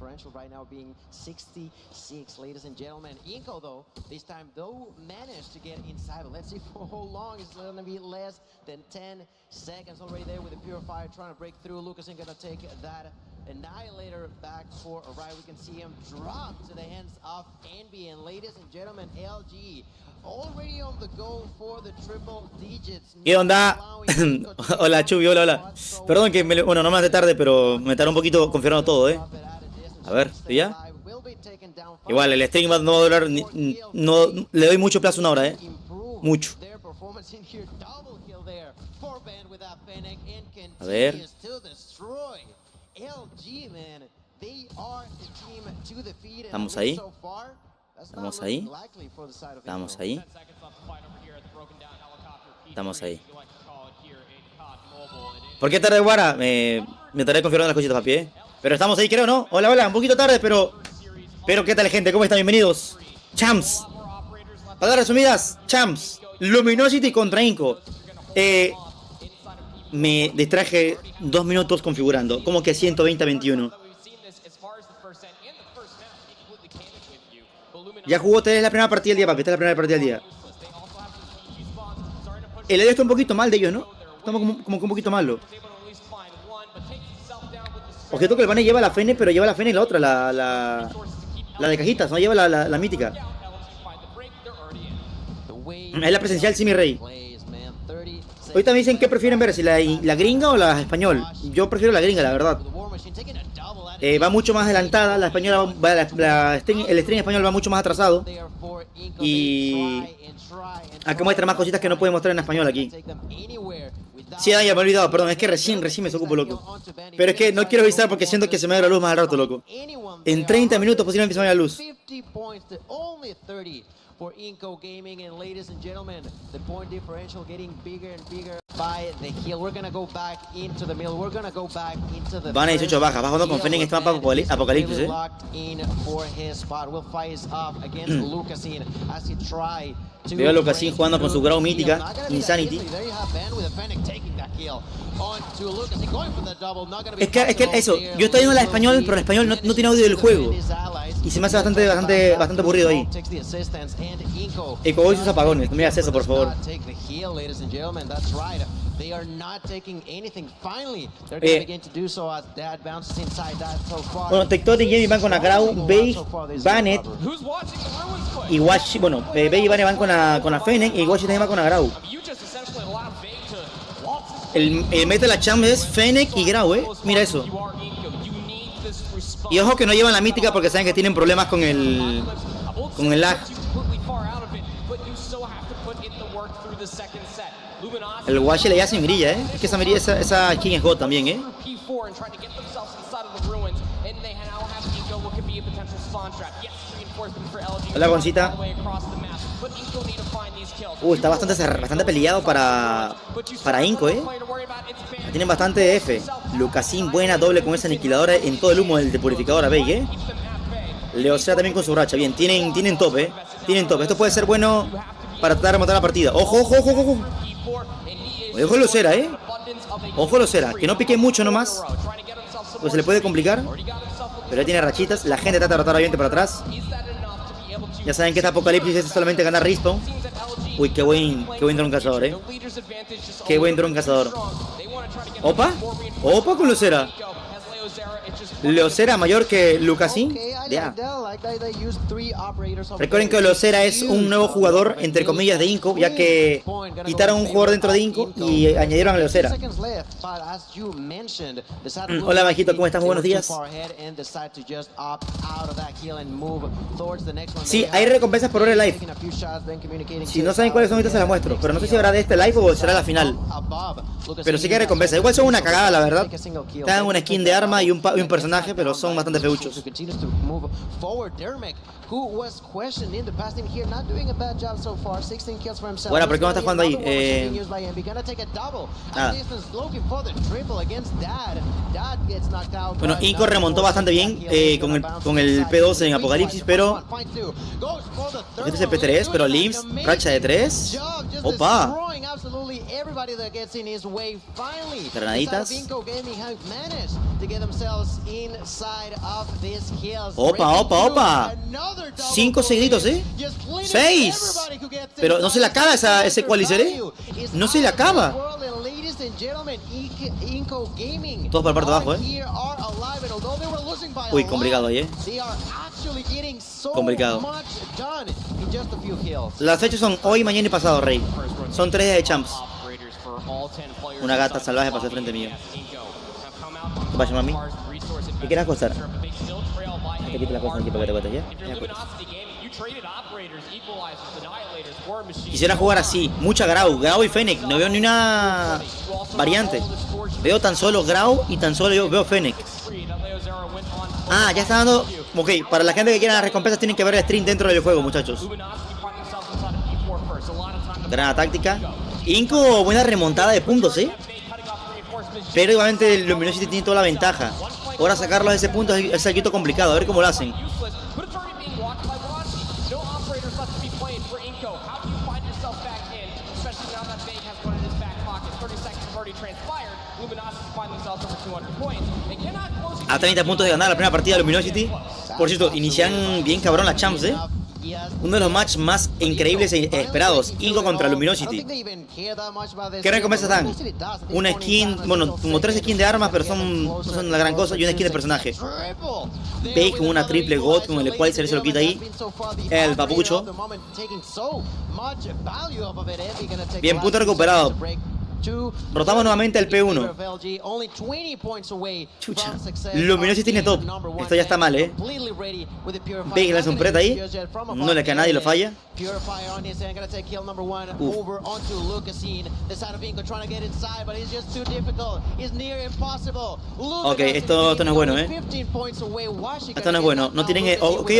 differential right now being 66, ladies and gentlemen. Inco, though, this time, though, managed to get inside. But let's see for how long. It's going to be less than 10 seconds already there with the Purifier trying to break through. Lucas ain't going to take that Annihilator back for a ride. We can see him drop to the hands of Envy. And ladies and gentlemen, LG already on the go for the triple digits. ¿Qué onda? Hola, Chubi, hola. Perdón que bueno, no me hace tarde, pero me tardó un poquito confirmando todo, A ver, ¿estoy ya? Igual, el stream no va a durar, no le doy mucho plazo, una hora, Mucho. A ver. Estamos ahí. Estamos ahí. Estamos ahí. Estamos ahí. ¿Por qué tarde, Guara? Me tardé confirmando las cositas, papi, Pero estamos ahí, creo, ¿no? Hola, hola, un poquito tarde, pero ¿qué tal, gente? ¿Cómo están? Bienvenidos. Champs. Palabras resumidas. Champs. Luminosity contra Inco. Me distraje 2 minutos configurando. Como que 120-21. Ya jugó, esta es la primera partida del día, papi. Esta es la primera partida del día. El ED está un poquito mal de ellos, ¿no? Estamos como que un poquito malo. Objeto que el Bane lleva la Fene, pero lleva la Fene y la otra, la de cajitas, no lleva la mítica. Es la presencial, sí, mi rey. Ahorita me dicen qué prefieren ver, si la gringa o la español. Yo prefiero la gringa, la verdad. Va mucho más adelantada, la española el stream español va mucho más atrasado. Y acá muestra más cositas que no puede mostrar en español aquí. Sí, ya me he olvidado, perdón, es que recién me ocupo, loco. Pero es que no quiero avisar porque siento que se me da la luz más al rato, loco. En 30 minutos posiblemente se me da la luz. For Inco Gaming, and ladies and gentlemen, the point differential getting bigger and bigger by the hill. We're gonna go back into the middle. We're gonna go back into the. Van a 18 bajas, va jugando con Fene en este mapa apocalipsis, Veo a Lucasin jugando con su Grau mítica, Insanity. Es que eso, yo estoy viendo la español, pero el español no tiene audio del juego. Y se me hace bastante aburrido ahí. Eco sus apagones, no me hagas eso, por favor. Bueno, Tectot y Jamie van con Agrau, Bey, Banet y Washi. Bueno, Bey y Banet van con la Fennec y Washi también va con Agrau. El meta de la champ es Fennec y Grau, Mira eso. Y ojo que no llevan la mítica porque saben que tienen problemas con el lag. El Washi le hace grilla, Es que esa skin es God también, Hola, Goncita. Está bastante peleado para Inco, Tienen bastante F. Lucasin buena doble con esa aniquiladora en todo el humo del purificador a Bey, Leocera también con su racha. Bien, tienen top, Tienen top. Esto puede ser bueno para tratar de remontar la partida. Ojo. Ojo Leocera, Ojo Leocera. Que no pique mucho nomás, pues se le puede complicar. Pero ya tiene rachitas. La gente trata de rotar obviamente para atrás. Ya saben que este apocalipsis es solamente ganar respawn. Uy, qué buen dron cazador, Qué buen dron cazador. Opa con Leocera. Leocera mayor que Lucasin. Ya. Recuerden que Leocera es un nuevo jugador, entre comillas, de Inco, ya que quitaron un jugador dentro de Inco y añadieron a Leocera. Hola, Majito, ¿cómo estás? Muy buenos días. Sí, hay recompensas por hora de live. Si no saben cuáles son, ahorita se las muestro. Pero no sé si habrá de este live o será la final. Pero sí que hay recompensas. Igual son una cagada, la verdad. Te dan una skin de arma y un personaje, pero son bastante feuchos. Bueno, ¿por qué no estás jugando ahí? Nada. Bueno, Inco remontó bastante bien con el P2 en Apocalipsis, pero este es el P3, pero Limbs, racha de 3. Opa. everybody that gets in his way finally. Granaditas. Inco Gaming have managed to get themselves inside of these kills. Opa, opa, opa. 5 seguiditos, ¿eh? 6. Pero no se le acaba ese equalizer, ¿eh? No se le acaba. Todos por la parte de abajo, ¿eh? Uy, complicado ahí, ¿eh? Complicado. Las fechas son hoy, mañana y pasado, Rey. Son 3 días de champs. Una gata salvaje pasó al frente mío. ¿Qué pasa, mami? ¿Qué quieres acostar? Te quito la cosa aquí para que te acuestes, ¿ya? Quisiera jugar así, mucha Grau y Fennec. No veo ni una variante. Veo tan solo Grau y tan solo yo veo Fennec. Ah, ya está dando. Ok, para la gente que quiera las recompensas tienen que ver el stream dentro del juego, muchachos. Granada táctica. Inco, buena remontada de puntos, ¿eh? Pero igualmente el Luminosity tiene toda la ventaja. Ahora sacarlos de ese punto es algo complicado. A ver cómo lo hacen. A 30 puntos de ganar la primera partida de Luminosity. Por cierto, inician bien cabrón las champs, ¿eh? Uno de los matches más increíbles e esperados. Inco contra Luminosity. ¿Qué recompensas dan? Una skin, bueno, como 3 skins de armas, pero no son la gran cosa. Y una skin de personaje. Veis con una triple God, con el cual se lo quita ahí. El papucho. Bien, punto recuperado. Rotamos nuevamente el P1. Chucha. Luminosity tiene top. Esto ya está mal, ¿eh? Veis que le hace un pret ahí. No le queda a nadie, lo falla. Ok, esto no es bueno, ¿eh? Esto no es bueno. No tienen... Ok.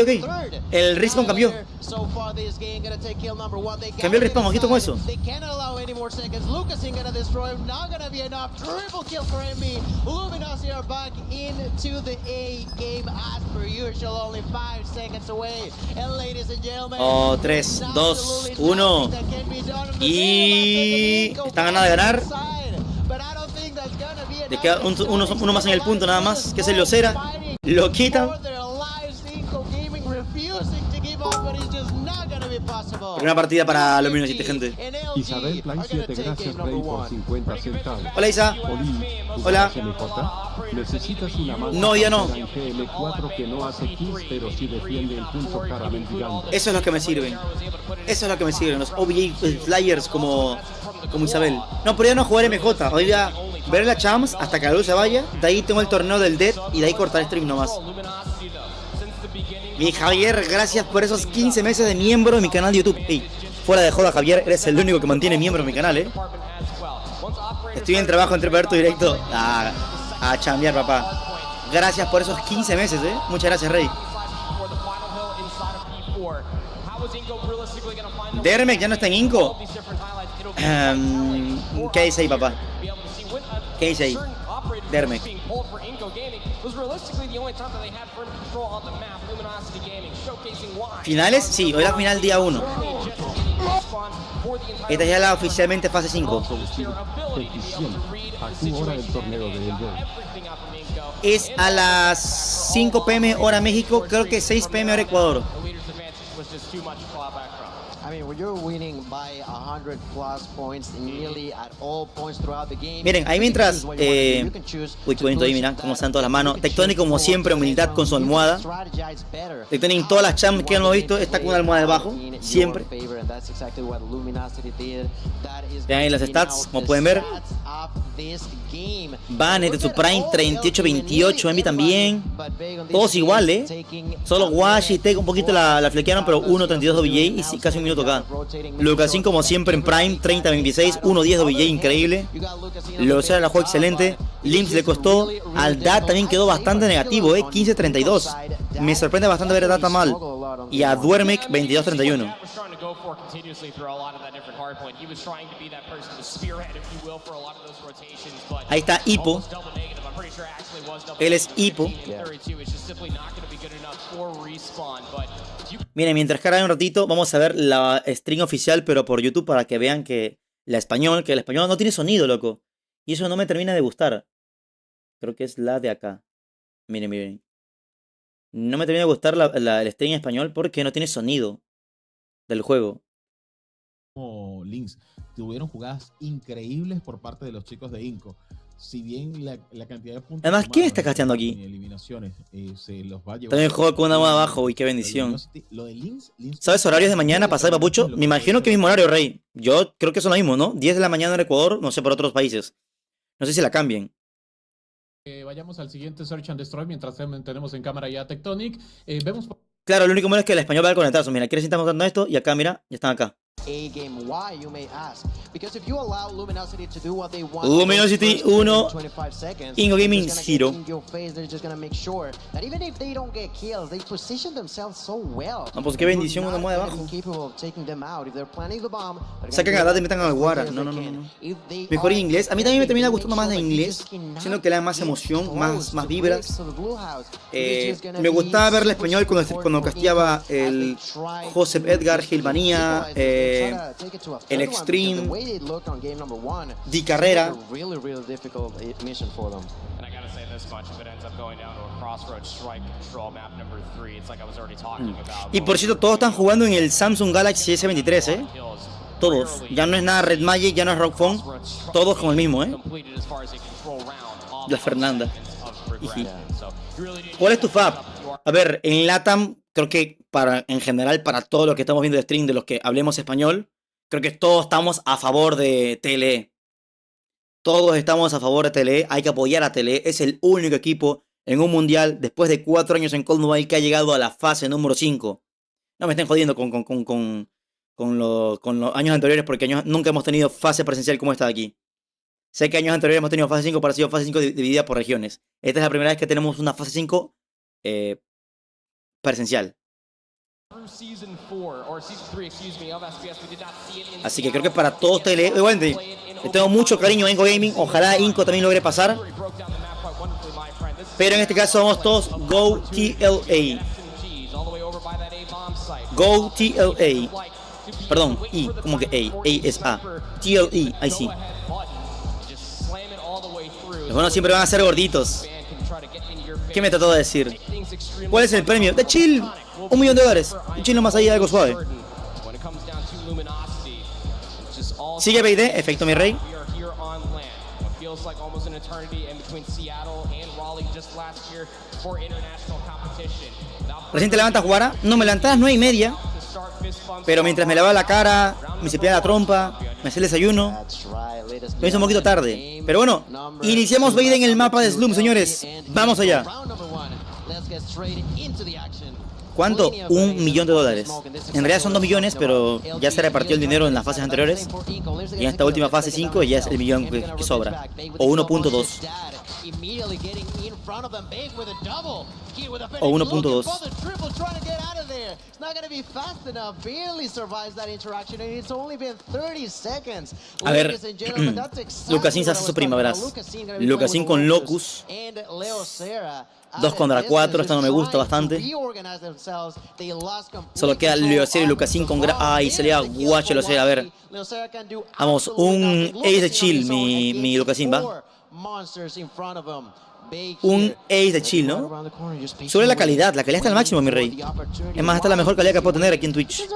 El respawn cambió. Cambió el respawn, ojito con eso. Destroy, not gonna be enough. Triple kill for MB. Luminosity are back into the A game as per usual. Only 5 seconds away. And ladies and gentlemen. Oh, 3, 2, 1. Y están ganando de ganar. Le queda uno más en el punto nada más, que es el Locera. Lo quitan. Primera partida para Luminosity, gente. Isabel Play 7, gracias Rey por 50 centavos. Hola Isa. Hola. Necesitas una mano. No, ya no. GL4 que no hace kills, pero sí defiende el punto cara mendigando. Eso es lo que me sirven. Eso es lo que me sirven. Los OBJ Flyers como Isabel. No, pero ya no jugar MJ. Hoy voy a ver la champs hasta que la luz se vaya. De ahí tengo el torneo del Dead y de ahí cortar stream nomás. Mi Javier, gracias por esos 15 meses de miembro de mi canal de YouTube. Hey, fuera de joda, Javier, eres el único que mantiene miembro de mi canal, ¿eh? Estoy en trabajo, entré para ver tu directo. A chambear, papá. Gracias por esos 15 meses, ¿eh? Muchas gracias, Rey. Dermek ya no está en Inco. ¿Qué dice ahí, papá? ¿Qué dice ahí? Dermek. ¿Finales? Sí, hoy la final día 1. Esta ya es la oficialmente fase 5. Es a las 5 PM hora México, creo que 6 PM hora Ecuador. Miren, ahí mientras uy, qué bonito ahí, mira cómo están todas las manos. Tectonic como siempre, humildad con su almohada. Tectonic en todas las champs que hemos visto está con una almohada debajo, siempre. Vean ahí las stats, como pueden ver. Banet de su prime 38-28, Envy también. Todos igual, solo Wash y Tech un poquito la flequearon, pero 1.32 OBJ y casi un minuto acá. Lucasín como siempre en prime 30-26, 1.10 OBJ, increíble. Locera la jugó excelente. Limps le costó. Al DAT también quedó bastante negativo, 15-32. Me sorprende bastante ver a Data mal. Y a Duermek 22-31. Ahí está Hippo. Él es Hippo. Miren, mientras cargan un ratito, vamos a ver la stream oficial, pero por YouTube, para que vean que La español, que la español no tiene sonido, loco. Y eso no me termina de gustar. Creo que es la de acá. Miren, miren. No me termina de gustar el stream en español porque no tiene sonido del juego. Como Links, tuvieron jugadas increíbles por parte de los chicos de Inco. Si bien la cantidad de puntos. Además, ¿quién está casteando aquí? Eliminaciones, se los va a llevar. También juego con una mano abajo, uy, qué bendición. Lo de Links, ¿Sabes horarios de mañana, pasado y papucho? Me imagino que mismo horario, Rey. Yo creo que son lo mismo, ¿no? 10 de la mañana en Ecuador, no sé por otros países. No sé si la cambien. Vayamos al siguiente Search and Destroy mientras tenemos en cámara ya Tectonic. Vemos. Claro, lo único malo es que el español va al conectarse. Mira, aquí recién estamos mostrando esto y acá, mira, ya están acá. A-game. Why, you may ask? Because if you allow Luminosity to do what they want, Luminosity 1, Ingo Gaming 0. No, pues qué bendición uno más de abajo. Saquen a Dad y metan al Guara. No. Mejor en inglés. A mí también me termina gustando más en inglés, siendo que le da más emoción, más vibras. Me gustaba ver el español cuando casteaba el Joseph Edgar, Gilmanía, el Extreme, Di Carrera. Y por cierto, todos están jugando en el Samsung Galaxy S23, ¿eh? Todos. Ya no es nada Red Magic, ya no es Rock Phone. Todos con el mismo, ¿eh? La Fernanda. ¿Cuál es tu fab? A ver, en LATAM, creo que en general, para todo lo que estamos viendo de stream, de los que hablemos español, creo que todos estamos a favor de TLE. Todos estamos a favor de TLE. Hay que apoyar a TLE. Es el único equipo en un mundial, después de 4 años en Cold Mobile, que ha llegado a la fase número 5. No me estén jodiendo con los años anteriores, porque nunca hemos tenido fase presencial como esta de aquí. Sé que años anteriores hemos tenido fase 5, pero ha sido fase 5 dividida por regiones. Esta es la primera vez que tenemos una fase 5 presencial. Así que creo que para todos TLE, igualmente, le tengo mucho cariño a Inco Gaming. Ojalá Inco también logre pasar. Pero en este caso vamos todos Go TLA. Go TLA. Perdón, I, como que A es A. TLE, ahí sí. Los buenos siempre van a ser gorditos. ¿Qué me trató de decir? ¿Cuál es el premio? De chill. $1 millón. Un chill nomás ahí, algo suave. Sigue BD, efecto mi rey. Recién te levantas, Guara. No, me levantas a las 9:30. Pero mientras me lavaba la cara, me cepillaba la trompa, me hacía el desayuno. Me hizo un poquito tarde. Pero bueno, iniciamos BD en el mapa de Slum, señores. Vamos allá. ¿Cuánto? $1 millón. En realidad son 2 millones, pero ya se repartió el dinero en las fases anteriores. Y en esta última fase 5 ya es el millón que sobra. O 1.2. O 1.2. A ver, Lucasín se hace su prima, verás. Lucasín con Locus. 2 contra 4, esto no me gusta bastante. Solo queda Leocero y Lucasín con ay, se le da guacho Leocero, a ver. Vamos, un ace de chill, mi Lucasín, va. Un ace de chill, ¿no? Sobre la calidad está al máximo, mi rey. Es más, esta es la mejor calidad que puedo tener aquí en Twitch.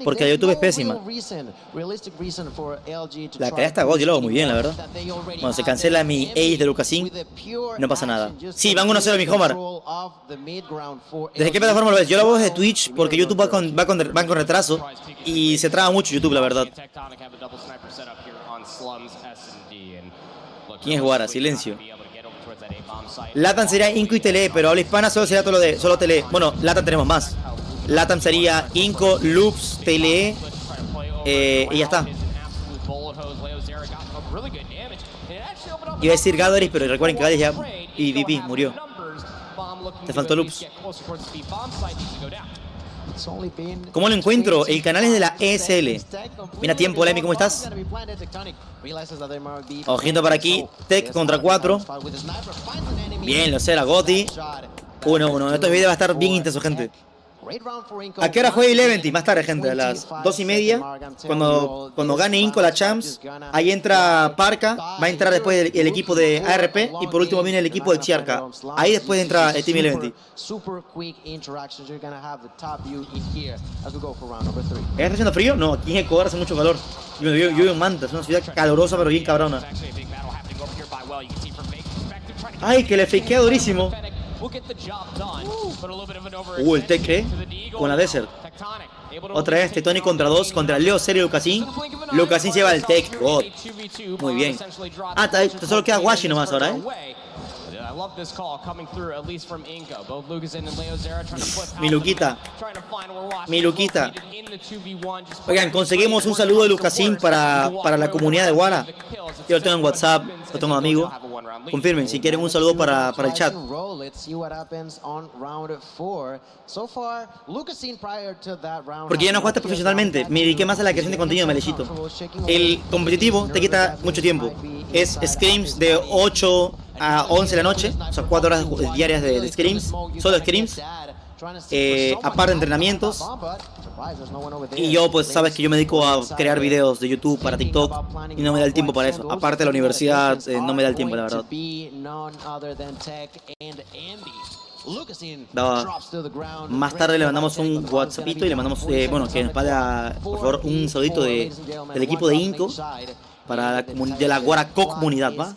Porque la YouTube es pésima. La calidad está god, yo lo hago muy bien, la verdad. Cuando se cancela mi ace de Lucasín, no pasa nada. Sí, van 1-0 mi Homer. ¿Desde qué plataforma lo ves? Yo lo hago desde Twitch porque YouTube va con retraso. Y se traba mucho YouTube, la verdad. ¿Quién es Guara? Silencio. LATAM sería Inco y TLE, pero habla hispana solo sería solo TLE. Bueno, LATAM tenemos más. LATAM sería Inco, Loops, TLE y ya está. Iba a decir Gadoris, pero recuerden que Gadoris ya PvP murió. Te faltó Loops. ¿Cómo lo encuentro? El canal es de la ESL. Bien a tiempo, Lemmy, ¿cómo estás? Ojito para aquí. Tech contra 4. Bien, lo será Gotti. 1-1. Estos videos va a estar bien intenso, gente. ¿A qué hora juega Eleventy? Más tarde, gente, a las 2:30. Cuando gane Inco la Champs, ahí entra Parka, va a entrar después el equipo de ARP y por último viene el equipo de Chiarca. Ahí después entra el Team Eleventy. ¿Está haciendo frío? No, aquí en Ecuador hace mucho calor. Yo vivo en Manta, es una ciudad calurosa pero bien cabrona. Ay, que le fakea durísimo. El Tech con la Desert. Otra vez Tectonic contra 2 contra Leo Serio y Lucasin. Lucasin se lleva el Tech. God. Muy bien. Ah, solo queda Washi nomás ahora, Mi Luquita. Mi Luquita. Oigan, conseguimos un saludo de Lucasin para la comunidad de Wara. Yo lo tengo en WhatsApp, lo tengo amigo. Confirmen si quieren un saludo para el chat. Porque ya no jugaste profesionalmente. Me dediqué más a la creación de contenido, Melechito. El competitivo te quita mucho tiempo. Es scrims de 8 a 11 de la noche. O sea, 4 horas diarias de scrims. Solo scrims. Aparte de entrenamientos. Y yo, pues, sabes que yo me dedico a crear videos de YouTube para TikTok y no me da el tiempo para eso. Aparte de la universidad, no me da el tiempo, la verdad. Más tarde le mandamos un WhatsAppito y le mandamos, bueno, que nos paga, por favor, un saludito del equipo de Inco para la Wara comunidad, ¿va?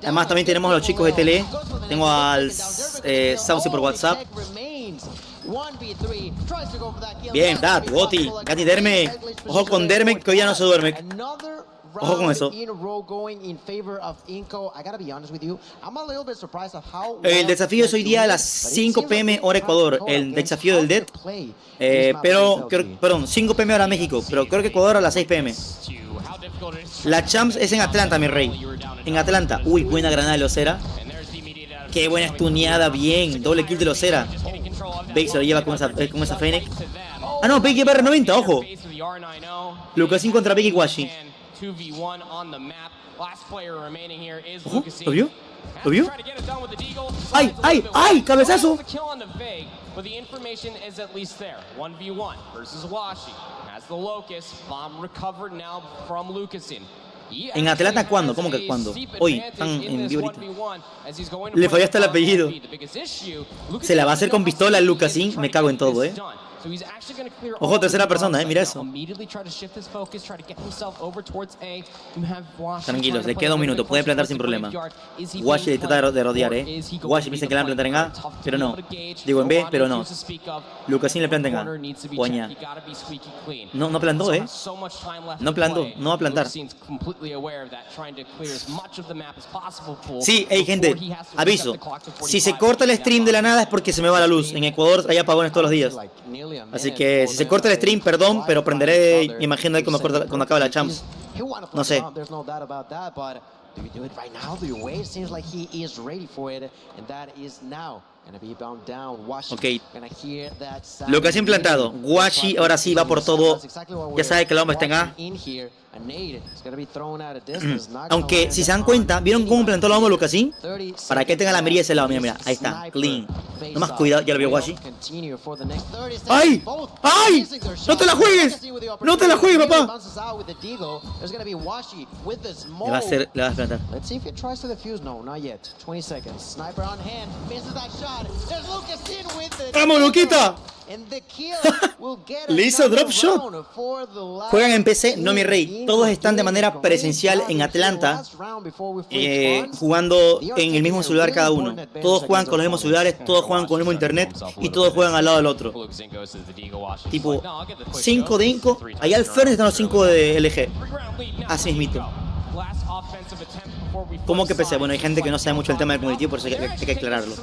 Además también tenemos a los chicos de TLE. Tengo al Sauce por WhatsApp. Bien, Goti Derme. Ojo con Derme, que hoy ya no se duerme. Ojo con eso. El desafío es hoy día a las 5 p.m. hora Ecuador. El desafío del Dead. Perdón, 5 p.m. hora México. Pero creo que Ecuador a las 6 p.m. La Champs es en Atlanta, mi rey. En Atlanta. Uy, buena granada de Locera. Qué buena estuneada, bien. Doble kill de Locera. Bake se lo lleva con esa Fennec. Ah, no, Bake lleva R90, ojo. Lucasin contra Bake y Washi. Ojo, ¿lo vio? ¿Lo vio? ¡Ay, ay, ay! ¡Cabezazo! ¿En Atlanta cuándo? ¿Cómo que cuándo? Hoy, están en vivo ahorita. Le falló hasta el apellido. Se la va a hacer con pistola al Lucasin. Me cago en todo, Ojo, tercera persona, mira eso. Tranquilos, le queda un minuto, puede plantar sin problema. Washi le trata de rodear, Washi piensa que le van a plantar en A, pero no. Digo en B, pero no. Lucasin le planta en A. Guaña. No plantó, No plantó, no va a plantar. Sí, hey gente, aviso. Si se corta el stream de la nada es porque se me va la luz. En Ecuador hay apagones todos los días. Así que si se corta el stream, perdón, pero prenderé, imagino, cuando acabe la Champs. No sé. Ok. Lo que has implantado. Washi ahora sí va por todo. Ya sabe que el hombre está en A. Aunque si se dan cuenta, ¿vieron cómo plantó la bomba Lucasin? Para que tenga la mirilla de ese lado, mira, ahí está, clean. No más cuidado, ya lo vio Washi. ¡Ay! ¡Ay! ¡No te la juegues! ¡No te la juegues, papá! Le va a plantar. ¡Vamos, Luquita! Le hizo drop shot. Juegan en PC, no mi rey. Todos están de manera presencial en Atlanta, jugando en el mismo celular cada uno. Todos juegan con los mismos celulares, todos juegan con el mismo internet y todos juegan al lado del otro. Tipo 5 de Inco, allá al frente están los 5 de LG. Así mismito. ¿Cómo que PC? Bueno, hay gente que no sabe mucho el tema del cognitivo, por eso hay que aclararlo.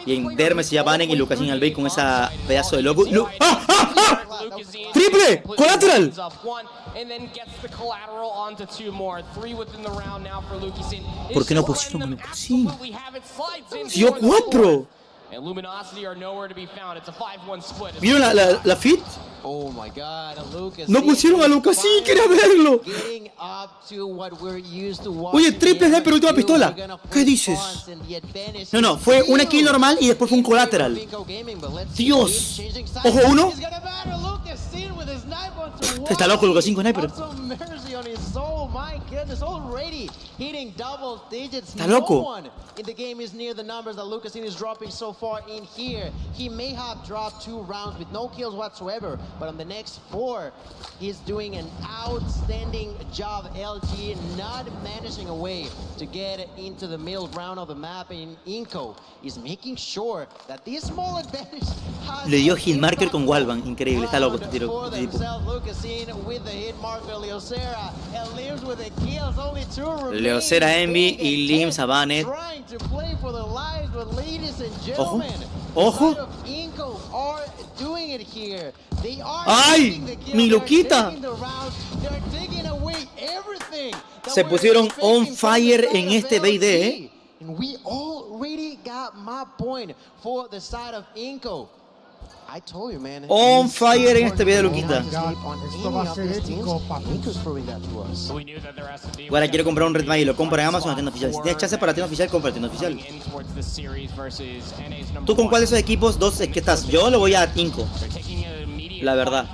Y en Dermes ya Banen y Lucasin al Bay con esa pedazo de loco. ¡Ah! ¡Ah! ¡Ah! ¡Triple! ¡Collateral! ¿Por qué no pusieron a Lucasin? ¡Dio 4! ¿Vieron la fit? Oh my God, Lucas. No pusieron a Lucas, sí, quería verlo. Oye, triple sniper, última pistola. ¿Qué dices? No, fue una kill normal y después fue un collateral. Dios. Ojo, uno. Está loco Lucas 5 sniper. Está loco. In the game is near the numbers that Lucas is dropping so far in here. He may have dropped 2 rounds with no kills whatsoever, but on the next 4, he's doing an outstanding job. LG not managing a way to get into the middle round of the map, and Inco is making sure that this small advantage has. Le dio hit marker con Wallbang, increíble, está loco este tiro. For themselves, Lucas with the hit marker, Leocera, and Limbs with the kills, only 2 remaining. Leocera Envy y Limbs a Banet. To play for their lives, but ladies and Ojo, gentlemen, ojo. Inco are doing it here. They are ¡Ay! ¡Mi Luquita! Se pusieron on fire en este BD, ¿eh? And we already got my point for the side of Inco. I told you, man. On fire en este video, Luquita. Esto va a ser épico, papi. Ahora quiero comprar un Red Mail, lo compro en Amazon a tienda oficial. Si tienes chance para tienda oficial, compra tienda oficial. ¿Tú con cuál de esos equipos dos es que estás? Yo le voy a Inco, la verdad.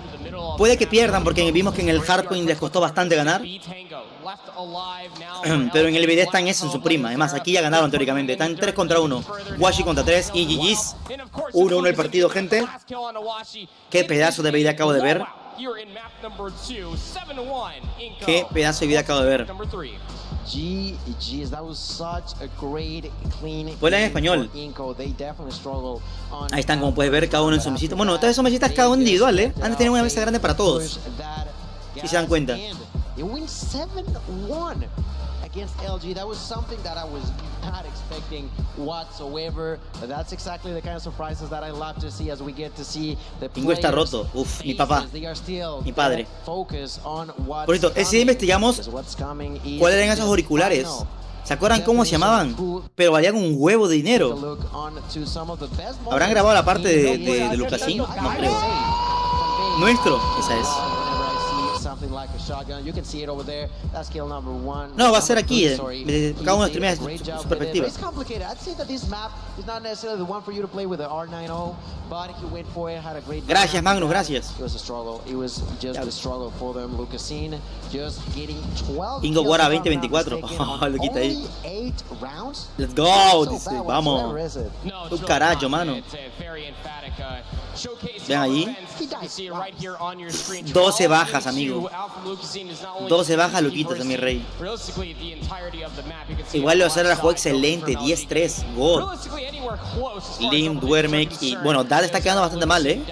Puede que pierdan porque vimos que en el Hardpoint les costó bastante ganar. Pero en el video están en su prima. Además, aquí ya ganaron teóricamente. Están 3 contra 1. Washi contra 3 y GG's. 1-1 el partido, gente. Qué pedazo de video acabo de ver. Qué pedazo de video acabo de ver. Vuela en español. Ahí están, como puedes ver, cada uno en su mesita. Bueno, todas esas mesitas cada uno individual, ¿eh? Han de tener una mesa grande para todos. Si se dan cuenta. Against LG, that was something that I was not expecting whatsoever. But that's exactly the kind of surprises that I love to see as we get to see the Pingo está roto. Uf, mi papá, mi padre. Por esto, ese día investigamos cuáles eran esos auriculares. ¿Se acuerdan cómo se llamaban? Pero valían un huevo de dinero. ¿Habrán grabado la parte de Lucasín? No creo. Nuestro, esa es. No, va a ser aquí, cada uno streamea su perspectiva. Gracias, Magnus, gracias. Ingo Guara 2024. Oh, lo quita ahí. Let's go, dice, vamos. Un carajo, mano. Vean ahí. 12 bajas, amigo. 12 bajas, Luquitas, a mi rey. Igual lo hacer la jugó excelente. 10-3. God. Lim, Duerme. Y bueno, Dad está quedando bastante mal, ¿eh?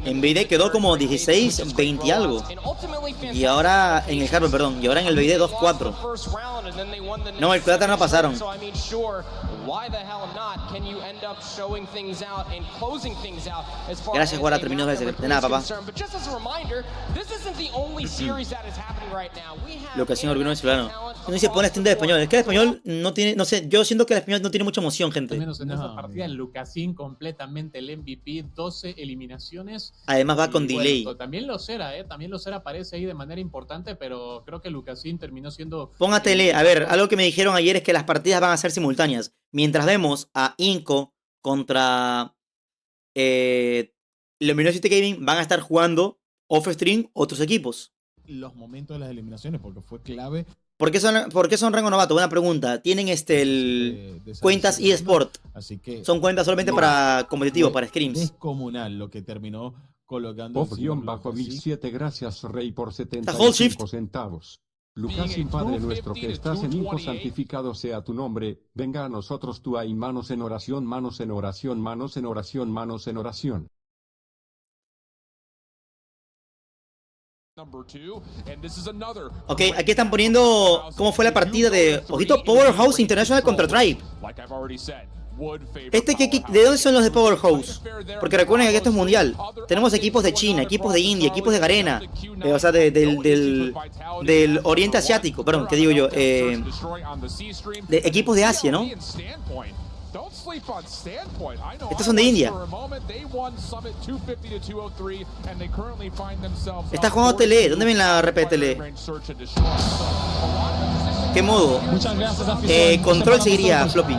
En BD quedó como 16-20 y algo. Y ahora en el Harvard, perdón. Y ahora en el BD 2-4. No, el Cuadata no pasaron. Gracias, Guara, terminó de nada, papá. Lo que hacía Urbino venezolano. No se pone stream de español. Es que el español no tiene, no sé, yo siento que el español no tiene mucha emoción, gente. Al menos en esa partida, Lucasín completamente el MVP, 12 eliminaciones. Además va con delay. Bueno, también también Locera aparece ahí de manera importante, pero creo que Lucasín terminó siendo... Póngatele, a ver, algo que me dijeron ayer es que las partidas van a ser simultáneas. Mientras vemos a Inco contra Luminosity Gaming, van a estar jugando off-stream otros equipos. Los momentos de las eliminaciones, porque fue clave. ¿Por qué son rango novato? Buena pregunta. Tienen cuentas eSport. Así que son cuentas solamente para competitivo, para scrims. Es comunal lo que terminó colocando. Off-1007, gracias Rey por 75 centavos. Lucasín, Padre nuestro que estás en Inco, santificado sea tu nombre. Venga a nosotros tu hay manos en oración, manos en oración, manos en oración, manos en oración. Ok, aquí están poniendo cómo fue la partida de, ojito, Powerhouse International contra Tribe. ¿De dónde son los de Powerhouse? Porque recuerden que esto es mundial. Tenemos equipos de China, equipos de India, equipos de Garena, o sea, del Oriente Asiático, perdón, ¿qué digo yo? De equipos de Asia, ¿no? Estos son de India. Está jugando tele. ¿Dónde ven la RP de tele? ¿Qué modo? Muchas gracias, afición. Control seguiría, Floppy.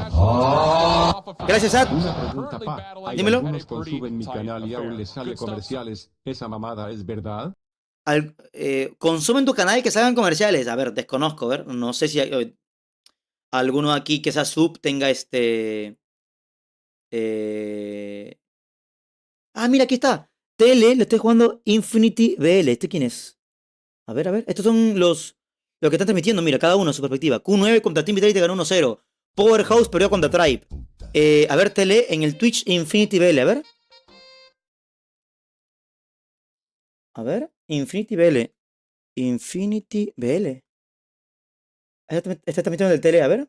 Gracias, Ad. Una pregunta, pa. Hay Dímelo. algunos consumen mi canal y aún les sale comerciales. ¿Esa mamada es verdad? Consumen tu canal y que salgan comerciales. A ver, desconozco, a ver. No sé si hay alguno aquí que sea sub tenga Ah, mira, aquí está. TL, le estoy jugando Infinity BL. ¿Este quién es? A ver, a ver. Estos son los que están transmitiendo. Mira, cada uno su perspectiva. Q9 contra Team Vitality ganó 1-0. Powerhouse perdió contra Tribe. A ver, TL en el Twitch Infinity BL. A ver. A ver. Infinity BL. Infinity BL. Este está transmitiendo del TL. A ver.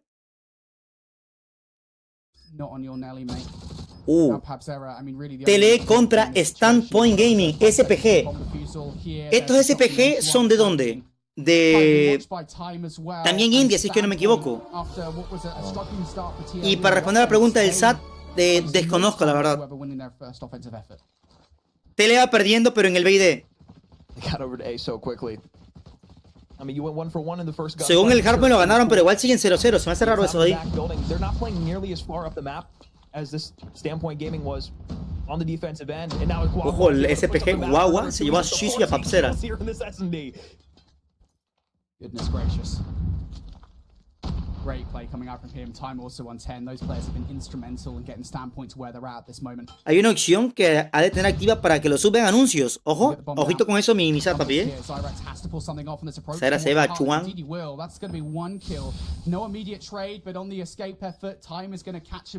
Tele contra Standpoint Gaming, SPG. ¿Estos SPG son de dónde? De... También India, si es que no me equivoco. Y para responder a la pregunta del SAT, desconozco la verdad. Tele va perdiendo, pero en el BID. Según el Hardman lo ganaron, pero igual siguen 0-0. Se me hace raro eso ahí. Ojo, el SPG Guagua se llevó a Shizu y a Papsera. Great play coming out from him. Time also on 10. Those players have been instrumental in getting Standpoint to where they're at this moment. Hay una opción que ha de tener activa para que lo suben anuncios. Ojo, ojito con eso, mi SAT, papi, Sara se va, Chuan.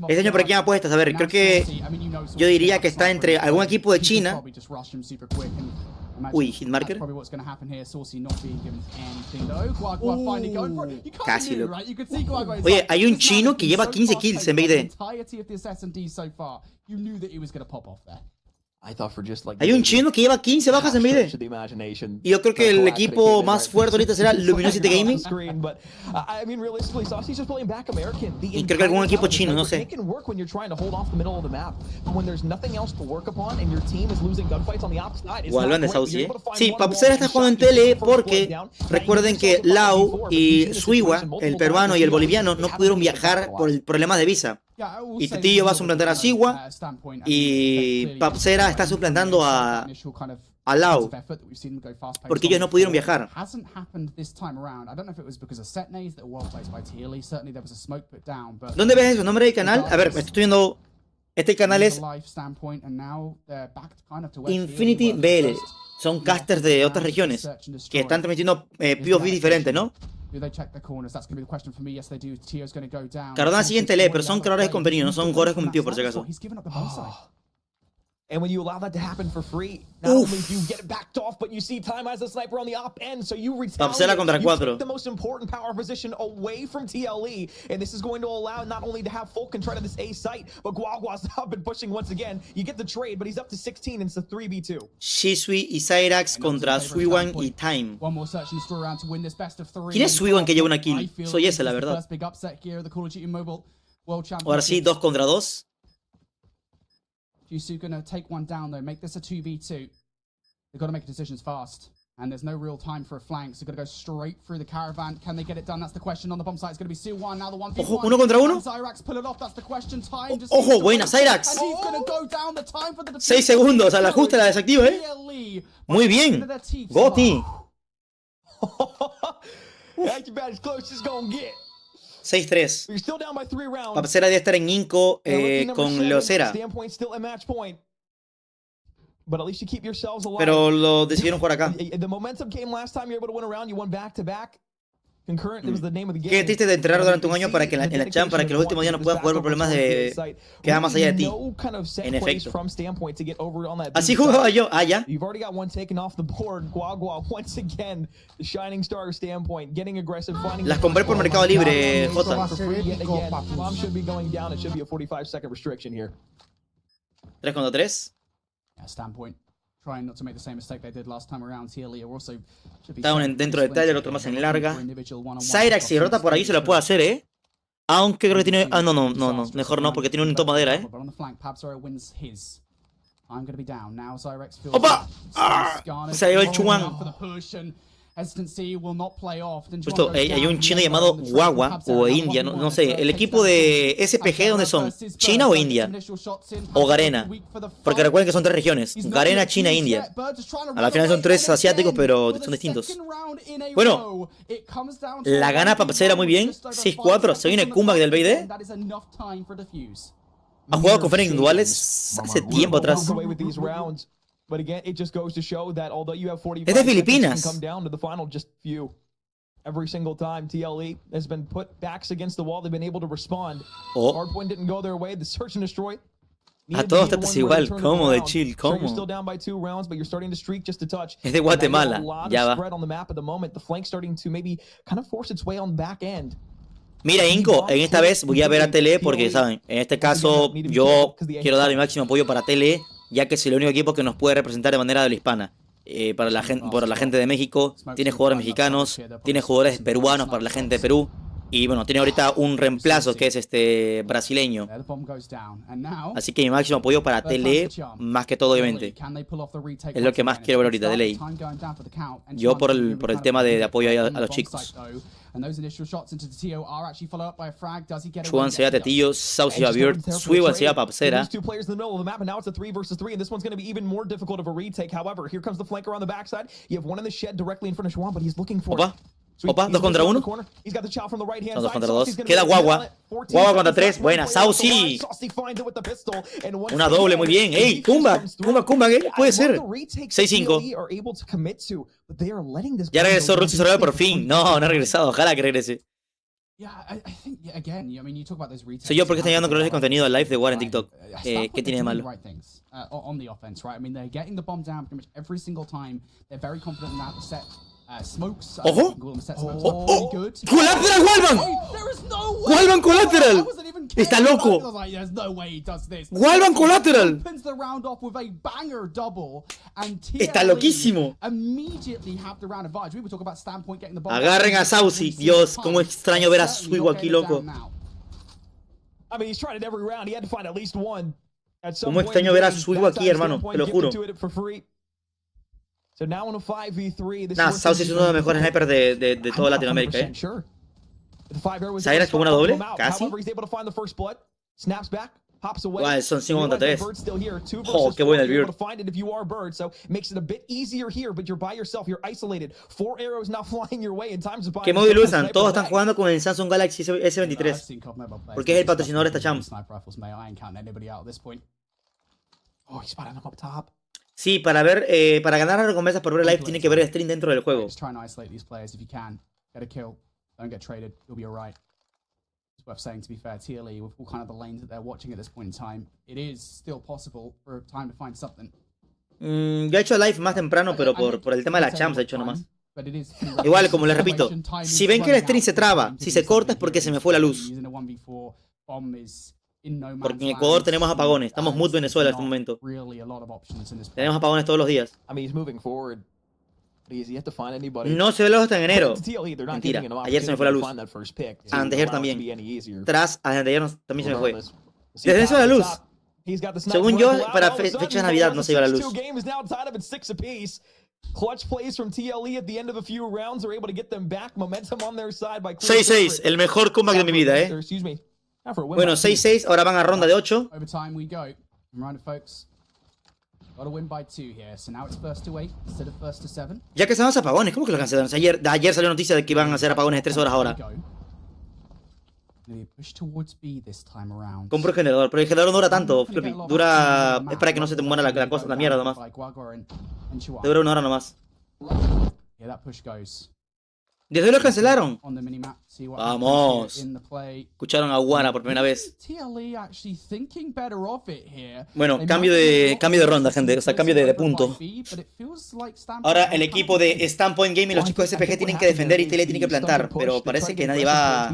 Este año por aquí en apuestas, a ver, creo que yo diría que está entre algún equipo de China. Uy, hitmarker. Casi loco. Oye, hay un chino que lleva 15 kills en BD. Hay un chino que lleva 15 bajas en BD. Y yo creo que el equipo más fuerte ahorita será Luminosity Gaming. Y creo que algún equipo chino, no sé. O hablan de Saucy, ¿eh? Sí, Papsera está jugando en tele porque recuerden que Lau y Suiwa, el peruano y el boliviano, no pudieron viajar por el problema de visa. Y Tetillo va a suplantar a Siwa y Papsera está suplantando a Lau porque ellos no pudieron viajar. ¿Dónde ves eso? ¿Nombre del canal? A ver, estoy viendo. Este canal es Infinity BL. Son casters de otras regiones que están transmitiendo POV diferentes, ¿no? Cardona sigue en tele, pero son creadores de contenido, no son jugadores competitivos por si acaso. And when you allow that to happen for free, not only do you get backed off, but you see Time as a sniper on the op end, so you retaliate. Contra 4. You take the most important power position away from TLE, and this is going to allow not only to have full control of this A site, but Guagua's up and pushing once again. You get the trade, but he's up to 16, and it's a 3v2. Shisui y Cyrax contra Suiwan y Time. ¿Quién es Suiwan que lleva una kill? Soy ese, la verdad. Ahora sí, 2 contra 2. Jisu gonna take one down though, make this a 2v2. They've got to make decisions fast. And there's no real time for a flank, so they're going to go straight through the caravan. Can they get it done? That's the question on the bomb site. It's going to be C1, now the 1v1. Ojo, uno contra uno. Cyrax pull it off, that's the question. Time just ojo, buena, Cyrax. And he's going to go down the time for the 6 segundos, a la justa la desactivo, Muy bien. Goti. 6-3. Papsera debe estar en Inco con Leocera. Pero lo decidieron jugar acá. Qué triste de enterrar durante un año para que en la champ, para que los últimos días no puedas jugar por problemas de que va más allá de ti. En efecto. Así jugaba yo. Ah, ya. Las compré por Mercado Libre, J. 3 contra 3. Está uno dentro de Tyler, otro más en larga. Cyrax si derrota por ahí se lo puede hacer, Aunque creo que tiene... Ah, no, mejor no, porque tiene un top madera, But on the flank, Pabzero wins his. I'm going to be down. Now Zyrex feels ¡Opa! Se ha llevado el Chuan. Justo, hay un chino llamado Guagua o India, no sé. El equipo de SPG, ¿dónde son? ¿China o India? O Garena. Porque recuerden que son 3 regiones. Garena, China e India. A la final son 3 asiáticos, pero son distintos. Bueno, la gana Papacera muy bien. 6-4. Se viene el comeback del BD. Ha jugado con Fenix duales hace tiempo atrás. But again, it just goes to show that although you have 45 Es de Filipinas. come down to the final just few. Every single time TLE has been put backs against the wall, they've been able to respond. Hardpoint didn't go their way. The search and destroy. A todos tratas igual, ¿cómo de chill? ¿Cómo? You're still down by 2 rounds, but you're starting to streak just a touch. Es de Guatemala, ya va. Spread on the map at the moment. The flank starting to maybe kind of force its way on the back end. Mira, Inco, en esta vez voy a ver a TLE porque, ¿saben? En este caso, yo quiero dar mi máximo apoyo para TLE, ya que es el único equipo que nos puede representar de manera de la hispana. Para la gente de México, tiene jugadores mexicanos, tiene jugadores peruanos para la gente de Perú. Y bueno, tiene ahorita un reemplazo que es brasileño. Así que mi máximo apoyo para TLE, más que todo obviamente. Es lo que más quiero ver ahorita, TLE. Yo por el tema de apoyo a los chicos. Chuan se va a Tetillo, South se va a Beard, Swivel se va a Papsera. Opa, 2 contra 1. Son 2 contra 2. Queda Guagua. Guagua contra 3. Buena, Saucy. Una doble, muy bien. ¡Ey! Kumba, ¿qué? Puede ser. 6-5. Ya regresó Ruxy Sorrel por fin. No ha regresado. Ojalá que regrese. Soy yo porque estoy llevando colores de contenido al live de War en TikTok. ¿Qué tiene de malo? ¡Ojo! ¡Collateral Walvan! ¡Walvan Collateral! ¡Está loco! ¡Walvan Collateral! ¡Está loquísimo! Agarren a Saucy. Dios, cómo extraño ver a Suigo aquí, loco. Cómo extraño ver a Suigo aquí, hermano. Te lo juro. Nah, Saucy es uno de los mejores snipers de toda Latinoamérica, ¿eh? ¿Sabes como una doble? Casi. Wow, son 5 contra 3. Oh, qué buena el Beard. ¿Qué móvil usan? Todos están jugando con el Samsung Galaxy S23. Porque es el patrocinador de esta champ. Sí, para ganar las recompensas por ver live tiene que ver el stream dentro del juego. Yo he hecho live más temprano, pero por el tema de la champs he hecho nomás. Igual, como les repito, si ven que el stream se traba, si se corta es porque se me fue la luz. Porque en Ecuador tenemos apagones. Estamos mood Venezuela en este momento. Tenemos apagones todos los días. No se ve la luz hasta en enero. Mentira. Ayer se me fue la luz. Anteayer también. Anteayer también se me fue. Desde eso la luz. Según yo, para fecha de Navidad no se iba la luz. Clutch plays from TLE at the end of a few rounds are able to get them back. Momentum on their side by 6-6, el mejor comeback de mi vida, ¿eh? Bueno, 6-6, ahora van a ronda de 8. Ya que se van los apagones, ¿cómo que los cancelaron? Ayer salió noticia de que iban a hacer apagones de 3 horas ahora. Compro el generador, pero el generador no dura tanto, Flippy. Dura... Es para que no se te muera la mierda nomás. Dura 1 hora nomás. ¿Desde los cancelaron? Vamos. Escucharon a Guana por primera vez. Bueno, cambio de ronda, gente. O sea, cambio de punto. Ahora el equipo de Standpoint Gaming, los chicos de SPG tienen que defender y TLE tiene que plantar. Pero parece que nadie va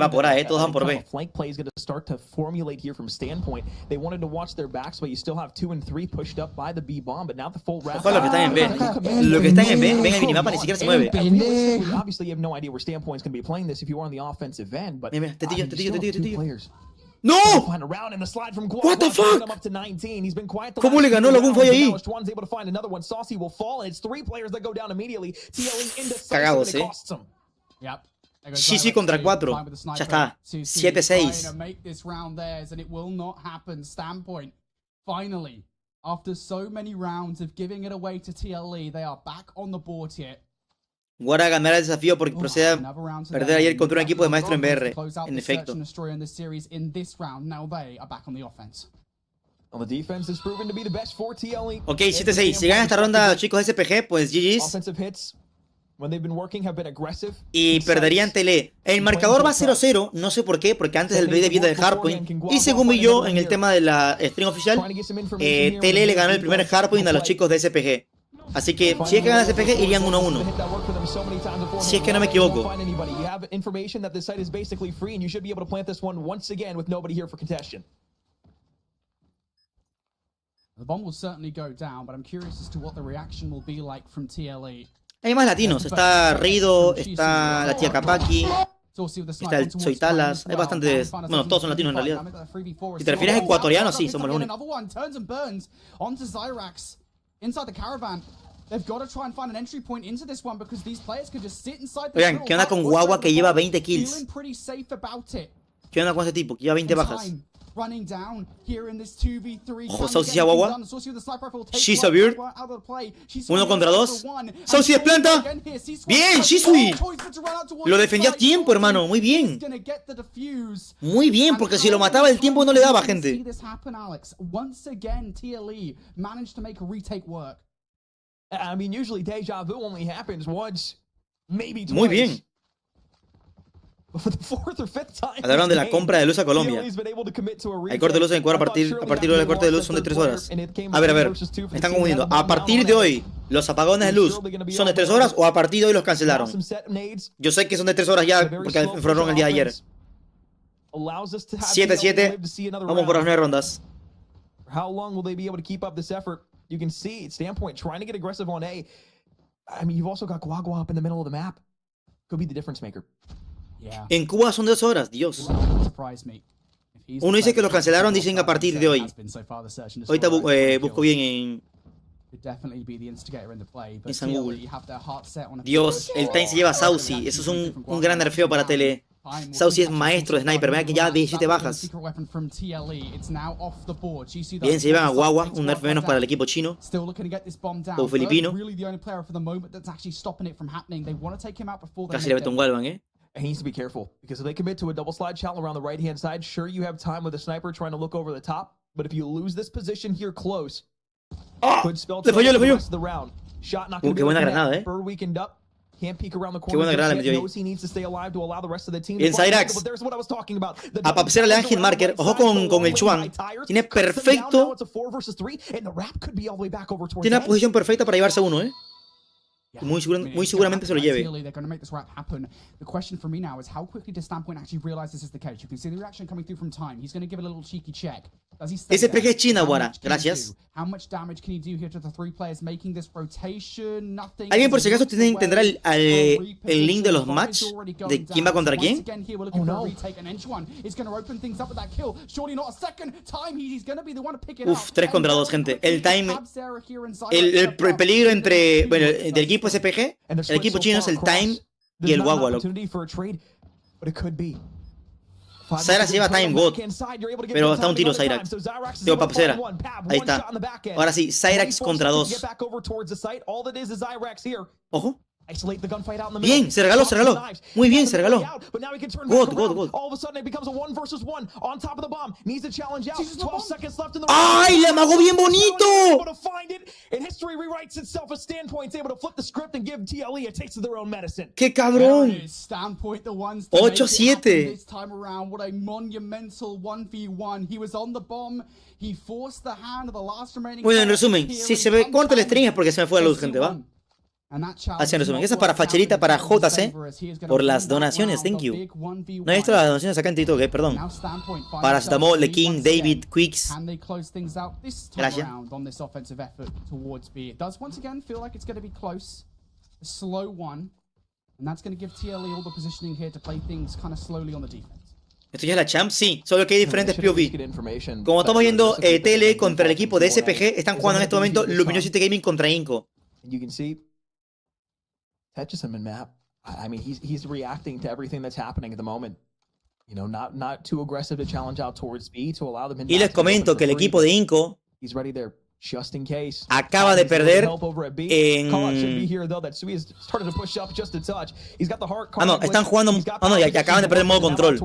por A, todos van por B. Ojo a los que están en B. Los que están en B, ven el minimapa, ni siquiera se mueve. realistically, obviously you have no idea where Standpoint's going to be playing this if you are on the offensive end, but Mira, Tetillo. players. ¡No! Find around in the slide from What the fuck? Up to 19. He's been quiet the ¿Cómo le ganó algún fallo ahí? One's able to find another one. Saucy will fall, and it's 3 players that go down immediately. TLE indecisive, Cagados, and it costs him. Yep. Sí, contra 4. Ya está. 7-6. Make this round theirs, and it will not happen. Standpoint, finally, after so many rounds of giving it away to TLE, they are back on the board here. Guara ganará el desafío porque procede a perder ayer contra un equipo de maestro en BR. En efecto. Ok, 7-6. Si ganan esta ronda, chicos de SPG, pues GG's. Y perderían Tele. El marcador va 0-0. No sé por qué, porque antes del video viene del hardpoint. Y según vi yo en el tema de la stream oficial, Tele le ganó el primer hardpoint a los chicos de SPG. Así que si es que ganan SPG, irían 1-1. Si es que no me equivoco. The bomb will certainly go down, but I'm curious as to what the reaction will be like from TLE. Hay más latinos. Está Rido, está la tía Kapaki, está el Soitalas. Hay bastantes. Bueno, todos son latinos en realidad. Si te refieres a ecuatorianos, sí, somos los únicos. Oigan, ¿qué onda con Guagua que lleva 20 kills? ¿Qué onda con ese tipo que lleva 20 bajas? Ojo, Saucy se Guagua. She's a Beard. 1 contra 2. Saucy desplanta. Bien, Shisui. Lo defendió a tiempo, hermano. Muy bien. Muy bien, porque si lo mataba el tiempo no le daba, gente. Muy bien. Hablaron de la compra de luz a Colombia. El corte de luz en Ecuador a partir del corte de luz son de 3 horas. A ver, me están confundiendo. A partir de hoy, los apagones de luz son de 3 horas o a partir de hoy los cancelaron. Yo sé que son de 3 horas ya porque fueron el día de ayer. 7-7. Vamos por las 9 rondas. How long will they be able to keep up this effort? You can see Standpoint trying to get aggressive on A. I mean, you've also got Guagua up in the middle of the map. Could be the difference maker. En Cuba son 2 horas, Dios. Uno dice que los cancelaron, dicen a partir de hoy. Ahorita busco bien en San Google. Dios, el time se lleva a Saucy. Eso es un gran nerfeo para Tele. Saucy es maestro de sniper. Vea que ya 17 bajas. Bien, se llevan a Guagua. Un nerf menos para el equipo chino o filipino. Casi le mete un Walvan, He needs to be careful, because if they commit to a double slide shot around the right-hand side, sure, you have time with a sniper trying to look over the top, but if you lose this position here close, could spell the rest of the round. Shot not going to be able to connect. Bird weakened up. Can't peek around the corner. Knows he needs to stay alive to allow the rest of the team. Inside Axe. A Papsera le dan hitmarker. Ojo con el Chuan. Tiene perfecto. Tiene la posición perfecta para llevarse uno, Muy seguramente se lo lleve. The question for me now is how quickly does Standpoint actually realize this is the case? You can see the reaction coming through from Time. He's going to give it a little cheeky check. Does he stay SPG there? es China, Guara. Gracias. How much damage can he do here to the 3 players making this rotation? Nothing. Alguien por si acaso tendrá el link de los match de quién va contra quién. Oh no. Uf, 3 contra 2, gente. El time, el peligro entre, bueno, del equipo SPG, el equipo chino es el time y el Guagua, loco. Zyrax lleva time God, pero está un tiro Zyrax. Digo, Papsera. Ahí está. Ahora sí, Zyrax contra 2. Ojo. Bien, se regaló. Muy bien, se regaló. God. ¡Ay, le amagó bien bonito! ¡Qué cabrón! 8-7. Bueno, en resumen, si se ve corta el stream es porque se me fue la luz, gente, ¿va? Así en resumen, esa es para Facherita, para JC, por las donaciones, thank you. No he visto las donaciones acá en TikTok, perdón. Para Stamol, The King, David, Quicks. Gracias. And that's going to give TLE all the positioning here to play things kind of slowly on the defense. ¿Esto ya es la champ? Sí, solo que hay diferentes POV. Como estamos viendo, TLE contra el equipo de SPG, están jugando en este momento Luminosity Gaming contra Inco. You can see Tetchison map. I mean, he's reacting to everything that's happening at the moment. You know, not too aggressive to challenge out towards B to allow them. Y les comento que el equipo de Inco He's ready there just in case. Acaba de perder en... no, están jugando... no, ya acaban de perder en modo control.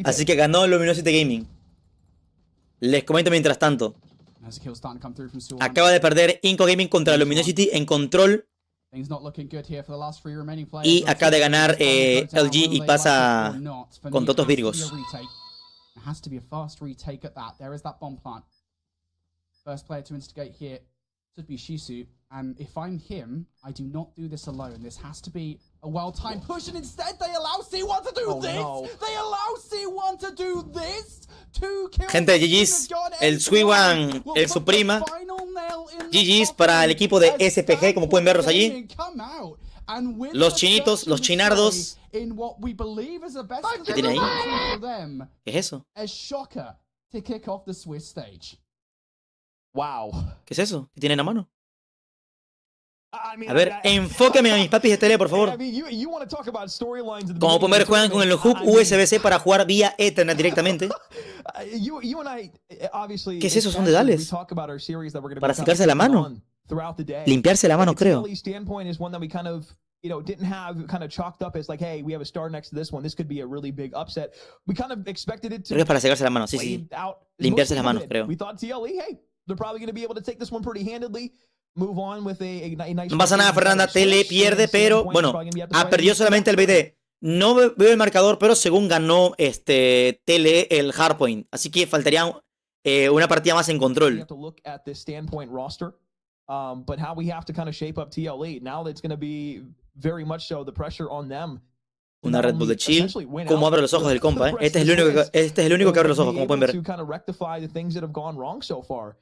Así que ganó Luminosity Gaming. Les comento mientras tanto. Acaba de perder Inco Gaming contra Luminosity en control. Y acaba de ganar LG y pasa con Totos Virgos. First player to instigate here should be Shisu, and if I'm him, I do not do this alone. This has to be a well-timed push, and instead they allow C1 to do this! No. They allow C1 to do this! 2 kills. Gente, GG's, el Suiwan, el Suprema. GG's para el equipo de SPG, como pueden verlos allí. Los chinitos, los chinardos. ¿Qué tiene ahí? ¿Qué es eso? Wow. ¿Qué es eso? ¿Qué tiene en la mano? A ver, enfócame a mis papis de tele, por favor. Como pueden ver, juegan con el hub USB-C para jugar vía Ethernet directamente. ¿Qué es eso? ¿Son dedales? Para secarse la mano. Limpiarse la mano, creo. You know, didn't have kind of chalked up as like, hey, we have a star next to this one. This could be a really big upset. We kind of expected it to. Creo que es para secarse la mano, sí, sí. Limpiarse las manos, creo. We thought TLE, hey, they're probably going to be able to take this one pretty handedly. Move on with a nice. No pasa nada, Fernanda. TLE pierde, pero bueno, perdió solamente el BD. No veo el marcador, pero según ganó TLE el hardpoint. Así que faltaría una partida más en control. But how we have to kind of shape up TLE now, that's going to be very much so the pressure on them. Una Red Bull de chill. Como abre los ojos del compa, Este es el único que abre los ojos, como pueden ver. To kind of rectify the things that have gone wrong so far.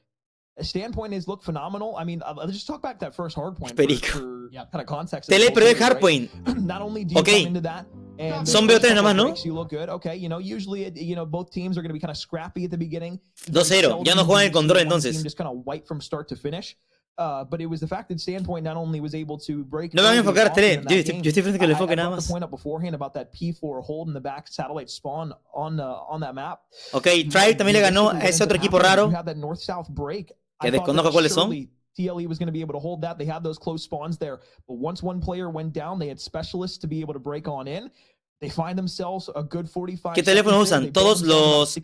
Standpoint has looked phenomenal. I mean, let's just talk back that first hardpoint for kind of context. TLE perdió el hardpoint. Not only do you come into that, and son BO3 nomás, ¿no? You look good. Okay, you know, usually, you know, both teams are going to be kind of scrappy at the beginning. 2-0. Ya no juegan el control entonces. Just kind of white from start to finish. But it was the fact that Standpoint not only was able to break. No me van a enfocar a TLE. Yo estoy frente que le enfoque nada más. I point up beforehand about that P4 hold in the back satellite spawn on that map. Okay, Tribe también le ganó a ese otro equipo raro. Que desconozco cuáles son. TLE was going to be able to hold that. They had those close spawns there. But once one player went down, they had specialists to be able to break on in. They find themselves a good 45. ¿Qué teléfonos usan? Todos los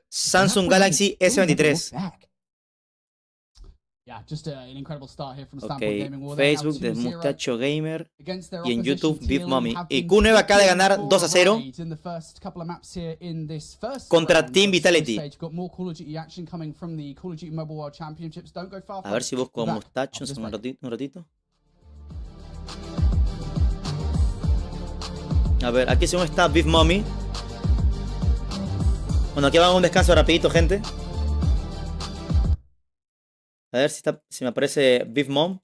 Samsung Galaxy S23. Ok, Facebook de Mustacho Gamer y en YouTube Beef Mommy. Y Q9 acaba de ganar 2-0 contra Team Vitality. A ver si busco Mustacho un ratito. A ver, aquí según está Beef Mommy. Bueno, aquí vamos a un descanso rapidito, gente. A ver si me aparece Beef Mom.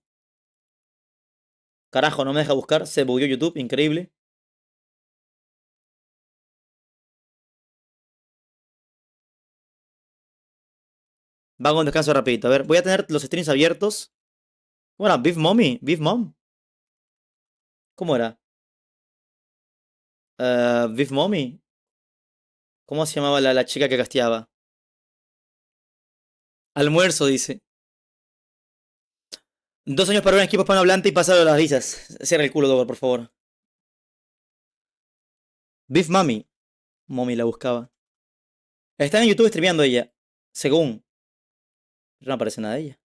Carajo, no me deja buscar. Se bugueó YouTube, increíble. Vamos a un descanso rapidito. A ver, voy a tener los streams abiertos. ¿Cómo era? Beef Mommy. Beef Mom. ¿Cómo era? Beef Mommy. ¿Cómo se llamaba la chica que casteaba? Almuerzo, dice. 2 años para un equipo hispanohablante y pasarlo a las visas. Cierra el culo, Dover, por favor. Beef Mommy. Mommy la buscaba. Está en YouTube streameando ella. Según. Pero no aparece nada de ella.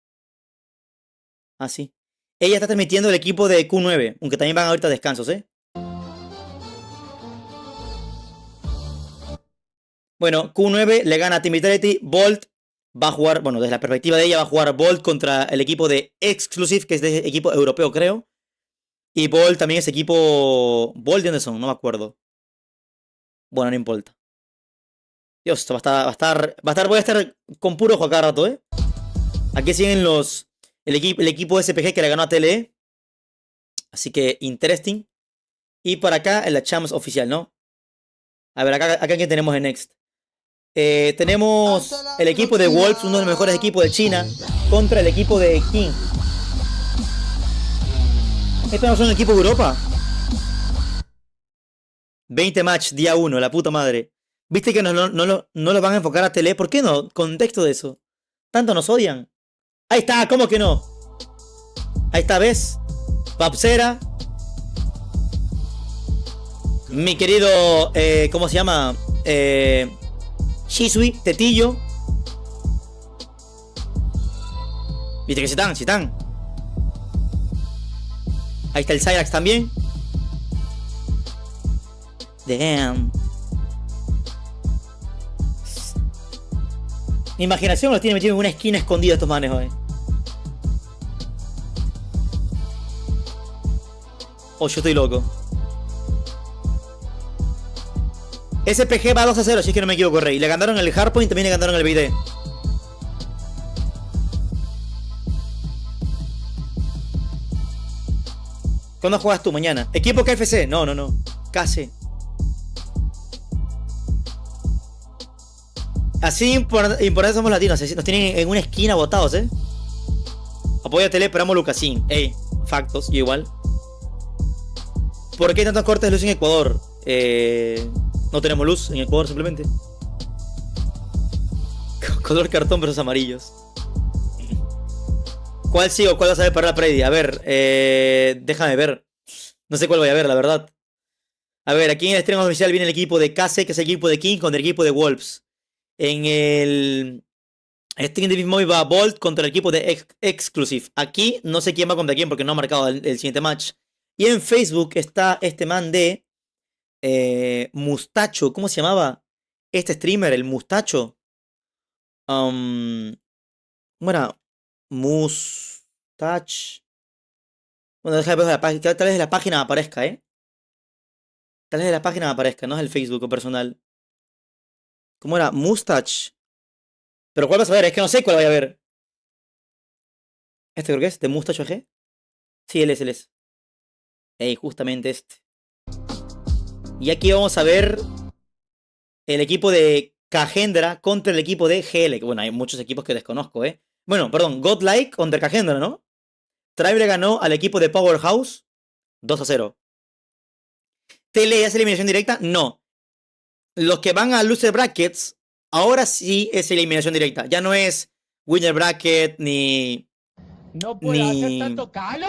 Ah, sí. Ella está transmitiendo el equipo de Q9. Aunque también van ahorita a descansos, ¿eh? Bueno, Q9 le gana a Team Vitality. Bolt va a jugar, bueno, desde la perspectiva de ella, va a jugar Bolt contra el equipo de Exclusive, que es de equipo europeo, creo. Y Bolt también es equipo... ¿Bolt de dónde son? No me acuerdo. Bueno, no importa. Dios, esto voy a estar con puro ojo a cada rato, ¿eh? Aquí siguen el equipo SPG que le ganó a TLE. Así que, interesting. Y por acá, en la Champs oficial, ¿no? A ver, acá ¿quién tenemos en Next? Tenemos el equipo de Wolves, uno de los mejores equipos de China, contra el equipo de King. Estos no son el equipo de Europa. 20 match, día 1, la puta madre. ¿Viste que no lo van a enfocar a tele? ¿Por qué no? Contexto de eso. Tanto nos odian. Ahí está, ¿cómo que no? Ahí está, ¿ves? Papsera. Mi querido, ¿cómo se llama? Shisui, Tetillo. Viste que si están. Ahí está el Cyrax también. Damn. Mi imaginación los tiene metidos en una esquina escondida estos manes hoy. O yo estoy loco. SPG va 2-0, si es que no me equivoco, Rey. Le ganaron el Hardpoint y también le ganaron el BD. ¿Cuándo juegas tú? Mañana. Equipo KFC. No. KC. Así importantes somos latinos. Nos tienen en una esquina botados, Apóyatele, esperamos Lucasín. Ey, factos, yo igual. ¿Por qué hay tantos cortes de luz en Ecuador? No tenemos luz en Ecuador simplemente. Color cartón versus amarillos. ¿Cuál sigo? ¿Cuál vas a ver para la Predi? A ver, déjame ver. No sé cuál voy a ver, la verdad. A ver, aquí en el estreno oficial viene el equipo de KC, que es el equipo de King, contra el equipo de Wolves. En el Stream de Movie va Bolt contra el equipo de Exclusive. Aquí no sé quién va contra quién porque no ha marcado el siguiente match. Y en Facebook está este man de Mustacho. ¿Cómo se llamaba? Este streamer, el Mustacho. ¿Cómo era? Mustach. Bueno, déjame ver la página. Tal vez la página aparezca, Tal vez la página aparezca, no es el Facebook o personal. ¿Cómo era? Mustach. Pero ¿cuál vas a ver? Es que no sé cuál voy a ver. ¿Este creo que es? ¿De Mustacho G? Sí, él es. Ey, justamente este. Y aquí vamos a ver el equipo de Cagendra contra el equipo de GL. Que bueno, hay muchos equipos que desconozco, Bueno, perdón, Godlike contra Cagendra, ¿no? Tribe ganó al equipo de Powerhouse 2-0. ¿Tele es eliminación directa? No. Los que van a Loser Brackets, ahora sí es eliminación directa. Ya no es Winner Bracket ni... No puede hacer tanto calor.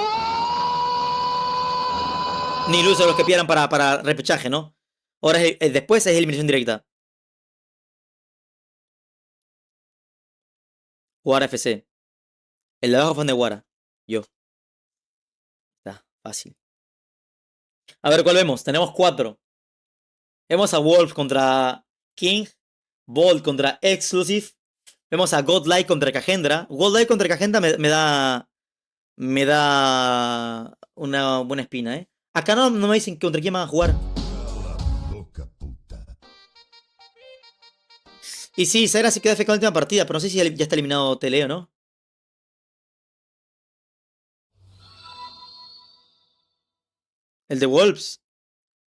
Ni Loser los que pierdan para repechaje, ¿no? Ahora después es eliminación directa. Guara FC. El de abajo fue de Guara. Yo. Está fácil. A ver, ¿cuál vemos? Tenemos 4. Vemos a Wolf contra King. Bolt contra Exclusive. Vemos a Godlike contra Cagendra. Godlike contra Cagendra me da una buena espina, Acá no me dicen contra quién van a jugar. Y sí, Zaira se queda FK en la última partida, pero no sé si ya está eliminado Tele o no. El de Wolves.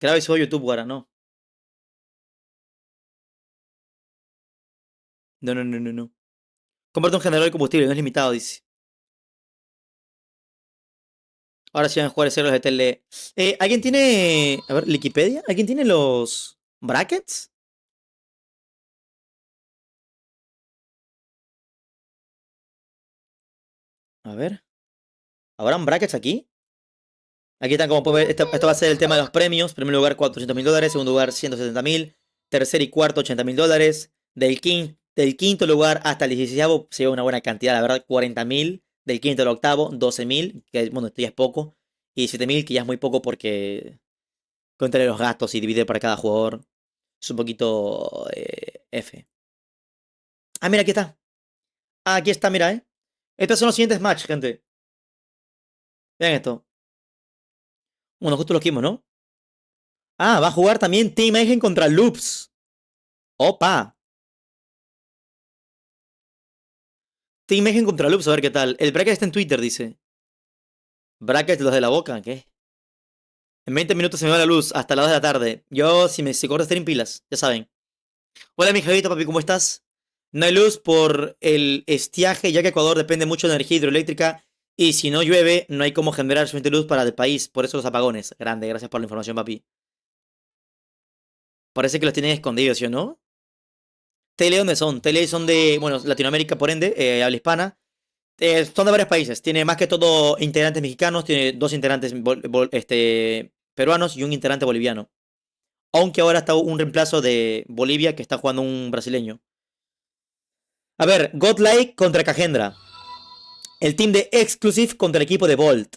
Graba y subo a YouTube, Guara, no. No. Comparte un generador de combustible, no es limitado, dice. Ahora sí van a jugar los de Tele. ¿Alguien tiene... A ver, Wikipedia? ¿Alguien tiene los brackets? A ver. ¿Habrán brackets aquí? Aquí están, como pueden ver, esto va a ser el tema de los premios. Primer lugar, $400.000. Segundo lugar, $170.000. Tercer y cuarto, $80.000. Del quinto lugar hasta el 16º se lleva una buena cantidad, la verdad, $40.000. Del quinto al octavo, $12.000. Que bueno, esto ya es poco. Y $7.000, que ya es muy poco porque contra los gastos y divide para cada jugador. Es un poquito F. Ah, mira, aquí está. Ah, aquí está, mira, Estos son los siguientes matches, gente. Vean esto. Bueno, justo los quimos, ¿no? Ah, va a jugar también Team Mayhem contra Loops. Opa. Team Mayhem contra Loops, a ver qué tal. El bracket está en Twitter, dice. Bracket los de la boca, ¿qué? En 20 minutos se me va la luz, hasta las 2 de la tarde. Yo, si corto stream pilas, ya saben. Hola, mi Javito, papi, ¿cómo estás? No hay luz por el estiaje, ya que Ecuador depende mucho de energía hidroeléctrica. Y si no llueve, no hay cómo generar suficiente luz para el país. Por eso los apagones. Grande, gracias por la información, papi. Parece que los tienen escondidos, ¿sí o no? Tele, ¿dónde son? Tele son de, bueno, Latinoamérica, por ende, habla hispana. Son de varios países. Tiene más que todo integrantes mexicanos. Tiene 2 integrantes peruanos y un integrante boliviano. Aunque ahora está un reemplazo de Bolivia que está jugando un brasileño. A ver, Godlike contra Cagendra. El team de Exclusive contra el equipo de Volt.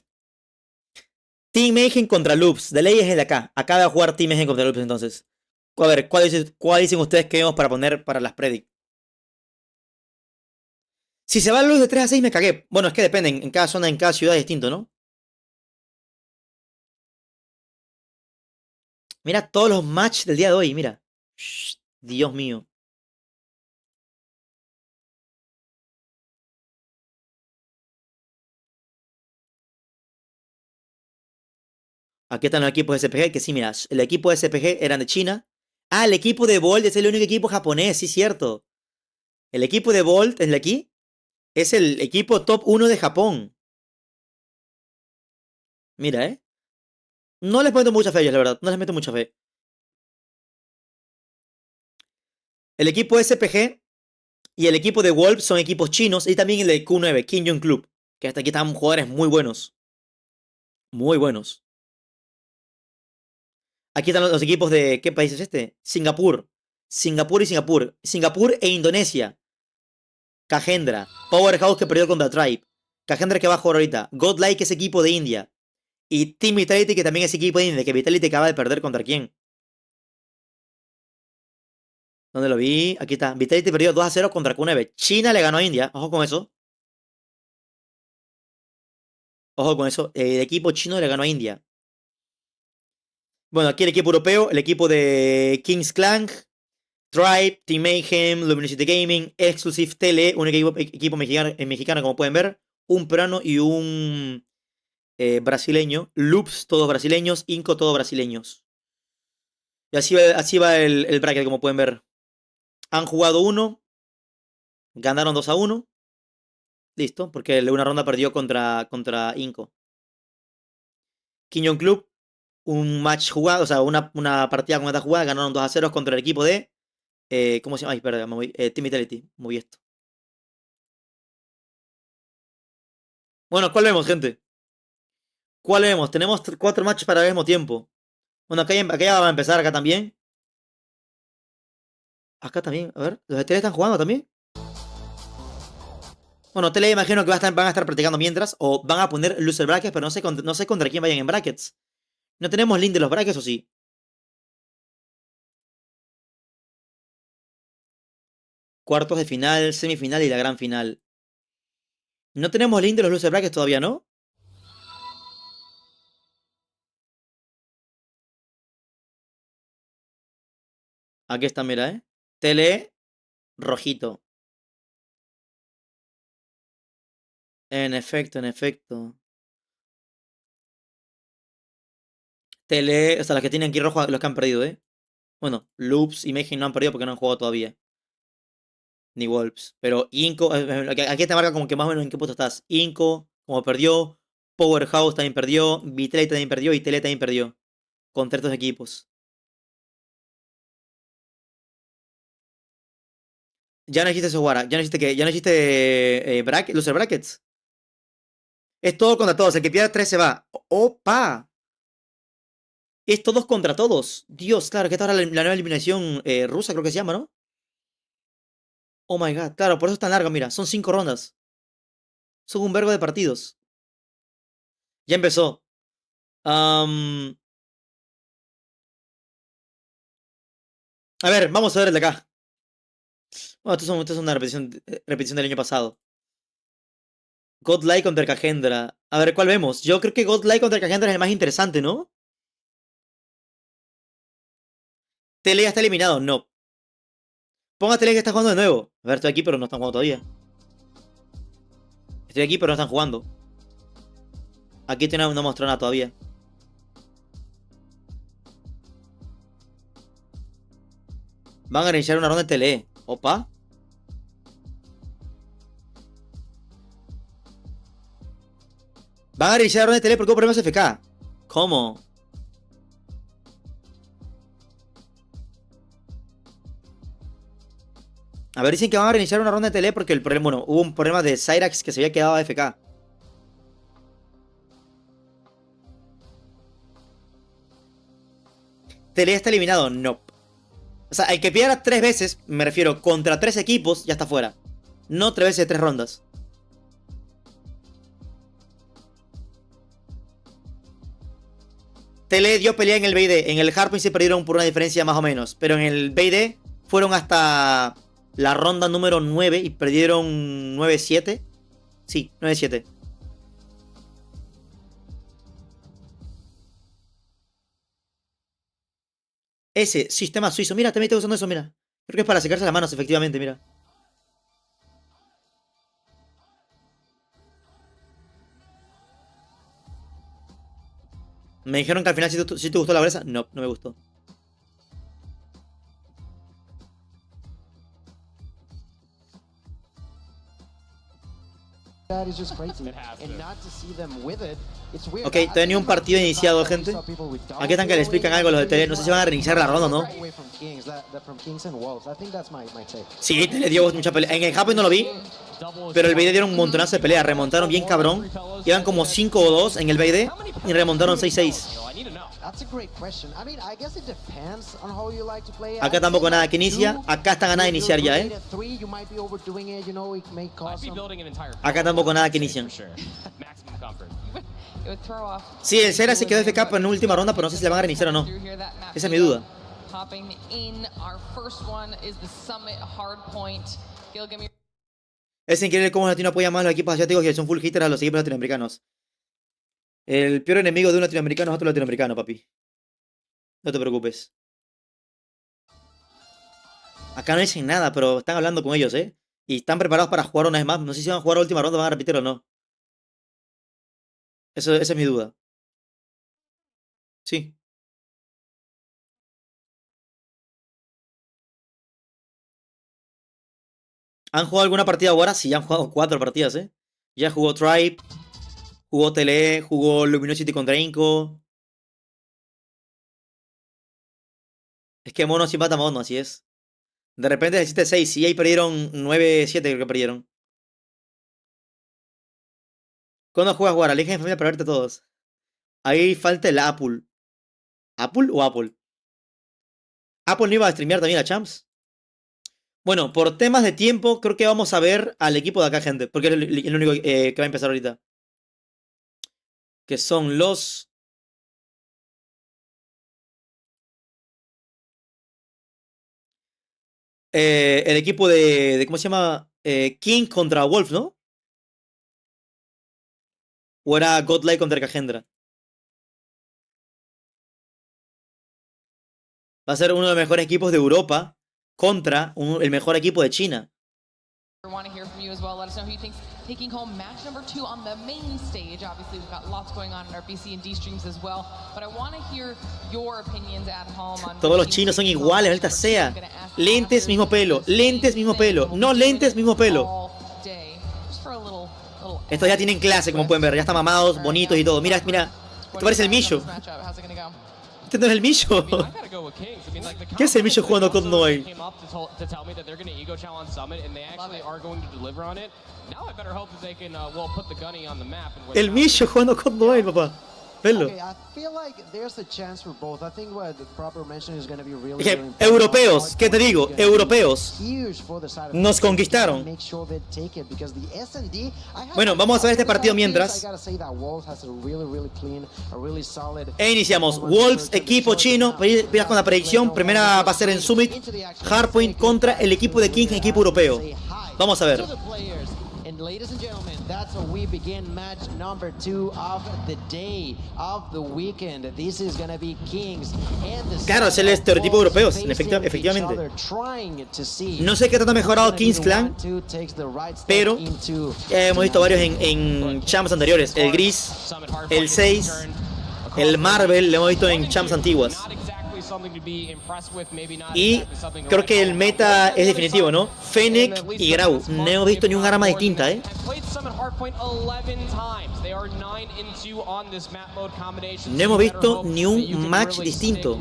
Team Mayhem contra Loops. De ley es el de acá. Acá va a jugar Team Mayhem contra Loops entonces. A ver, ¿cuál dicen ustedes que vemos para poner para las predict? Si se va la luz de 3 a 6 me cagué. Bueno, es que depende. En cada zona, en cada ciudad es distinto, ¿no? Mira todos los matches del día de hoy, mira. Shh, Dios mío. Aquí están los equipos de SPG, que sí, mira, el equipo de SPG eran de China. Ah, el equipo de Volt es el único equipo japonés, sí, cierto. El equipo de Volt, ¿es de aquí? Es el equipo top 1 de Japón. Mira, No les meto mucha fe a ellos, la verdad. No les meto mucha fe. El equipo SPG y el equipo de Wolf son equipos chinos. Y también el de Q9, Kim Jong Club. Que hasta aquí están jugadores muy buenos. Muy buenos. Aquí están los equipos de... ¿Qué país es este? Singapur. Singapur y Singapur. Singapur e Indonesia. Cagendra. Powerhouse que perdió contra Tribe. Cagendra que va a jugar ahorita. Godlike es equipo de India. Y Team Vitality que también es equipo de India. Que Vitality acaba de perder contra quién. ¿Dónde lo vi? Aquí está. Vitality perdió 2 a 0 contra Q9. China le ganó a India. Ojo con eso. Ojo con eso. El equipo chino le ganó a India. Bueno, aquí el equipo europeo. El equipo de Kings Clan. Tribe, Team Mayhem, Luminosity Gaming, Exclusive Tele, un equipo mexicano, como pueden ver, un peruano y un brasileño, Loops, todos brasileños, Inco, todos brasileños. Y así va el bracket, como pueden ver. Han jugado 1, ganaron 2 a 1. Listo, porque una ronda perdió contra Inco. King Club, un match jugado, o sea, una partida con esta jugada, ganaron 2 a 0 contra el equipo de... ¿cómo se llama? Ay, perdón, me voy. Team Vitality. Moví esto. Bueno, ¿cuál vemos, gente? ¿Cuál vemos? Tenemos 4 matches para el mismo tiempo. Bueno, acá ya va a empezar, acá también. Acá también, a ver. ¿Los de Tele están jugando también? Bueno, Tele imagino que van a estar practicando mientras. O van a poner loser brackets, pero no sé contra quién vayan en brackets. ¿No tenemos link de los brackets o sí? Cuartos de final, semifinal y la gran final. No tenemos link de los loser brackets todavía, ¿no? Aquí está, mira, Tele, rojito. En efecto, en efecto. Tele, o sea, las que tienen aquí rojo, los que han perdido, Bueno, Loops y Mayhem no han perdido porque no han jugado todavía. Ni Wolves. Pero Inco, aquí te marca como que más o menos en qué punto estás. Inco, como perdió. Powerhouse también perdió. Vitality también perdió. Y Tele también perdió. Contra estos equipos. Ya no existe Sowara. Ya no existe que. Ya no existe loser brackets. Es todo contra todos. El que pierda 3 se va. ¡Opa! Es todos contra todos. Dios, claro, que esta ahora la nueva eliminación rusa, creo que se llama, ¿no? Oh my god, claro, por eso es tan largo, mira. Son 5 rondas. Son un vergo de partidos. Ya empezó. A ver, vamos a ver el de acá. Bueno, esto es una repetición del año pasado. Godlike contra Cagendra. A ver, ¿cuál vemos? Yo creo que Godlike contra Cagendra es el más interesante, ¿no? Tele ya está eliminado, no. Ponga Tele que está jugando de nuevo. A ver, estoy aquí, pero no están jugando todavía. Estoy aquí, pero no están jugando. Aquí no mostrado nada todavía. Van a iniciar una ronda de tele. Opa. Van a iniciar la ronda de tele porque hubo problemas FK. ¿Cómo? A ver, dicen que van a reiniciar una ronda de tele porque el problema, bueno, hubo un problema de Cyrax que se había quedado AFK. Tele está eliminado, no. O sea, el que pierda 3 veces, me refiero, contra 3 equipos, ya está fuera. No 3 veces de 3 rondas. Tele dio pelea en el BD. En el Hardpoint se perdieron por una diferencia más o menos. Pero en el BD fueron hasta la ronda número 9 y perdieron 9-7. Sí, 9-7. Ese sistema suizo. Mira, también estoy usando eso, mira. Creo que es para secarse las manos, efectivamente, mira. Me dijeron que al final sí te gustó la breza. No, no me gustó. Ok, tenía un partido iniciado, gente. Aquí están que le explican algo a los de Tele. No sé si van a reiniciar la ronda o no. Sí, Tele dio mucha pelea. En el Japón no lo vi, pero el BD dieron un montonazo de pelea. Remontaron bien cabrón. Iban como 5-2 en el BD y remontaron 6-6. Acá tampoco nada que inicia. Acá están a nada de iniciar ya, Acá tampoco nada que inician. Sí, el Cera se quedó FK en última ronda, pero no sé si le van a reiniciar o no. Esa es mi duda. Es increíble cómo los latinos apoyan más a los equipos asiáticos que son full hitters a los equipos latinoamericanos. El peor enemigo de un latinoamericano es otro latinoamericano, papi. No te preocupes. Acá no dicen nada, pero están hablando con ellos, Y están preparados para jugar una vez más. No sé si van a jugar la última ronda, van a repetir o no. Esa es mi duda. Sí. ¿Han jugado alguna partida ahora? Sí, han jugado 4 partidas, Ya jugó Tribe, jugó Tele, jugó Luminosity contra Inco. Es que mono sí mata mono, así es. De repente necesita 6, y ahí perdieron 9-7, creo que perdieron. ¿Cuándo juegas jugar? Aleja en familia para verte todos. Ahí falta el Apple. ¿Apple o Apple? Apple no iba a streamear también a Champs. Bueno, por temas de tiempo, creo que vamos a ver al equipo de acá, gente. Porque es el único que va a empezar ahorita. Que son los... el equipo de ¿cómo se llama? King contra Wolf, ¿no? ¿O era Godlike contra Cagendra? Va a ser uno de los mejores equipos de Europa contra el mejor equipo de China. Todos los chinos son iguales, ahorita sea. Lentes, mismo pelo. Lentes, mismo pelo. No lentes, mismo pelo. Estos ya tienen clase, como pueden ver. Ya están mamados, bonitos y todo. Mira, mira. Esto parece el Millo. Este no es el Millo. ¿Qué hace el Millo jugando con Noel? El Millo jugando con Noel, papá. Velo. Europeos, ¿qué te digo? Europeos nos conquistaron. Bueno, vamos a ver este partido mientras. E iniciamos. Wolves, equipo chino. Veas con la predicción. Primera va a ser en Summit. Hardpoint contra el equipo de King, equipo europeo. Vamos a ver. Ladies and gentlemen, that's how we begin match number 2 of the day, of the weekend. This is gonna be Kings and the... Claro, es el estereotipo europeo, efectivamente. No sé qué tanto ha mejorado Kings Clan, pero hemos visto varios en champs anteriores. El Gris, el 6, el Marvel, lo hemos visto en champs antiguas. Y creo que el meta es definitivo, ¿no? Fennec y Grau. No hemos visto ni un arma distinta, ¿eh? No hemos visto ni un match distinto.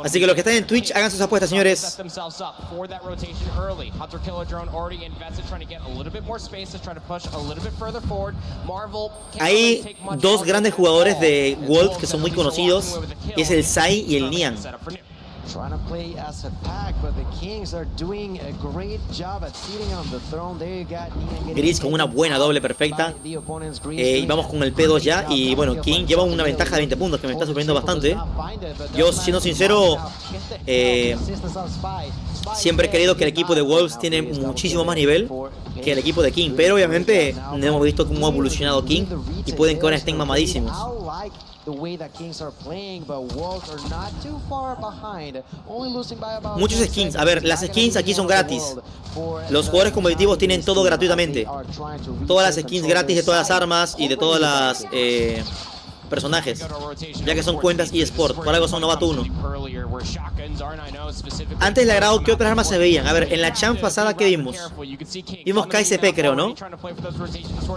Así que los que están en Twitch, hagan sus apuestas, señores. Hay dos grandes jugadores de Wolves que son muy conocidos, que es el Sai y el Nian. Trying to play as a pack, but the Kings are doing a great job at sitting on the throne. There you got Gris con una buena doble perfecta. Y vamos con el P2 ya. Y bueno, King lleva una ventaja de 20 puntos que me está sorprendiendo bastante. Yo, siendo sincero, siempre he creído que el equipo de Wolves tiene muchísimo más nivel que el equipo de King. Pero obviamente no hemos visto cómo ha evolucionado King y pueden que ahora estén mamadísimos. Muchos skins. A ver, las skins aquí son gratis. Los jugadores competitivos tienen todo gratuitamente. Todas las skins gratis de todas las armas y de todas las personajes, ya que son cuentas eSport. Por algo son novato 1. Antes del agrado, ¿qué otras armas se veían? A ver, en la champ pasada, ¿qué vimos? Vimos KCP, creo, ¿no?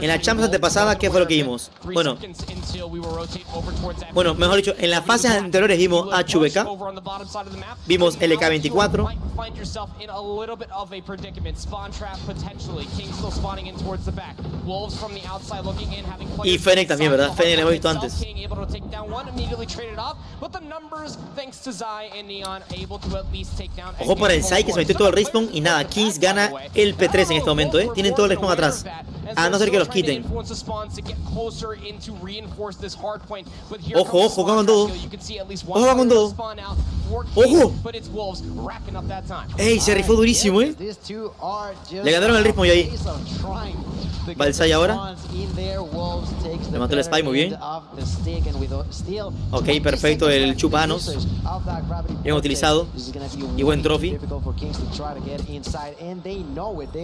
En la champ antepasada, ¿qué fue lo que vimos? Bueno, mejor dicho, en las fases anteriores vimos HVK, vimos LK24 y Fennec también, ¿verdad? Fennec lo hemos visto antes. Ojo por el Sai que se metió todo el respawn y nada, Kings gana el P3 en este momento, ¿eh? Tienen todo el respawn atrás, a no ser que los quiten. Ojo, ojo, con todo. Ojo, con todo. Ojo. Ey, se rifó durísimo, ¿eh? Le ganaron el respawn y ahí. Va el Sai ahora. Le mató el Spy, muy bien. Ok, perfecto, el chupanos. Bien utilizado. Y buen trophy.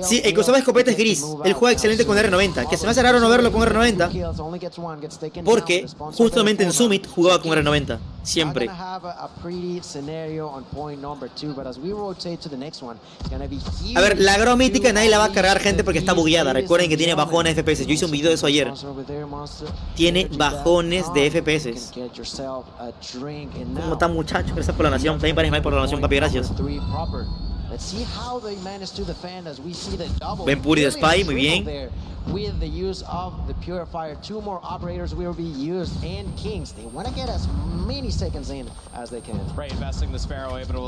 Sí, el que usaba escopeta es Gris. Él juega excelente con R90. Que se me hace raro no verlo con R90. Porque justamente en Summit jugaba con R90. Siempre. A ver, la Grau mítica nadie la va a cargar, gente, porque está bugueada. Recuerden que tiene bajones de FPS. Yo hice un video de eso ayer. Tiene bajones de FPS. ¿Cómo está, muchacho? Gracias por la donación. También para Ismael por la donación, papi, gracias. Ben Puri de Spy, muy bien. With the use of the purifier, 2 more operators will be used, and Kings, they want to get as many seconds in as they can.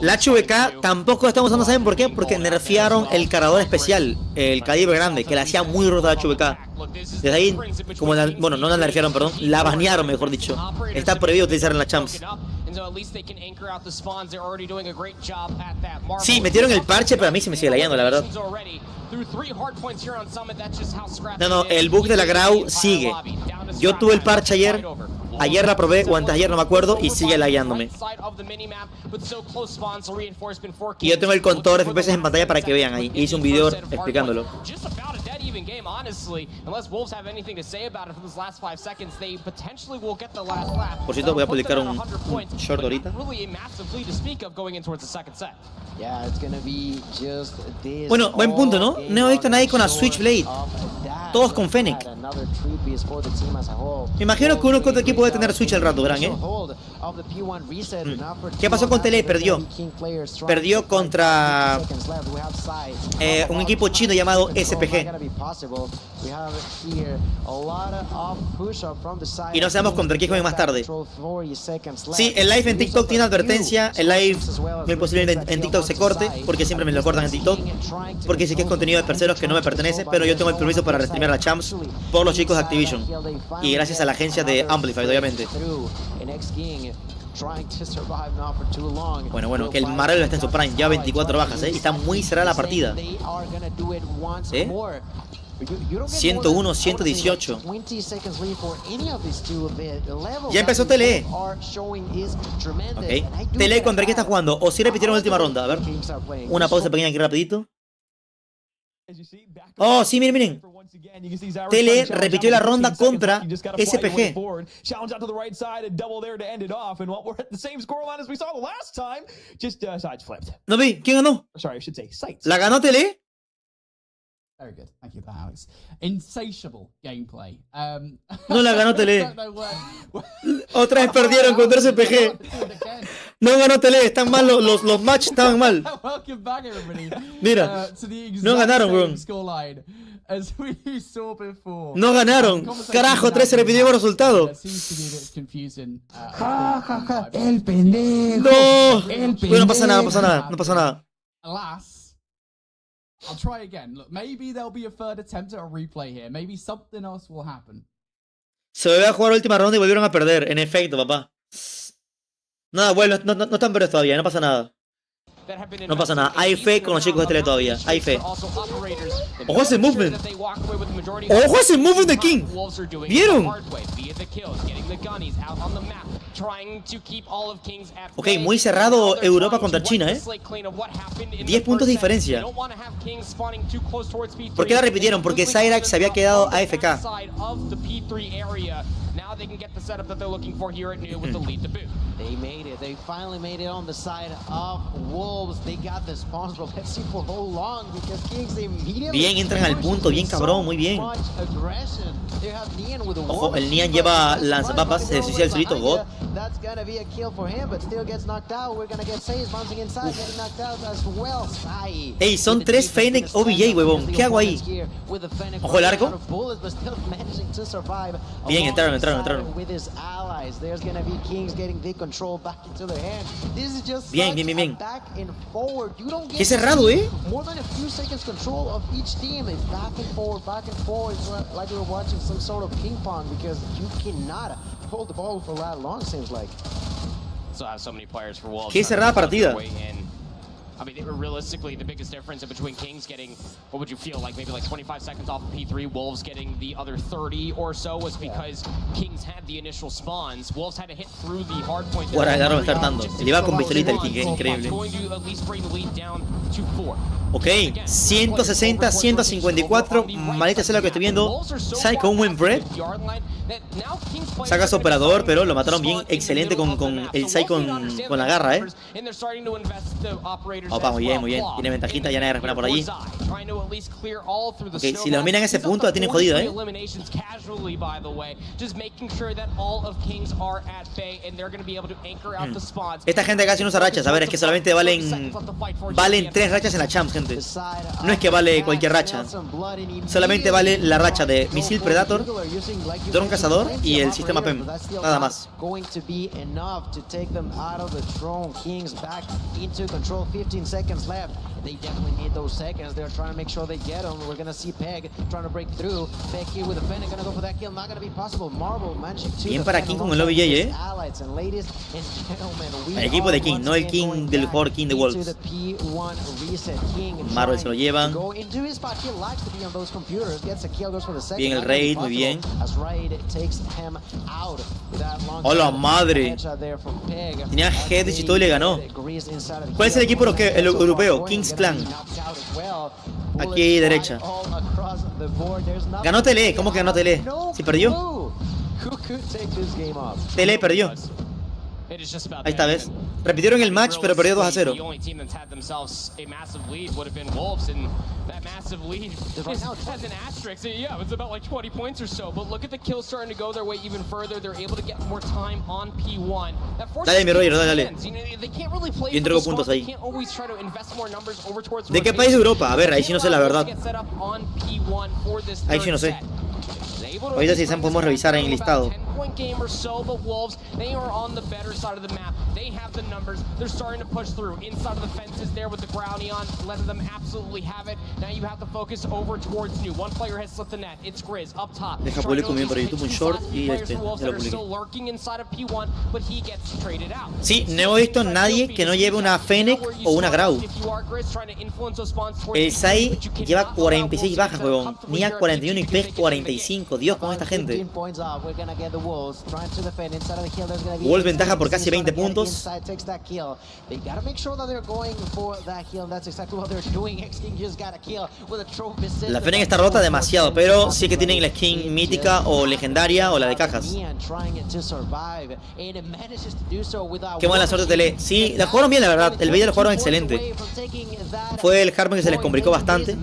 La HVK tampoco estamos usando, ¿saben por qué? Porque nerfearon el cargador especial, el calibre grande, que la hacía muy rota la HVK. Desde ahí, como bueno, no la nerfearon, perdón, la banearon, mejor dicho. Está prohibido utilizar en las champs. Sí, metieron el parche, pero a mí se me sigue layando, la verdad. No, el bug de la Grau sigue. Yo tuve el parche ayer. Ayer la probé, o antes de ayer, no me acuerdo, y sigue lagueándome. Y yo tengo el contador de FPS en pantalla para que vean ahí. Hice un video explicándolo. Por cierto, voy a publicar un short ahorita. Bueno, buen punto, ¿no? No he visto a nadie con la Switchblade. Todos con Fennec. Me imagino que uno contra equipo debe tener Switch al rato, verán, ¿eh? ¿Qué pasó con Tele? Perdió. Perdió contra un equipo chino llamado SPG. Y no sabemos contra quién jueguen más tarde. Sí, el live en TikTok tiene advertencia. El live muy posiblemente en TikTok se corte, porque siempre me lo cortan en TikTok, porque dice que es contenido de terceros que no me pertenece. Pero yo tengo el permiso para restreamear la champs por los chicos de Activision, y gracias a la agencia de Amplified, obviamente. Bueno, que el Marvel está en su prime, ya 24 bajas, y está muy cerrada la partida. 101, 118. Ya empezó Tele. Ok. Tele, ¿contra quién está jugando? O si repitieron la última ronda. A ver. Una pausa pequeña aquí rapidito. Oh, sí, miren, miren. Tele repitió la ronda contra SPG. No vi, ¿quién ganó? ¿La ganó Tele? Very good. Thank you for that, Alex. Insatiable gameplay. No la ganó Tele. Otra vez perdieron contra SPG. No ganó Tele, están mal los matches, estaban mal. Welcome back, everybody. Mira, no ganaron, weón. As we saw before. No ganaron. Carajo, 3 se repitió el resultado. El pendejo. No. El pendejo. Bueno, no pasa nada, no pasa nada, no pasa nada. Alas, I'll try again. Look, maybe there'll be a third attempt at a replay here. Maybe something else will happen. Se volvió a jugar la última ronda y volvieron a perder. En efecto, papá. Nada, bueno, no están perdidos todavía, no pasa nada. No pasa nada, hay fe con los chicos de Tele todavía, hay fe. ¡Ojo ese movement! ¡Ojo ese movement de King! ¿Vieron? Ok, muy cerrado Europa contra China, 10 puntos de diferencia. ¿Por qué la repitieron? Porque Cyrax se había quedado AFK. Now they can get the setup that they're looking for here at New with the lead to boot. They made it. They finally made it on the side of Wolves. They got the spawns, but let's see for how long because Kings immediately. Bien, entran al punto, bien cabrón, muy bien. Ojo, el Nian lleva lanzapapas, se suicida el solito, God. That's gonna be a kill for him, but still gets knocked out. We're gonna get Says bouncing inside, getting knocked out as well. Ey, son 3 Fennec OBJ, huevón. ¿Qué hago ahí? Ojo el arco. Bien, entraron. Bien. Qué cerrado, More than a few seconds control of each team. It's back and forward. It's like we're watching some sort of ping pong because you cannot hold the ball for that long, seems like. So have so many players for Wolves. Qué cerrada partida. I mean, realistically, the biggest difference in between Kings getting, what would you feel like, maybe like 25 seconds off of P3, Wolves getting the other 30 or so was because Kings had the initial spawns. Wolves had to hit through the hard point. Guarda, ya no me está hartando. Le iba con pistolita el King, es increíble. Ok, 160, 154. Maldita sea lo que estoy viendo. Sale con un buen bread. Saca su operador, pero lo mataron bien. Excelente con el Sai con la garra, Opa, muy bien. Tiene ventajita, ya nadie respira por allí. Ok, si lo miran a ese punto, la tienen jodida, Esta gente casi no usa rachas. A ver, es que solamente valen 3 rachas en la champs, gente. No es que vale cualquier racha. Solamente vale la racha de misil Predator, dron cazador y el sistema PEM. Nada más. 15 seconds left. They definitely need those seconds. They're trying to make sure they get them. We're gonna see Peg trying to break through. Peg here with a Fennec, gonna go for that kill. Not gonna be possible. Marble managing to. Bien para King con el OBJ, El equipo de King, no el King del jugador King de Wolves. Marvel se lo llevan. Bien el raid, muy bien. ¡Hola madre! Tenía heads y todo y le ganó. ¿Cuál es el equipo europeo? Kings Clan. Aquí derecha. Ganó Tele. ¿Cómo que ganó Tele? ¿Sí perdió? Tele perdió. Ahí está, ¿ves? Repitieron el match, pero perdió 2-0. Dale, mi Roger, dale. Yo entrego puntos ahí. ¿De qué país de Europa? A ver, ahí sí no sé la verdad. Ahí sí no sé. Ahorita sí podemos revisar en el listado. point game or so, but Wolves, they are on the better side of the map. They have the numbers. They're starting to push through. Inside of the fences there with the ground Neon, letting them absolutely have it. Now you have to focus over towards New. One player has slipped the net. It's Grizz up top. Deja publico mi para YouTube un short y este, ya lo publiqué. Sí, no he visto a nadie que no lleve una Fennec o una Grau. El Sai lleva 46 bajas, huevón. Nia 41 y Peg 45. Dios, con esta gente. Wolves ventaja por casi 20 puntos. La Fennec está rota demasiado, pero sí que tienen la skin mítica o legendaria o la de cajas. Qué mala suerte Tele. Sí, la jugaron bien, la verdad. El Bella lo jugaron excelente. Fue el Harman que se les complicó bastante.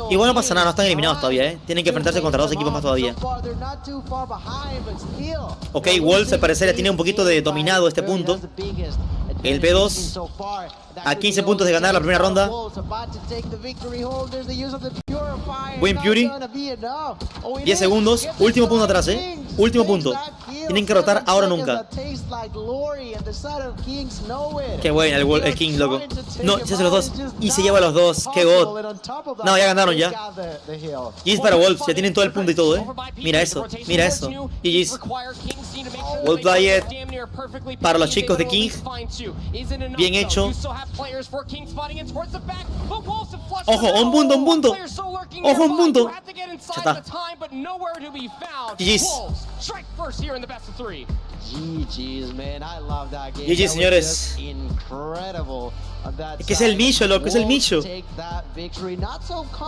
Igual no pasa nada, no están eliminados todavía, ¿eh? Tienen que enfrentarse contra dos equipos más todavía. Ok, Wolves al parecer ya tiene un poquito de dominado este punto. El B2 a 15 puntos de ganar la primera ronda. Buen Fury. 10 segundos. Último punto atrás, último punto. Tienen que rotar ahora o nunca. Qué bueno el King, loco. No, se hace los dos. Y se lleva los dos. Qué god. No, ya ganaron ya. GG's para Wolves. Ya tienen todo el punto y todo, Mira eso. Mira eso. GG's. Well played para los chicos de King. Bien hecho. Ojo, un punto, un punto. Ojo, un punto. Ya está. GG's. GG, señores. Es que es el Micho, loco, es el Micho.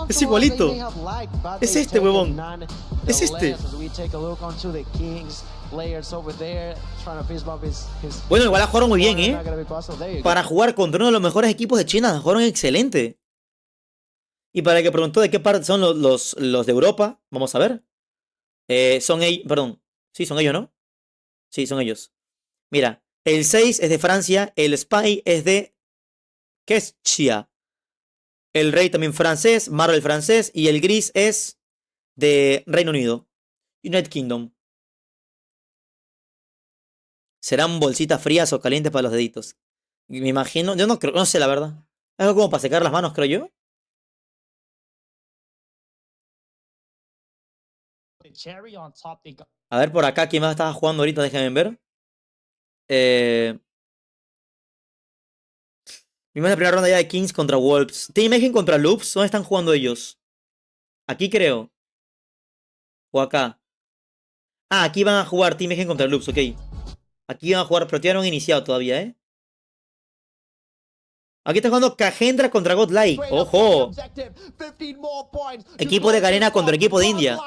Es igualito. Es este, huevón. Es este. Bueno, igual la jugaron muy bien, Para jugar contra uno de los mejores equipos de China, jugaron excelente. Y para el que preguntó de qué parte son los de Europa, vamos a ver. Son ellos, perdón. Sí, son ellos, ¿no? Sí, son ellos. Mira, el 6 es de Francia, el Spy es de Kestia. El Rey también francés, Marvel francés y el Gris es de Reino Unido. United Kingdom. ¿Serán bolsitas frías o calientes para los deditos? Me imagino, yo no creo, no sé la verdad. Es algo como para secar las manos, creo yo. A ver por acá, ¿quién más estaba jugando ahorita? Déjenme ver. Vimos la primera ronda ya de Kings contra Wolves. Team Mayhem contra Loops. ¿Dónde están jugando ellos? Aquí creo. O acá. Ah, aquí van a jugar Team Mayhem contra Loops, ok. Aquí van a jugar, pero todavía no han iniciado todavía, Aquí está jugando Cagendra contra Godlike. ¡Ojo! Equipo de Garena contra equipo de India.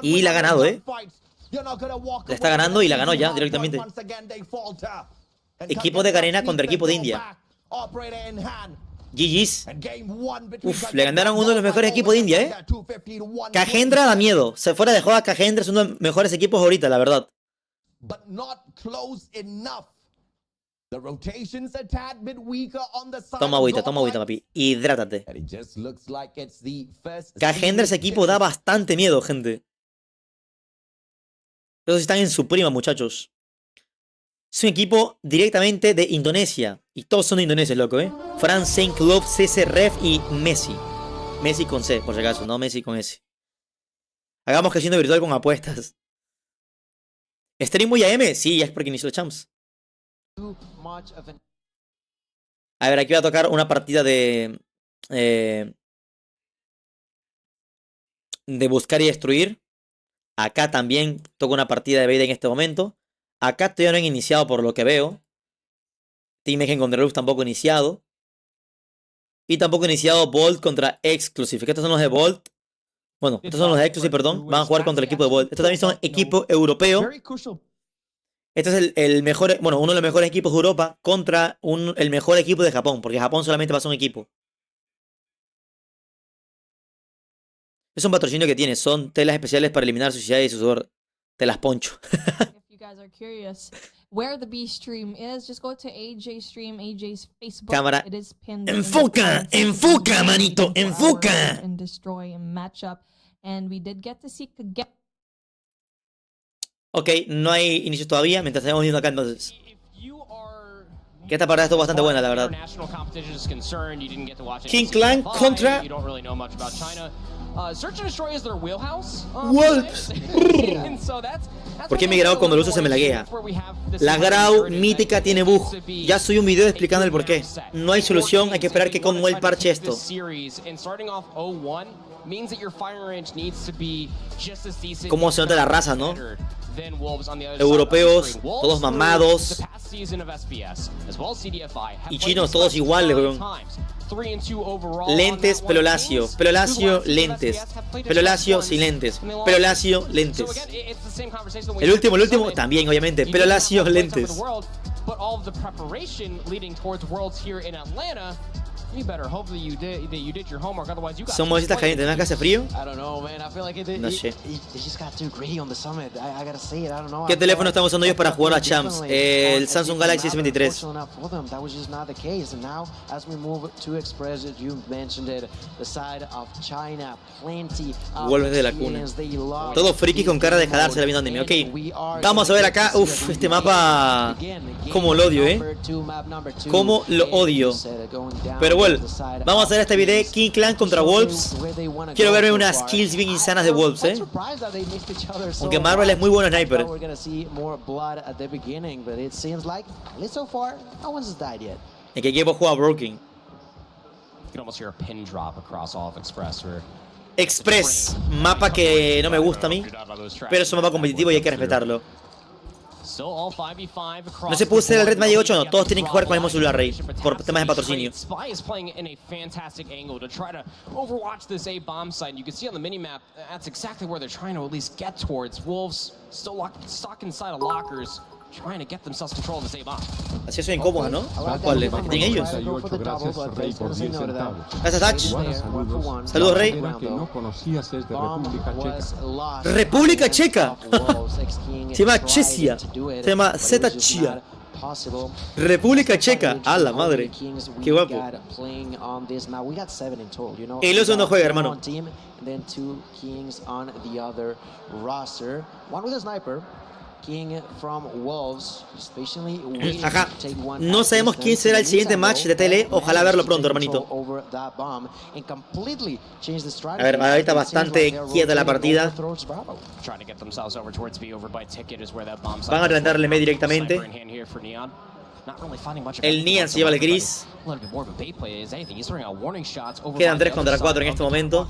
Y la ha ganado, La está ganando y la ganó ya directamente. Equipo de Garena contra equipo de India. GG's. Uf, le ganaron uno de los mejores equipos de India, Cagendra da miedo. Se fuera de joda, Cagendra es uno de los mejores equipos ahorita, la verdad. Toma agüita, papi. Hidrátate. Cagendra, ese equipo da bastante miedo, gente. Esos están en su prima, muchachos. Es un equipo directamente de Indonesia. Y todos son de Indonesia, loco, France, Saint Club, CC Ref y Messi. Messi con C, por si acaso, no Messi con S. Hagamos casino virtual con apuestas. ¿Stream muy AM? Sí, ya es porque inició el Champs. A ver, aquí voy a tocar una partida de buscar y destruir. Acá también toco una partida de Vader en este momento. Acá todavía no han iniciado por lo que veo. Team Mayhem contra Luz tampoco iniciado. Y tampoco iniciado Bolt contra Exclusive. Estos son los de Bolt. Bueno, estos son los de Exclusive, perdón. Van a jugar contra el equipo de Bolt. Estos también son equipo europeo. Este es el mejor, bueno, uno de los mejores equipos de Europa contra el mejor equipo de Japón. Porque Japón solamente va a ser un equipo. Es un patrocinio que tiene. Son telas especiales para eliminar suciedad y su sudor. Te las poncho. where the B stream is. Just go to AJ stream, AJ's Facebook. Cámara. It is pinned. Enfoca, enfoca, manito, enfoca. And destroy and matchup. And we did get to see again. Ok, no hay inicios todavía, mientras estamos viendo acá entonces. Que esta parada estuvo bastante buena, la verdad. King Clan contra Search and Destroy is their wheelhouse. Wolves. ¿Por qué mi grau cuando lo uso se me laguea? La grau mítica tiene bug. Ya subí un video explicando el porqué. No hay solución, hay que esperar que Conwell parche esto. Cómo se nota la raza, ¿no? Europeos, todos mamados. Y chinos, todos iguales, weón. Lentes, pelo lacio, lentes. Pelo lacio, sin lentes. Pelo lacio, lentes. El último, también, obviamente. Pelo lacio, lentes. Son modistas calientes, ¿no es que hace frío? No sé. ¿Qué teléfono estamos usando ellos para jugar a Champs? El Samsung Galaxy S23. Vuelves de la cuna. Todos frikis con cara de jalarse viendo anime. Ok, vamos a ver acá. Uf, este mapa. Cómo lo odio, cómo lo odio. Pero bueno, vamos a hacer este video King Clan contra Wolves. Quiero verme unas kills bien insanas de Wolves, Aunque Marvel es muy bueno sniper. ¿En qué equipo juega Broken? Express, mapa que no me gusta a mí, pero es un mapa competitivo y hay que respetarlo. No se puede ser el Red Magic 8, no, todos tienen que jugar con el mismo celular, Rey, por temas de patrocinio. Así es incómoda, ¿no? ¿Cuál le tienen ellos? Gracias, Touch. Saludos, Rey. República Checa. Se llama Chesia. Se llama Zeta Chia. República Checa. A la madre. Qué guapo. El oso no juega, hermano. Ajá. No sabemos quién será el siguiente match de tele. Ojalá verlo pronto, hermanito. A ver, ahorita bastante quieta la partida. Van a plantarle medio directamente. El Nian se lleva el gris. Quedan 3 contra 4 en este momento.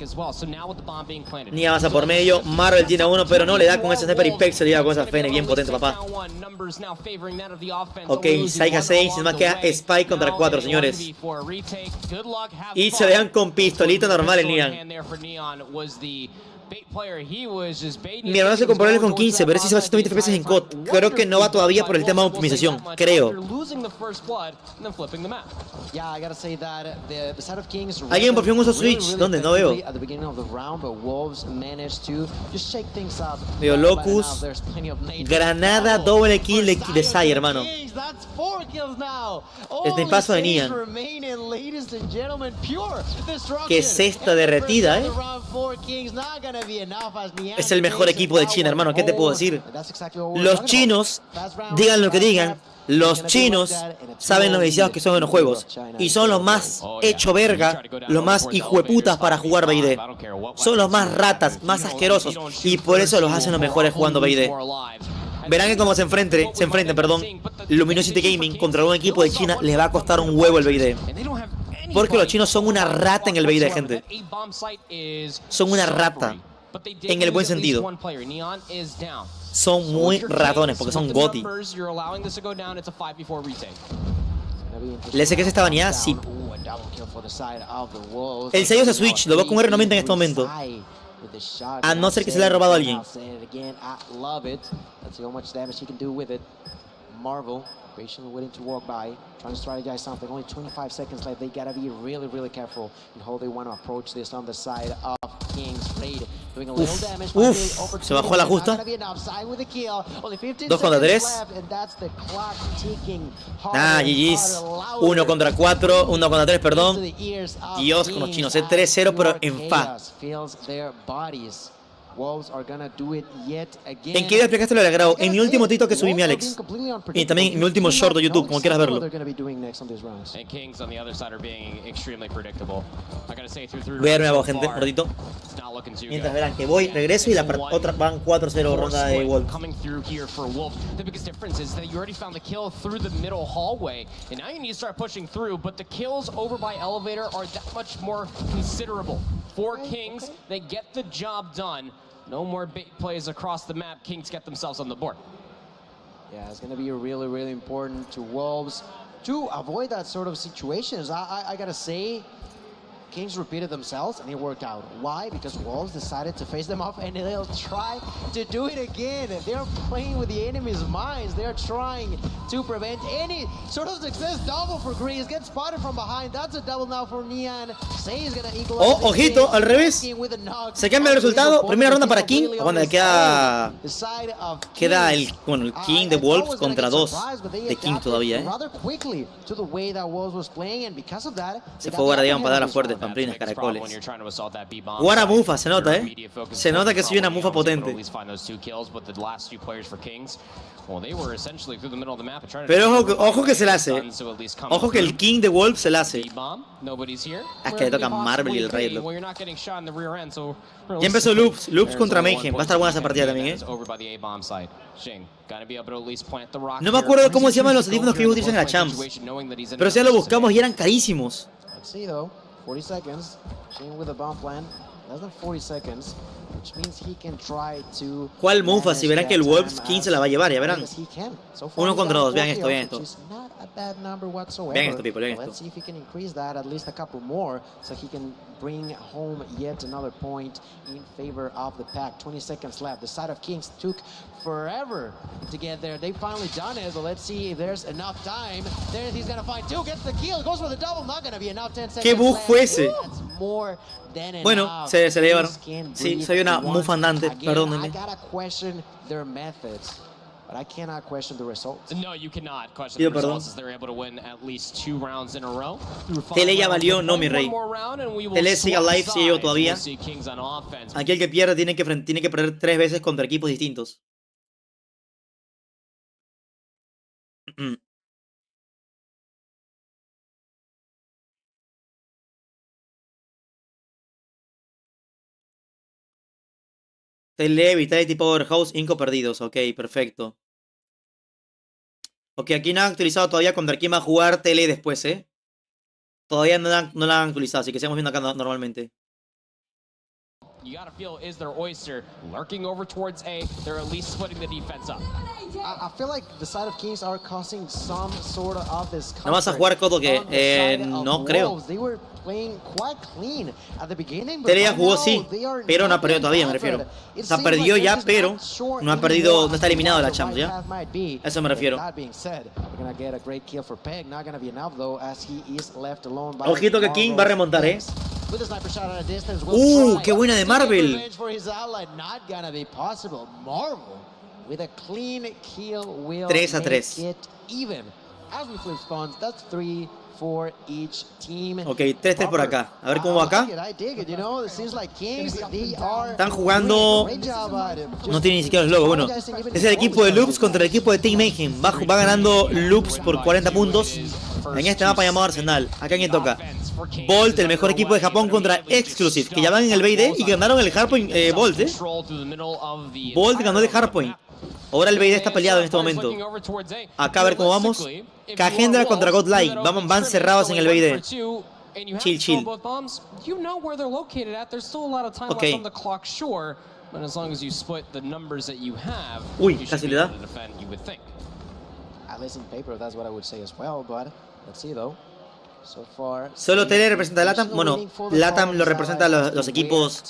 Nian pasa por medio. Marvel tiene a 1, pero no le da con ese sniper y Pex se le lleva con esa FN bien potente, papá. Ok, Saika 6. Es más queda Spike contra 4, señores. Y se dejan con pistolito normal el Nian. Mi hermano se compró el iPhone 15, pero ese se va a 120 FPS en COD. Creo que no va todavía por el tema de optimización, creo. ¿Alguien por fin usa Switch? ¿Dónde? No veo. Veo Locus. Granada, doble kill de Sai, hermano. Este paso de Nian. Que es esta derretida, Es el mejor equipo de China, hermano. ¿Qué te puedo decir? Los chinos, digan lo que digan, los chinos saben los viciados que son en los juegos. Y son los más hecho verga, los más hijueputas para jugar BD. Son los más ratas, más asquerosos. Y por eso los hacen los mejores jugando BD. Verán que como se enfrenten, Luminosity Gaming contra un equipo de China, les va a costar un huevo el BD. Porque los chinos son una rata en el BD, gente. Son una rata. En el buen sentido. Son muy ratones porque son goti. ¿Le sé que se está baneada? Sí. El sello se Switch, lo veo con R90 en este momento. A no ser que se le haya robado a alguien. Marvel, patiently waiting to walk by, trying to strategize something. Only 25 seconds left. They gotta be really careful in how they want to approach this on the side of King's Raid. Se bajó a la justa. 2 contra 3. Ah, GG's. 1 contra 4. 1 contra 3, perdón. Dios, con los chinos. 3-0, pero en fa. ¿En qué video explicaste lo del agrado? En mi último TikTok que subí, mi Alex. Y también en mi último short de YouTube, como quieras verlo. Voy a dar nuevo, gente, un ratito. Mientras verán que voy, regreso y la otra van 4-0 ronda de Wolf. The biggest difference is that you already found the kill through the middle hallway, and now you need to start pushing through, but the kills over by elevator are that much more considerable. For Kings, they get the job done. No more big plays across the map. Kings get themselves on the board. Yeah, it's going to be really important to Wolves to avoid that sort of situations. I gotta say, Kings repeated themselves and it worked out. Why? Because Wolves decided to face them off and they'll try to do it again. They're playing with the enemy's minds. They're trying to prevent any sort of success. Double for Grease. Gets spotted from behind. That's a double now for Neon. Say is gonna equal. Oh, ojito, al revés. Se cambia el resultado. Primera ronda para King. Bueno, queda el, bueno, el King de Wolves contra 2 de King todavía, Se fue Guardián para dar a fuerte. Pamplinas, caracoles. Buena mufa, se nota, Se nota que soy una mufa potente. Pero ojo que se la hace. Ojo que el King de Wolves se la hace. Es que le toca Marvel y el Rey. Ya empezó Loops. Loops contra Mayhem. Va a estar buena esa partida también, No me acuerdo cómo se llaman los audífonos que ellos utilizan en la Champs. Pero si ya lo buscamos y eran carísimos. 40 seconds. Shane with a bomb plan. Less than 40 seconds, which means he can try to. ¿Cuál mufa? Si verán que el Wolves King se la va a llevar, ya verán. 1 contra 2, vean esto, vean esto. Vean esto, people, vean esto. Let's see if he can increase that at least a couple more so he can bring home yet another point in favor of the pack. 20 seconds left. The side of Kings took forever to get there. They finally done it, but let's see if there's enough time. There he's gonna find 2, gets the kill, goes for the double, not gonna be enough. 10 seconds. ¿Qué bug fue ese? Bueno, enough. se le llevaron. Sí, soy una mufa andante, perdónenme. I gotta question their methods. But I cannot question the results. No, you cannot question the results as they're able to win at least 2 rounds in a row. Tele ya valió, no mi rey. Tele sigue alive, sigue yo todavía. Aquí el que pierde tiene que perder 3 veces contra equipos distintos. Tele, Vitality, Powerhouse, Inco perdidos. Ok, perfecto. Ok, aquí no han actualizado todavía contra quién va a jugar Tele después, Todavía no la han actualizado, así que seguimos viendo acá normalmente. You gotta feel is their oyster lurking over towards A. They're at least splitting the defense up. I feel like the side of Kings are causing some sort of this. ¿No vas a jugar Coto que? No creo. Tele ya jugó sí, pero no ha perdido todavía, me refiero. O sea, perdió ya, pero no ha perdido, no está eliminado de la Champs, ¿ya? A eso me refiero. Ojito que King va a remontar, ¡qué buena de Marvel! 3-3. Ok, 3-3 por acá. A ver cómo va acá. Están jugando. No tiene ni siquiera los logos. Bueno, es el equipo de Loops contra el equipo de Team Mayhem. Va ganando Loops por 40 puntos. En este mapa llamado Arsenal. Acá quien toca. Bolt, el mejor equipo de Japón contra Exclusive, que ya van en el BD y ganaron el Hardpoint. Bolt, Bolt ganó el Hardpoint. Ahora el BD está peleado en este momento. Acá a ver cómo vamos. Cagendra contra Godlike. Van cerrados en el BD. Chill. Ok. Uy, casi le da. Solo Tele representa a Latam. Bueno, Latam lo representa a los equipos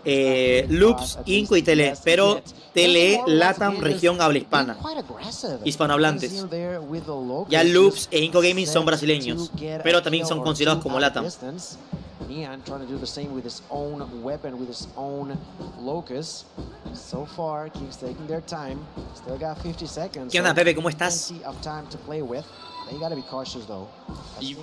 Loops, Inco y Tele. Pero Tele, Latam, región habla hispana. Hispanohablantes. Ya Loops e Inco Gaming son brasileños. Pero también son considerados como Latam. Neon trying to do the same with his own weapon, with his own Locust. So far, Kings taking their time. Still got 50 seconds. ¿Qué onda, Pepe? ¿Cómo estás? Plenty of time to play with. You gotta be cautious though. You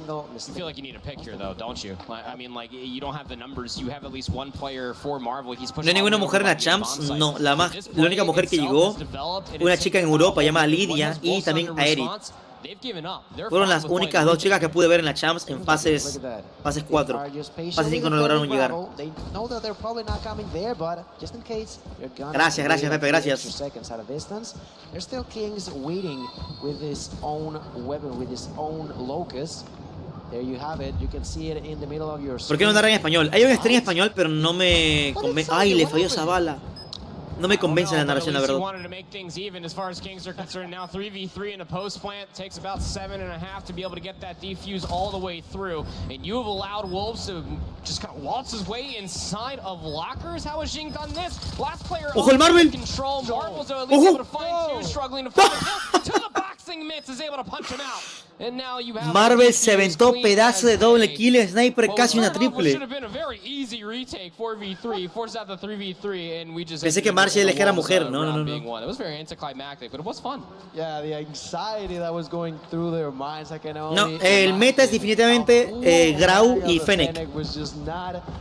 feel like you need a pick here though, don't you? I mean, like, you don't have the numbers. You have at least one player for Marvel. He's ¿No hay ninguna mujer en la Champs? No, la única mujer que llegó, una chica en Europa llamada Lidia y también a Eric. Fueron las únicas dos chicas que pude ver en la Champs en fases 4. Fase 5 no lograron llegar. Gracias, Pepe, gracias. There's still Kings waiting with his own weapon, with his own Locust. There you have it. You can see it in the middle of your screen. ¿Por qué no narran en español? Hay un stream en español, pero no me convence. Ay, le falló esa bala. No me convence la narración, la verdad. Wanted to make things even as far as Kings are concerned. Now 3v3 in a post plant takes about 7.5 to be able to get that defuse all the way through. And you have allowed Wolves to just kind of waltz his way inside of lockers. How has Jing done this? Last player ¡Ojo el Marvel! Control. Marvel's at least able to find two, struggling to find him. To the boxing mitts is able to punch him out. And now you have Marvel se aventó pedazo de doble kill, sniper, casi una triple. Should have been a very easy retake 4v3, forced out the 3v3, and we just Pensé que Marcia era mujer, no. It was very anticlimactic, but it was fun. Yeah, the anxiety that was going through their minds, I can only... No, el meta es definitivamente Grau y Fennec.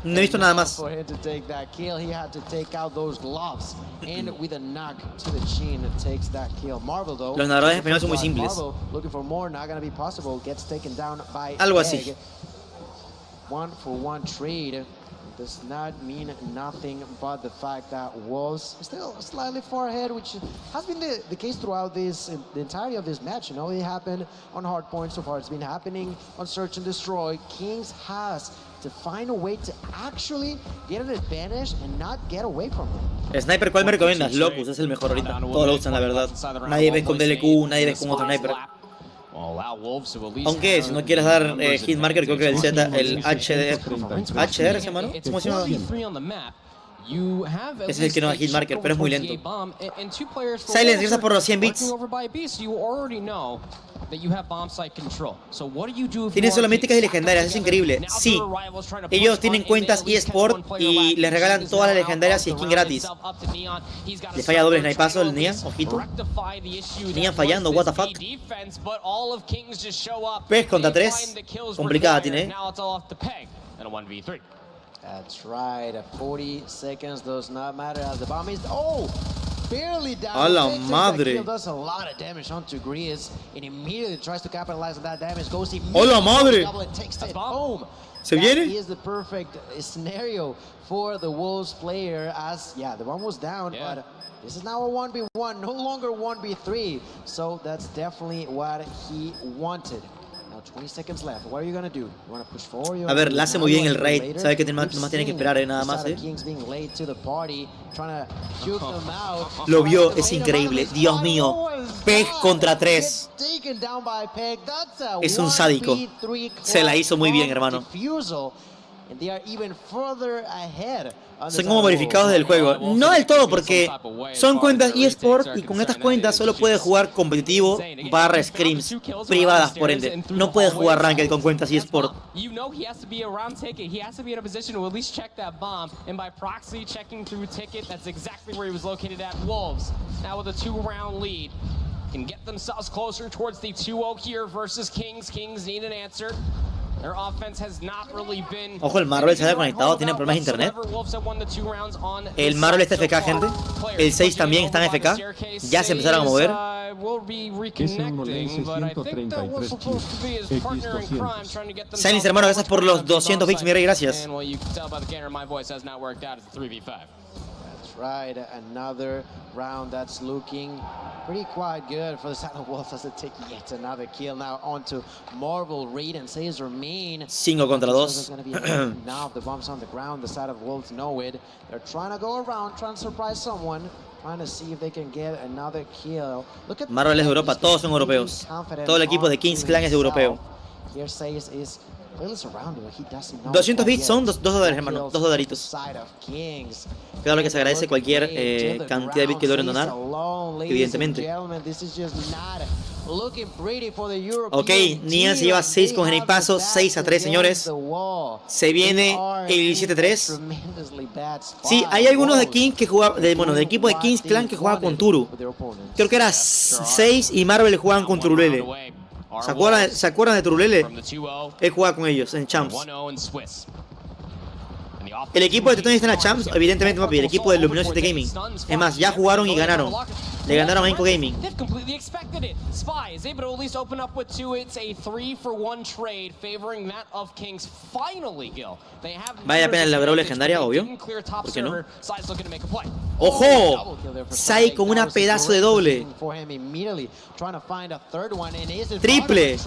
No he visto nada más. For him to take that kill, he had to take out those gloves, and with a knock to the chin, takes that kill. Marvel though. Los narradores españoles son muy simples. Marvel looking for more, not gonna be possible. Gets taken down by algo así. 1-for-1 trade does not mean nothing but the fact that Wolves still slightly far ahead, which has been the case throughout the entirety of this match. You know, it happened on hard points so far. It's been happening on Search and Destroy. Kings has to find a way to actually get an advantage and not get away from it. Sniper, ¿cuál me recomiendas? Locus es el mejor ahorita. Todos lo usan, la verdad. Nadie ves con DLQ, nadie ves con otro sniper. Aunque si no quieres dar hitmarker, creo que el Z, el HDR se llama, ¿no? ¿Cómo se llama? Ese es el que no da hitmarker, pero es muy lento. Silence, gracias por los 100 bits. Tienen solo místicas y legendarias, es increíble. Sí, ellos tienen cuentas eSport y les regalan todas las legendarias y skin gratis. Le falla doble snipazo el Nian, ojito. Nian fallando, what the fuck. 3 contra 3, complicada tiene. That's right, 40 seconds does not matter as the bomb is... Oh! Barely down. A la madre. Does a lot of damage onto Grizz and immediately tries to capitalize on that damage. Goes ¡A la madre! Takes it home. ¿Se viene? That is the perfect scenario for the Wolves player as, yeah, the bomb was down, but this is now a 1v1, no longer 1v3. So that's definitely what he wanted. 20 seconds left. What are you gonna do? You wanna push forward? A ver, la hace muy bien el raid. Sabe que nomás tiene que esperar, nada más, Lo vio, es increíble. Dios mío. Peg contra 3. Es un sádico. Se la hizo muy bien, hermano. Son como modificados del juego. No del todo, porque son cuentas eSport y con estas cuentas solo puedes jugar competitivo / scrims privadas, por ende. No puedes jugar ranked con cuentas eSport. Can get themselves closer towards the 2-0 here versus Kings. Kings need an answer. Their offense has not really been... Ojo, el Marvel se ha conectado, tiene problemas de internet. El Marvel está FK, gente. El 6 también está en FK. Ya se empezaron a mover. Silence, hermano, gracias por los 200 bits, mi rey, gracias. Right, another round that's looking pretty quite good for the side of Wolves as they take yet another kill now onto Marvel. Raid and Says remain 5 contra 2. Now the bombs on the ground, the side of Wolves know it. They're trying to go around, trying to surprise someone, trying to see if they can get another kill. Look at Marvel es de Europa, todos son europeos. Todo el equipo de Kings Clan es europeo. Here Says is 200 bits son $2, hermano. $2. Claro que se agradece cualquier cantidad de bits que logren donar, evidentemente. Ok, Nian se lleva 6 con Genei Paso, 6-3, señores. Se viene el 7-3. Sí, hay algunos de Kings que jugaban, bueno, del equipo de Kings Clan que jugaba con Turu. Creo que era 6 y Marvel jugaban con Turulele. ¿Se acuerdan de Turulele? Él jugaba con ellos en Champs. El equipo de Tectonic está en la Champs, evidentemente, papi. El equipo de Luminosity Gaming. Es más, ya jugaron y ganaron. Le ganaron a Inco Gaming. Vale la pena el logrado legendaria, obvio. ¿Por qué no? ¡Ojo! Sai con una pedazo de doble. Triple.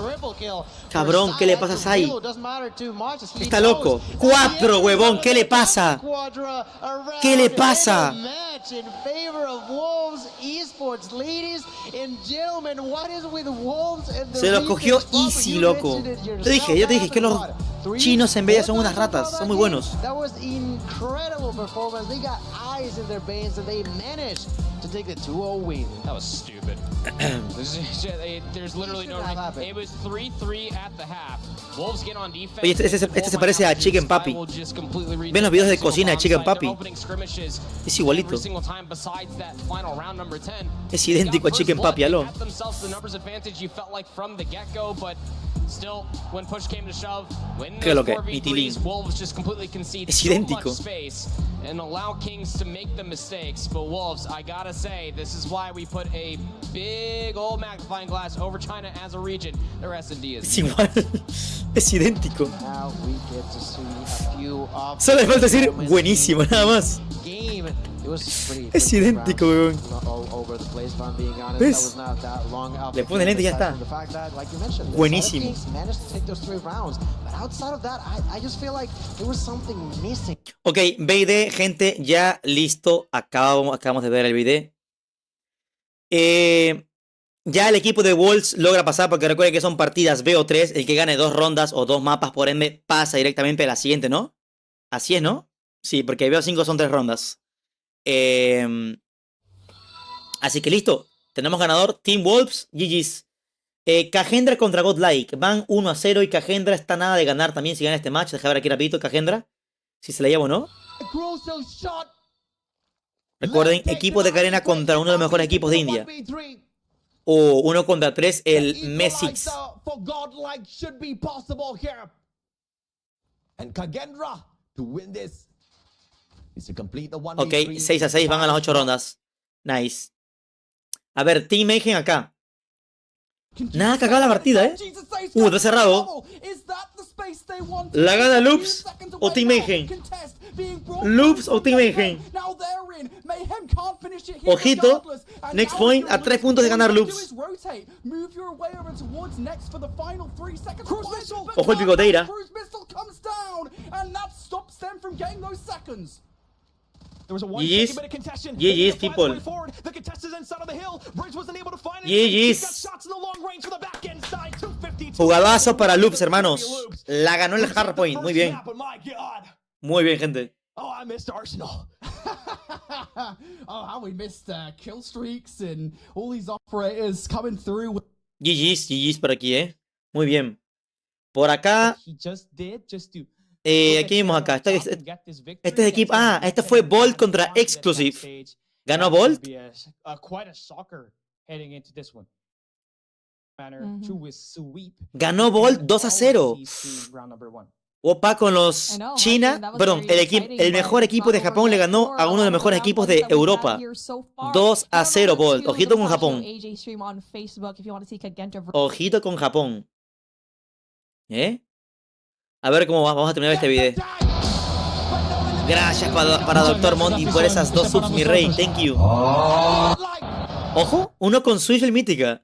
Cabrón, ¿qué le pasa a Sai? Está loco. 4, huevón, ¿qué le pasa? ¿Qué le pasa? Se lo cogió easy, loco. Yo te dije que los chinos en Bella son unas ratas, son muy buenos. To take the 2-0 win. That was stupid. There's literally no reason. It was 3-3 at the half. Wolves get on defense. Oye, este se parece a Chicken Papi. ¿Ven los videos de cocina de Chicken Papi? Es igualito. Es idéntico a Chicken Papi, aló. ¿Qué es lo que? Mitilín. Es idéntico. And allow Kings to make the mistakes, but Wolves, I gotta say, this is why we put a big old magnifying glass over China as a region. The rest of D is igual, es idéntico. Solo le falta decir buenísimo, nada más. Es idéntico, weón. ¿Ves? Le pone lente y ya está. Buenísimo. Ok, BD, gente, ya listo. Acabamos de ver el video. Ya el equipo de Wolves logra pasar, porque recuerden que son partidas BO3. El que gane 2 rondas o 2 mapas por ende pasa directamente a la siguiente, ¿no? Así es, ¿no? Sí, porque BO5 son 3 rondas. Así que listo. Tenemos ganador. Team Wolves. GG's. Cagendra contra Godlike. Van 1-0 y Cagendra está nada de ganar también si gana este match. Deja ver aquí rapidito Cagendra. Si se la lleva o no. Recuerden, equipo de Carena contra uno de los mejores equipos de India. O 1 contra 3, el Mesix. Ok, 6-6, van a las 8 rondas. Nice. A ver, Team Mayhem acá. Nada que acaba la partida, está cerrado. ¿La gana Loops o Team Mayhem? Loops o Team Mayhem. Ojito. Next point, a 3 puntos de ganar Loops. Ojo el picoteira. GG's people. GG's. Jugadazo para Loops, hermanos. La ganó el hardpoint. Muy bien. Muy bien, gente. Oh, I missed Arsenal. Oh, how we missed kill streaks and all these operators coming through. GG's por aquí, Muy bien. Por acá. Aquí vimos acá. Este es equipo. Ah, este fue Bolt contra Exclusive. ¿Ganó Bolt? Ganó Bolt 2-0. Opa, con los China. Perdón, el mejor equipo de Japón le ganó a uno de los mejores equipos de Europa. 2-0 Bolt. Ojito con Japón. Ojito con Japón. A ver cómo va. Vamos a terminar este video. Gracias para Dr. Monty por esas 2 subs, mi rey. Thank you. Ojo, uno con Switch el mítica.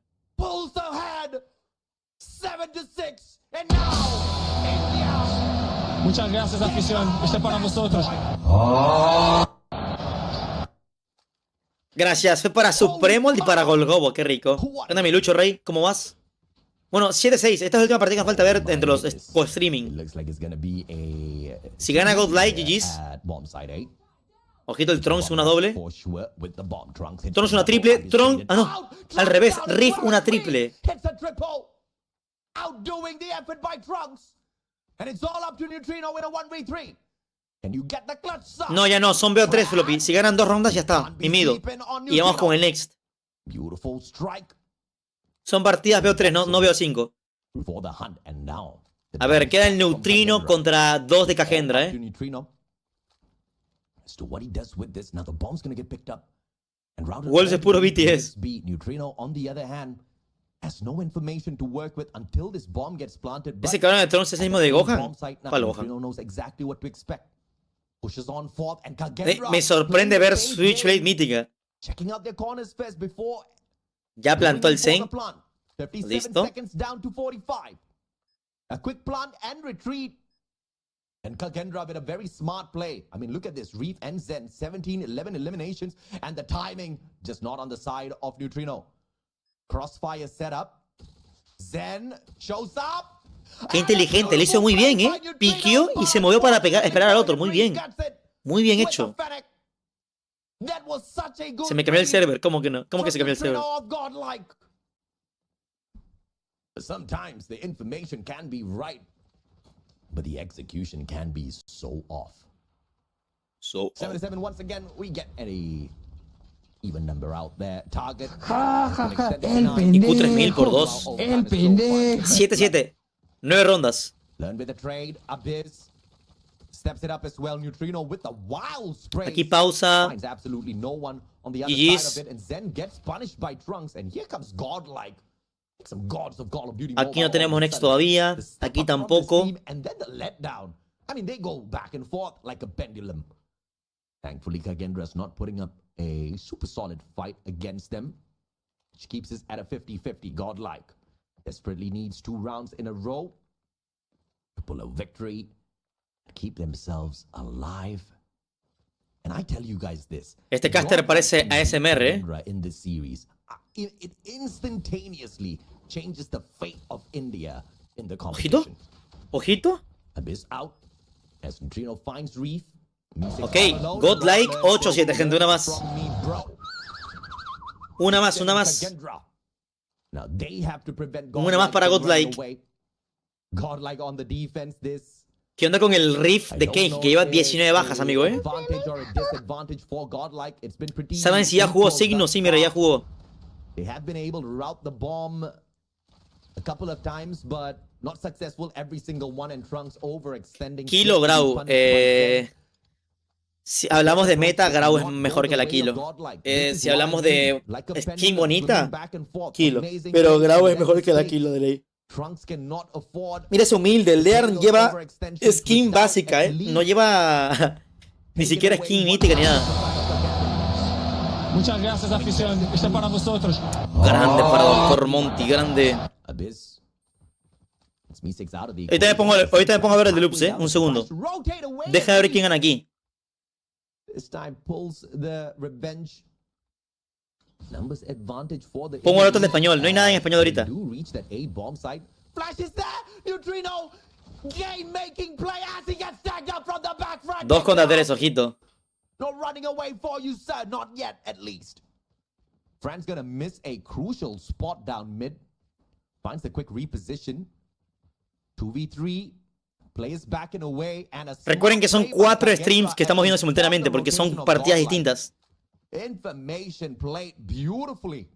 Muchas gracias, afición. Este para vosotros. Gracias. Fue para Supremo y para Golgobo. Qué rico. ¿Qué onda, mi Lucho Rey? ¿Cómo vas? Bueno, 7-6. Esta es la última partida que nos falta ver entre los co-streaming. Si gana Godlike, GG's. Ojito el Trunks, una doble. Trunks una triple. Trunks. Ah, no. Al revés. Riff una triple. No, ya no. Son BO3, Floppy. Si ganan 2 rondas, ya está. Mimido. Y vamos con el next. Son partidas BO3, no BO5. A ver, queda el Neutrino contra 2 de Cagendra, Wolves es puro BTS. Ese cabrón de Trunks es el mismo de Gohan. ¿Cuál Gohan? Me sorprende ver Switchblade mítica. Ya plantó el Zen. Listo. A quick plant and retreat. And Kagendra with a very smart play. I mean, look at this. Reef and Zen, 17-11 eliminations. And the timing just not on the side of Neutrino. Crossfire setup. Zen shows up. Qué inteligente, lo hizo muy bien, Piqueó y se movió para esperar al otro. Muy bien. Muy bien hecho. Se me cambió el server. ¿Cómo que no? ¿Cómo que se cambió el server? Sometimes the information can be right, but the execution can be so off. 77 once again, we get a even number out there. Target. El pendejo. IQ 3000 por 2. El pendejo. 7-7. 9 rondas. Learn with the trade. Abyss steps it up as well. Neutrino with the wild spray. Aquí pausa. Finds absolutely no one on the other side of it, and Zen gets punished by Trunks, and here comes Godlike. Aquí no tenemos next todavía. Aquí tampoco. And then the letdown. I mean, they go back and forth like a pendulum. Thankfully, Kagendra's not putting up a super solid fight against them, which keeps us at a 50-50. Godlike desperately needs 2 rounds in a row to pull a victory, keep themselves alive. And I tell you guys this. Este caster parece ASMR, in this series. It instantaneously changes the fate of India in the competition. Ojito. Abyss out as Neutrino finds Reef. Ok, Godlike 8-7, gente, una más. Una más. Una más para Godlike. ¿Qué onda con el Riff de Kane, que lleva 19 bajas, amigo, ¿Saben si ya jugó Signo? Sí, mira, ya jugó. They have been able to route the bomb a couple of times, but not successful every single one, and Trunks overextending. Kilo, Grau. Si hablamos de meta, Grau es mejor que la Kilo. Si hablamos de skin bonita, Kilo. Pero Grau es mejor que la Kilo de ley. Mira, es humilde. El Learn lleva skin básica, No lleva ni siquiera skin mítica ni nada. Muchas gracias, afición. Esto es para vosotros. Grande para Dr. Monty, grande. Ahorita me pongo a ver el deluxe, Un segundo. Deja de ver quién gana aquí. Pongo el otro en español. No hay nada en español ahorita. Dos contra 3, ojito. No running away for you, sir. Not yet, at least. Fran's gonna miss a crucial spot down mid. Finds the quick reposition. 2v3. Plays back in a way and a Recuerden que son 4 streams que estamos viendo simultáneamente porque son partidas distintas. Information played beautifully.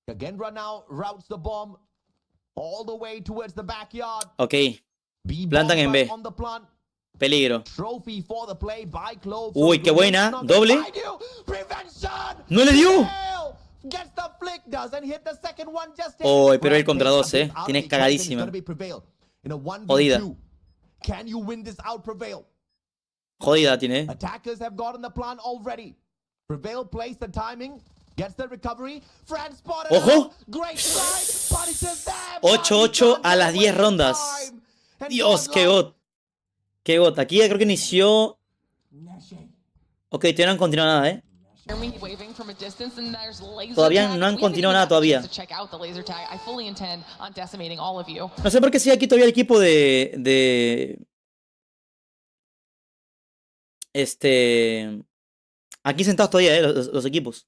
Kagendra now routes the bomb all the way towards the backyard. Ok. Plantan en B. Peligro. Uy, qué buena. Doble. ¡No le dio! Uy, pero el contra 2, Tienes cagadísima. Jodida. Jodida tiene, ¡Ojo! 8-8 a las 10 rondas. Dios, qué got. Qué got. Aquí ya creo que inició. Ok, todavía no han continuado nada, Todavía no han continuado nada todavía. No sé por qué sigue aquí todavía el equipo aquí sentados todavía, los equipos.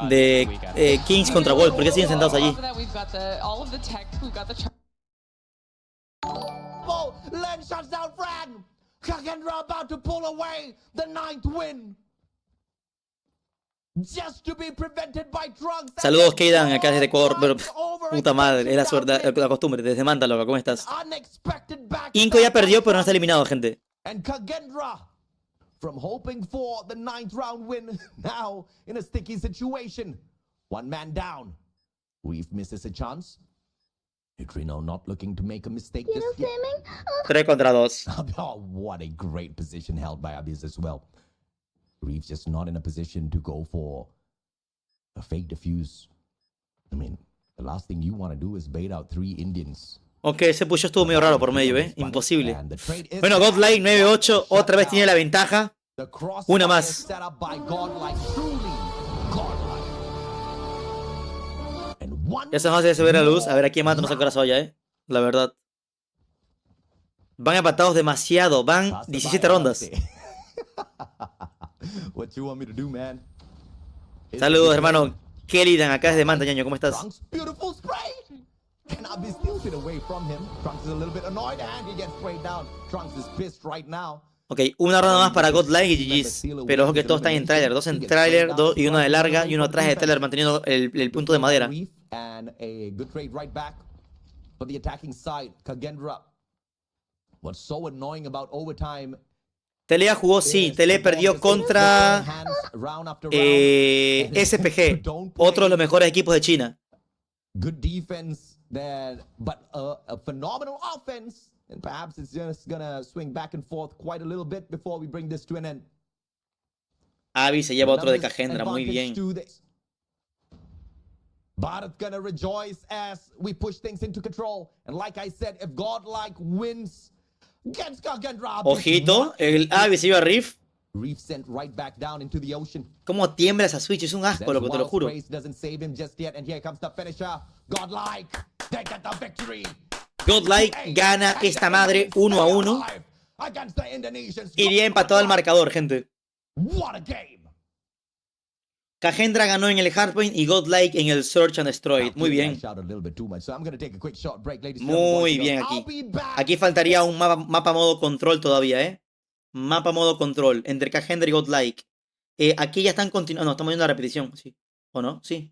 De Kings contra Wolf, ¿por qué siguen sentados allí? Len shuts down Frag. Kagendra about to pull away the 9th win. Just to be prevented by Trunks. Saludos, Keidan, acá desde Ecuador. Pero, puta madre, es la suerte, la costumbre. Desde Manta, loca, ¿cómo estás? Inco ya perdió, pero no está eliminado, gente. And Kagendra, from hoping for the 9th round win, now in a sticky situation. One man down. We've misses a chance. Neutrino not looking to make a mistake just yet. 3 contra 2. Oh, what a great position held by Abyss as well. Reeves just not in a position to go for a fake defuse. I mean, the last thing you want to do is bait out 3 Indians. Ok, ese push estuvo medio raro por medio, imposible. Bueno, Godlike 9-8, otra vez tiene la ventaja. Una más. Ya se nos hace ver la luz. A ver a quién mata, no saca la soya, la verdad. Van empatados demasiado. Van 17 rondas. Saludos, hermano. Kellydan, acá desde Manta, ñaño. ¿Cómo estás? Ok, una ronda más para Godlike y GG's. Pero ojo que todos están en trailer. 2 en trailer, 2 y 1 de larga y 1 atrás de trailer manteniendo el punto de madera. And a good trade right back for the attacking side. Kagendra. What's so annoying about overtime? Tele ya jugó, sí. Tele perdió contra SPG, otro de los mejores equipos de China. Good defense there, but a phenomenal offense. And perhaps it's just gonna swing back and forth quite a little bit before we bring this to an end. Avi se lleva otro de Kagendra, muy bien. But it's gonna rejoice as we push things into control. And like I said, if Godlike wins, gets Kagendra. Ojito, el Avi se lleva a Riff. Reef sent right back down into the ocean. Cómo tiembla esa Switch, es un asco, loco, te lo juro. Doesn't save him just yet, and here comes the finisher. Godlike, they get the victory. Godlike gana esta madre 1-1. Iría empatado al marcador, gente. What a game. Kagendra ganó en el Hardpoint y Godlike en el Search and Destroy. Muy bien. Muy bien aquí. Aquí faltaría un mapa modo control todavía, Mapa modo control entre Kagendra y Godlike. Aquí ya están continuando. No, estamos viendo la repetición. ¿Sí? ¿O no? Sí.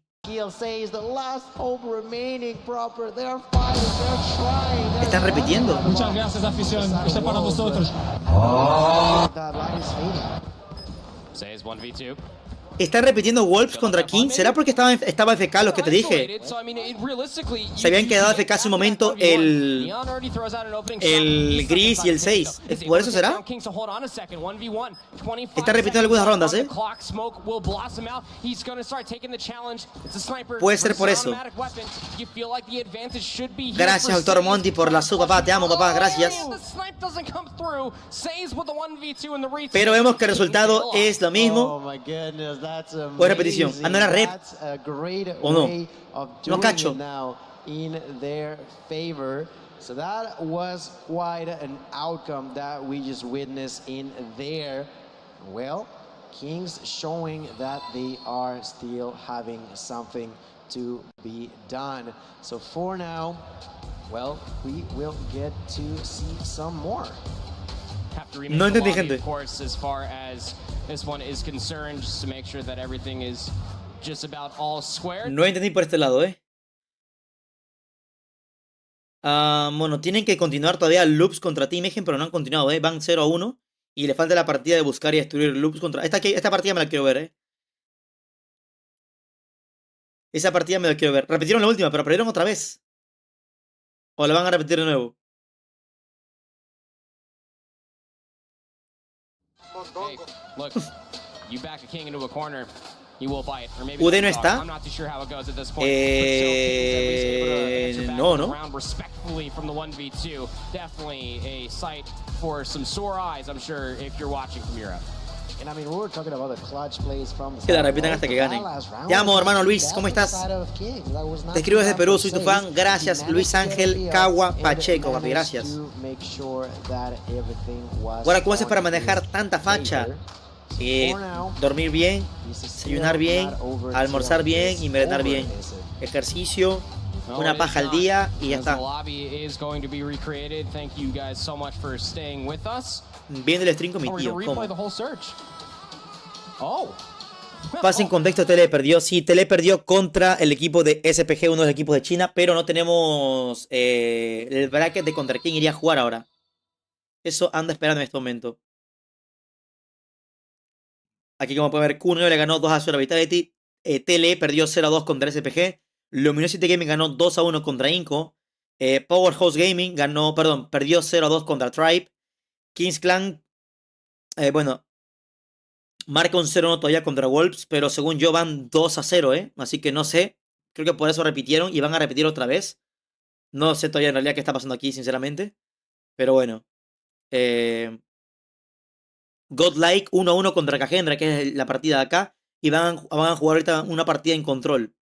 Están repitiendo. Muchas gracias, afición. Esto es para vosotros. Says 1v2. Están repitiendo Wolves contra King. ¿Será porque estaba FK los que te dije? Se habían quedado FK hace un momento el Gris y el 6. ¿Por eso será? Está repitiendo algunas rondas, Puede ser por eso. Gracias, Doctor Monty, por la sub, papá. Te amo, papá. Gracias. Pero vemos que el resultado es lo mismo. O repetición. No era rep. ¿O no? No cacho. So that was quite an outcome that we just witnessed in there. Well, Kings showing that they are still having something to be done. So for now, well, we will get to see some more. No entendí, gente. Of course, as far as this one is concerned, just to make sure that everything is just about all square. No entendí por este lado, bueno, tienen que continuar todavía loops contra Team Egen, pero no han continuado, Van 0-1 y le falta la partida de buscar y destruir loops contra... Esta partida me la quiero ver, Esa partida me la quiero ver. Repitieron la última, pero perdieron otra vez. ¿O la van a repetir de nuevo? Hey, look, you back a king into a corner. UD no está. No, no. Que la repitan hasta que ganen. Te amo, hermano Luis, ¿cómo estás? Te escribo desde Perú, soy tu fan. Gracias, Luis Ángel Cagua Pacheco, papi, gracias. Ahora, ¿cómo haces para manejar tanta facha? Dormir bien, desayunar bien, almorzar bien y merendar bien. Ejercicio, una paja al día y ya está. Viendo el stream con mi tío. Pasa en contexto, Tele perdió. Sí, Tele perdió contra el equipo de SPG, uno de los equipos de China, pero no tenemos el bracket de contra quién iría a jugar ahora. Eso anda esperando en este momento. Aquí como pueden ver, Q9 le ganó 2-0 a Vitality. Tele perdió 0-2 contra SPG. Luminosity Gaming ganó 2-1 contra Inco. Powerhouse Gaming perdió 0-2 contra Tribe. Kings Clan, marca un 0-1 todavía contra Wolves, pero según yo van 2-0, así que no sé. Creo que por eso repitieron y van a repetir otra vez. No sé todavía en realidad qué está pasando aquí, sinceramente. Pero bueno. Godlike 1-1 contra Cagendra, que es la partida de acá. Y van a jugar ahorita una partida en control.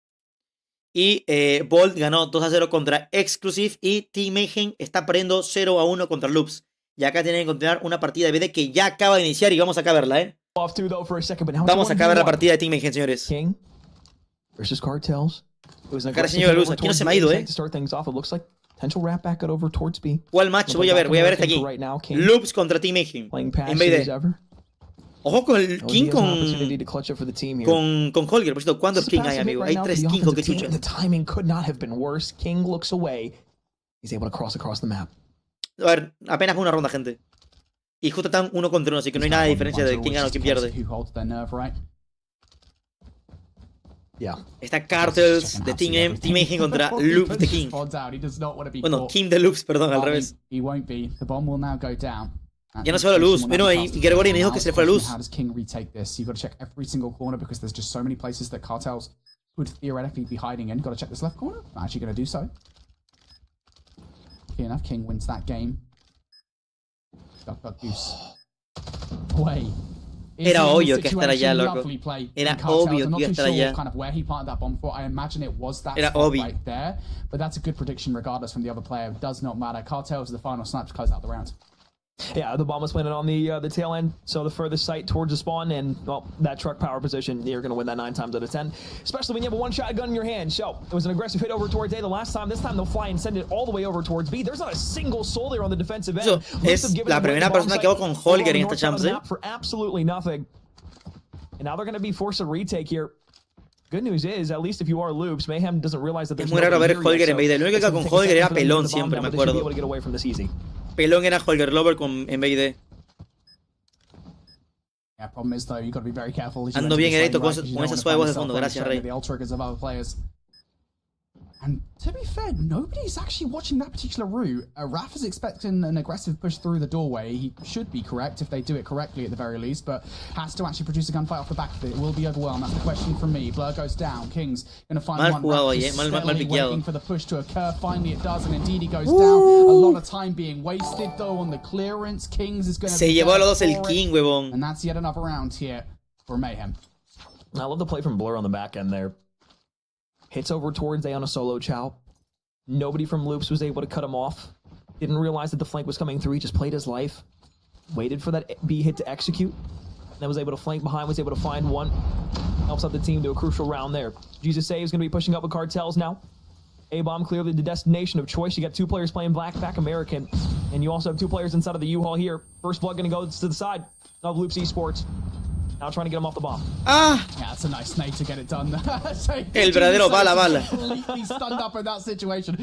Y Bolt ganó 2-0 contra Exclusive. Y Team Mayhem está perdiendo 0-1 contra Loops. Y acá tienen que continuar una partida de BD que ya acaba de iniciar y vamos acá a verla, Vamos acá a ver la partida de Team Mayhem, señores. Acá reseño de luz. Aquí no se me ha ido, ¿Cuál match voy a ver? Voy a ver este aquí. Loops contra Team Mayhem en BD. Ojo con el King con Holger. Por cierto, ¿cuántos King hay, amigo? Hay 3 King, que chucha. A ver, apenas fue una ronda, gente. Y justo están 1 contra 1, así que no hay nada de diferencia de quién gana o quién pierde. Está Cartels de Team Mayhem contra Loops de King. Bueno, King de Loops, perdón, al revés. Ya no se va la luz. Bueno, y Gregory me dijo que se le fue la luz. King wins that game. Era obvio que estar allá, loco. Era obvio que iba a estar allá. Era obvio. But that's a good prediction regardless from the other player. It does not matter. Cartels the final snap to close out the round. Yeah, the bomb was planted on the tail end, so the furthest sight towards the spawn, and, well, that truck power position, you're going to win that 9 times out of 10, especially when you have a one-shot gun in your hand. So, it was an aggressive hit over towards A the last time. This time, they'll fly and send it all the way over towards B. There's not a single soul there on the defensive end. Es la primera persona que hago con Holger en esta champs, for absolutely nothing. And now they're going to be forced to retake here. Good news is, at least if you are Loops, Mayhem doesn't realize that there's es muy raro ver Holger en BD. Lo único que con Holger era Pelón siempre, me acuerdo. Pelón era Holger Lover en BD. Ando bien erecto con esa suave voz de fondo. Gracias, Rey. And to be fair, nobody's actually watching that particular route. Raf is expecting an aggressive push through the doorway. He should be correct if they do it correctly at the very least, but has to actually produce a gunfight off the back of it. It will be overwhelmed. That's the question from me. Blur goes down. King's going to find one. Waiting for the push to occur. Finally it does, and indeed he goes down. A lot of time being wasted though on the clearance. Kings is going to Se llevó a los dos el King, huevón. And that's yet another round here for Mayhem. I love the play from Blur on the back end there. Hits over towards A on a solo chow. Nobody from Loops was able to cut him off. Didn't realize that the flank was coming through. He just played his life. Waited for that B hit to execute. Then was able to flank behind, was able to find one. Helps out the team to a crucial round there. Jesus A is going to be pushing up with Cartels now. A-Bomb clearly the destination of choice. You got 2 players playing back American. And you also have 2 players inside of the U-Haul here. First blood going to go to the side of Loops Esports. Now trying to get him off the bomb. Yeah, that's a nice nade to get it done. El verdadero bala. Completely stunned up in that situation.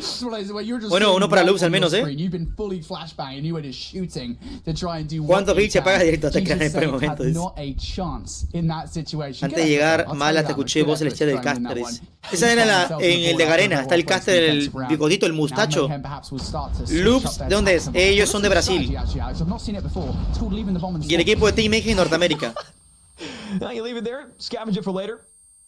Bueno, uno para Loops al menos, You've been fully flashbang and you were just shooting to try and do ¿Cuántos hits se paga directo hasta que en el momento? Not a chance in that situation. Antes de llegar, mal hasta escuché voz celestial del caster. Esa era en el de Garena. Está el caster, el bigotito, el mustacho. Loops, ¿de dónde es? Ellos son de Brasil. Y el equipo de Team Mayhem Norteamérica. Now you leave it there, scavenge it for later.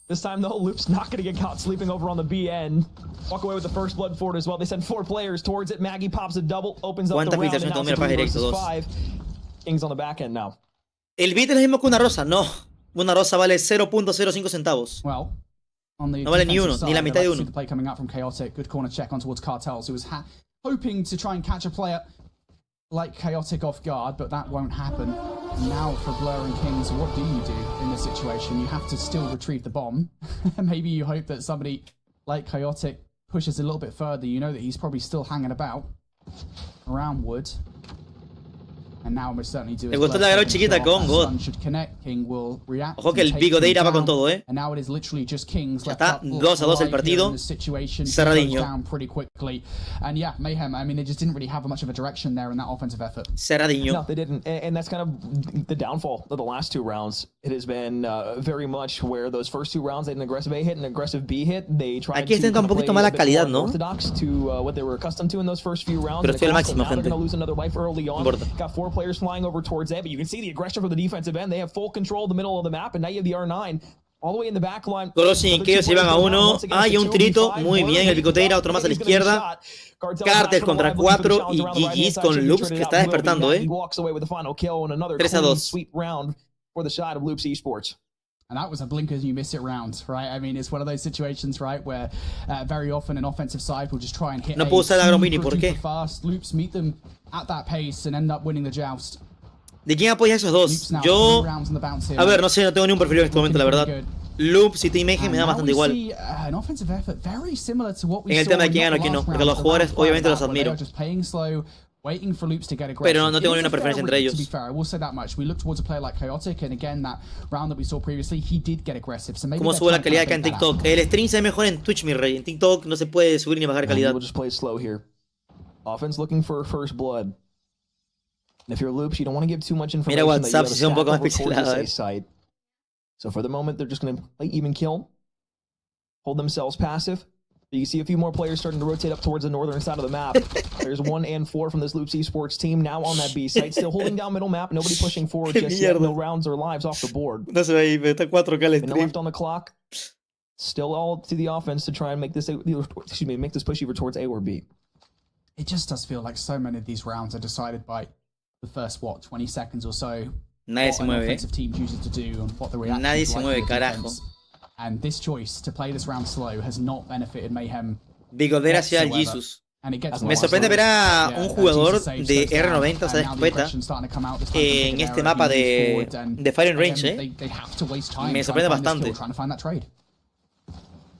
This time, though, Loop's not going to get caught sleeping over on the B end. Walk away with the first blood for it as well. They send 4 players towards it. Maggie pops a double, opens up the round, and now it's 3 versus 5. Kings on the back end now. El beat es lo mismo que una rosa. No. Una rosa vale 0.05 centavos. Well, on the no vale ni uno, side, ni la mitad de uno. The play coming out from Chaotic. Good corner check on towards Cartels, who was hoping to try and catch a player like Chaotic off guard, but that won't happen. And now for Blur and Kings, what do you do in this situation? You have to still retrieve the bomb. Maybe you hope that somebody like Chaotic pushes a little bit further. You know that he's probably still hanging about around wood. And now we're certainly doing. Me gustó la gran chiquita con God. Ojo que el Bigodeira va con todo, And now it is literally just Kings. Ya está 2-2 el partido. Cerradiño. And yeah, Mayhem. I mean, they just didn't really have much of a direction there in that offensive effort. Cerradiño. No, they didn't. And that's kind of the downfall of the last 2 rounds. It has been very much where those first 2 rounds they had an aggressive A hit and an aggressive B hit. They tried to play un poquito mala calidad, ¿no? orthodox to what they were accustomed to in those first few rounds. Pero estoy al máximo, now they're gente. going to lose another life early on. Got 4 players flying over towards it, but you can see the aggression from the defensive end. They have full control of the middle of the map, and now you have the R9 all the way in the back line. Crossing y Keo se llevan a uno. Hay un tirito. Muy bien, el Bigoteira, otro más a la izquierda. Cartel contra 4 y GG's con Loops que está despertando, 3-2. Sweet round for the side of Loops Esports. And that was a blinkers you miss it round, right? I mean, it's one of those situations, right, where very often an offensive side will just try and hit no puedo usar Agro Mini, ¿por qué? fast. Loops meet them at that pace and end up winning the joust. ¿De quién apoya esos dos? Yo, a ver, no sé, no tengo ni un preferido en este momento, la verdad. Loops y Team Mayhem me da bastante igual. En el tema de quién gana o quién no, porque los jugadores obviamente los admiro. Pero no tengo ni una preferencia entre ellos. ¿Cómo sube la calidad acá en TikTok? El stream se ve mejor en Twitch, mi rey. En TikTok no se puede subir ni bajar calidad. Offense looking for first blood. And if you're Loops, you don't want to give too much information. Mira WhatsApp, si sea un poco más pixelado. So for the moment, they're just going to play even kill, hold themselves passive. You can see a few more players starting to rotate up towards the northern side of the map. There's 1 and 4 from this Loops Esports team now on that B site, still holding down middle map. Nobody pushing forward just yet. No rounds or lives off the board. No se ve ahí, está 4K el stream. Left on the clock. Still all to the offense to try and make this push either towards A or B. It just does feel like so many of these rounds are decided by the first 20 seconds or so. Nadie se mueve. Nadie se mueve, carajo. And this choice to play this round slow has not benefited Mayhem. Bigodera hacia el Jesus. Me sorprende ver a un jugador de R90, o sea, de escopeta, en este mapa de Firing Range, Me sorprende bastante.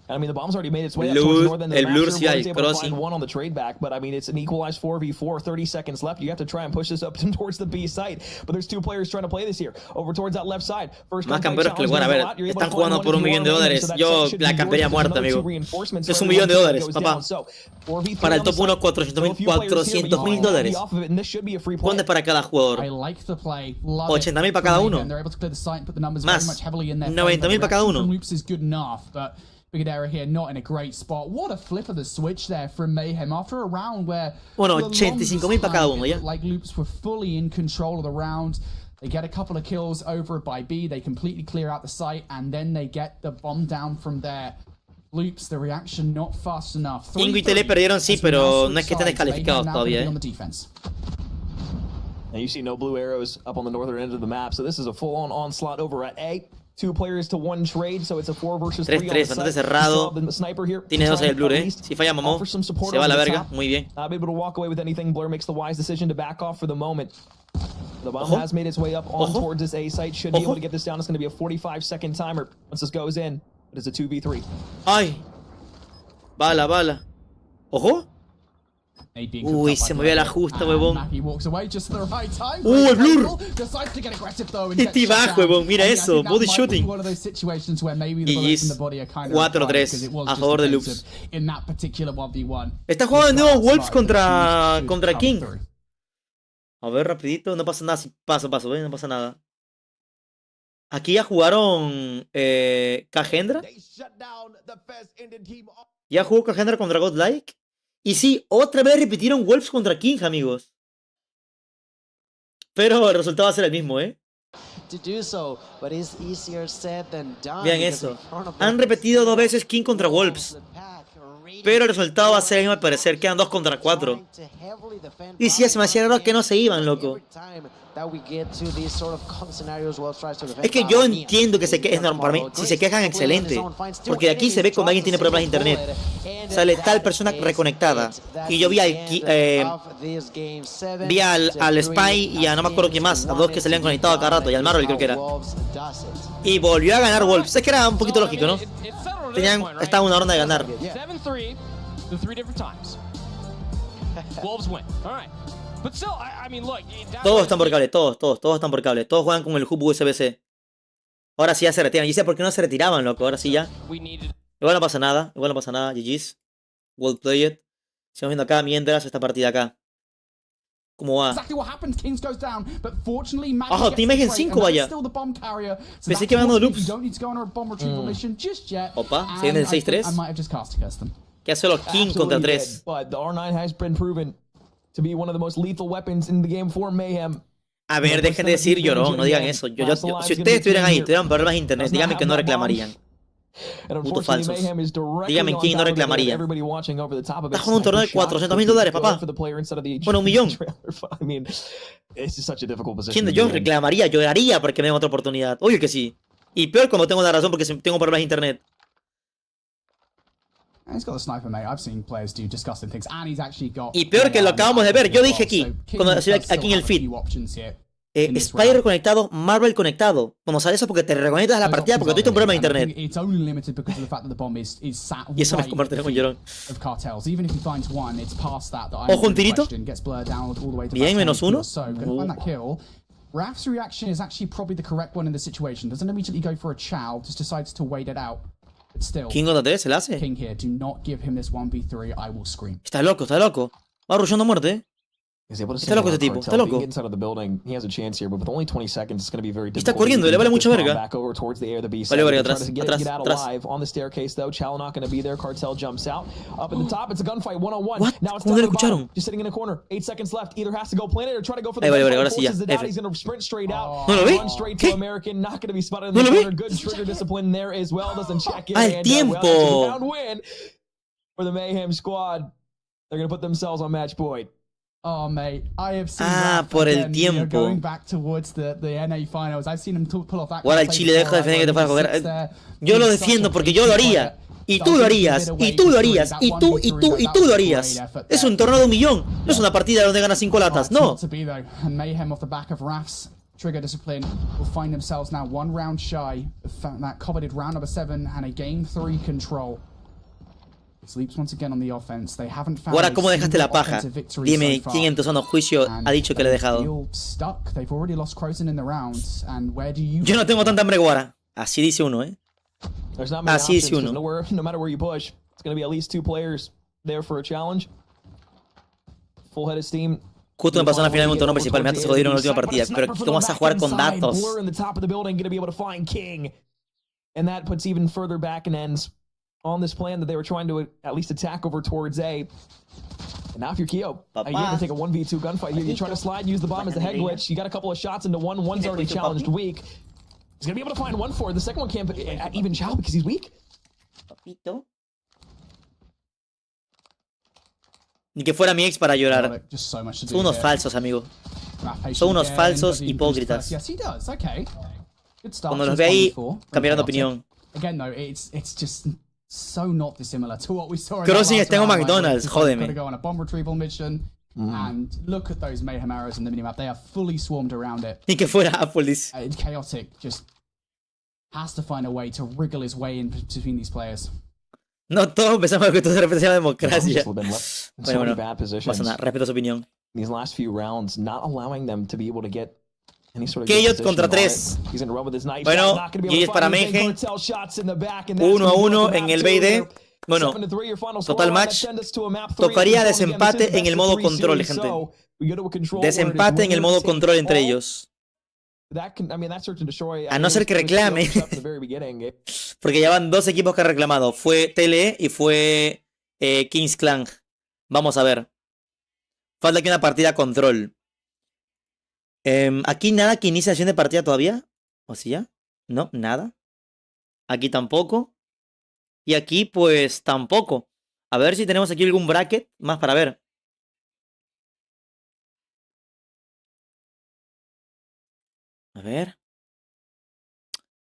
I mean, the bomb's already made its way up towards north end of the map. Blur sí hay, crossing. One on the trade back, but I mean, it's an equalized 4v4, 30 seconds left. You have to try and push this up towards the B site, but there's 2 players trying to play this here. Over towards that left side. Más camperos que el bueno, a ver, están jugando por $1 millón. Yo la campearía muerta, amigo. Es $1 millón, papá. Para el top 1, $400,000. ¿Cuánto es para cada jugador? 80,000 para cada uno. Más, 90,000 para cada uno. Bigodera here not in a great spot. What a flip of the switch there from Mayhem after a round where 85,000 para cada uno, ya. Like Loops were fully in control of the round. They get a couple of kills over by B. They completely clear out the site and then they get the bomb down from there. Loops, the reaction not fast enough. Ingo y Tele perdieron, sí, pero no es que estén descalificados todavía, And you see no blue arrows up on the northern end of the map, so this is a full-on onslaught over at A. 2 players to 1 trade, so it's a 4 versus 3. 3-3, bastante cerrado. Tiene 2 el Blur, Si falla Momo, se va a la verga. Muy bien. Not able to walk away with anything. Blur makes the wise decision to back off for the moment. The bomb has made its way up on towards this A site. Should be able to get this down. It's going to be a 45-second timer once this goes in. But it's a 2v3. Ay. Bala. Ojo. Uy, se movió la justa, huevón. El Blur. Este bajo, huevón. Mira eso. Body shooting. Y 4-3 a favor de Loops. Está jugando de nuevo Wolves contra King. A ver, rapidito. No pasa nada. Paso, no pasa nada. Aquí ya jugaron Cagendra. Ya jugó Cagendra contra Godlike. Y sí, otra vez repitieron Wolves contra King, amigos. Pero el resultado va a ser el mismo, to do so, but it's easier said than done. Vean eso. Han repetido 2 veces King contra Wolves. Pero el resultado va a ser el mismo al parecer. Quedan 2 contra 4. Y si se me hacía raro que no se iban, loco. Es que yo entiendo que es normal. Para mí, si se quejan, excelente. Porque aquí se ve cuando alguien tiene problemas de internet. Sale tal persona reconectada. Y yo vi al Spy y a no me acuerdo quién más. A 2 que salían conectados a cada rato. Y al Marvel creo que era. Y volvió a ganar Wolves. Es que era un poquito lógico, ¿no? Estaban una ronda de ganar. Todos están por cable, todos están por cable. Todos juegan con el hub USB-C. Ahora sí ya se retiran. Y sé por qué no se retiraban, loco. Ahora sí ya. Igual no pasa nada. GG's. Well played. Estamos viendo acá mientras esta partida acá. ¿Cómo va? Ojo, Team Mayhem 5, vaya. Pensé que iban dando loops. Opa, se viene el 6-3. ¿Qué hace los King contra 3? A ver, dejen de decir llorón, no digan eso. Si ustedes estuvieran ahí, tuvieran problemas de internet, díganme que no reclamarían. Putos falsos. Díganme quién no reclamaría. Estás con un torneo de $400,000, papá. Bueno, $1 millón. ¿Quién yo reclamaría? Lloraría porque me den otra oportunidad. Obvio que sí. Y peor cuando tengo la razón porque tengo problemas de internet. Y peor que lo acabamos de ver. Yo dije aquí, aquí en el feed. Spider conectado, Marvel conectado. Como sabes eso porque te reconectas a la partida porque tuviste un problema de internet. Y eso me es convertirme en un llorón. Ojo, un tirito. Bien, -1. Raf's reaction is actually probably the correct one in the situation. Doesn't immediately go for a chow, just decides to wait it out. But still, King contra 3, se la hace. King here, do not give him this 1v3, I will scream. Está loco. Va rushando a muerte, Está loco ese tipo, está loco. Está corriendo, le vale mucha verga. Vale verga, atrás. What? ¿Cómo no lo escucharon? Ahí vale verga, ahora sí ya. F. ¿No lo vi? ¿Qué? ¿No lo vi? ¡Al tiempo! Oh, mate, I have seen por el tiempo. Going back towards the NA finals. I've seen him pull off that. Ahora el Chile deja de defender que te fuera a jugar. Yo lo defiendo porque yo lo haría. Y tú lo harías. Y tú lo harías. Y tú lo harías. Es un torneo de $1 millón. No es una partida donde ganas 5 latas. No. Mayhem off the back of Raf's trigger discipline will find themselves now 1 round shy of that coveted round number 7 and a game 3 control. Ahora, ¿cómo dejaste la paja? Dime, ¿quién en tu sano juicio ha dicho que le he dejado? Yo no tengo tanta hambre, Guara. Así dice uno, Así dice uno. Justo me pasó en la final de un torneo principal, me se jodieron en la última partida. Pero ¿cómo vas a jugar con datos? On this plan that they were trying to at least attack over towards A. And now if you're Keo, you can take a 1v2 gunfight here. You try to slide, use the bomb as the head glitch. You got a couple of shots into one. One's already challenged weak. He's gonna be able to find one for it. The second one can't even chow because he's weak. Papito. Ni que fuera mi ex para llorar. Son unos falsos, amigo. Son unos falsos hipócritas. Cuando los ve ahí, cambiaron de opinión. Again, though, it's just so not dissimilar to what we saw. Crossing está en McDonald's, jódeme. Go on a bomb retrieval mission, and look at those mayhem arrows in the minimap. They are fully swarmed around it. Ni que fuera Apple, dice. Chaotic just has to find a way to wriggle his way in between these players. No todos pensamos que esto se representa a la democracia. Bueno, pasa nada, respeto su opinión. These last few rounds, not allowing them to be able to get Keyot contra 3. Bueno, GG's para Mayhem. 1-1 en el BD. Bueno, total match. Tocaría desempate en el modo control, gente. Desempate en el modo control entre ellos. A no ser que reclame. Porque ya van 2 equipos que han reclamado. Fue TLE y fue Kings Clan. Vamos a ver. Falta aquí una partida control. Aquí nada que inicie sesión de partida todavía. ¿O sí ya? No, nada. Aquí tampoco. Y aquí, pues, tampoco. A ver si tenemos aquí algún bracket más para ver. A ver.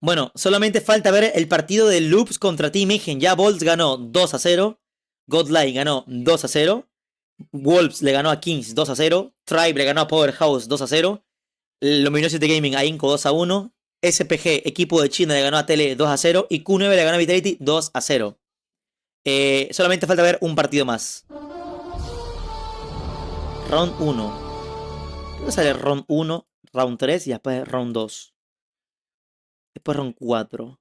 Bueno, solamente falta ver el partido de Loops contra Team Ingen. Ya Bolts ganó 2-0. Godlike ganó 2-0. Wolves le ganó a Kings 2-0. Tribe le ganó a Powerhouse 2-0. Luminosity Gaming a Inco 2-1. SPG, equipo de China, le ganó a Tele 2-0. Y Q9 le ganó a Vitality 2-0. Solamente falta ver un partido más. Round 1. ¿Dónde sale Round 1, Round 3 y después Round 2? Después Round 4.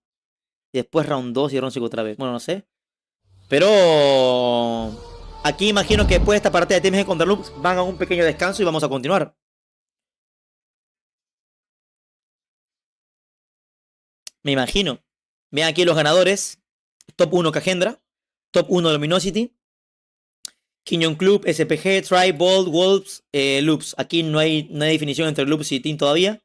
Y después Round 2 y Round 5 otra vez. Bueno, no sé. Pero aquí imagino que después de esta partida de TMG contra Loops van a un pequeño descanso y vamos a continuar. Me imagino. Vean aquí los ganadores. Top 1 Cagendra. Top 1 Luminosity. Kinyon Club, SPG, Tribe, Bold, Wolves, Loops. Aquí no hay definición entre Loops y Team todavía.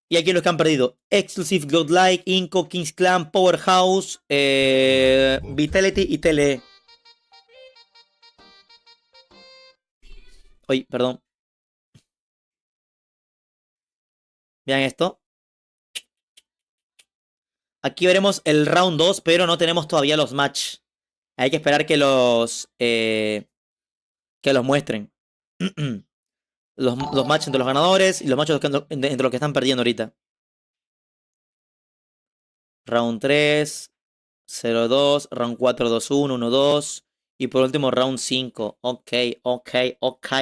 Y aquí los que han perdido. Exclusive, Godlike, Inco, Kings Clan, Powerhouse, Vitality y Tele. Uy, perdón. Vean esto. Aquí veremos el round 2, pero no tenemos todavía los match. Hay que esperar que los muestren. los match entre los ganadores y los matches entre los que están perdiendo ahorita. Round 3, 0-2, round 4, 2-1, 1-2. Y por último, round 5. Ok,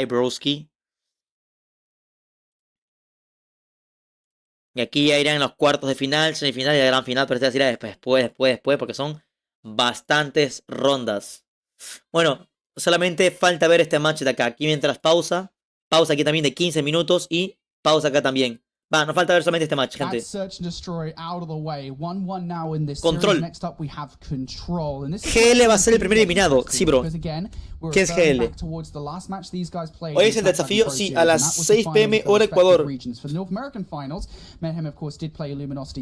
broski. Y aquí ya irán los cuartos de final, semifinal y la gran final, pero esta será después, porque son bastantes rondas. Bueno, solamente falta ver este match de acá. Aquí mientras pausa aquí también de 15 minutos y pausa acá también. Va, nos falta ver solamente este match, gente. Control. GL va a ser el primer eliminado. Sí, bro. ¿Quién es GL? Hoy es el desafío, sí, a las 6 p.m. hora Ecuador.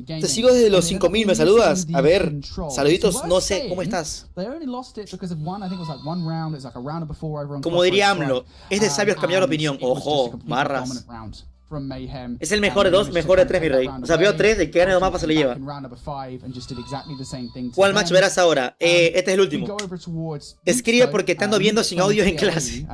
Te sigo desde los 5000, ¿me saludas? A ver, saluditos, no sé, ¿cómo estás? Como diría AMLO, es de sabios cambiar opinión. Ojo, barras. Es el mejor de 2, mejor de 3, mi rey. O sea, veo 3, el que gane 2 mapas se lo lleva. ¿Cuál match verás ahora? Este es el último. Escribe porque te ando viendo sin audio en clase.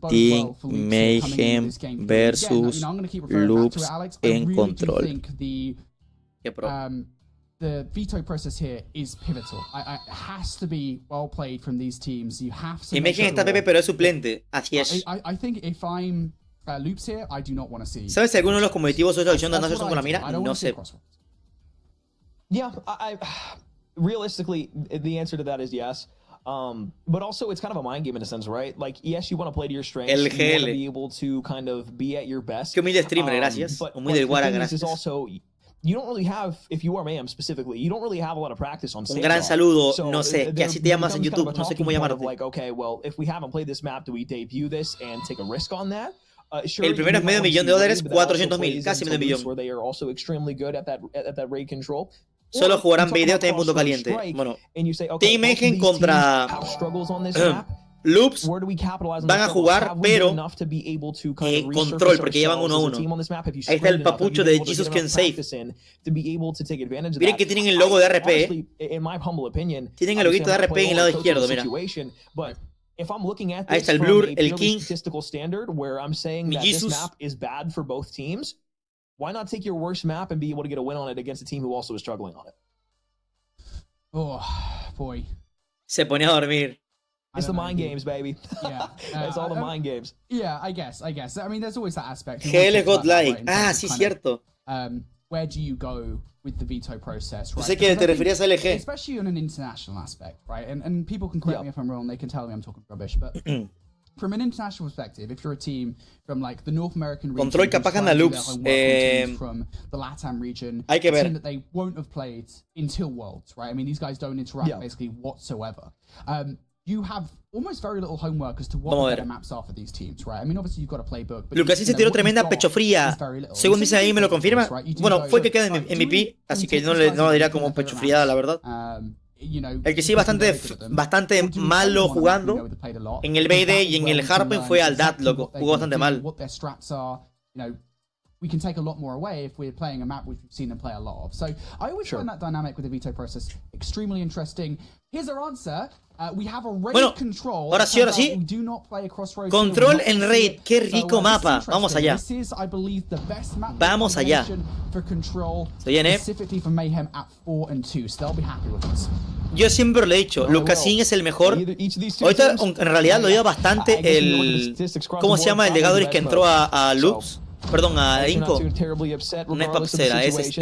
Team Mayhem versus Loops en control. Qué pro. The veto process here is pivotal. It has to be well played from these teams. You have to. Y Mejen está Pepe, pero es suplente. Así es. I think if I'm Loops here, I do not want to see. ¿Sabes si alguno de los competitivos de selección de Nacer son con la mira? No sé. Yeah, I realistically, the answer to that is yes. But also it's kind of a mind game in a sense, right? Like, yes, you want to play to your strengths. El you want to GL. be able to kind of be at your best. Qué humilde streamer, gracias. Humilde Guara, gracias. You don't really have, if you are Mayhem specifically, you don't really have a lot of practice on Un gran saludo, no sé, que así te llamas en YouTube, no sé cómo llamarte. Like, okay, well, if we haven't played this map, do we debut this and take a risk on that? Sure, el primero es medio millón de dólares, 400.000, casi medio millón. Where they are also extremely good at that raid control. Solo jugarán video en punto caliente. Bueno, Team Mayhem contra Loops van a jugar, pero control, porque llevan 1-1. Ahí está el papucho de Jesus Can Save. Miren que tienen el logo de RP. Tienen el loguito de RP en el lado izquierdo, mira. Ahí está el Blur, el King, mi Jesus. Why not take your worst map and be able to get a win on it against a team who also is struggling on it? Oh, boy. Se pone a dormir. It's the mind games, baby. Yeah. It's all the mind games. Yeah, I guess. I mean, there's always that aspect. GL Godlike. Ah, sí, cierto. Where do you go with the veto process, right? Sé que te referías a LG. Especially on an international aspect, right? And people can correct me if I'm wrong. They can tell me I'm talking rubbish, but from an international perspective, if you're a team from like the North American region, Control capaz anda Loops. From the LATAM region, hay que ver. a team that they won't have played until Worlds, right? I mean, these guys don't interact basically whatsoever. you have almost very little homework as to what the better maps are for these teams, right? I mean, obviously you've got a playbook. Lucasín se tiró tremenda pecho fría. Según dice ahí, me lo confirma. Bueno, fue que queda en MVP, así que no lo diría como pecho friada, la verdad. El que sí bastante malo jugando en el BD y en el Harpen fue al Dat, loco. Jugó bastante mal. We can take a lot more away if we're playing a map which we've seen them play a lot of. So I always find that dynamic with the veto process extremely interesting. Here's our answer. We have a raid control. Ahora sí. We do not play across road. Control en raid. Qué rico mapa. Vamos allá. This is, I believe, the best map Vamos allá. For control, Se viene. specifically for Mayhem at 4 and 2. So they'll be happy with us. Yo siempre lo he dicho, Lucasín es el mejor. Ahorita en realidad lo lleva bastante el... ¿Cómo se llama el de Gadoris que entró a Lux? Perdón, a Inco. No es Papsera, es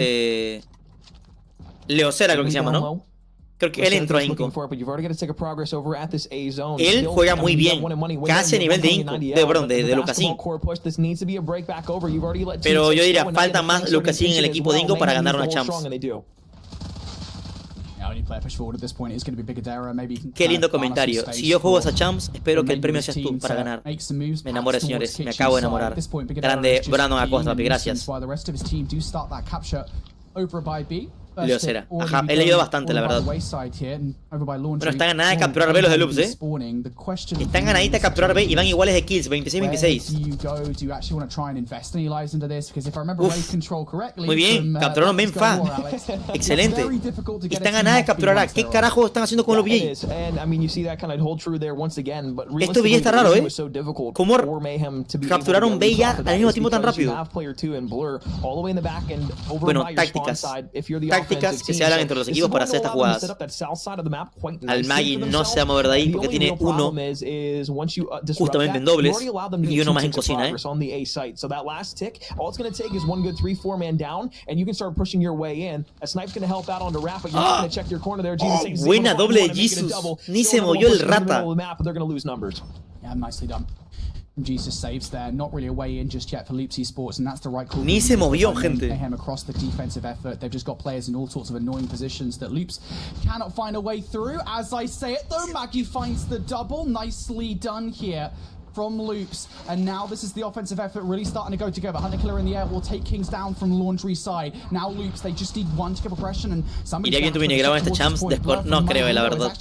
Leocera creo que se llama, ¿no? Creo que él entró a Inco. Él juega muy bien, casi a nivel de Inco, de Lucasín. Pero yo diría, falta más Lucasín en el equipo de Inco para ganar una Champs. Qué lindo comentario. Si yo juego esa Champs, espero que el premio seas tú para ganar. Me enamoré, señores. Me acabo de enamorar. Grande Brandon Acosta, papi. Gracias. Leocera. Ajá, he leído bastante, la verdad. Bueno, están a nada de capturar B los de Loops, Están ganaditas de capturar B y van iguales de kills, 26-26. Muy bien, capturaron B en Fa. Excelente. Y están a nada de capturar A. ¿Qué carajo están haciendo con los BJ? Esto BJ está raro, ¿Cómo capturaron B y A al mismo tiempo tan rápido? Bueno, tácticas que se hablan entre los equipos para hacer estas jugadas. Al Magi no se va a mover de ahí porque tiene uno justamente en dobles y uno más en cocina, buena doble de Jesus. Ni se movió el rata. Jesus saves there, not really a way in just yet for Loopsy Sports, and that's the right call. Ni se movió, gente. Mayhem across the defensive effort. They've just got players in all sorts of annoying positions that Loops cannot find a way through. As I say it though, Maggie finds the double. Nicely done here from Loops, and now this is the offensive effort really starting to go together. Hunter Killer in the air will take Kings down from Laundry side. Now Loops, they just need one to get progression, and somebody. Iría bien tu grabado en esta Champs, después no creo, la verdad. Es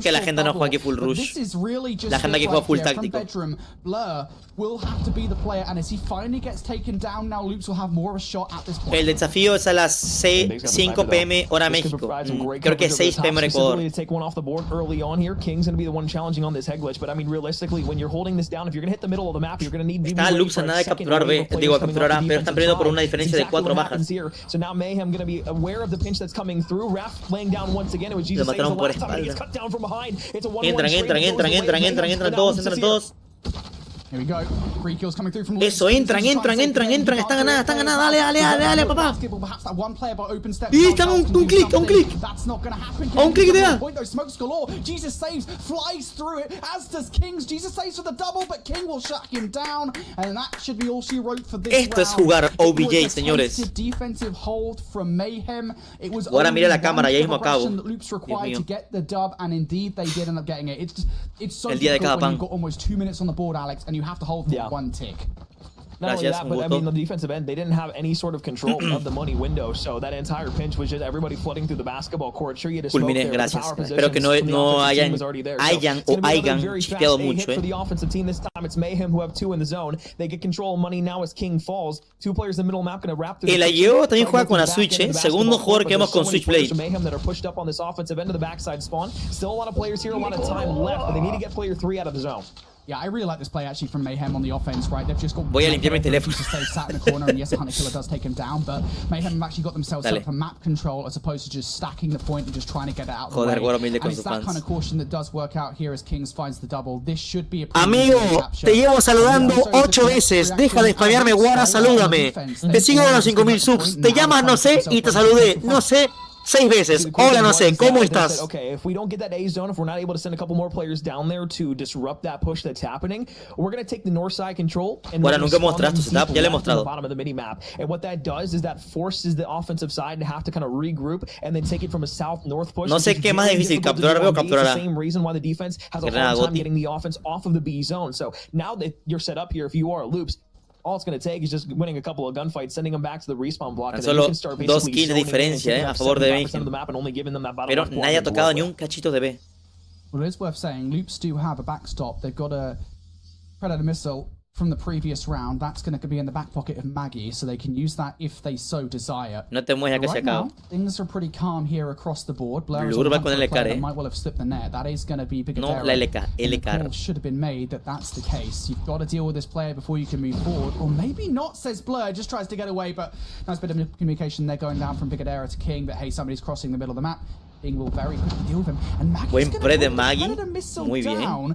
que la gente no juega aquí full rush. La gente aquí juega full táctico. El desafío es a las 5 PM hora México. Creo que es 6 PM hora Ecuador. Está Lux a nada de capturar B, digo a capturar A, pero están perdiendo por una diferencia de 4 bajas. Lo mataron por espalda. Entran todos. Eso, entran, están a nada, dale, papá. Y están a un clic. A un clic de A. Jesus saves, flies through it, as does Kings. Jesus saves for the double, but King will shut him down, and that should be all she wrote for this round. Esto es jugar OBJ, señores. Ahora mira la cámara, ya mismo acabo. El día de cada pan. You have to hold for one tick. Not only that, but I mean, the defensive end, they didn't have any sort of control of the money window, so that entire pinch was just everybody flooding through the basketball court. Sure, you had to smoke there, gracias. power Espero que no hayan chispeado mucho, For the offensive team this time, it's Mayhem who have 2 in the zone. They get control of money now as King falls. 2 players in the middle map going to wrap through. El IO también juega con la Switch, Segundo jugador que vemos con Switchblade. Mayhem that are pushed up on this offensive end of the backside spawn. Still a lot of players here, a lot of time left, but they need to get player 3 out of the zone. Yeah, I really like this play actually from Mayhem on the offense, right? They've just got. Voy a limpiar mi teléfono. Sat in the corner, and yes, Hunter Killer does take him down, but Mayhem have actually got themselves up for map control as opposed to just stacking the point and just trying to get it out of the way. And it's that kind of caution that does work out here as Kings finds the double. This should be a. Amigo, te llevo saludando 8 veces. Deja de spamearme, Guara, salúdame. Te sigo a los 5000 subs. Te llamas, no sé, y te saludé. No sé 6 veces. Hola, no sé, ¿cómo estás? Okay, if we don't get that A zone, if we're not able to send a couple more players down there to disrupt that push that's happening, we're going to take the north side control and bueno, nunca mostrar tu setup, ya le he mostrado. Bottom of the mini map. And what that does is that forces the offensive side to have to kind of regroup and then take it from a south-north push. No sé qué más difícil, capturar B o capturar A. Same reason why the defense has a hard time getting the offense off of the B zone. So now that you're set up here, if you are Loops, all it's going to take is just winning a couple of gunfights, sending them back to the respawn block, and then you can start basically 2 kills de diferencia, a favor de Mayhem. Pero nadie ha tocado ni un cachito de B. Well, it is worth saying, Loops do have a backstop. They've got a Predator missile from the previous round. That's going to be in the back pocket of Maggie, so they can use that if they so desire. No te muevas, que se acabó. Things are pretty calm here across the board. Blur va con LK, might well have slipped the net. That is going to be bigger. No, la LK. Should have been made that that's the case. You've got to deal with this player before you can move forward, or maybe not, says Blur. Just tries to get away, but nice bit of communication. They're going down from Bigadera to King, but hey, somebody's crossing the middle of the map. King will very quickly deal with him. And buen pre de Maggie. Muy bien.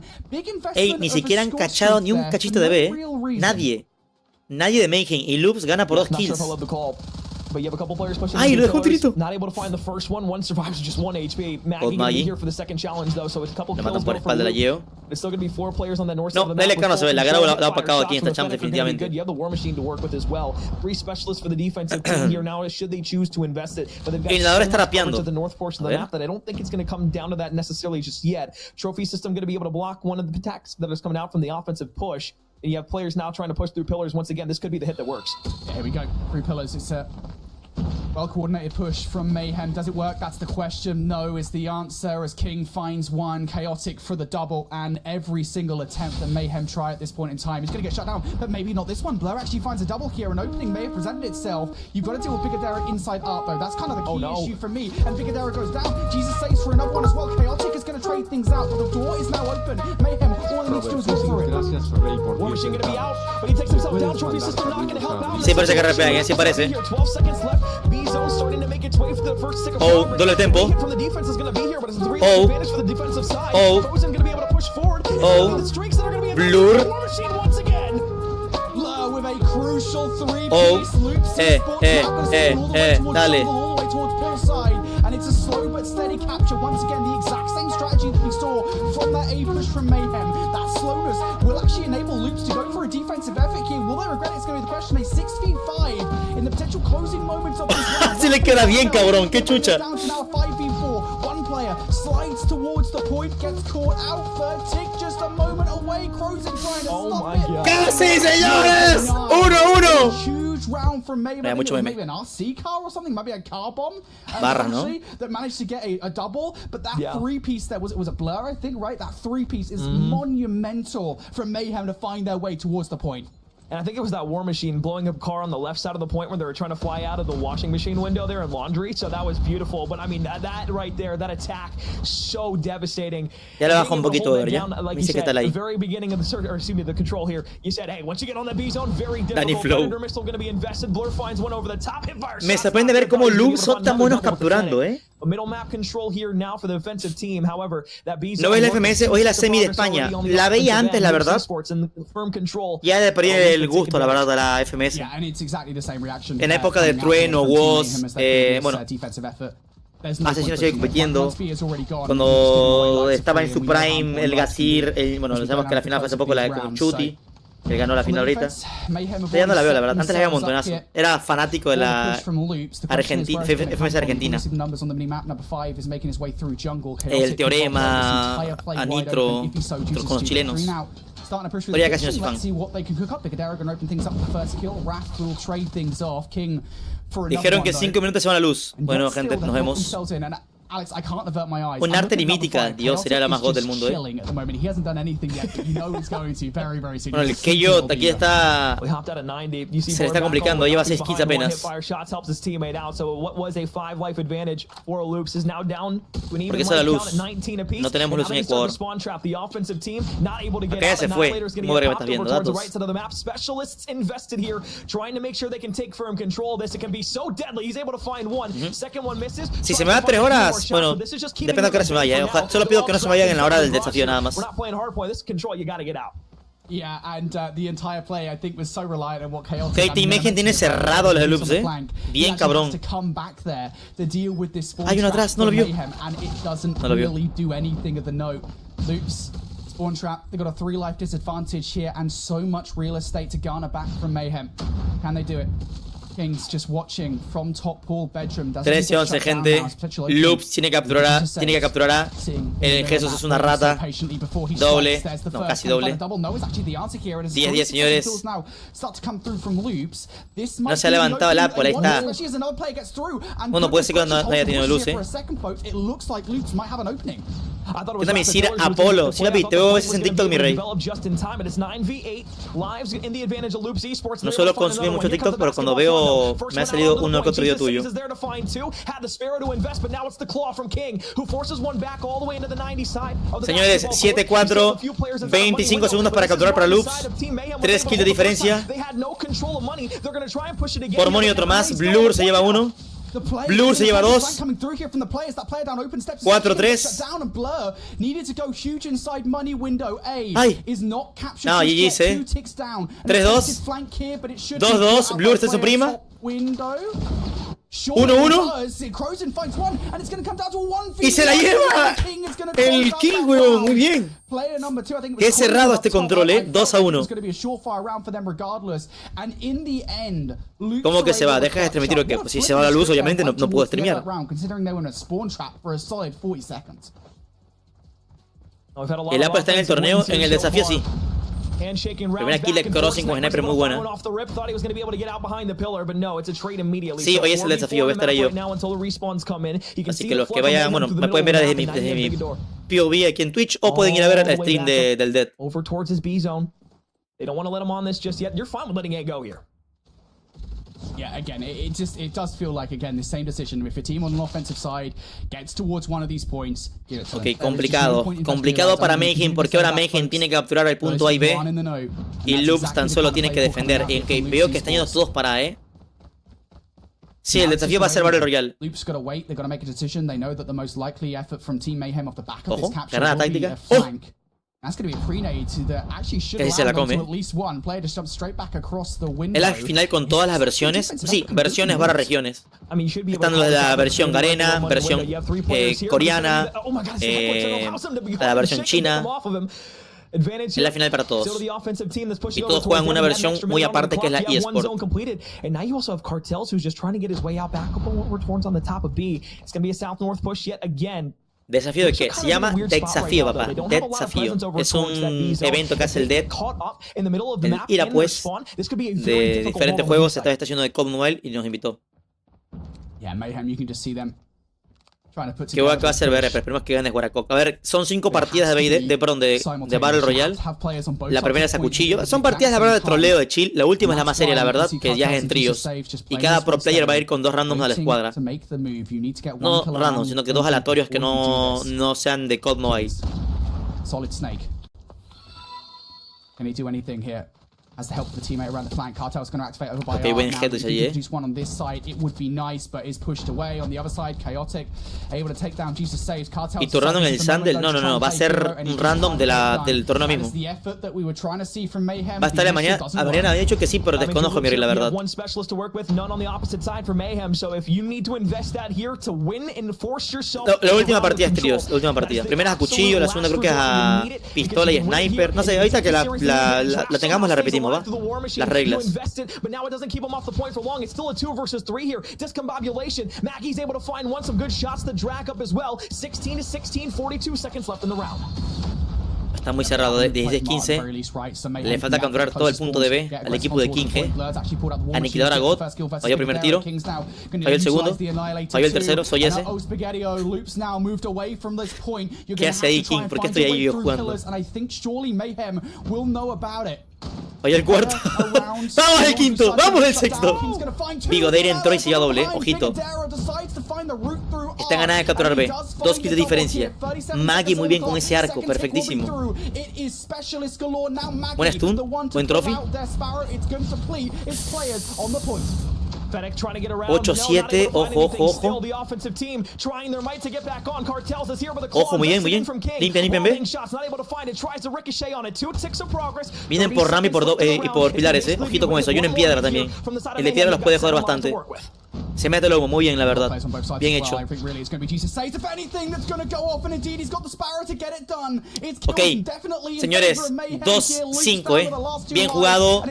Ey, ni siquiera han cachado ni un cachito de B. Nadie. Nadie de Mayhem. Y Loops gana por 2 kills. But you have a couple players pushing. Ay, lo dejó tirito. Not able to find the first one. One survives just 1 HP. Maggie gonna be here for the second challenge though, so it's a couple kills. Por espalda la llevo. It's still gonna be 4 players on the north side of the map. No, LK no se ve. La gana la ha opacado aquí en esta champ definitivamente. You have the War Machine to work with as well. 3 specialists for the defensive team here now, should they choose to invest it. But they've got to the north portion of the map that I don't think it's gonna come down to that necessarily just yet. Trophy system gonna be able to block one of the attacks that is coming out from the offensive push. And you have players now trying to push through pillars. Once again, this could be the hit that works. Yeah, here we go. Through pillars. It's a well-coordinated push from Mayhem. Does it work? That's the question. No is the answer as King finds one. Chaotic for the double, and every single attempt that Mayhem try at this point in time is going to get shut down, but maybe not this one. Blur actually finds a double here. An opening may have presented itself. You've got to deal with Bigadera inside up, though. That's kind of the key issue for me. And Bigadera goes down. Jesus saves for another one as well. Chaotic is going to trade things out, but the door is now open. Mayhem, all he needs to do is go through it. War Machine going to be out, but he takes himself down. Trophy system not going to help out. Sí parece que repean, sí parece. 12 seconds left. B-zone starting to make its way for the first stick of doble tempo. From the defense is going to be here, but it's a 3 advantage for the defensive side. Frozen going to be able to push forward. The streaks that are going to be Blur. War Machine once again. Blur with a crucial 3-piece loop. Dale. All the way towards Poolside, and it's a slow but steady capture. Once again, the exact same strategy that we saw from that A push from Mayhem. That slowness will actually enable Loops to go for a defensive effort here. Will they regret it? It's going to be the question. A 6v5 in the potential closing moments of this round. Se le queda bien, cabrón. Qué chucha. Down to now 5v4. One player slides towards the point, gets caught out. Third tick just a moment away. Crozen trying to stop it. ¡Casi, señores! 1-1. Huge round from Mayhem. Maybe an RC car or something. Maybe a car bomb. Barra, no? That managed to get a double. But that 3-piece there was a Blur, I think, right? That 3-piece is monumental from Mayhem to find their way towards the point. And I think it was that War Machine blowing up a car on the left side of the point where they were trying to fly out of the washing machine window there in laundry. So that was beautiful. But I mean, that right there, that attack, so devastating. Ya le bajo un poquito de ya. Like you said, at the very beginning of the circuit, or excuse me, the control here, you said, hey, once you get on that B zone, very difficult. Predator missile going to be invested. Blur finds one over the top. Me sorprende ver cómo Loops son tan buenos capturando, A middle map control here now for the defensive team. However, that B zone. No ves la FMS, hoy es la semi de España. La veía antes, la verdad. Ya le perdí el gusto, la verdad, de la FMS. En la época de Trueno, Woz, bueno, Asesino sigue compitiendo. Cuando estaba en su prime, el Gazir, bueno, sabemos que la final fue hace poco la de Chuti. Él ganó la final ahorita. Ya no la veo, la verdad. Antes la veía un montonazo. Era fanático de la Argentina, FMS Argentina. El Teorema, a Nitro, con los chilenos. Pero ya casi no soy fan. Dijeron que 5 minutos se va la luz. Bueno, gente, nos vemos. Alex, I can't avert my eyes. Un arte ni mítica, Dios, sería la más god del mundo, Bueno, el Keyo aquí está. Se le está complicando, lleva 6 kills apenas. Porque esa es la luz. No tenemos luz en Ecuador. Acá ya se fue. ¿Cómo que me estás viendo? Datos. Si se me da 3 horas. Bueno, depende de qué hora se me vaya. Solo pido que no se me vayan en la hora del desafío nada más. Yeah, and the entire play I think was so reliant on what Chaotic. Team Mayhem tiene cerrado los loops, Bien cabrón. Hay uno atrás, no lo vio. No lo vio. Loops, spawn trap, they got a 3 life disadvantage here and so much real estate to garner back from Mayhem. Can they do it? Kings just watching from top pool bedroom. 13-11 gente. Loops tiene que capturar a el Jesús es una rata. Doble. No, casi doble. 10-10 señores. No se ha levantado el Apple, ahí está. Bueno, puede ser que no haya tenido luz, Yo también Sir Apolo. Sí, papi, te veo a veces en TikTok, mi rey. No suelo consumir mucho TikTok, pero cuando veo me ha salido uno que otro video tuyo. Señores, 7-4, 25 segundos para capturar para Loops, 3 kills de diferencia. Por Moni otro más, Blur se lleva uno. Blur se lleva 2. 4-3. Ay. No, GG, 3-2. 2-2. Blur se suprima. 1-1. Y se la lleva el King, weón. Muy bien. Qué cerrado este control, 2-1. ¿Cómo que se va? ¿Dejas de streamir o qué? Si se va la luz, obviamente no puedo streamear. El Apple está en el torneo, en el desafío sí. Primera kill de Crossing con sniper muy buena. Sí, hoy es el desafío, voy a estar ahí yo. Así que los que vayan, bueno, me pueden ver desde mi POV aquí en Twitch o pueden ir a ver el stream del Dead. Yeah, again, it does feel like, again, the same decision. If a team on an offensive side gets towards one of these points, give it to them. Ok, complicado para Mayhem porque ahora Mayhem tiene que capturar el punto A y B y Loops tan solo tiene que defender. Ok, veo que están yendo todos para A, Sí, el desafío va a ser Battle Royale. Ojo, carrera táctica. ¡Oh! Casi se la come. Es la final con todas las versiones. Sí, versiones barra regiones. Están los de la versión Garena, versión coreana, la versión china. Es la final para todos. Y todos juegan una versión muy aparte que es la eSport. ¿Desafío de qué? Se llama Desafío, papá. Desafío. Es un evento que hace el Dead. El IRA, pues, de diferentes juegos. Esta vez está haciendo de COD Mobile y nos invitó. ¿Qué va a hacer BR? Pero esperemos que gane Guaracoc. A ver, son 5 partidas de Battle Royale. La primera es a cuchillo. Son partidas la verdad de troleo, de chill. La última es la más seria, la verdad, que ya es en tríos. Y cada pro player va a ir con 2 randoms a la escuadra. No random, sino que 2 aleatorios que no sean de COD Mobile. Solid Snake. Can he do anything here? As the help of the teammate around the flank, Cartel's going to activate over by buen head allí, produce one on this side, it would be nice, but is pushed away. On the other side, Chaotic, able to take down Jesus Saves. Cartel. ¿Y tu random en el Sandel? No, va a ser un random del torneo mismo. Va a estar mañana. Habría dicho que sí, pero desconozco, Miri, la verdad. La última partida es tríos, la última partida. Primera es a cuchillo, la segunda creo que es a pistola y sniper. No sé, ahorita que la tengamos la repetimos, ¿va? Las reglas. Está muy cerrado, 16-15. Le falta capturar todo el punto de B al equipo de King G. Aniquilador a God. Falló el primer tiro. Falló el segundo. Falló el tercero. Soy ese. ¿Qué hace ahí King? ¿Por qué estoy ahí yo jugando? Falló el cuarto. ¡Vamos al quinto! ¡Vamos al sexto! Bigodere entró y siguió doble. Ojito. Está ganada de capturar B. 2 kills de diferencia. Maggie muy bien con ese arco. Perfectísimo. Buen stun. Buen trophy. 8-7, ojo. Ojo, muy bien. Limpia B. Vienen por Ram y por pilares, Ojito con eso. Hay uno en piedra también. El de piedra los puede joder bastante. Se mete el humo, muy bien, la verdad. Bien hecho. Ok, señores, 2-5, Bien jugado,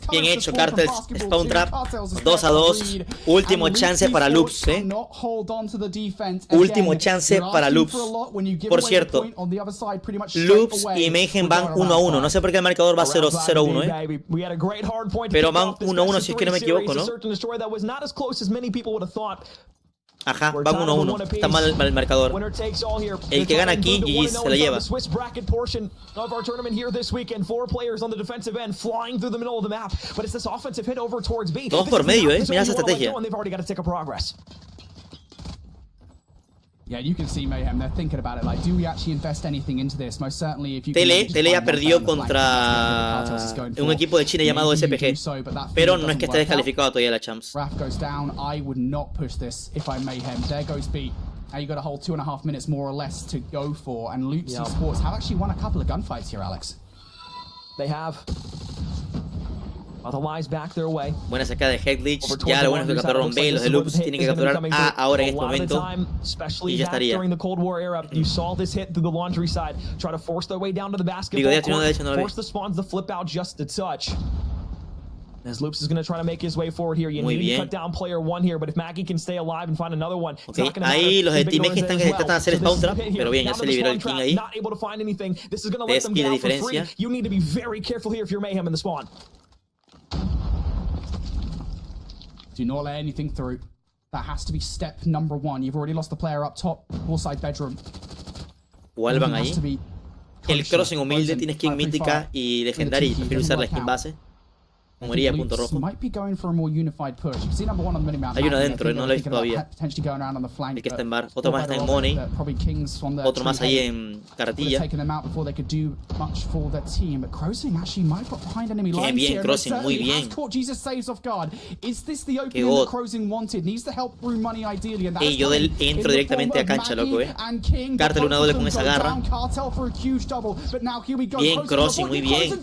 bien hecho, Cartel, Spawn Trap. 2-2. Último chance para Loops, Último chance para Loops. Por cierto, Loops y Mayhem van 1-1. No sé por qué el marcador va 0-1, pero van 1-1 si es que no me equivoco, ¿no? Ajá, van 1-1. Está mal el marcador. El que gana aquí, GG se la lleva. 2 por medio, mira esa estrategia. Tele ya perdió contra un equipo de China llamado SPG, pero no es que esté descalificado todavía la Champs. Raph goes down. I would not push this if I'm Mayhem. There goes B. Now you got a whole 2.5 minutes more or less to go for, and Loopsy Sports have actually won a couple of gunfights here, Alex. They have. Otherwise back their way. Buena sacada de Headlich. Ya lo bueno es que capturaron B. Los de Loops tienen que capturar A ahora en este momento. Y ya estaría. Bigodea tiene una derecha, no la ve. As Loops is going to try to make his way forward here. You need to cut down player 1 here, but if Maggie can stay alive and find another one, okay. Ahí los de Team X están tratando de hacer spawn trap, pero bien, ya se liberó el King ahí. 10 kills de diferencia. You need to be very careful here if you're Mayhem in the spawn. Do not let anything through. That has to be step number 1. You've already lost the player up top, poolside bedroom. Vuelvan ahí. El crossing humilde tiene skin mítica y legendaria y prefiero usar la skin base. Moría, punto rojo. Hay uno adentro, no lo he visto todavía. El que está en bar. Otro más está en Money. Otro más ahí en carretilla. Qué bien, Crossing, muy bien. Qué god. Ey, yo entro directamente a cancha, loco, Cartel una doble con esa garra. Bien, Crossing, muy bien.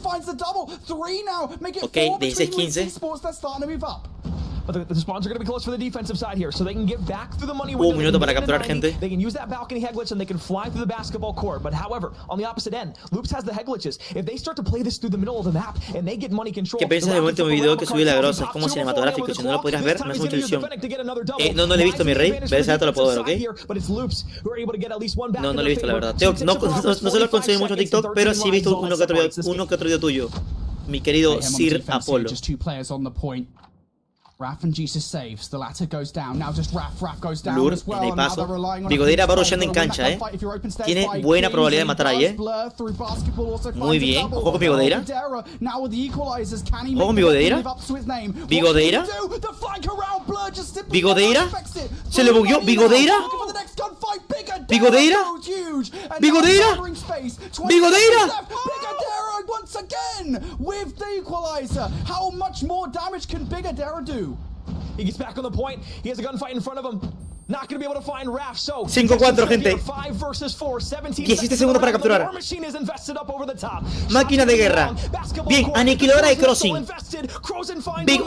Ok, 16-15. Un minuto para capturar gente. They can use that balcony head glitch and they can fly through the basketball court. But however, on the opposite end, Loops has the head glitches. If they start to play this through the middle of the map and they get money control. ¿Qué piensas del último video que subí la grosa? Es como cinematográfico. Si no lo podrías ver, me hace mucha ilusión. No lo he visto, mi rey. Pero ese dato lo puedo ver, ¿ok? No lo he visto, la verdad. No solo conseguí mucho TikTok, pero sí he visto uno que otro video tuyo. Mi querido Sir Apolo. Raph and Jesus saves. The latter goes down. Now just Raph goes down Lur, as well. en el paso. Bigodera va rusheando en cancha, Tiene buena probabilidad de matar ahí, Muy bien. Ojo con Bigodera. Ojo con Bigodera. Bigodera. Bigodera. Se le bugueó. Bigodera. Bigodera. Bigodera. Bigodera. Once again with the equalizer. How much more damage can Bigodera do? He gets back on the point. He has a gunfight in front of him. Not going to be able to find Raph, so 5-4, gente. 17 segundos para capturar. Máquina de guerra. Bien, aniquiladora de Crossing. Big O.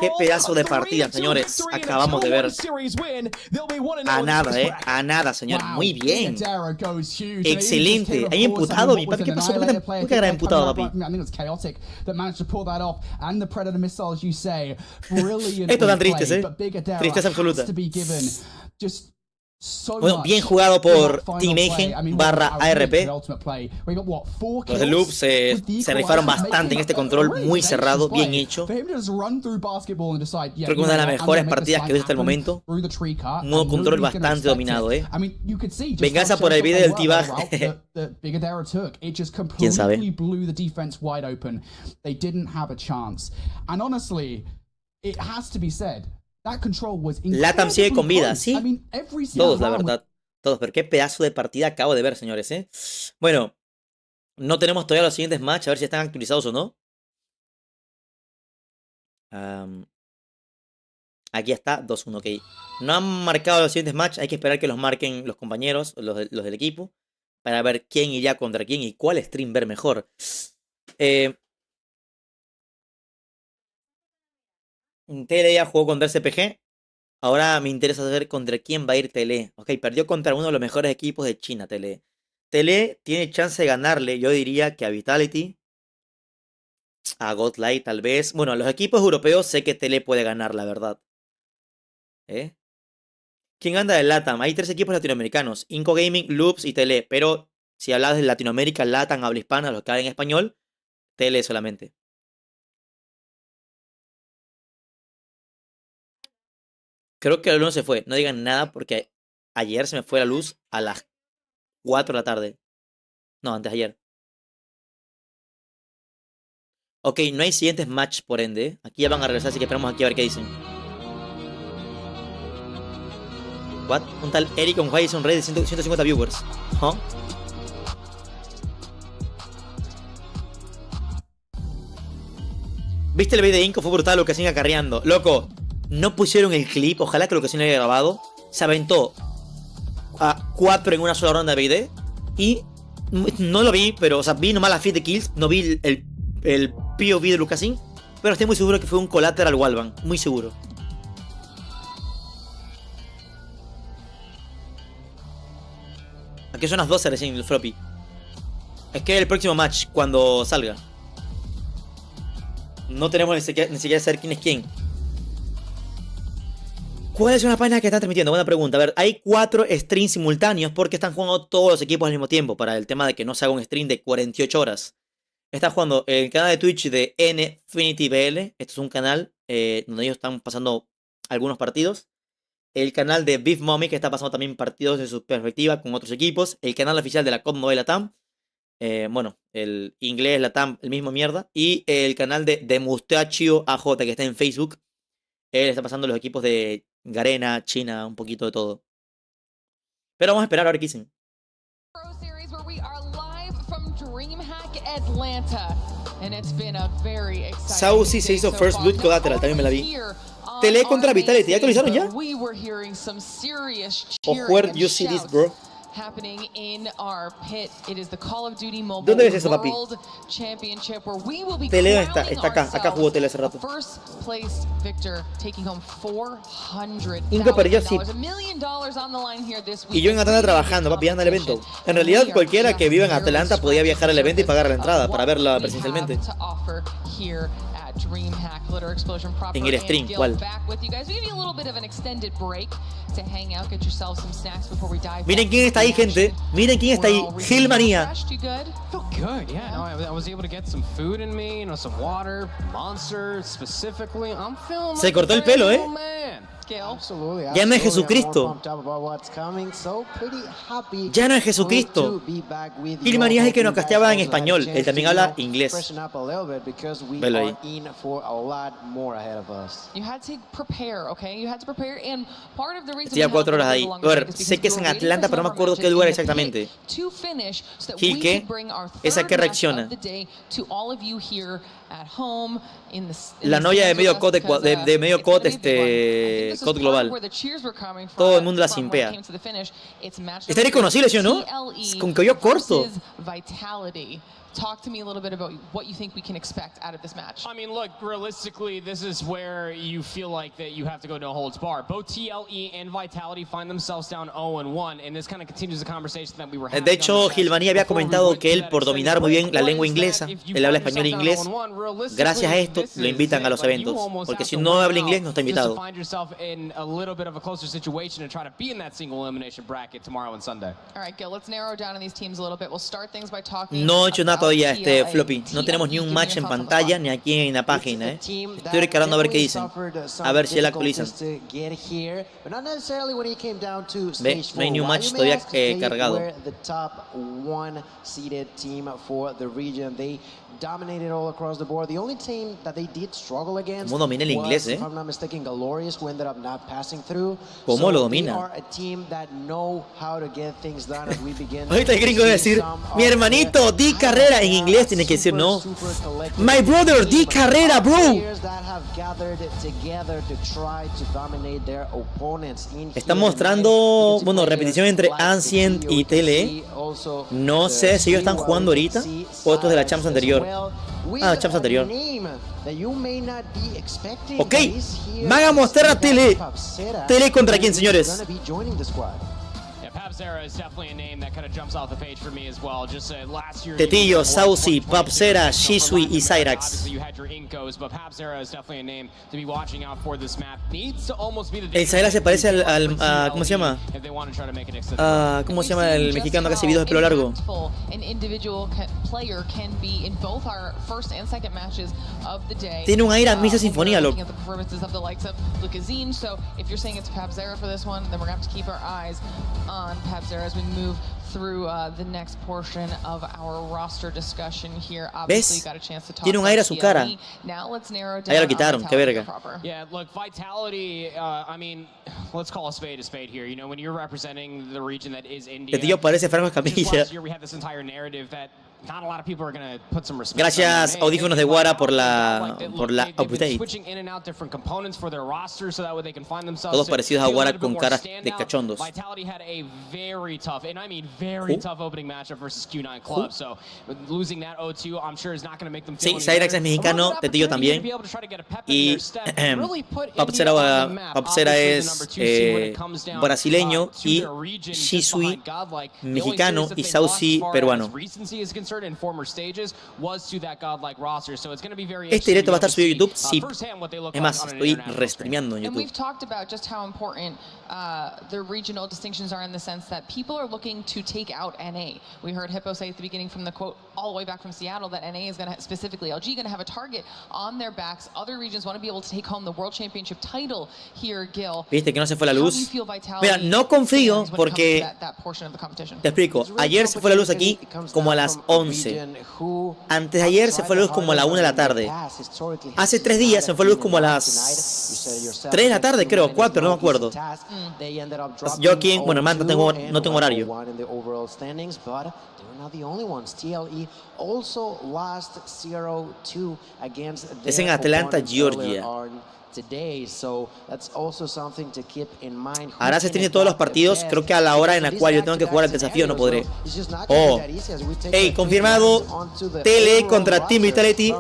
Qué pedazo de partida, señores. Acabamos de ver. A nada, A nada, señor. Muy bien. Excelente. Hay emputado, mi papi. ¿Qué pasó? ¿Por qué era emputado, papi? Esto tan triste, Tristeza absoluta. Bueno, bien jugado por Team Mayhem barra ARP. Los de Loops se rifaron bastante en este control, muy cerrado, bien hecho. Creo que una de las mejores partidas que he visto hasta el momento. Un modo control bastante dominado, Venganza por el video del T-Bag. ¿Quién sabe? Latam sigue con vida, ¿sí? Todos, la verdad. Todos, pero qué pedazo de partida acabo de ver, señores, Bueno, no tenemos todavía los siguientes matches, a ver si están actualizados o no. Aquí está, 2-1, ok. No han marcado los siguientes matches, hay que esperar que los marquen los compañeros, los del equipo, para ver quién iría contra quién y cuál stream ver mejor. TLE ya jugó contra el CPG. Ahora me interesa saber contra quién va a ir TLE. Ok, perdió contra uno de los mejores equipos de China, TLE. TLE tiene chance de ganarle, yo diría que a Vitality, a Godlight tal vez. Bueno, a los equipos europeos sé que TLE puede ganar, la verdad. ¿Eh? ¿Quién anda de LATAM? Hay 3 equipos latinoamericanos, Inco Gaming, Loops y TLE. Pero si hablas de Latinoamérica, LATAM, habla hispana, los que hablan en español, TLE solamente. Creo que la luz se fue. No digan nada porque ayer se me fue la luz a las 4 de la tarde. No, antes de ayer. Ok, no hay siguientes match por ende. Aquí ya van a regresar, así que esperamos aquí a ver qué dicen. What? Un tal Eric con Jason Red de 150 viewers. ¿Huh? ¿Viste el video de Inco? Fue brutal lo que hacían acarreando. Loco, no pusieron el clip. Ojalá que lo que hacían lo haya grabado. Se aventó a 4 en una sola ronda de BD. Y no lo vi, pero, o sea, vi nomás la feed de kills. No vi el POV de Lucasin. Pero estoy muy seguro que fue un collateral wallbang. Muy seguro. Aquí son las 12 recién el floppy. Es que el próximo match, cuando salga. No tenemos ni siquiera saber quién es quién. ¿Cuál es una página que están transmitiendo? Buena pregunta. A ver, hay 4 streams simultáneos porque están jugando todos los equipos al mismo tiempo. Para el tema de que no se haga un stream de 48 horas. Está jugando el canal de Twitch de Nfinity BL. Este es un canal donde ellos están pasando algunos partidos. El canal de Beef Mommy, que está pasando también partidos de su perspectiva con otros equipos. El canal oficial de la COD Mobile Latam. Bueno, el inglés Latam, el mismo mierda. Y el canal de Mustachio AJ, que está en Facebook. Él está pasando los equipos de Garena, China, un poquito de todo. Pero vamos a esperar a ver qué dicen. Saucy se hizo First Blood Collateral, también me la vi. TLE contra Vitality, ¿ya actualizaron ya? O where you see this, bro. ¿Dónde ves eso, papi? TLE está acá jugó TLE hace rato. Inco perdió, sí. Y yo en Atlanta trabajando, papi, anda al evento. En realidad, cualquiera que viva en Atlanta podía viajar al evento y pagar la entrada para verla presencialmente. En el stream, ¿cuál? Miren quién está ahí, gente. Miren quién está ahí. Gilmanía. Se cortó el pelo, ¿eh? Ya no es Jesucristo. Ya no es Jesucristo. Gilmanía es el que nos casteaba en español. Él también habla inglés. Velo ahí. Estoy a 4 horas ahí. A ver, sé que es en Atlanta, pero no me acuerdo qué lugar exactamente. Gil, ¿qué? ¿Esa que reacciona? La novia de medio code, code global. Todo el mundo la simpea. Está irreconocible, ¿sí o no? Con cabello corto. Talk to me a little bit about what you think we can expect out of this match. I mean, look, realistically, this is where you feel like that you have to go no holds barred. Both TLE and Vitality find themselves down 0-1, and this kind of continues the conversation that we were having. De hecho, Gilmanía había comentado que él, por dominar muy bien la lengua inglesa, él habla español e inglés, gracias a esto lo invitan a los eventos, porque si no habla inglés no está invitado. No he hecho nada todavía Floppy. No tenemos ni un match en pantalla ni aquí en la página. Estoy recargando a ver qué dicen. A ver si él actualizan. Ve, no hay ni un match todavía cargado. ¿Cómo domina el inglés, ¿Cómo lo domina? Ahorita el gringo debe decir, mi hermanito, di carrera. En inglés tiene que decir no. My brother, di carrera, bro. Está mostrando, bueno, repetición entre Ancient y TLE. No sé si ellos están jugando ahorita o esto es de la Champs anterior. Ah, champs anterior. Ok, Maga Monstera Tele. Tele contra quién, señores. Tetillo, Saucy, Papsera, Shisui y Cyrax. El Cyrax se parece al ¿cómo se llama? ¿Cómo se llama el mexicano que hace videos de pelo largo? Tiene un aire a Misa Sinfonía, loco. As we move through the next portion of our roster discussion here. ¿Ves? Tiene un aire a su cara. Ahí lo quitaron, qué verga. Yeah, look, Vitality, I mean, let's call a spade here. You know, when you're representing the region that is India. Este tío parece Franco Escamilla. Last year we had this entire narrative that not a lot of people are going to put some respect. Gracias, audífonos de Guara, por la update. Todos parecidos a Guara con caras de cachondos. Vitality had a very tough, and I mean very tough opening matchup versus Q9 Club. So losing that 0-2, I'm sure is not going to make them feel. Sí, Cyrax es mexicano, Tetillo también. Y Papsera es brasileño y Shisui mexicano y Saucy peruano. Este directo va a estar subido a YouTube, sí. Es más, estoy restreameando en YouTube. The regional distinctions are in the sense that people are looking to take out NA. We heard Hippo say at the beginning from the quote all the way back from Seattle that NA is going to, specifically LG, going to have a target on their backs. Other regions want to be able to take home the World Championship title here, Gil. Viste que no se fue la luz. Mira, no confío porque te explico. Ayer se fue la luz aquí como a las 11. Antes de ayer se fue la luz como a la 1 de la tarde. Hace 3 días se fue la luz como a las 3 de la tarde, creo, 4, no me acuerdo. Yo aquí, bueno, man, no tengo horario. Es en Atlanta, Georgia. Ahora se tiene todos los partidos. Creo que a la hora en la cual yo tengo que jugar el desafío no podré. Oh, hey, confirmado. Tele contra Team Vitality.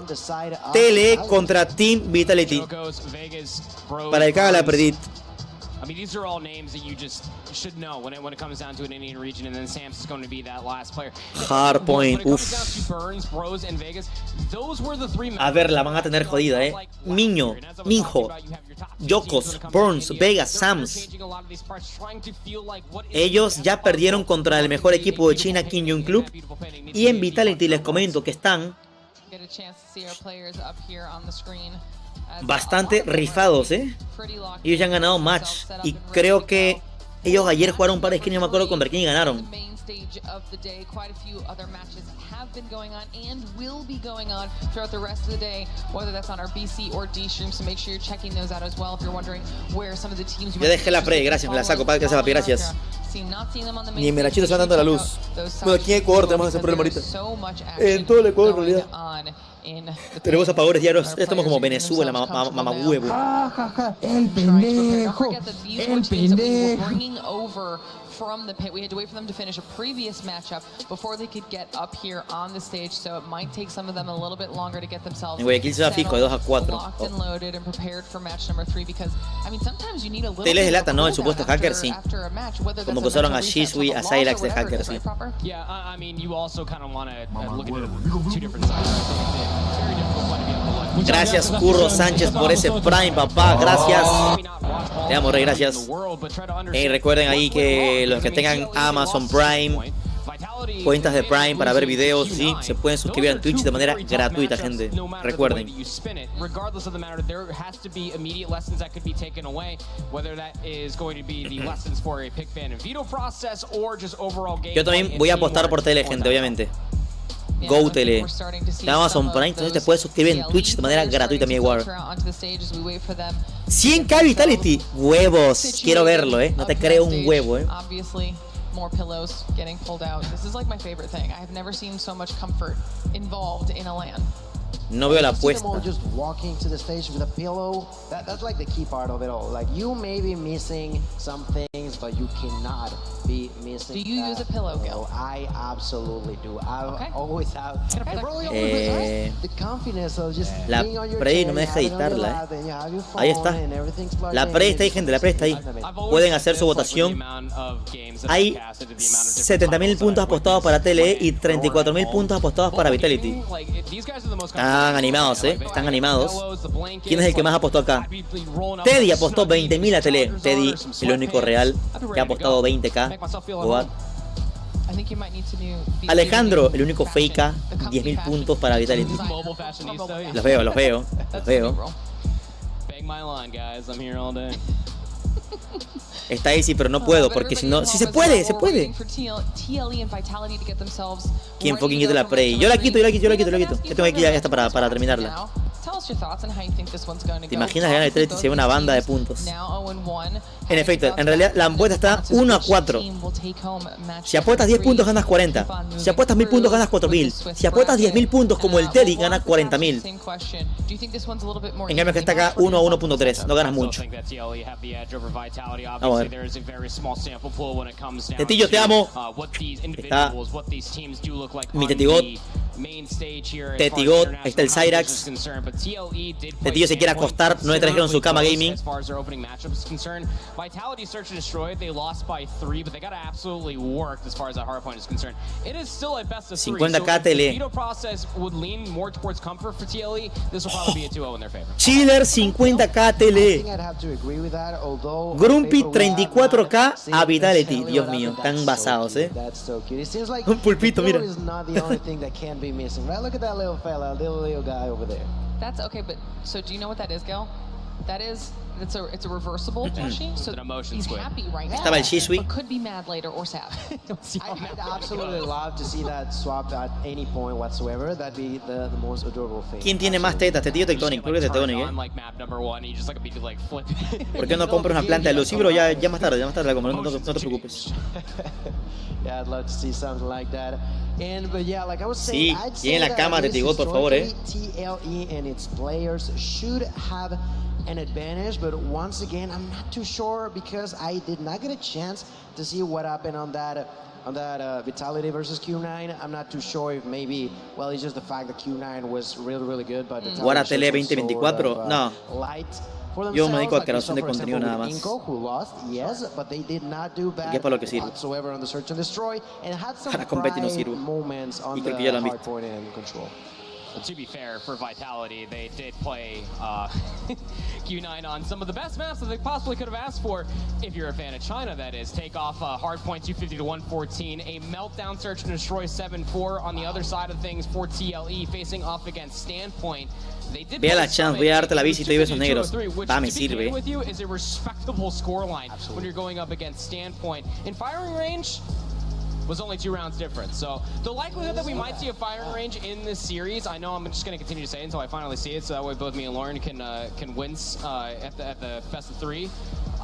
Tele contra Team Vitality. Para el que haga la predit. I mean, these are all names that you just should know when it comes down to an Indian region, and then Sam's is going to be that last player. Hardpoint, uff. A ver, la van a tener jodida, Miño, Minho, Yokos, Burns, Vegas, Sams. Ellos ya perdieron contra el mejor equipo de China, Kim Jong Club. Y en Vitality les comento que están bastante rifados, Ellos ya han ganado match. Y creo que ellos ayer jugaron un par de skins, no me acuerdo contra quién ganaron. Ya dejé la pre, gracias, me la saco, para que se papi, gracias. Ni en Merachito se va dando la luz. Bueno, aquí en Ecuador tenemos ese problema ahorita. En todo el Ecuador, en realidad. Tenemos apagones diarios. Estamos como Venezuela, mamahuevo. El pendejo. El pendejo. From the pit. We had to wait for them to finish a previous matchup before they could get up here on the stage, so it might take some of them a little bit longer to get themselves locked and loaded and prepared for match number 3, because I mean sometimes you need a little bit of ¿no? El supuesto hacker, sí. Como que usaron a Shisui, a Cyrax de hacker, sí. Yeah, I mean you also kind of want to look at it two different sides. Very difficult one to be able to look. Gracias, Curro Sánchez, por ese Prime, papá. Gracias. Te amo, Rey, gracias. Recuerden ahí que los que tengan Amazon Prime, cuentas de Prime para ver videos, sí, se pueden suscribir en Twitch de manera gratuita, gente. Recuerden. Yo también voy a apostar por tele, gente, obviamente. Go Tele. Amazon Prime, entonces te puedes suscribir en Twitch de manera gratuita, mi igual. 100k Vitality. Huevos. Quiero verlo, No te creo un huevo, More pillows getting pulled out. This is like my favorite thing. I have never seen so much comfort involved in a LAN. No veo la You see them apuesta. all just walking to the stage with a pillow. That's like the key part of it all. Like you may be missing some things, but you cannot be missing. Do you use a pillow, Gil? I absolutely do. I Okay. always have. And probably always the confidence of just La being on your pre chair, no me deja having on your editarla, lap, and you have your Ahí phone, está. and everything's plugged La in. pre está ahí, gente, la pre está ahí. Pueden hacer su votación. Hay 70.000 puntos apostados para TLE y 34.000 puntos apostados para Vitality. Están animados, están animados. ¿Quién es el que más apostó acá? Teddy apostó 20.000 a TLE. Teddy, el único real que ha apostado 20k. Goat. Alejandro, el único fake, 10.000 puntos para Vitality. Los veo, los veo, los veo. Está easy, pero no puedo, porque si no... ¡Sí se puede! ¡Se puede! ¿Quién fucking quita la play? Yo la quito, yo la quito, yo la quito, yo la quito. Ya tengo aquí ya está para terminarla. ¿Te imaginas ganar el 3 y se ve una banda de puntos? En efecto, en realidad la apuesta está 1-4. Si apuestas 10 puntos ganas 40. Si apuestas 1000 puntos ganas 4000. Si apuestas 10.000 puntos como el Teddy ganas 40.000. En cambio que está acá 1-1.3. No ganas mucho. Vamos a ver. Tetillo, te amo. Está mi Tetigot. Tetigot, ahí está el Cyrax. Tetillo se quiere acostar, no le trajeron su cama gaming. 50k TLE. Chiller 50k TLE. Grumpy 34k a Vitality. Dios mío, están basados, Un pulpito, mira. That's okay, but so do you know what that is, Gil? It's a reversible plushie. So he's happy right now. Estaba el Shisui. But could be mad later or sad. I'd absolutely love to see that swapped at any point whatsoever. That'd be the most adorable thing. ¿Quién tiene más tetas? Tetillo Tectonic, creo que es Tectonic, ¿Por qué no compras una planta de luz? Sí, bro, ya más tarde la compro, no te preocupes. Yeah, I'd love to see something like that. But yeah, like I was Sí, saying, I'd say en la cama that Tetigot, por favor, TLE and its players should have an advantage, but once again, I'm not too sure because I did not get a chance to see what happened on that Vitality versus Q9. I'm not too sure if maybe, well, it's just the fact that Q9 was really, really good, but Guara Tele 2024, no. Yo me dedico a creación de contenido nada más. ¿Qué es para lo que sirve? Para competir no sirve. Y creo que ya lo han visto. To be fair, for Vitality, they did play Q9 on some of the best maps that they possibly could have asked for. If you're a fan of China, that is. Take off Hardpoint 250 to 114. A meltdown search and destroy 7-4 on the other side of things for TLE, facing off against Standpoint. Vea la chance, voy a darte la bici y te doy esos negros. Va, me sirve. Is a respectable scoreline when you're going up against Standpoint. In firing range, was only 2 rounds difference. So the likelihood that we might see a firing range in this series, I know I'm just going to continue to say it until I finally see it, so that way both me and Lauren can wince at the best of 3.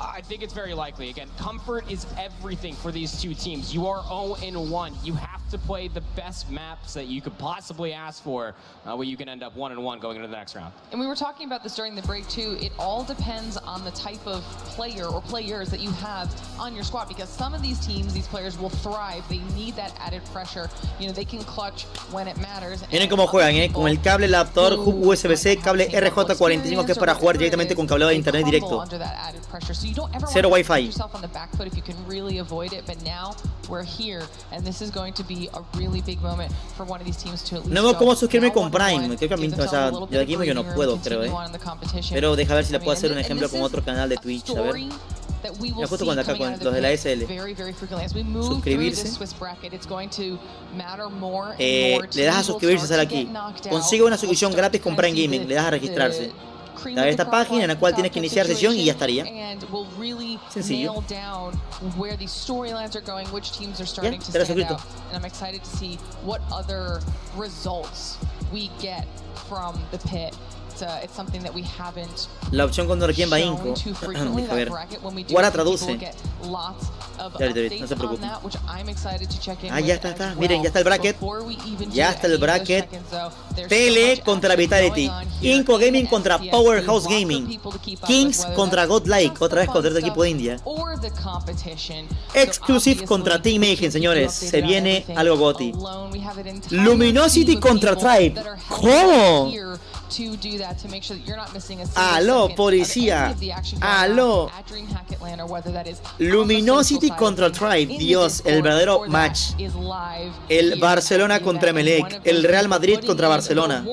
I think it's very likely. Again, comfort is everything for these two teams. You are 0-1. You have to play the best maps that you could possibly ask for, where you can end up 1-1 going into the next round. And we were talking about this during the break too. It all depends on the type of player or players that you have on your squad, because some of these teams, these players will thrive. They need that added pressure. You know, they can clutch when it matters. Miren cómo juegan, con el cable adaptador hub USB-C, cable RJ45 que es para jugar directamente con cableado de internet directo. Cero Wi-Fi. No veo cómo suscribirme con Prime. Creo que a mí, o sea, yo de aquí yo no puedo, creo, Pero deja ver si le puedo hacer un ejemplo con otro canal de Twitch, a ver. Me justo cuando acá con los de la SL. Suscribirse. Le das a suscribirse, sale aquí. Consigue una suscripción gratis con Prime Gaming. Le das a registrarse. Te da esta página en la cual tienes que iniciar sesión y ya estaría. Sencillo. Ya, te lo suscrito. it's something that we haven't La opción cuando quien va Inco. too frequently. A ver. That bracket, when we do, Guara people traduce. get lots of Ya, ahorita, no updates se on preocupen. that, which I'm excited to check in Ah, ya with está. as Miren, ya está el well. bracket. Before we even Ya do está el any of those bracket. check-ins, though, there's so Tele much contra action Vitality. going on here Inco Gaming in contra SPS. Powerhouse Lots of Gaming. people to keep up Kings with, whether contra that's Godlike. just Otra the vez contra fun otro equipo de stuff India. or the competition. Exclusive contra Team Mayhem, señores. Se viene algo goti. Luminosity contra Tribe. ¿Cómo? Aló, policía. Aló. Luminosity contra Tribe. Dios, el verdadero match. El Barcelona contra Emelec. El Real Madrid contra Barcelona.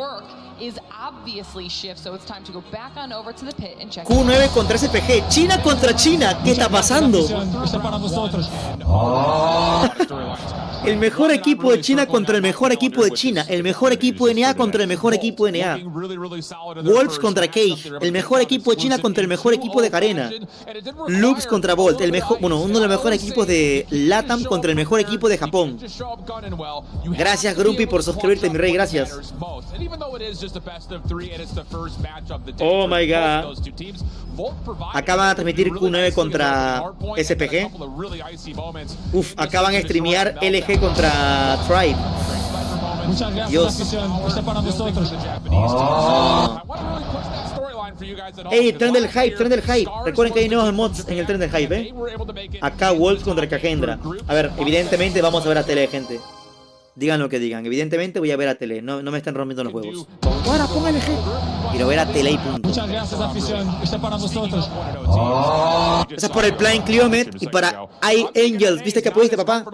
Q9 contra SPG. China contra China. ¿Qué está pasando? El mejor equipo de China contra el mejor equipo de China. El mejor equipo de NA contra el mejor equipo de NA. Wolves contra Cage. El mejor equipo de China contra el mejor equipo de Carena. Loops contra Bolt. El mejor, bueno, uno de los mejores equipos de LATAM contra el mejor equipo de Japón. Gracias, Grumpy, por suscribirte, mi rey. Gracias. Oh my god. Acá van a transmitir Q9 contra SPG. Uf, acaban de streamear LG contra Tribe. Muchas gracias, Dios. afición. Esto es para vosotros. Ey, tren del hype. Recuerden que hay nuevos mods en el tren del hype, Acá Wolves contra Cagendra. A ver, evidentemente vamos a ver a Tele, gente. Digan lo que digan. Evidentemente voy a ver a Tele. No me están rompiendo los huevos. Ahora, pon LG. Quiero ver a Tele y punto. Muchas gracias, afición. Esto es para vosotros. Eso es por el Plain Cleomet y para iAngels. ¿Viste que pudiste, papá?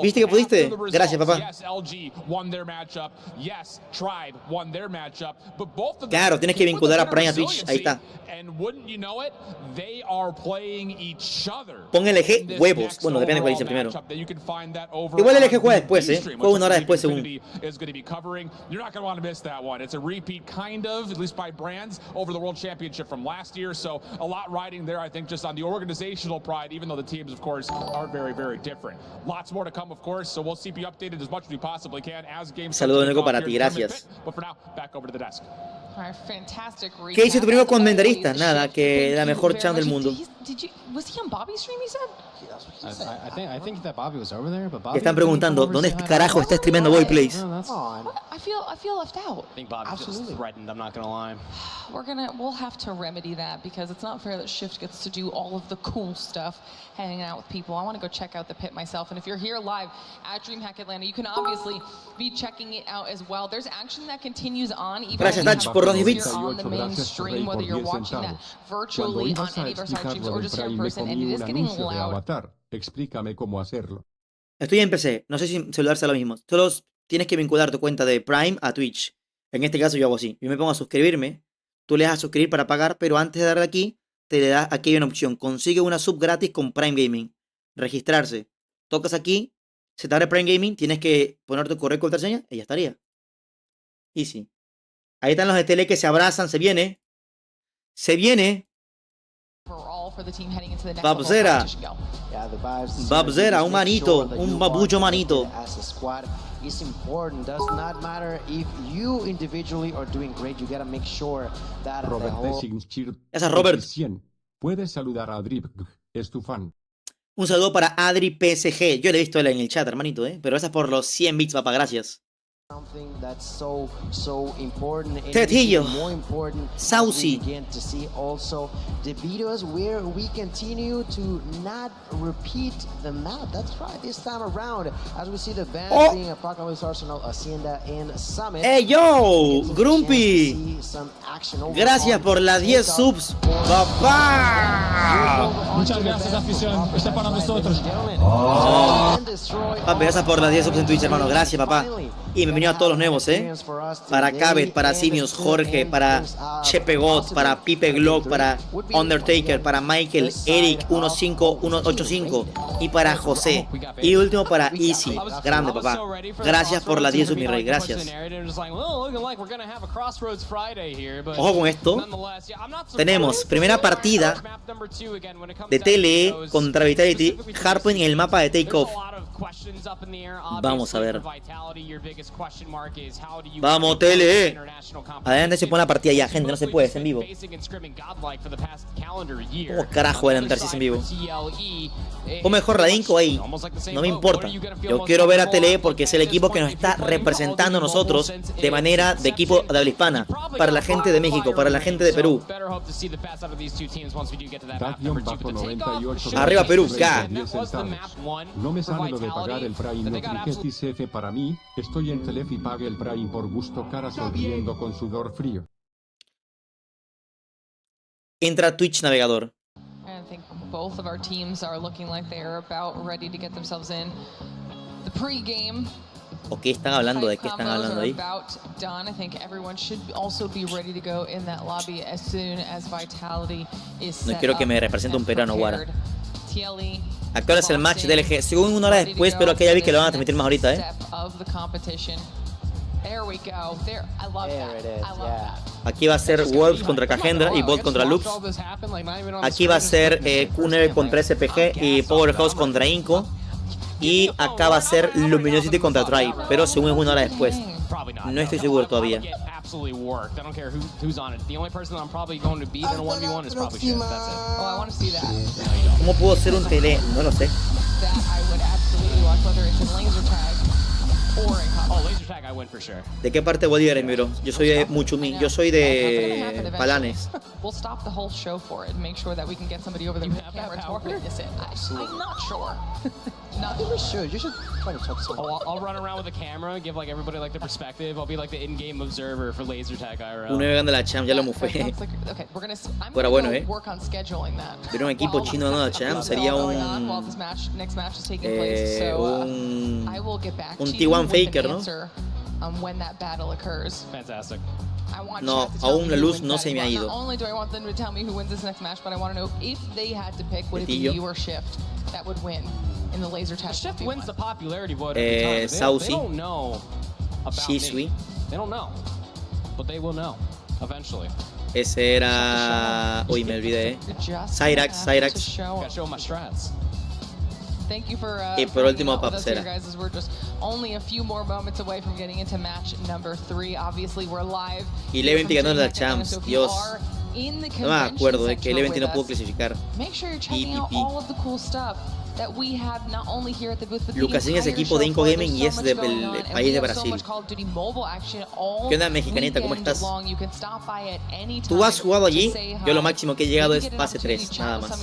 ¿Viste que pudiste? Gracias, papá. Claro, tienes que vincular a Prime a Twitch. Ahí está. Pon LG huevos. Bueno, depende de cuál dice primero. Igual LG juega después, Juega una hora después, según. It's a repeat, kind of, at least by brands, over the World Championship from last year. So a lot riding there, I think, just on the organizational pride, even though the teams, of course, are very, very different. Lots more to come, of course, so we'll keep you updated as much as we possibly can as games. Saludos, Nico, para ti, gracias. But for now, back over to the desk. ¿Qué dice tu primo comentarista? Nada, que la mejor chan del mundo. Was he on Bobby's stream, he said? I think that Bobby was over there, but Bobby. Me están preguntando, ¿dónde carajo está streamando Boy Plays? I feel left out. I think Bobby feels threatened, I'm not gonna lie. We'll have to remedy that because it's not fair that Shift gets to do all of the cool stuff, hanging out with people. I want to go check out the pit myself, and if you're here live at DreamHack Atlanta, you can obviously be checking it out as well. There's action that continues on even Gracias, Dutch, por los 10 bits. on the main stream, whether you're watching that virtually on any of our side streams or just here in person, and it is getting loud. Explícame cómo hacerlo. Estoy en PC, no sé si celular sea lo mismo. Solo tienes que vincular tu cuenta de Prime a Twitch. En este caso yo hago así. Yo me pongo a suscribirme. Tú le das a suscribir para pagar, pero antes de darle aquí, te le das aquí hay una opción. Consigue una sub gratis con Prime Gaming. Registrarse. Tocas aquí, se te abre Prime Gaming, tienes que poner tu correo y contraseña y ya estaría. Easy. Ahí están los de tele que se abrazan, se viene. Se viene. Babzera. Babzera, un manito, un babucho manito. It's important. Does not matter if you individually are doing great. You gotta make sure that the whole. Esa es Robert. Puedes saludar a Drip, es tu fan. Un saludo para Adri PSG. Yo le he visto en el chat, hermanito, Pero esas por los 100 bits, papá, gracias. Something that's so important. Tetillo. More important. Saucy. Again, to see also the videos where we continue to not repeat the map. That's right. This time around, as we see the band being Apocalypse Arsenal, Hacienda, and Summit. ¡Hey, yo! Grumpy. Gracias por las 10 subs, papá. Muchas gracias, afición. Esto es para vosotros. Papi, gracias por las 10 subs en Twitch, hermano. Gracias, papá. Y bienvenido a todos los nuevos, Para Cabet, para Simios, Jorge, para Chepegot, para Pipe Glock, para Undertaker, para Michael, Eric 15185 y para José. Y último para Easy. Grande, papá. Gracias por las 10 subs, mi rey. Gracias. Ojo con esto. Tenemos primera partida de tele contra Vitality. Harpen en el mapa de Takeoff. Vamos a ver. Vamos, tele. Adelante se pone la partida ya, gente, no se puede, es en vivo. ¿Cómo carajo adelantar si es en vivo? O mejor la Inco ahí, no me importa. Yo quiero ver a Tele porque es el equipo que nos está representando a nosotros de manera de equipo de habla hispana. Para la gente de México, para la gente de Perú. Arriba Perú, K. No me sale lo de pagar el Prime, no cliquetis F para mí. Estoy en Telef y pague el Prime por gusto, cara sonriendo con sudor frío. Entra a Twitch navegador. I think both of our teams are looking like they are about ready to get themselves in. The pre-game. ¿O qué están hablando? ¿De qué están hablando ahí? I think everyone should also be ready to go in that lobby as soon as Vitality is set. No quiero que me represente un peruano, Guara. TLE. ¿A qué hora es el match de LG? Según una hora después, pero aquí ya vi que lo van a transmitir más ahorita, There we go. There, I love that. I love that. Aquí va a ser Wolves contra Cagendra y Bolt contra Lux. Aquí va a ser Kuner contra SPG y Powerhouse contra Inco. Y acá va a ser Luminosity contra Tribe, pero según es una hora después. No estoy seguro todavía. ¿Cómo puedo ser un tele? No lo sé. ¿De qué parte de Bolívar eres, mi bro? Yo soy de Muchumí, yo soy de Palanes. We'll stop the whole show for it and make sure that we can get somebody over there with the camera to witness it. I'm not sure. Not really sure. You should try to talk to someone. I'll run around with a camera and give like everybody like the perspective. I'll be like the in-game observer for laser tag IRL. Uno ganando la champ, ya lo mufé. Okay, we're gonna. I'm Fuera bueno, work on scheduling that. Pero un equipo chino ganando la champ sería un T1 Faker, ¿no? When that battle occurs. Fantastic. No, aún la luz no se me ha ido. Not only do I want them to tell me who wins this next match, but I want to know if they had to pick, would it be you or Shift that would win in the laser tag? Shift wins the popularity vote every time. They don't know about me. They don't know, but they will know eventually. Ese era... Uy, me olvidé. Cyrax. Gotta show my strats. Thank you for y por último Papsera. Guys, we're just only a few more moments away from getting into match number 3. Obviously, we're live. Y Leventi ganó la Champs, Dios. No me acuerdo de que Leventi no pudo clasificar. Make sure you're checking out all of the cool stuff that we have not only here at the booth, but Lucasín es equipo de Inco Gaming y es del país de Brasil. ¿Qué onda, mexicanita? ¿Cómo estás? ¿Tú has jugado allí? Yo lo máximo que he llegado es fase 3, nada más.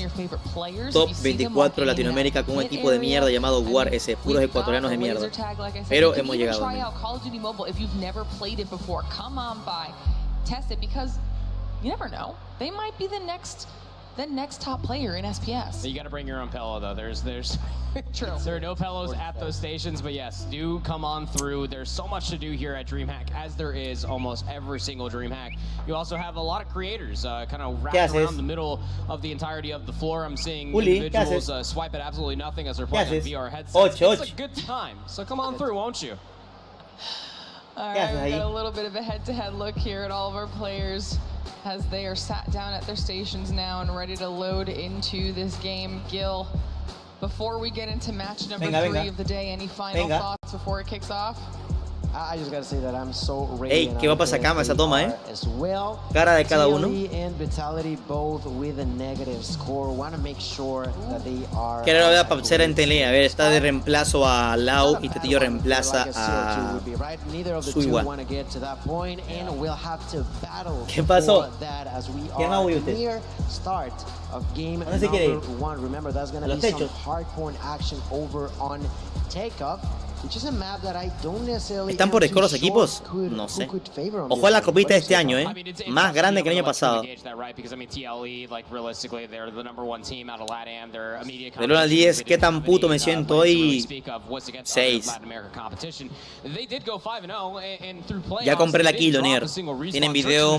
Top 24 Latinoamérica con un equipo de mierda llamado War S, puros ecuatorianos de mierda. Pero hemos llegado. You never know. They might be the next top player in SPS. You got to bring your own pillow though. There's True. There are no pillows at those stations, but yes, do come on through. There's so much to do here at DreamHack, as there is almost every single DreamHack. You also have a lot of creators kind of wrapped around the middle of the entirety of the floor. I'm seeing individuals swipe at absolutely nothing as they're playing on VR headsets. It's a good time, so come on through, won't you? All right, we got a little bit of a head-to-head look here at all of our players as they are sat down at their stations now and ready to load into this game. Gil, before we get into match number 3 of the day, any final thoughts before it kicks off? I just gotta say that I'm so ready. Ey, ¿qué va a pasar acá? Esa toma, cara de cada uno. Quiero ver a Papsera en tele. A ver, está de reemplazo a Lau y Tetillo reemplaza a Suiwa. ¿Qué pasó? ¿Quién va a huir usted? ¿Dónde se quiere ir? ¿A los techos? ¿Están por score los equipos? No sé. Ojo a la copita de este año, más grande que el año pasado. Del 1 al 10, ¿qué tan puto me siento hoy? 6. Ya compré la Kilo, Tienen video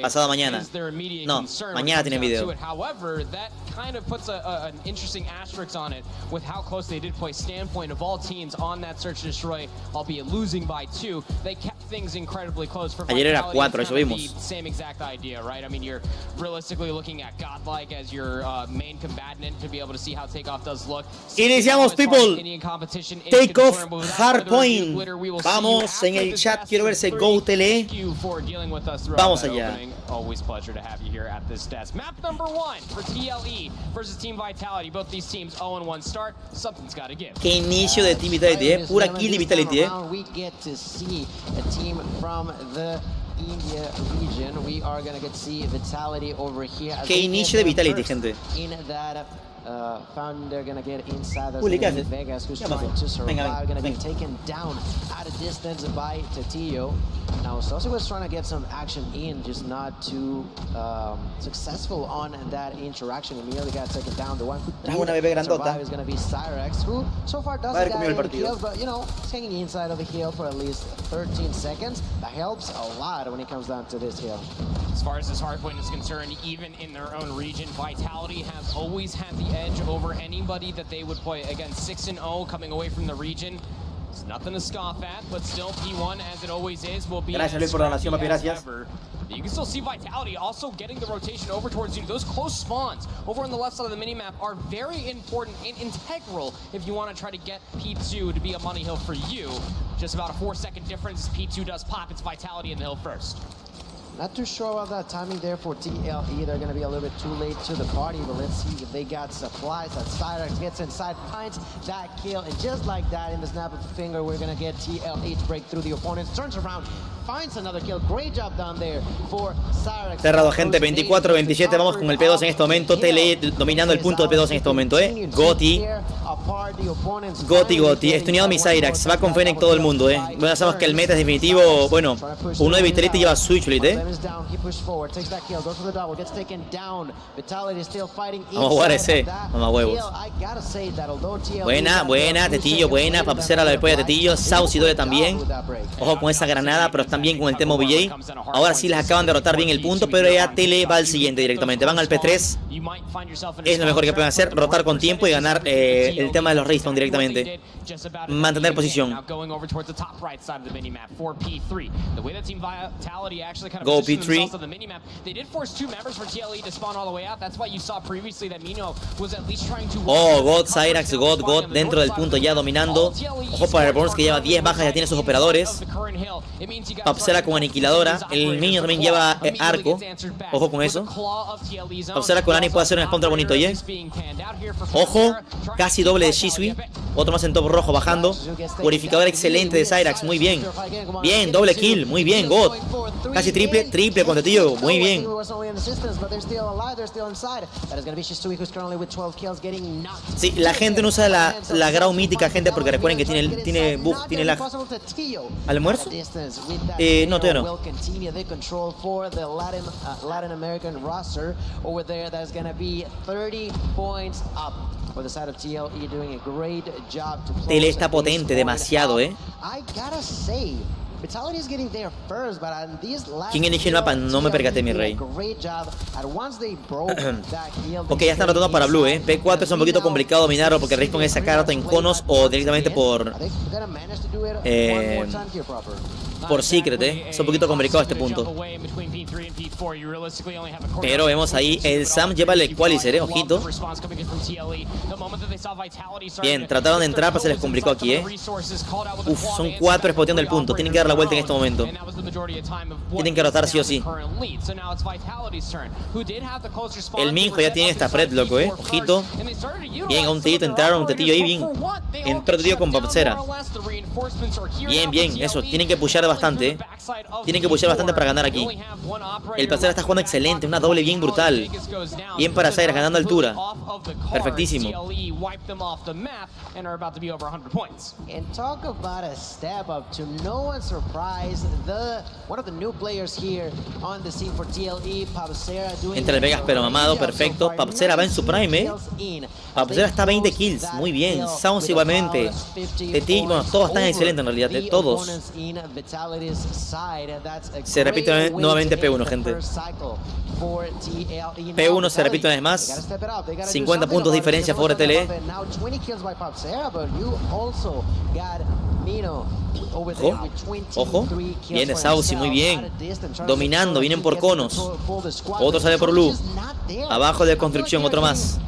pasado mañana. No, mañana tienen video. kind of puts an interesting asterisk on it with how close they did play. Standpoint of all teams on that search and destroy, albeit losing by 2, they kept things incredibly close. For Ayer era Vitality, 4, eso vimos. same exact idea, right? I mean, you're realistically looking at Godlike as your main combatant to be able to see how Takeoff does look. Iniciamos, people. Takeoff, Hardpoint. Vamos en el chat, quiero verse GoTele. Vamos allá. Always pleasure to have you here at this desk. Map number 1 for TLE versus Team Vitality. Both these teams 0-1 start. Something's got to give. Qué inicio de Team Vitality, pura kill de Vitality, We get to see a team from the India region. We are gonna get to see Vitality over here. Qué inicio de Vitality, gente. In that found they're gonna get inside of Uli, ¿qué haces? Vegas, who's ¿Qué trying pasó? to survive, Venga, gonna venga. be taken down at a distance by Tatillo. Now Sosa was trying to get some action in, just not too successful on that interaction. Immediately got taken down. The one who una bebé grandota. survive is gonna be Cyrex, who so far doesn't Haber get comido el any partido. kills, but you know, he's hanging inside of the hill for at least 13 seconds. That helps a lot when it comes down to this hill. As far as this hardpoint is concerned, even in their own region, Vitality has always had the edge over anybody that they would play. Again, 6-0 coming away from the region. It's nothing to scoff at, but still P1, as it always is, will be Gracias, Luis, por la donación, papi, as gracias. ever. You can still see Vitality also getting the rotation over towards you. Those close spawns over on the left side of the minimap are very important and integral if you want to try to get P2 to be a money hill for you. Just about a 4-second difference as P2 does pop. It's Vitality in the hill first. Not too sure about that timing there for TLE. They're going to be a little bit too late to the party, but let's see if they got supplies. That Cyrex gets inside, finds that kill, and just like that, in the snap of the finger, we're going to get TLE to break through the opponents. Turns around, finds another kill. Great job down there for Cyrex. Cerrado, gente, 24-27, vamos con el P2 en este momento. TLE dominando el punto de P2 en este momento, Goti. Goti. Estuneado mi Cyrax, va con Fennec todo el mundo, Bueno, sabemos que el meta es definitivo. Bueno, uno de Vitality lleva Switchlet, Vamos a jugar ese, vamos a huevos. Buena, Tetillo, buena. Papsera la después de Tetillo. Saucy doble también. Ojo con esa granada, pero están bien con el tema BJ. Ahora sí les acaban de rotar bien el punto, pero ya Tele va al siguiente directamente. Van al P3. Es lo mejor que pueden hacer, rotar con tiempo y ganar el tema de los Raystone directamente. Mantener posición. Go P3. Oh, God, Cyrax, God dentro del punto ya dominando. Ojo para el Burns que lleva 10 bajas, ya tiene sus operadores. Papsera con aniquiladora. El niño también lleva arco. Ojo con eso. Papsera con Ani puede hacer un spawn bonito, Ojo, casi doble de Shisui. Otro más en top rojo bajando. Purificador excelente de Cyrax, muy bien. Bien, doble kill, muy bien, God. Casi triple con Tetillo, muy bien. Sí, la gente no usa la Grau mítica, gente, porque recuerden que tiene bug, tiene lag. ¿Almuerzo? No, todavía no. Tele está potente, demasiado, ¿Quién eligió el mapa? No me percaté, mi rey. Ok, ya están rotando para Blue, P4 es un poquito complicado dominarlo porque Respawn es sacar en conos o directamente por Secret, Es un poquito complicado este punto. Pero vemos ahí, el Sam lleva el Equalizer, ojito. Bien, trataron de entrar, pero se les complicó aquí, Uf, son 4 spoteando el punto. Tienen que dar la vuelta en este momento. Tienen que rotar sí o sí. El Minjo ya tiene esta Fred, loco, Ojito. Bien, a un Tetillo entraron, un Tetillo ahí, bien. Entró Tetillo con Papsera. Bien, eso. Tienen que pushear bastante, Tienen que pushear bastante para ganar aquí. El Papsera está jugando excelente, una doble bien brutal. Bien para Cyrax, ganando altura. Perfectísimo. And talk about a step up to no one's surprise. One of the new players here on the scene for TLE, Papsera doing. Entra el Vegas pero mamado, perfecto. Papsera va en su prime, Papsera está a 20 kills, muy bien. Sounds igualmente. Tetillo, bueno, todos están excelentes en realidad, todos. Se repite nuevamente P1, gente. P1 se repite una vez más. 50 puntos de diferencia a favor de TLE. Ojo, viene Saucy, muy bien. Dominando, vienen por conos. Otro sale por blue. Abajo de construcción, otro más.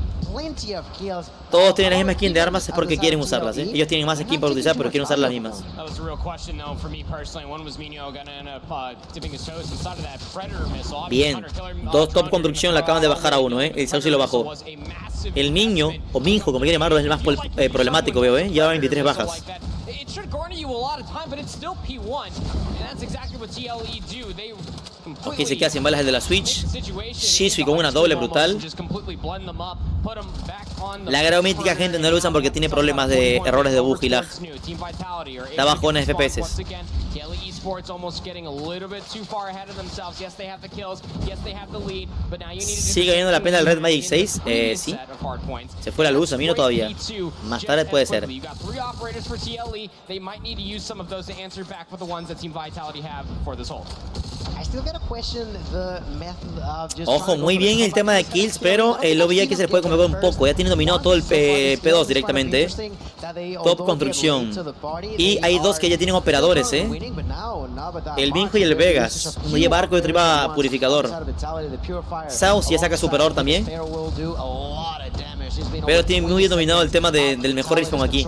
Todos tienen la misma skin de armas, es porque quieren usarlas, ¿eh? Ellos tienen más skin para utilizar, pero quieren usar las mismas. Bien, dos top construcción la acaban de bajar a uno, ¿eh? El Saucy lo bajó. El niño, o Minjo, como quieren llamarlo, es el más problemático, veo, ¿eh? Lleva 23 bajas. Ok, se queda sin balas el de la Switch. Shisui con una doble brutal. La grado mítica, gente, no lo usan porque tiene problemas de errores de bug y lag. Está bajo en FPS. Sigue viendo la pena el Red Magic 6. Sí. Se fue la luz, a mí no todavía. Más tarde puede ser. Ojo, muy bien el tema de kills, pero el lobby aquí se le puede complicar un poco. Ya tiene dominado todo el P2 directamente. Top construcción. Y hay dos que ya tienen operadores, ¿eh? El Minjo y el Vegas. Uno lleva arco y otro lleva purificador. Saucy ya saca su operador también. Pero tiene muy bien dominado el tema del mejor respawn aquí.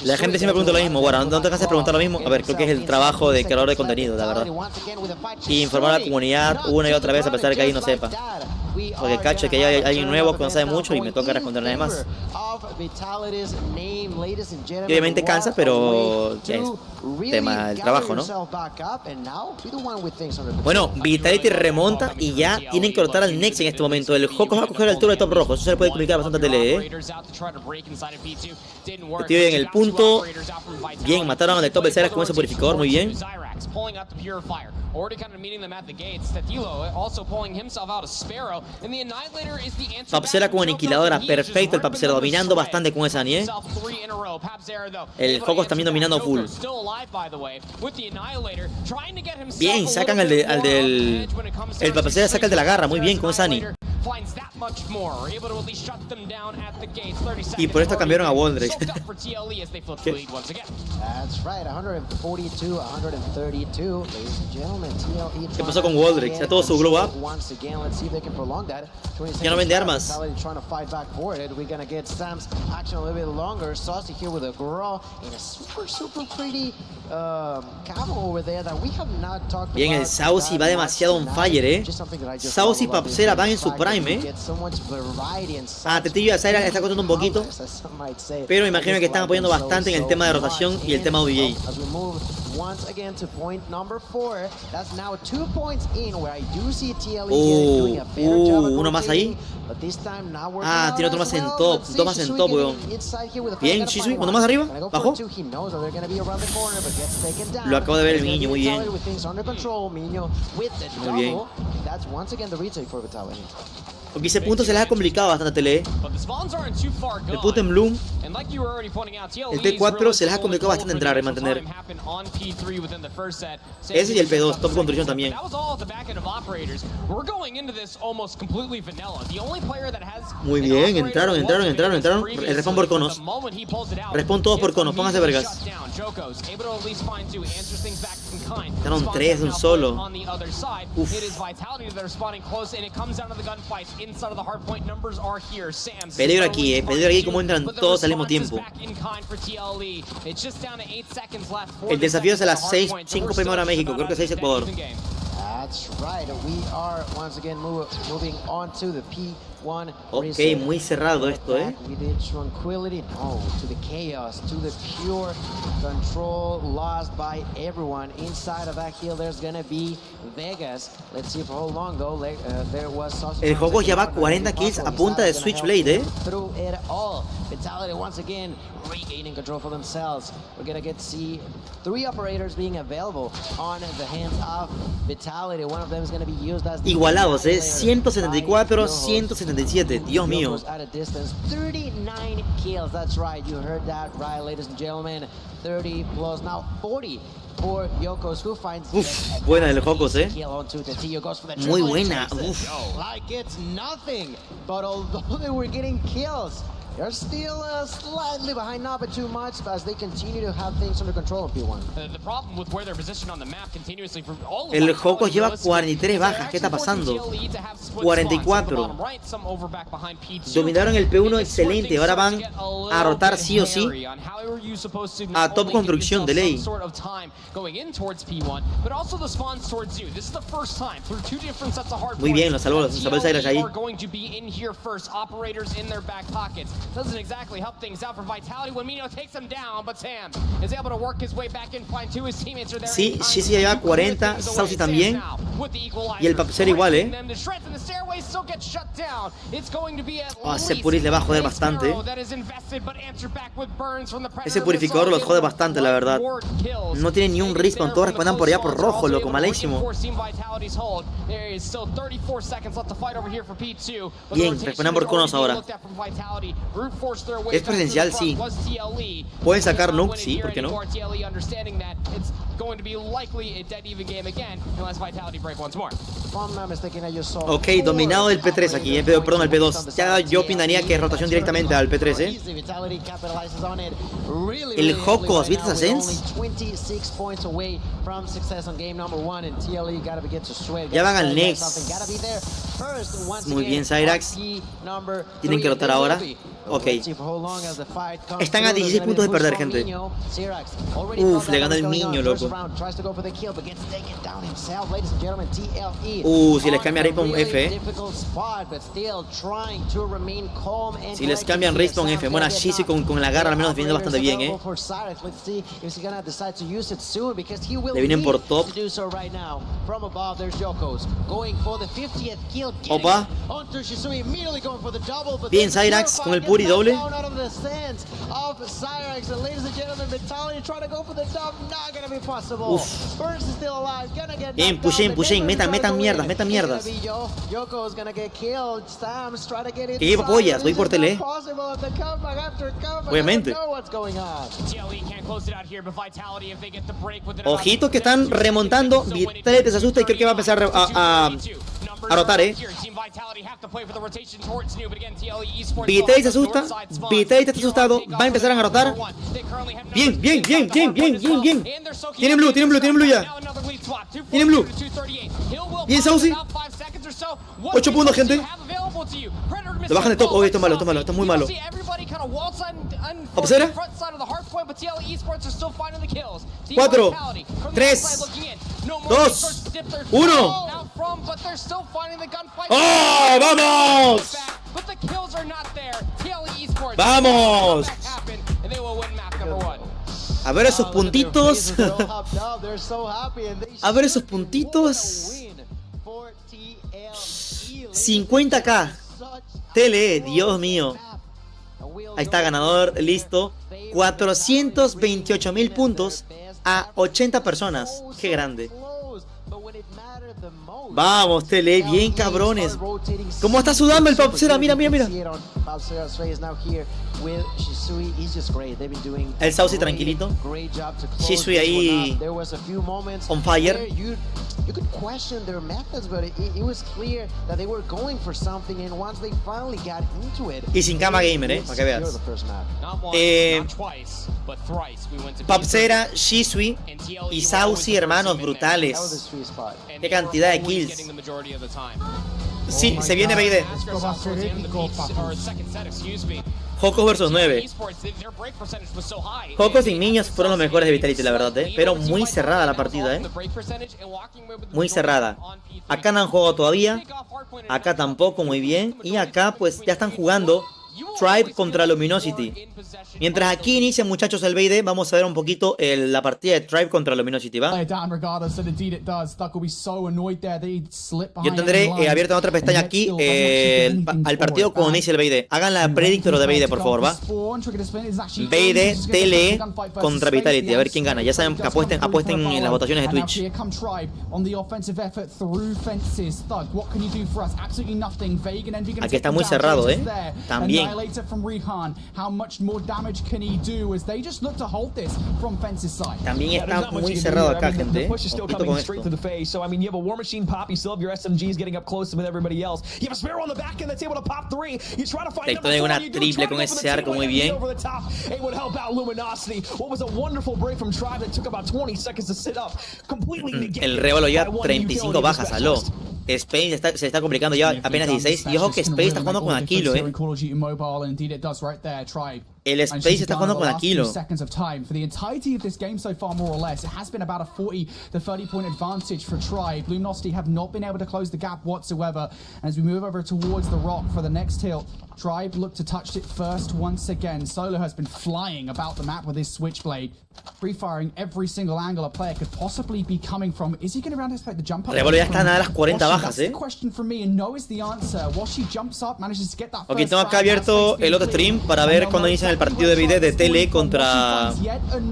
La gente siempre pregunta lo mismo. Bueno, no te cansas de preguntar lo mismo. A ver, creo que es el trabajo de creador de contenido, la verdad. Y informar a la comunidad una y otra vez a pesar de que alguien no sepa. Porque cacho que hay alguien nuevo que no sabe mucho y me toca responder nada más. Y obviamente cansa, pero es tema del trabajo, ¿no? Bueno, Vitality remonta y ya tienen que cortar al Nex en este momento. El Hoko va a coger la altura de top rojo. Eso se le puede complicar bastante a TLE, ¿eh? Estoy en el punto. Bien, mataron al de top de Ceras con ese purificador, muy bien. Papsera con aniquiladora, perfecto el Papsera, dominando bastante con esa Ani, ¿eh? El Hoko también dominando full. Bien, sacan al del... El Papsera saca el de la garra, muy bien con esa Ani. Y por esto cambiaron a Wondrex. ¿Qué pasó con Wondrex? Ya todo su glow up. Ya no vende armas. Bien, el Saucy va demasiado on fire, ¿eh? Saucy y Papsera van en su prime, ¿eh? Tetillo y Zaira está costando un poquito, pero imagino que están apoyando bastante en el tema de rotación y el tema de OBJ. Uno más ahí. Tiene otro más en top. Dos más en top, weón. Bien, Shisui, uno más arriba. Bajo. Lo acabo de ver el niño, muy bien. Muy bien. Porque ese punto se les ha complicado bastante a TLE. El punto en Bloom, el T4 se les ha complicado bastante entrar y mantener. Ese y el P2, top construcción también. Muy bien, entraron. El respawn por conos. Respawn todos por conos, pónganse vergas. Entraron tres de un solo. Uf. Peligro aquí, peligro aquí como entran todos al mismo tiempo. El desafío es a las 5 PM hora México, creo que 6 Ecuador. Ok, muy cerrado esto, ¿eh? El juego ya va 40 kills a punta de Switchblade, ¿eh? Vitality once again regaining control for themselves. We're gonna get to see 3 operators being available on the hands of Vitality. One of them is gonna be used as igualados, 174, 177. Dios mío. at a distance. 39 kills. That's right. You heard that right, ladies and gentlemen. 30 plus now 40. For Yokos, who finds buena el Jokos, muy buena. Like it's nothing, but although they were getting kills, they're still slightly behind, not but too much, as they continue to have things under control in P1. The problem with where they're positioned on the map continuously for all of El Jokos lleva 43 bajas. ¿Qué está pasando? 44. Dominaron el P1 excelente. Ahora van a rotar sí o sí a top construcción de ley. Muy bien, lo salvó el Cyrus ahí. Doesn't exactly help things out for Vitality when Mino takes him down, but Sam is able to work his way back and find 2 of his teammates are there. Sí, Shizzy lleva 40, Saucy también. Y el Papsera igual, ese Puris le va a joder bastante. Ese purificador los jode bastante, la verdad. No tiene ni un respawn, todos respondan por allá por rojo, loco, malísimo. Bien, respondan por conos ahora. Es presencial, sí. Pueden sacar nuke, sí, ¿por qué no? Ok, dominado el P3 aquí, perdón, el P2. Ya yo opinaría que rotación directamente al P3, El Jokos, ¿viste esa sense? Ya van al next. Muy bien, Cyrax. Tienen que rotar ahora. Ok. Están a 16 puntos de perder, gente. Uf, le gana el niño, loco. Si les cambian respawn F. Si les cambian respawn F. Buena Shizzy con la garra, al menos defiende bastante bien, Le vienen por top. Opa. Bien, Cyrax con el Puri doble. Uf. Bien, pushen, metan mierdas. ¿Qué lleva pollas? Voy por tele. Obviamente. Ojito que están remontando. Vitality se asusta y creo que va a empezar a rotar, Vitality se asusta. Vitality está asustado. Va a empezar a rotar. Bien. Tienen blue ya. Tienen blue. Bien, Saucy. 8 puntos, gente. Lo bajan de top. Esto es malo, esto es muy malo. ¿Observa? 4, 3, 2, 1. ¡Oh! ¡Vamos! ¡Vamos! A ver esos puntitos. A ver esos puntitos. 50k. TLE, Dios mío. Ahí está, ganador, listo. 428.000 puntos a 80 personas. Qué grande. Vamos, TLE, bien cabrones. ¿Cómo está sudando el Papsera? Mira. El Saucy tranquilito. Shisui ahí on fire. You could question their methods, but it was clear that they were going for something, and once they finally got into it. Y sin cama gamer, para que veas. Papsera, Shisui y Saucy, hermanos, brutales. Qué cantidad de kills. Sí, se viene BD. Jokos versus 9. Jokos y niños fueron los mejores de Vitality, la verdad, pero muy cerrada la partida, muy cerrada. Acá no han jugado todavía. Acá tampoco, muy bien. Y acá pues ya están jugando Tribe contra Luminosity. Mientras aquí inicia, muchachos, el BD, vamos a ver un poquito la partida de Tribe contra Luminosity, ¿va? Yo tendré abierta otra pestaña aquí al partido cuando inicie el BD. Hagan la predictor de BD, por favor, ¿va? BD, TLE contra Vitality, a ver quién gana. Ya saben, que apuesten en las votaciones de Twitch. Aquí está muy cerrado, también. También está muy cerrado acá, gente. Ojito con esto. Tectonic una triple con ese arco muy bien. El Rebo lo lleva 35 bajas, aló. Space se está complicando, ya apenas 16. Y ojo que Space está jugando con Aquilo, El Space está jugando con Aquilo. For the entirety of this game so far, more or less, it has been about a 40 to 30 point advantage for Tribe. Luminosity have not been able to close the gap whatsoever. And as we move over towards the rock for the next tilt, Tribe look to touch it first once again. Solo has been flying about the map with his switchblade, free-firing every single angle a player could possibly be coming from. Is he going to anticipate the jump up? Revolo ya está nada a las 40 bajas, That's the question for me, and no is the answer. Washi jumps up, manages to get that Ok, tengo acá abierto el otro stream para ver cuando inician el partido de BD de Tele contra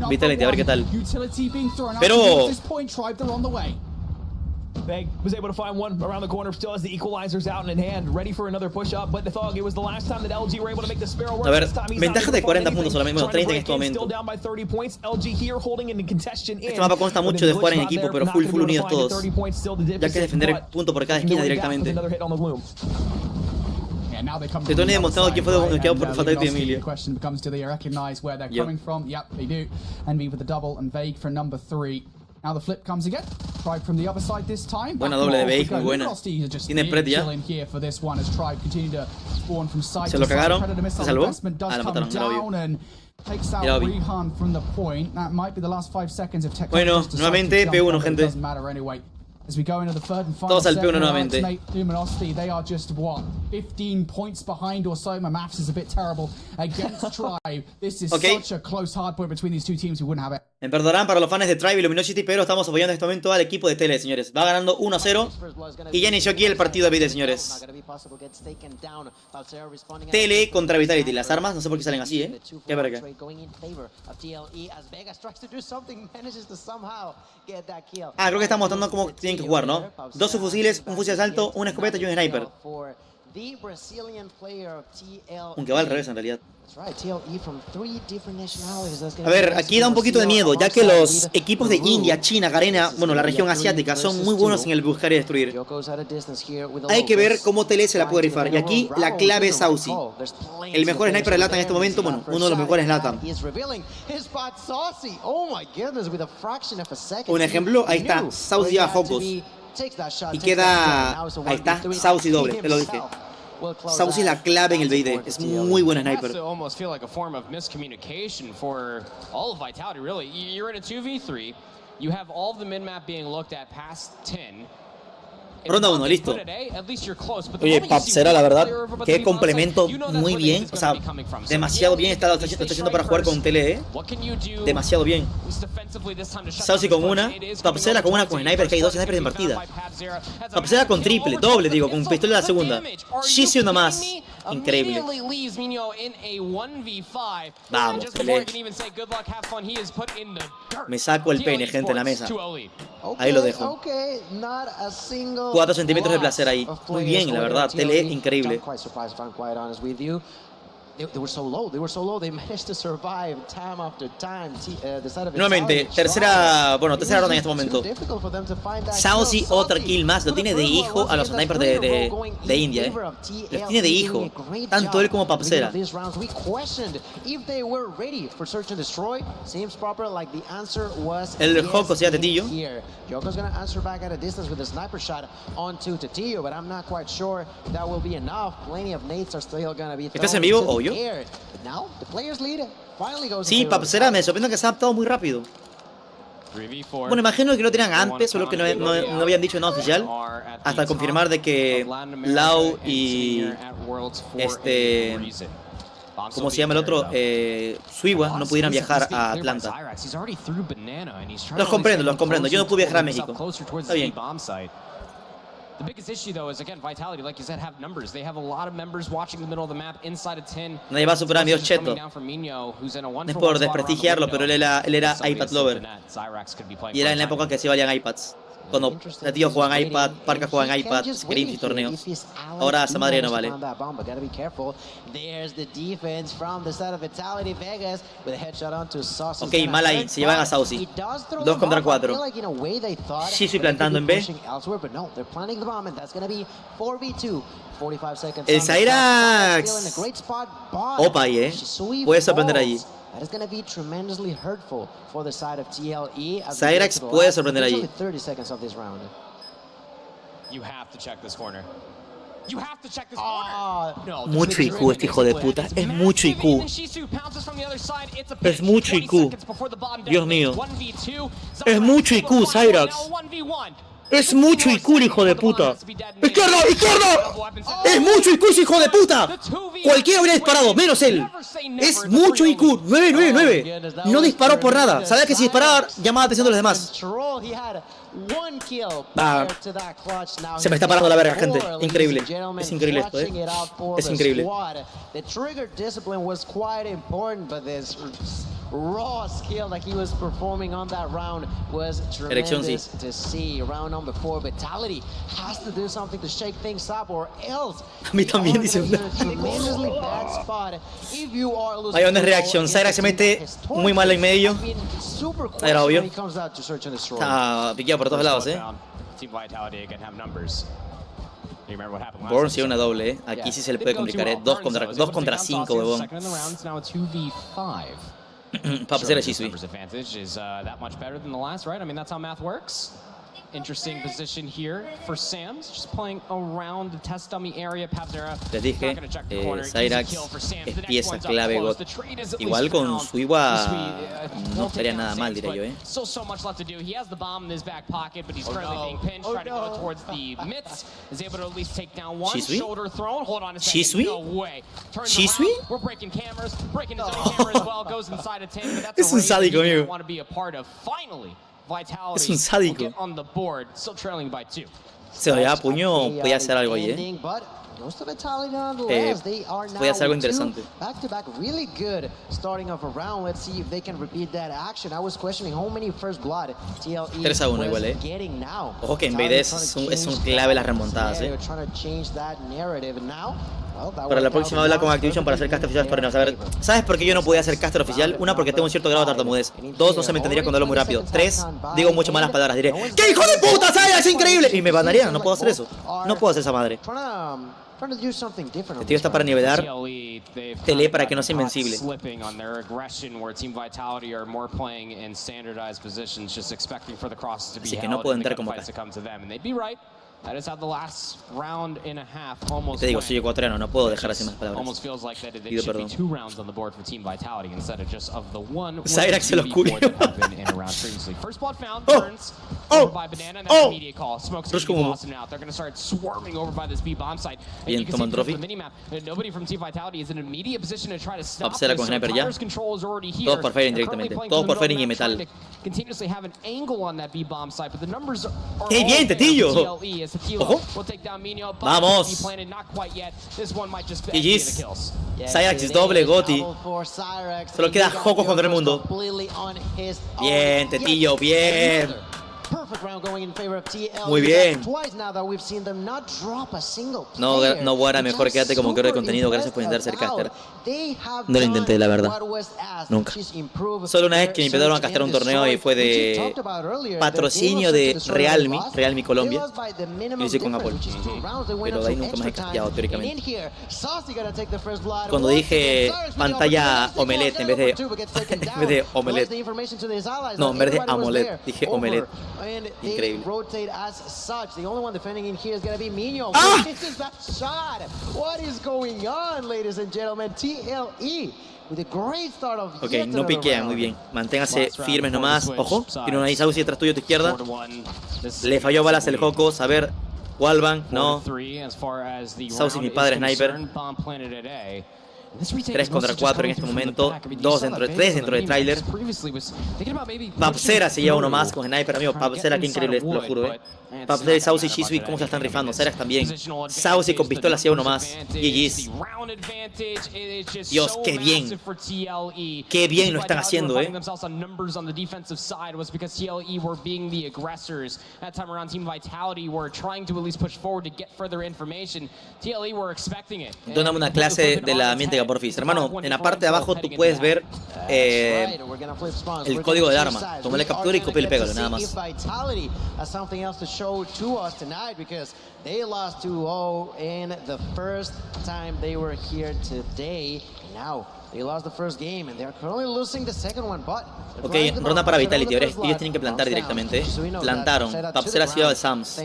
Vitality, a ver qué tal. Pero Beg was able to find one around the corner, still has the equalizers out and in hand, ready for another push-up, but the Thug, it was the last time that LG were able to make the Sparrow work. A ver, ventaja de 40 puntos solamente, bueno, 30 en este momento. Este mapa consta mucho de jugar en equipo, pero full unidos todos, ya que defender el punto por cada esquina directamente. Tectonic demostrando quién fue noqueado por Fatality de Emilio. Now the flip comes again. Tribe from the other side this time. Buena doble de Bake, muy buena. Tiene pret ya. Se lo cagaron. ¿Se salvó? Ah, lo mataron, era obvio. Era obvio. Bueno, nuevamente P1, gente. Todos al P1 nuevamente. Luminosity, they are just what, 15 points behind or so. My maths is a bit terrible against Tribe. This is such a close hard point between these two teams. We wouldn't have it. Me perdonarán para los fans de Tribe y Luminosity, pero estamos apoyando en este momento al equipo de Tele, señores. Va ganando 1-0 y ya inició aquí el partido de BD, señores. Tele contra Vitality. Las armas, no sé por qué salen así, ¿Qué para acá? Ah, creo que está mostrando cómo tienen que jugar, ¿no? 2 subfusiles, un fusil de asalto, una escopeta y un sniper. Aunque va al revés en realidad. A ver, aquí da un poquito de miedo, ya que los equipos de India, China, Garena, bueno, la región asiática, son muy buenos en el buscar y destruir. Hay que ver cómo Tele se la puede rifar. Y aquí la clave es Saucy. El mejor sniper de LATAM en este momento, bueno, uno de los mejores LATAM. Un ejemplo, ahí está, Saucy lleva focos. Y queda, ahí está, Saucy doble, te lo dije. Saucy es la clave en el BD, es muy buen sniper. Ronda 1, listo. Oye, Papsera, la verdad, que complemento muy bien. O sea, demasiado bien está haciendo para jugar con Tele, Demasiado bien. Saucy con una, Papsera con una con sniper, que hay 2 snipers en partida. Papsera con triple, doble, digo, con pistola de la segunda. Shizzy una más. Increíble. Vamos, Tele. Me saco el pene, gente, en la mesa. Ahí lo dejo. 4 centímetros de placer ahí. Muy bien, la verdad. Tele increíble. Nuevamente, tercera ronda en este momento. Saucy, otra kill más. Lo tiene de hijo a los snipers de India, Los tiene de hijo. Tanto él como Papsera. El Joko se da Tetillo. ¿Estás en vivo? Obvio. Sí, Papsera me sorprende que se ha adaptado muy rápido. Bueno, imagino que lo tenían antes, solo que no habían dicho nada oficial. Hasta confirmar de que Lau y ¿cómo se llama el otro? Suiwa, no pudieran viajar a Atlanta. Los comprendo. Yo no pude viajar a México. Está bien. The biggest issue, though, is again Vitality, like you said, have numbers. They have a lot of members watching the middle of the map inside of 10. Nadie va a superar a mi Dios Cheto. No es por desprestigiarlo, pero él era iPad lover. Y era en la época que se valían iPads. Cuando el tío juega en iPad, Parca juega en iPad, se quería iniciar torneos. Ahora esa madre no vale. Ok, mal ahí, se llevan a Saucy. 2 contra 4. Shisui plantando en B. El Cyrax. Opa ahí, puede sorprender allí. That is going to be tremendously hurtful for the side of TLE. Cyrax puede sorprender allí. 30 seconds of this round. You have to check this corner. You have to check this corner. No, mucho IQ este hijo de puta. Es mucho IQ. Es mucho IQ. Dios mío. Es mucho IQ, Cyrax. Es mucho IQ, hijo de puta. ¡Izquierdo! ¡Es mucho IQ, hijo de puta! Cualquiera hubiera disparado, menos él. Es mucho IQ. 9. No disparó por nada. Sabía que si disparaba, llamaba la atención de los demás. Se me está parando la verga, gente. Increíble. Es increíble esto, Es increíble. Raw skill that he was performing on that round was tremendous to see. Round number 4, Vitality has to do something to shake things up, or else. A mí también dice una. Hay una reacción. Cyrax se mete muy mal en medio. Era obvio. Está piqueado por todos lados, Born sí una doble, Aquí sí se le puede complicar, 2 contra 5, huevón. Para pasar a Shisui. Interesting position here for Sam's, just playing around the test dummy area. Les dije, Cyrax es pieza clave God. Igual con Suiwa no estaría nada mal, diría yo, So much left to do. He has the bomb in his back pocket, but he's currently being pinned, trying to go towards the mitts. Is able to at least take down one. Shoulder thrown. Hold on a second. No way. Turns around. We're breaking cameras. Breaking his own camera as well. Goes inside of 10, but that's es un sádico, amigo. Want to be a part of. Finally. Es un sádico. Se lo lleva a puño, podía hacer algo ahí, podía hacer algo interesante. 3-1 igual, Ojo que en BD es un clave las remontadas, Para la próxima habla con Activision para hacer caster oficial de los torneos. A ver, ¿sabes por qué yo no podía hacer caster oficial? 1, porque tengo un cierto grado de tartamudez. 2, no se me entendería cuando hablo muy rápido. 3, digo mucho malas palabras. Diré, ¡qué hijo de puta, Cyrax! ¡Es increíble! Y me bandarían, no puedo hacer eso. No puedo hacer esa madre. El tío está para nivelar. Te lee para que no sea invencible. Así que no puedo entrar como acá. Te digo, soy ecuatoriano, no puedo dejar así más palabras. Pido perdón. Cyrax se los culió. Rush como bien, toman trophy. Upsera con sniper ya. Todos por firing directamente. Todos por firing y metal. ¡Qué bien, tetillo! Ojo. Vamos. GG's. Cyrax es doble, Goti. Solo queda Joko contra el mundo. Bien, tetillo, bien. Muy bien. No, Guara, mejor quédate como creador de contenido. Gracias por intentar ser caster. No lo intenté, la verdad. Nunca. Solo una vez que me invitaron a castear un torneo y fue de patrocinio de Realme Colombia. Y lo hice con Apple. Pero de ahí nunca más he casteado, teóricamente. Cuando dije pantalla omelette en vez de omelette. No, en vez de AMOLED, dije omelette. Increíble. ¡Ah! Ok, no piquean, muy bien. Manténgase firmes nomás. Ojo, tiene una Saucy detrás tuyo a tu izquierda. Le falló balas el Jokos. A ver, Wallbang, no. Saucy, mi padre, sniper. 3 contra 4 en este momento. 3 dentro de trailer. Papsera se lleva uno más con Sniper, amigo. Papsera, qué increíble, te lo juro, Papsera y Saucy y Shisui, cómo se están rifando. Serax también. Saucy con pistola se lleva uno más. GG's. Dios, qué bien. Qué bien lo están haciendo, Dóname una clase de la mítica, porfis. Hermano, en la parte de abajo tú puedes ver el código del arma. Tómale captura y copia y pégalo, nada más. They lost 2-0 in the first time they were here today. Now they lost the first game and they're currently losing the second one. But ok, ronda para Vitality. Ahora ellos tienen que plantar directamente. Plantaron. Papsera se lleva al Sams.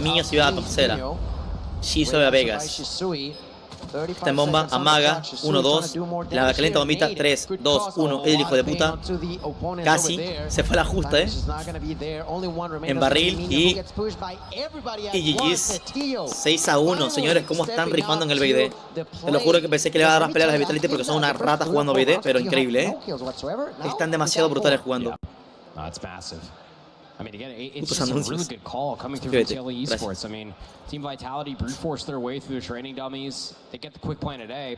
Mío se lleva a Papsera. Shizu a Vegas. Está en bomba, amaga, 1-2, la calienta bombita, 3, 2, 1, el hijo de puta, casi, se fue a la justa, en barril y GG's, 6-1, señores, cómo están rifando en el BD. Te lo juro que pensé que le iba a dar más peleas a las Vitality porque son unas ratas jugando BD, pero increíble, están demasiado brutales jugando. I mean, again, it's just a really good call coming through from TLE Esports. I mean, Team Vitality brute force their way through the training dummies. They get the quick plan today.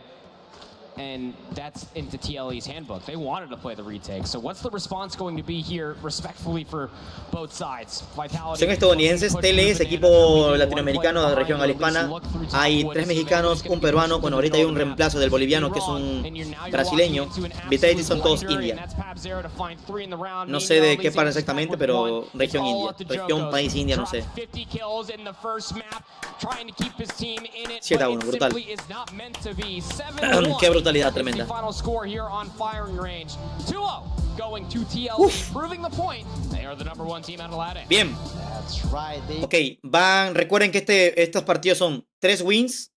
And that's into TLE's handbook. They wanted to play the retake. So what's the response going to be here, respectfully, for both sides? Vitality. Son estadounidenses, TLE es equipo latinoamericano de la región hispana. Hay 3 mexicanos, un peruano. Bueno, ahorita hay un reemplazo del boliviano que es un brasileño. Vitality son todos India. No sé de qué parte exactamente, pero región India. Región país India, no sé. 7-1, brutal. Qué brutalidad tremenda. Bien. Ok, recuerden que estos partidos son 3 wins,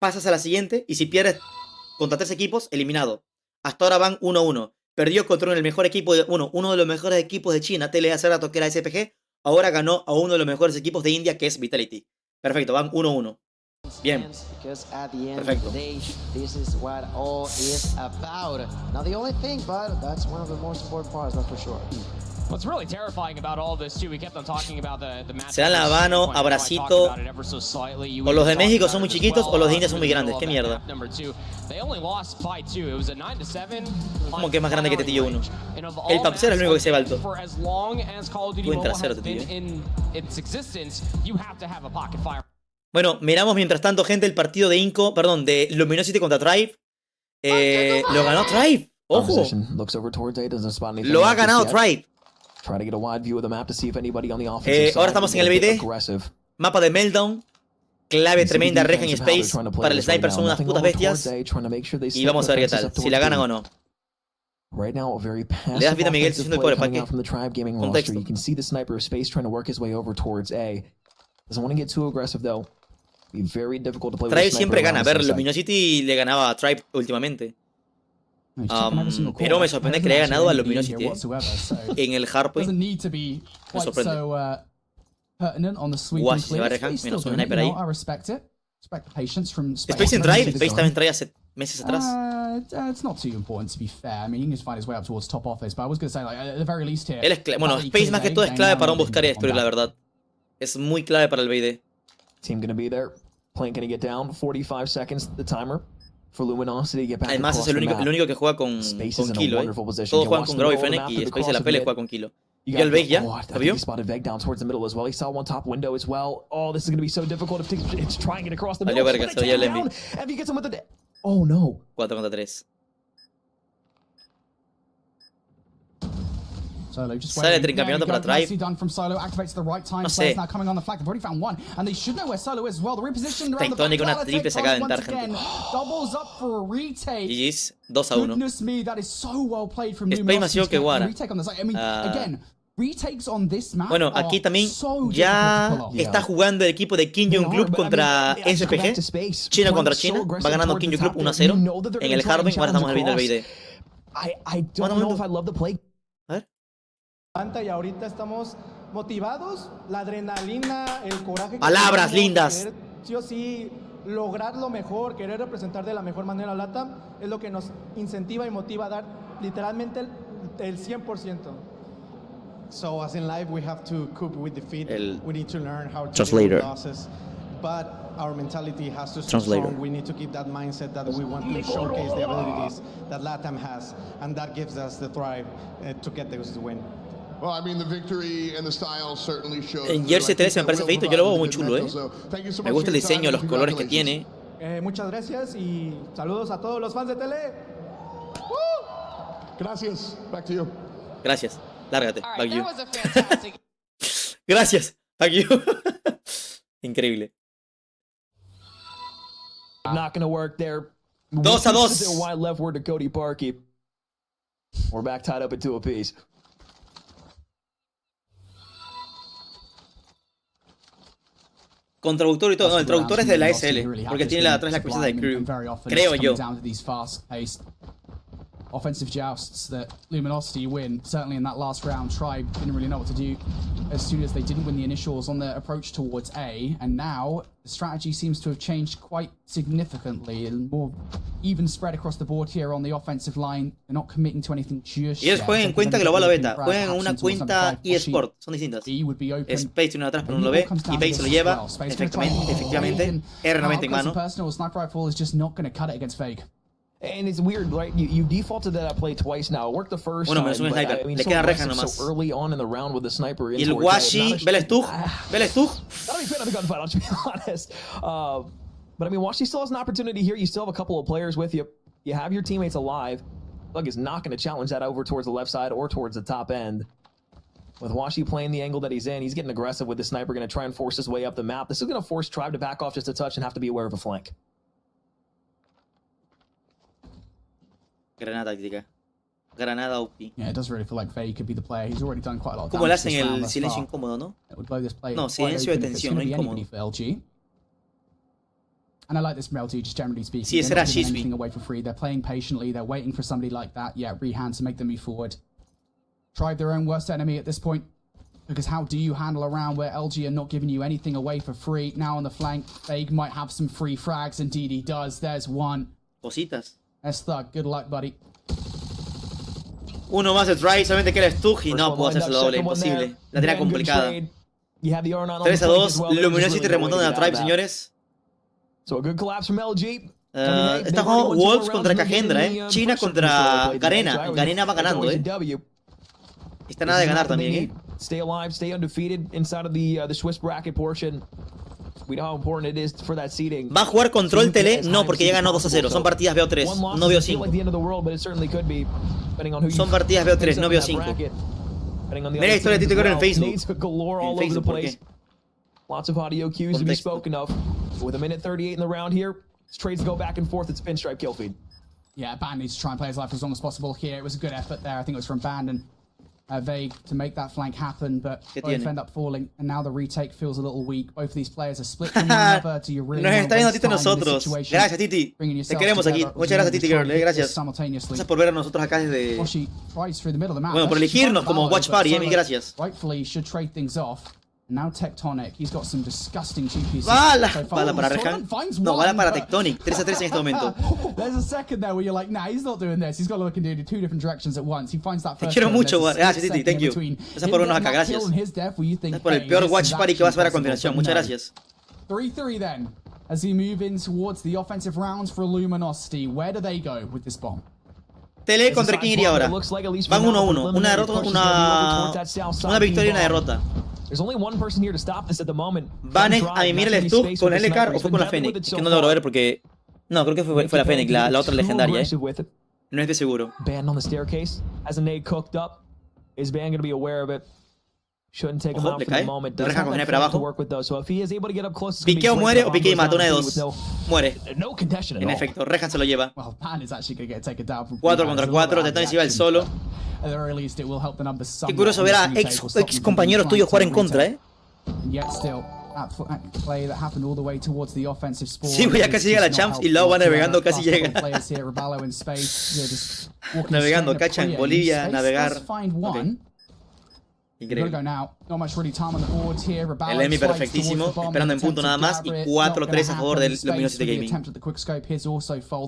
pasas a la siguiente, y si pierdes contra 3 equipos, eliminado. Hasta ahora van 1-1. Perdió contra el mejor equipo uno de los mejores equipos de China, TLE hace rato que era SPG. Ahora ganó a uno de los mejores equipos de India, que es Vitality. Perfecto, van 1-1. Bien. Perfecto. This is what all is about. Not the only thing, but that's one of the most important parts, that's for sure. What's really terrifying about all this too, we kept on talking about the match. Se dan la mano, abracito. O los de México son muy chiquitos o los de India son muy grandes. Qué mierda. ¿Cómo que es más grande que Tetillo 1? El Papsera es el único que se va alto. Buen trasero, Tetillo. Bueno, miramos mientras tanto, gente, el partido de Inco, perdón, de Luminosity contra Tribe. Lo ganó Tribe. Ojo. Lo ha ganado Tribe. Ahora estamos en el BD. Mapa de Meltdown. Clave tremenda, Regen y Space. Para el Sniper son unas putas bestias. Y vamos a ver qué tal, si la ganan o no. Le das vida a Miguel, estoy haciendo el pobre paque. Contexto. Tribe siempre gana. A ver, Luminosity le ganaba a Tribe últimamente. Pero me sorprende que le haya ganado a Luminosity en el Hardpoint. Me sorprende. Guay, se va a Rehan, menos un sniper ahí. Space en Tribe. Space también trae hace meses atrás. Él es bueno, Space más que todo es clave para un buscar y destruir, la verdad. Es muy clave para el BD. Team gonna be there. Plant gonna get down. 45 seconds the timer for Luminosity to get back. Además es el único que juega con Kilo, Todos juegan con Grau y Fennec y Space en la pelea juega con Kilo. Y el Veg ya, ¿lo vio? Valió verga, se veía el Envy. 4 contra 3. Sale tricampeonato para Tribe. No sé. Tectónica, una triple se acaba de aventar, gente. GG's, 2-1. Space más que Guara. Bueno, aquí también ya está jugando el equipo de Kim Jong Club contra SPG. China contra China. Va ganando Kim Jong Club 1-0 en el Hardpoint. Ahora estamos viendo el BD. A ver. Y ahorita estamos motivados, la adrenalina, el coraje. Palabras lindas. Sí o sí lograr lo mejor, querer representar de la mejor manera a LATAM, es lo que nos incentiva y motiva a dar literalmente el 100%. So as in life, we have to cope with defeat. We need to learn how to translator. deal with losses. But our mentality has to stay strong. We need to keep that mindset that we want to showcase the abilities that LATAM has, and that gives us the drive to get this win. Well, I mean, the victory and the style certainly shows. El jersey 13 me parece feito, yo lo veo muy chulo, Me gusta el diseño, los colores que tiene. Muchas gracias y saludos a todos los fans de Tele. Gracias. Back to you. Gracias. Lárgate. Back you. Gracias. Back you. Increíble. Not gonna work there. 2-2. Wide leftward to Cody Parkey. We're back tied up at 2 apiece. Con traductor y todo. No, el traductor es de la SL. Porque tiene atrás la camiseta de Crew. Creo yo. Offensive jousts that Luminosity win. Certainly in that last round, Tribe didn't really know what to do as soon as they didn't win the initials on their approach towards A. And now the strategy seems to have changed quite significantly. And more even spread across the board here on the offensive line. They're not committing to anything just y ellos juegan en cuenta global o beta. Juegan en una cuenta eSport. Son distintas. Space tiene atrás, pero no lo ve. Y Pace se lo lleva. Efectivamente. R90 en mano. Personal sniper rifle is just not going to cut it against Fake. And it's weird, right? You defaulted to that play twice now. It worked the first time. But, I mean, le queda reja nomás. So early on in the round with the sniper. Y el Washi, ¿ve el Stug? ¿Ve el Stug? Not a big fan of the gunfight, I'll just be honest. But I mean, Washi still has an opportunity here. You still have a couple of players with you. You have your teammates alive. Bug is not going to challenge that over towards the left side or towards the top end. With Washi playing the angle that he's in, he's getting aggressive with the sniper, going to try and force his way up the map. This is going to force Tribe to back off just a touch and have to be aware of a flank. Granada táctica. Granada OP. Yeah, it does really feel like Faye could be the player. He's already done quite a lot of damage. ¿Cómo le hacen el silencio incómodo, no? No, silencio de tensión, no incómodo. LG. And I like this from LG, just generally speaking. Sí, ese era Shisui. Anything away for free. They're playing patiently. They're waiting for somebody like that. Yeah, Rehand to make them move forward. Tribe their own worst enemy at this point. Because how do you handle a round where LG are not giving you anything away for free? Now on the flank, Faye might have some free frags. Indeed he does. There's one. Cositas. That's Thug. Good luck, buddy. Uno más de try, solamente que era Stug y no puedo hacerse doble, imposible. La tenía complicada. 3-2, Luminosity remontando a la Tribe, señores. Está jugando Wolves contra Kajendra, China contra Garena. Garena va ganando, Está nada de ganar también, Stay alive, stay undefeated inside of the Swiss bracket portion. We know how important it is for that seeding. ¿Va a jugar control tele? No, porque ya ganó 2-0. Son partidas BO3, no BO5. Son partidas BO3, no BO5. Mira la historia de Tito Guerrero en Facebook. En Facebook, ¿por qué? Lots of audio cues to be spoken of. With a minute 38 in the round here, trades go back and forth. It's pinstripe kill feed. Yeah, Band needs to try and play his life as long as possible here. It was a good effort there. I think it was from Band and Vague to make that flank happen, but both end up falling, and now the retake feels a little weak. Both of these players are split from one another. Do you really Nos está viendo Titi a nosotros. Gracias, Titi. Te queremos aquí. Muchas gracias, Titi Girl. Gracias. Gracias por ver a nosotros acá desde... Bueno, por elegirnos como Watch Party, mil gracias. Rightfully should trade things off. Now Tectonic, he's got some disgusting GPs. Bala para Rehan. No, bala para Tectonic. 3-3 en este momento. There's a second there where you're like, nah, he's not doing this. He's got to look and do two different directions at once. He finds that first. Te quiero mucho, gracias, Titi. Thank you. Gracias por vernos acá, gracias. Gracias por el peor Watch Party que vas a ver a continuación. Muchas gracias. 3-3 then, as we move in towards the offensive rounds for Luminosity. Where do they go with this bomb? Tele contra quién iría ahora. Van 1-1. Una derrota, una victoria y una derrota. There's only one person here to stop this at the moment. ¿Van a mimir el Stug con el L-Car o fue con la Fennec? Que no logro ver porque... No, creo que fue la Fennec, la otra legendaria, No estoy seguro. Band on the staircase. Has a nade cooked up. Is Band going to be aware of it? Shouldn't take him out for the moment. Does have that flank to work with though. So if he is able to get up close, Piqueo muere o Piqueo mata, una de dos. Muere. No contention at all. En efecto, Rehan se lo lleva. Well, Band is actually going to get taken down from 4 contra 4, Tectonic se iba el solo. At the very least, it will help the numbers somewhat. Qué curioso ver a ex compañeros tuyos jugar en contra, And yet still, that play that happened all the way towards the offensive spawn. Sí, ya casi llega la Champs y Lau va navegando, casi llega. Navegando, cachan, Bolivia, navegar. Okay. Increíble. Go now. Not much really time on the board here. El Emi perfectísimo, esperando en punto nada más y 4-3 a favor del Luminosity Gaming.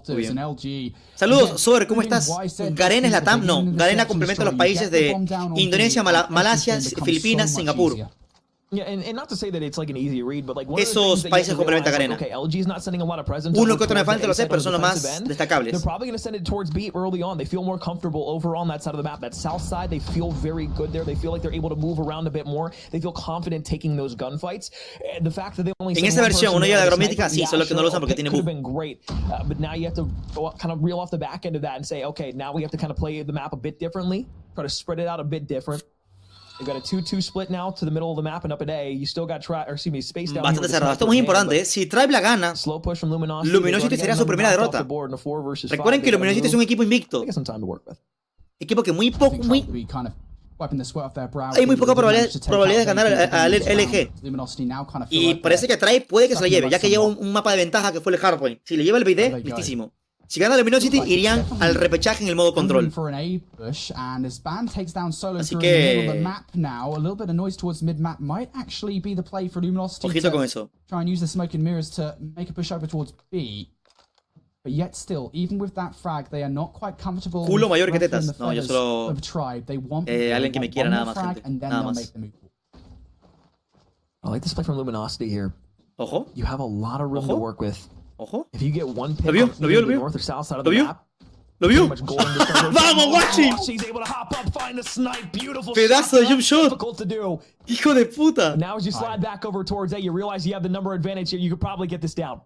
Muy bien. Saludos, Sober, ¿cómo estás? ¿Garena es la TAM? No, Garena complementa los países de Indonesia, Malasia, Filipinas, Singapur. Yeah, and not to say that it's like an easy read, but like one Esos países complementan Garena. Okay, LG's not sending a lot of presents. Uno que otro me falta, lo sé, pero son los más destacables. They're probably going to send it towards B early on. They feel more comfortable over on that side of the map. That south side, they feel very good there. They feel like they're able to move around a bit more. They feel confident taking those gunfights. And the fact that they only en esa versión uno lleva la agromítica, sí, solo que no lo usan porque tiene bug. Been great, but now you have to kind of reel off the back end of that and say, okay, now we have to kind of play the map a bit differently, try to spread it out a bit different. You've got a 2-2 split now to the middle of the map and up at A. You still got space down. Bastante cerrado. Esto es muy importante. Si Tribe la gana, Luminosity sería su primera derrota. Recuerden que Luminosity es un equipo invicto. Equipo que muy poco, hay muy poca probabilidad de ganar al LG. Y parece que Tribe puede que se la lleve, ya que lleva un mapa de ventaja que fue el Hardpoint. Si le lleva el BD, listísimo. Si gana Luminosity, irían al repechaje en el modo control. Así que... ojito con eso. Culo mayor que tetas. No, yo solo... alguien que me quiera nada más, gente. Nada más. I like this play from Luminosity here. Ojo. You have a lot of room to work with. Ojo. If you get one pick lo vio. north or south side of the map, lo vio. ¡Vamos, Washi! Pedazo de jump shot. Hijo de puta. Now as you slide back over towards A, you realize you have the number advantage here. You could probably get this down.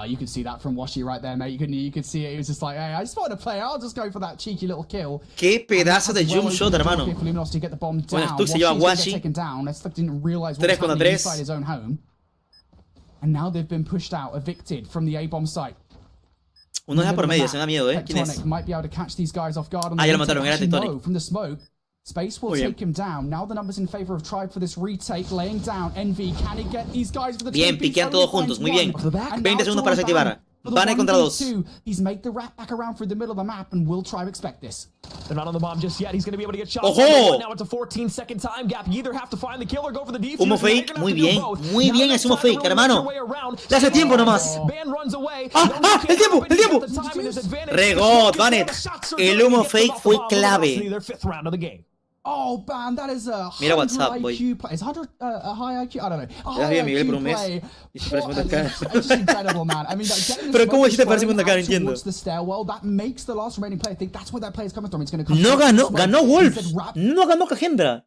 You could see that from Washi right there, mate. You could see it. He was just like, hey, I just want to play. I'll just go for that cheeky little kill. Qué pedazo de jump shot, hermano. Bueno, Stuck se lleva a Washi. 3 contra 3. And now they've been pushed out, evicted from the A-bomb site. Uno deja por medio, se me da miedo, ¿Quién es? Might be able to catch these guys off guard on ya lo mataron, era Tectonic. From the smoke. Space will take him down. Now the numbers in favor of Tribe for this retake, laying down Envy. Can he get these guys for the bien, piquean todos juntos, muy bien. 20 segundos para desactivar. Van a contra 2. He's made the wrap back around through the middle of the map, and will Tribe expect this? They're not on the bomb just yet. He's going to be able to get shots. ¡Ojo! Now it's a 14-second time gap. You either have to find the kill or go for the defuse. Humo fake, muy bien. Muy bien ese humo fake, hermano. Le hace tiempo nomás. ¡Ah! ¡El tiempo! ¡El tiempo! Regot, Vanet. El humo fake fue clave. Oh, man, that is a mira WhatsApp, boy. Is 100 a high IQ? I don't know. Gracias bien, Miguel, por un mes. Y se parece It's just incredible, man. I mean, pero cómo hiciste para 50k, no entiendo. That makes the last remaining player think that's where that player is coming from. It's going to come. No ganó Wolves. No ganó Cagendra.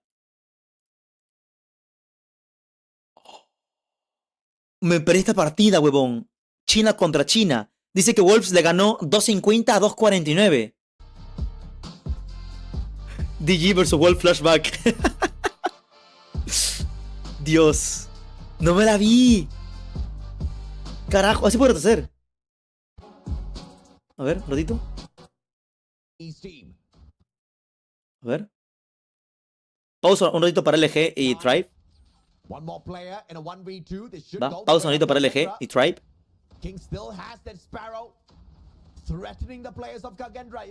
Me perdí esta partida, huevón. China contra China. Dice que Wolves le ganó 250 a 249. DG vs Wolf Flashback. Dios. No me la vi. Carajo, así puedo hacer. A ver, un ratito. A ver. Pausa un ratito para LG y Tribe. Va, pausa un ratito para LG y Tribe.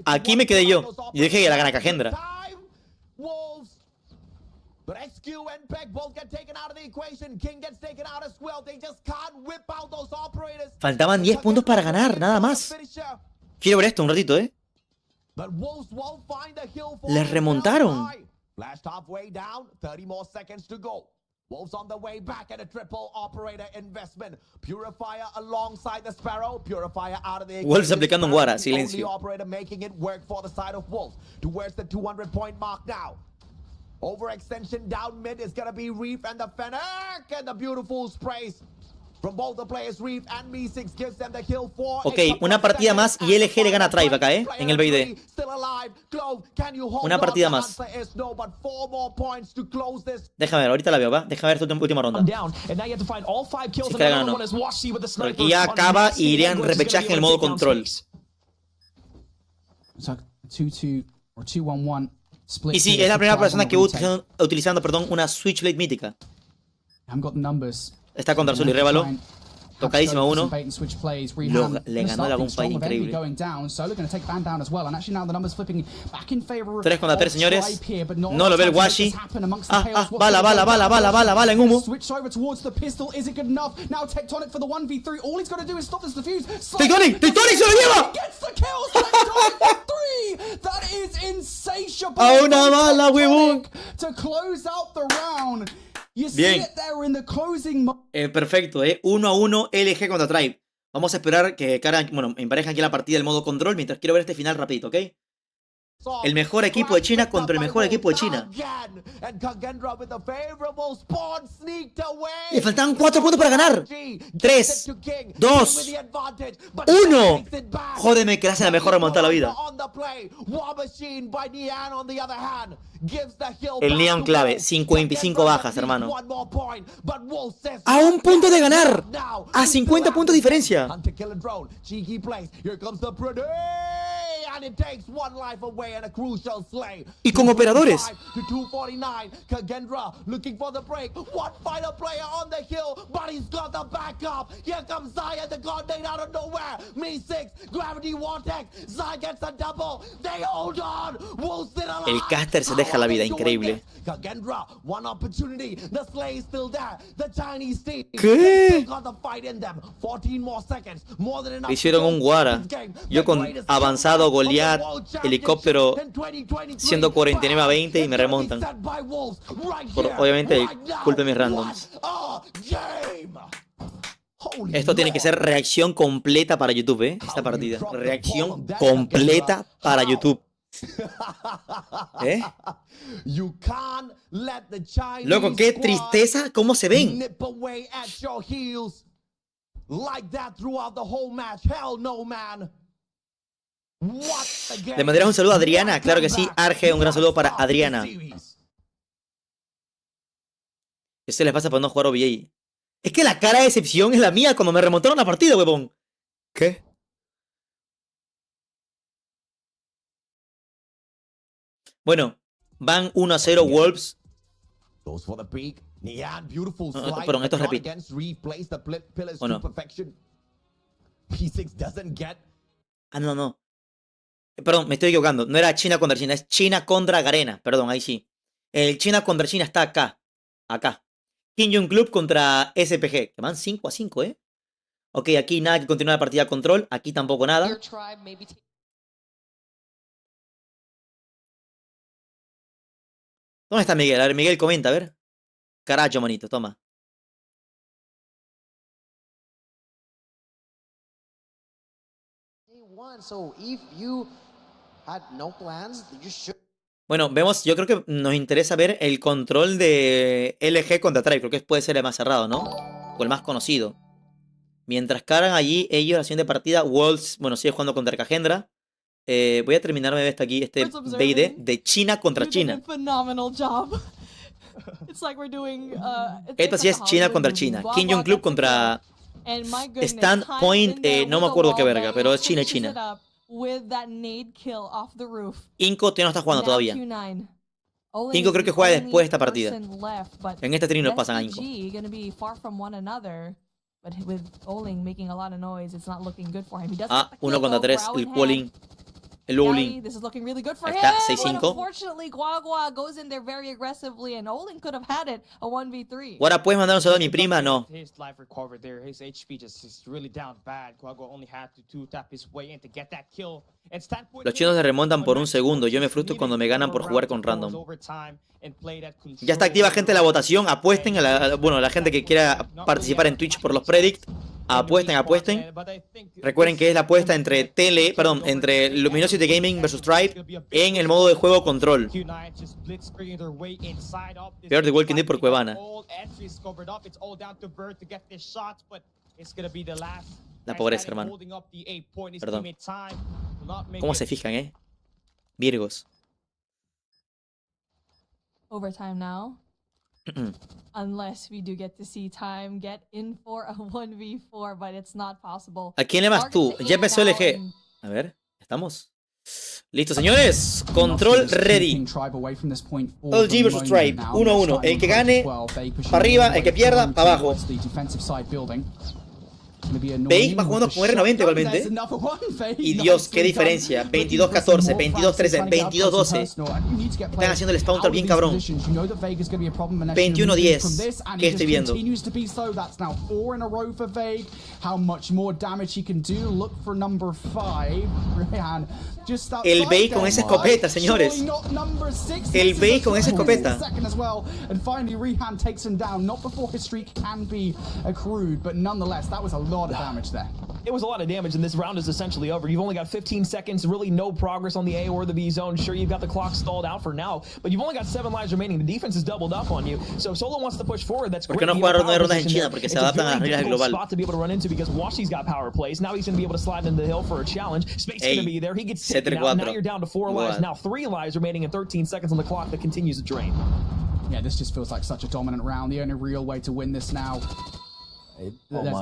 Aquí me quedé yo. Y dije que la gana Cagendra. Faltaban 10 puntos para ganar, nada más. Quiero ver esto un ratito, Les remontaron. Wolves on the way back at a triple operator investment. Purifier alongside the Sparrow. Purifier out of the Wolves aplicando un Guara, silencio. Operator making it work for the side of Wolves. Towards the 200-point mark now. Overextension down mid is gonna be Reef and the Fennec and the beautiful sprays. From both the players, Reef and Me6 gives them the kill for. Ok, una partida más y LG le gana a Tribe acá, en el BD. Una partida más. Déjame ver, ahorita la veo, ¿va? Déjame ver tu última ronda. Si que la gana o no. Pero aquí ya acaba y irían repechaje en el modo control. Y sí, es la primera persona que utilizando una Switchblade mítica. Está contra Azul y Révalo. Tocadísima uno. Le ganó la gunfight increíble. 3 contra 3, señores. No lo ve el Washi. Bala en humo. ¡Tectonic se lo lleva! A una bala, huevón. Bien. Perfecto, 1-1 LG contra Tribe. Vamos a esperar que emparejan aquí la partida del modo control mientras quiero ver este final rapidito, ¿ok? El mejor equipo de China contra el mejor equipo de China. Le faltaban 4 puntos para ganar. 3, 2, 1. Jódeme que le hace la mejor remontada de la vida. El Neon clave, 55 bajas, hermano. A 1 punto de ganar. A 50 puntos de diferencia. Y con operadores. El caster se deja la vida, increíble. ¿Qué? Hicieron un Guara. Yo con avanzado, Goliath, helicóptero 149 a 20 y me remontan. Obviamente, culpa de mis randoms. Esto tiene que ser reacción completa para YouTube, esta partida. Reacción completa para YouTube. Loco, qué tristeza, cómo se ven. ¿Le mandarás un saludo a Adriana? Claro que sí, Arge, un gran saludo para Adriana. Eso les pasa por no jugar OVA. Es que la cara de decepción es la mía cuando me remontaron la partida, huevón. ¿Qué? Bueno, van 1-0 Wolves. Perdón, esto es repite. ¿O no? No. Perdón, me estoy equivocando. No era China contra China, es China contra Garena. Perdón, ahí sí. El China contra China está acá. Acá. Kim Jong Club contra SPG. Que van 5-5, ¿eh? Ok, aquí nada que continúa la partida a control. Aquí tampoco nada. ¿Dónde está Miguel? A ver, Miguel comenta, a ver. Carajo, manito, toma. Bueno, vemos, yo creo que nos interesa ver el control de LG contra Tribe. Creo que puede ser el más cerrado, ¿no? O el más conocido. Mientras cargan allí ellos la siguiente partida, Wolves, bueno, sigue jugando contra Arcagendra. Voy a terminarme de aquí este BD de China contra China. Esto sí es China contra China. Kim Jong Club contra Standpoint, no me acuerdo qué verga, pero es China y China. Inco no está jugando todavía. Inco creo que juega después de esta partida. En este stream lo pasan a Inco. 1 contra 3, el Qualling. El Olin. Está 6-5. Ahora puedes mandar un saludo a mi prima, no. Los chinos se remontan por un segundo. Yo me frustro cuando me ganan por jugar con random. Ya está activa, gente, la votación. Apuesten a la gente que quiera participar en Twitch por los predict. Apuesten. Recuerden que es la apuesta entre Luminosity Gaming versus Tribe en el modo de juego control. Peor de Walking Dead por Cuevana. La pobreza, hermano. Perdón. ¿Cómo se fijan, Virgos. Overtime now. Unless we do get to see Time get in for a 1v4, but it's not possible. ¿A quién le vas tú? Ya empezó LG. A ver, ¿estamos? Listo, señores. Control ready. LG versus Tribe. 1-1. El que gane, para arriba. El que pierda, para abajo. Veis, va jugando con R90 igualmente. Y Dios, qué diferencia. 22-14, 22-13, 22-12. Están haciendo el spawn bien cabrón. 21-10. ¿Qué estoy viendo? El Bey con esa escopeta, señores. El Bey con esa escopeta. It was a lot of damage, and this round is essentially over. You've only got 15 seconds, really no progress on the A or the B zone. Sure, you've got the clock stalled out for now, but you've only got 7 lives remaining. The defense is doubled up on you, so Solo wants to push forward. That's great. ¿Por qué no jugaron 9 rondas en China? Porque se adaptan a las reglas del global. Spot to be able to run into because Washi's got power plays. Now he's going to be able to slide into the hill for a challenge. Space is going to be there. He gets taken out. Now you're down to 4 lives. Now 3 lives remaining and 13 seconds on the clock that continues to drain. Yeah, this just feels like such a dominant round. The only real way to win this now.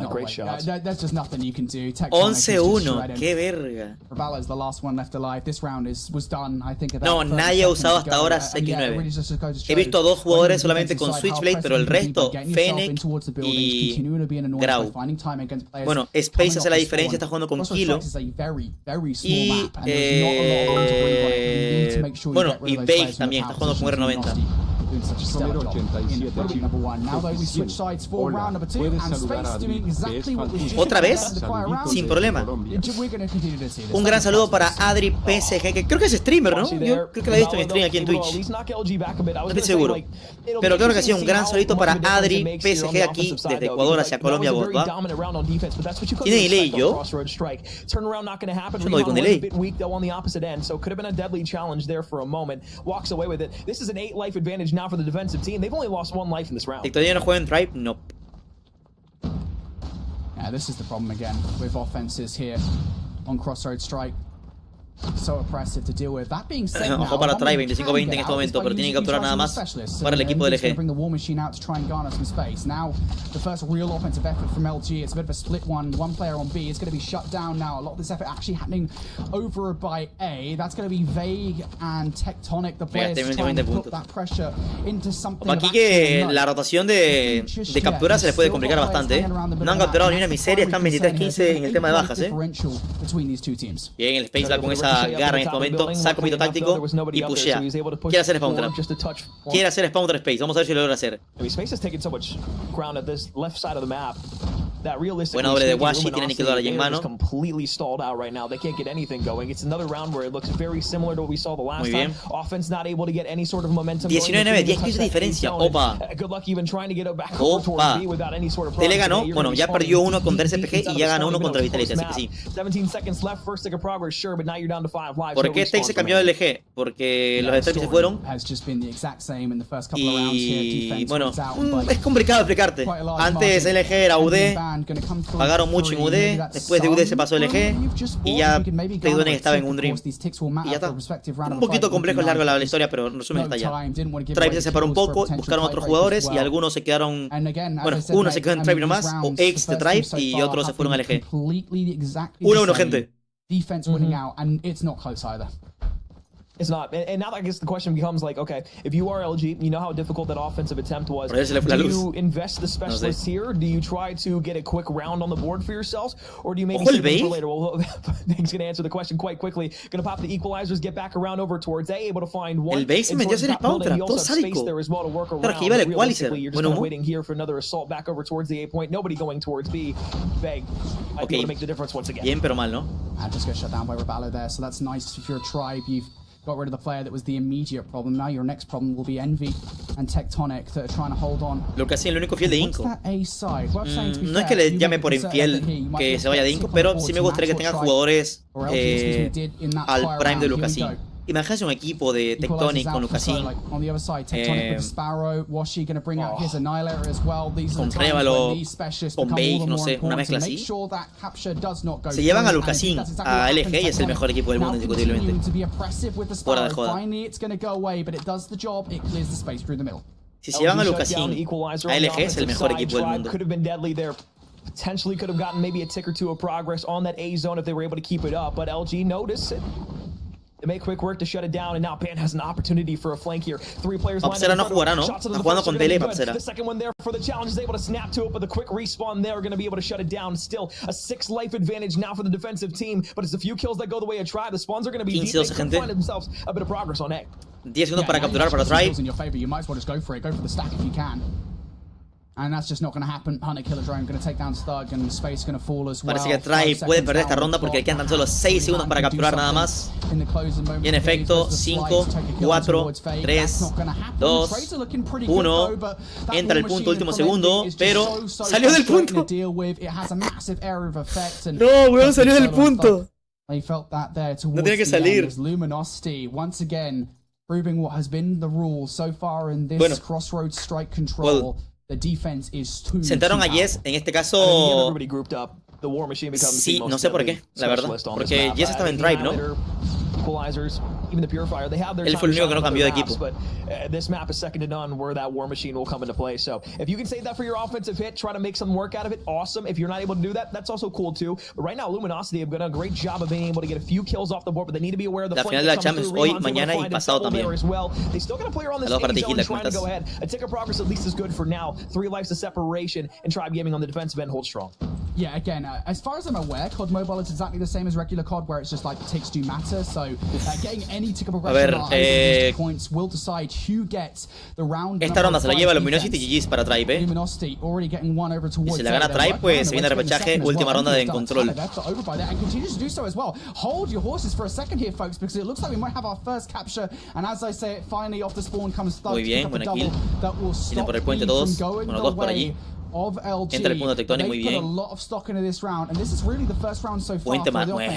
Great shots. There's just nothing you can do. 11-1, qué verga. Ravala's the last one left alive. This round was done, I think. No, nadie ha usado hasta ahora X9. He visto 2 jugadores solamente con Switchblade, pero el resto, Fennec y Grau. Bueno, Space hace la diferencia, está jugando con Kilo. Y bueno, y Bake también está jugando con R90. ¿Otra vez? Sin problema. Un gran saludo para Adri PSG, que creo que es streamer, ¿no? Yo creo que la he visto en stream aquí en Twitch. No estoy seguro. Pero creo que ha sido un gran saludito para Adri PSG aquí desde Ecuador hacia Colombia, ¿va? ¿Tiene delay yo? Yo no voy con delay. Now for the defensive team, they've only lost 1 life in this round. ¿Todavía no juega en Tribe? No. Yeah, this is the problem again with offenses here on Crossroad Strike. So oppressive to deal with. That being said, ojo para Tribe, 25-20 en este momento, pero tienen que capturar nada más para el equipo del LG. Bring the War Machine out to try and garner some space. Now, the first real offensive effort from LG. It's a bit of a split one. One player on B is going to be shut down now. A lot of this effort actually happening over by A. That's going to be Vague and Tectonic. The players trying to put that pressure into something. Aquí que la rotación de capturas se les puede complicar bastante. No han capturado ni una miseria, están 23-15 en el tema de bajas, Bien, el Space va con esa garra en este momento, saca un poquito táctico y pushea. Quiere hacer spawn trap. Quiere hacer spawn trap Space. Vamos a ver si lo logra hacer. Buena doble de Washi, tiene aniquilador allí en mano. Muy bien. 19-9, 10 kills de diferencia. Opa. Opa. Tele ganó. Bueno, ya perdió uno contra SPG y ya ganó uno contra Vitality, así que sí. ¿Por qué Tech se cambió de LG? Porque los Stripes se fueron. Y bueno, es complicado explicarte. Antes LG era UD. Pagaron mucho en UD, después de UD se pasó LG y ya Playdonen estaba en un Dream. Y ya está. Un poquito complejo, es largo la historia, pero en resumen está ya. Tribe se separó un poco, buscaron otros jugadores y algunos se quedaron. Bueno, uno se quedó en Tribe nomás, o ex de Tribe, y otros se fueron a LG. 1-1, gente. It's not. And now I guess the question becomes like, okay, if you are LG, you know how difficult that offensive attempt was. Do you invest the specialists here? Do you try to get a quick round on the board for yourselves? Or do you maybe save it for later? Well, Nick's going to answer the question quite quickly. Going to pop the equalizers, get back around over towards A, able to find one. El base se metió a hacer spawn trap, todo sádico. Claro que iba el equalizer. Bueno, waiting here for another assault back over towards the A point. Nobody going towards B. Beg. Might be able to make the difference once again. Bien, pero mal, ¿no? And just got shut down by Ravalo there, so that's nice. If you're a Tribe, you've got rid of the player that was the immediate problem. Now your next problem will be Envy and Tectonic that are trying to hold on. Lo que hacía el único fiel de Inco. No es que le llame por infiel que se vaya de Inco, pero sí me gustaría que tenga jugadores al prime de Lucasin. Imagínense un equipo de Tectonic con Lucasin, con Révalo, con Bake, no sé, una mezcla así. Se llevan a Lucasin a LG y es el mejor equipo del mundo indiscutiblemente. Fuera de joda. Si se llevan a Lucasin a LG es el mejor equipo del mundo. Potentially could have gotten maybe a tick or two of progress on that A zone if they were able to keep it up, but LG noticed it. They make quick work to shut it down, and now Ban has an opportunity for a flank here. 3 players lined Papsera up. no jugará, ¿no? Está jugando con tele, Papsera. The second one there for the challenge is able to snap to it, but the quick respawn there are going to be able to shut it down. Still a 6 life advantage now for the defensive team, but it's a few kills that go the way of Tribe. The spawns are going to be deep. They can find themselves a bit of progress on A. 10 segundos para capturar para Tribe. In your favor, you might as well just go for it. Go for the stack if you can. And that's just not going to happen. Hunter Killer Drone going to take down Stug and Space going to fall as well. Parece que Tribe puede perder esta ronda porque le quedan tan solo 6 segundos para capturar nada más. Y en efecto, 5, 4, 3, 2, 1. Entra el punto, último segundo, pero salió del punto. No, weón, salió del punto. No tiene que salir. Luminosity, once again, proving what has been the rule so far in this Crossroads Strike Control. The defense is too Sentaron a Yes, en este caso. Sí, no sé por qué, la verdad. Porque Yes estaba en Tribe, ¿no? Él fue el único que no cambió de equipo. This map is second to none where that War Machine will come into play. So if you can save that for your offensive hit, try to make some work out of it, awesome. If you're not able to do that, that's also cool too. But right now, Luminosity have done a great job of being able to get a few kills off the board, but they need to be aware of the la final de la Champions hoy, mañana y pasado también. They still got a player on this stage zone trying to go ahead. A tick of progress at least is good for now. 3 lives of separation, and Tribe Gaming on the defensive end holds strong. Yeah, again, as far as I'm aware, COD Mobile is exactly the same as regular COD, where it's just like ticks do matter. So getting any tick of progression points will decide who gets the round. Esta ronda se la lleva Luminosity y GG's para Tribe, Luminosity already getting one over towards. Y si la gana Tribe, pues se viene el repechaje, última ronda de control. Over by that and continues to do so as well. Hold your horses for a second here, folks, because it looks like we might have our first capture. And as I say, finally off the spawn comes Thug. Muy bien, buena kill. Vienen por el puente todos. Bueno, 2 por allí. Entra el punto tectónico muy bien. Puente más buena.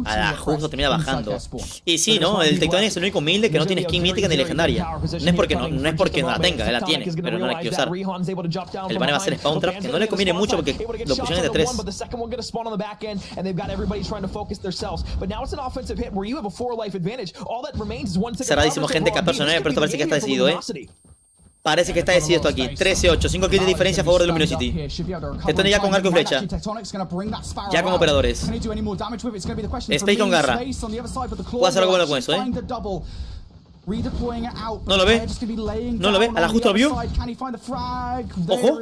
A la justo termina bajando. Y sí, ¿no? El tectónico es el único humilde que no tiene skin mítica ni legendaria. No es porque no la tenga, él la tiene, pero no la quiere usar. El banner va a ser Spawn Trap, que no le conviene mucho porque lo pusieron de 3. Cerradísimo, gente, 14-9, pero esto parece que está decidido, Parece que está decidido esto aquí. 13-8, 5 kills de diferencia a favor de Luminosity. Tectonic ya con arco y flecha. Ya con operadores. Space con garra. Puedo hacer algo bueno con eso, No lo ve. No lo ve. A la justo lo vio. Ojo.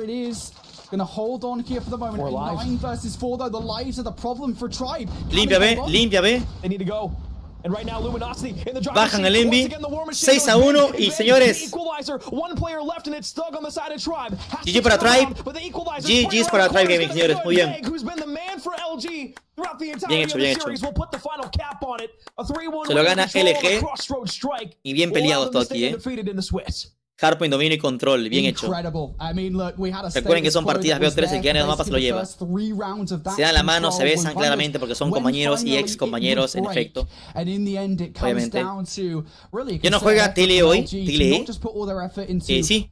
Limpia B. Limpia B. Bajan el Envy 6-1 y señores, GG para Tribe, GG's para Tribe Gaming, señores, muy bien. Bien hecho, bien hecho. Se lo gana LG y bien peleado todo aquí, Hardpoint, dominio y control, bien hecho. Recuerden que son partidas BO3 y que gane el mapa se lo lleva. Se dan la mano, se besan claramente porque son compañeros y ex compañeros, en efecto. Obviamente. ¿Ya no juega Tele hoy? ¿Tele? Sí.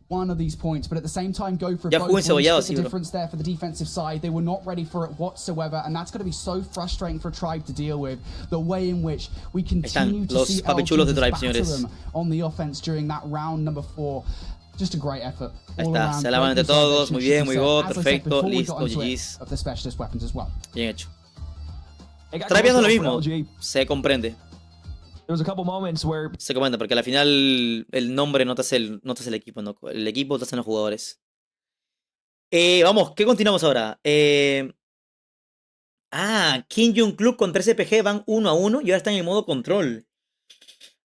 Ya jugó encebollado, sí, bro. Están los papichulos de Tribe, señores. Just a great effort. Ahí está, se alaban entre todos, muy bien, muy god, perfecto, listo, GG's. Bien hecho. Tribe viendo lo mismo, se comprende. Se comprende, porque al final el nombre no te hace el equipo, ¿no? El equipo te hacen los jugadores. Vamos, ¿qué continuamos ahora? Kim Jong Club con 13 PG van 1-1 y ahora están en modo control.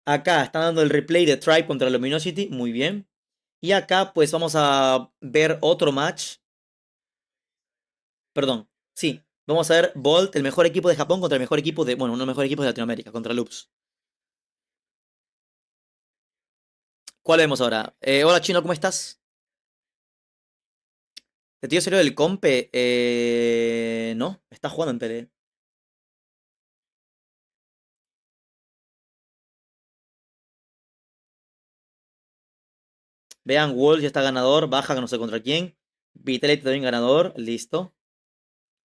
Acá están dando el replay de Tribe contra Luminosity, muy bien. Y acá pues vamos a ver otro match. Perdón, sí. Vamos a ver Bolt, el mejor equipo de Japón contra el mejor equipo de... Bueno, uno de los mejores equipos de Latinoamérica, contra Loops. ¿Cuál vemos ahora? Hola Chino, ¿cómo estás? ¿Te tío serio del compe? No, está jugando en tele. Vean, Wolf ya está ganador. Baja que no sé contra quién. Vitality también ganador. Listo.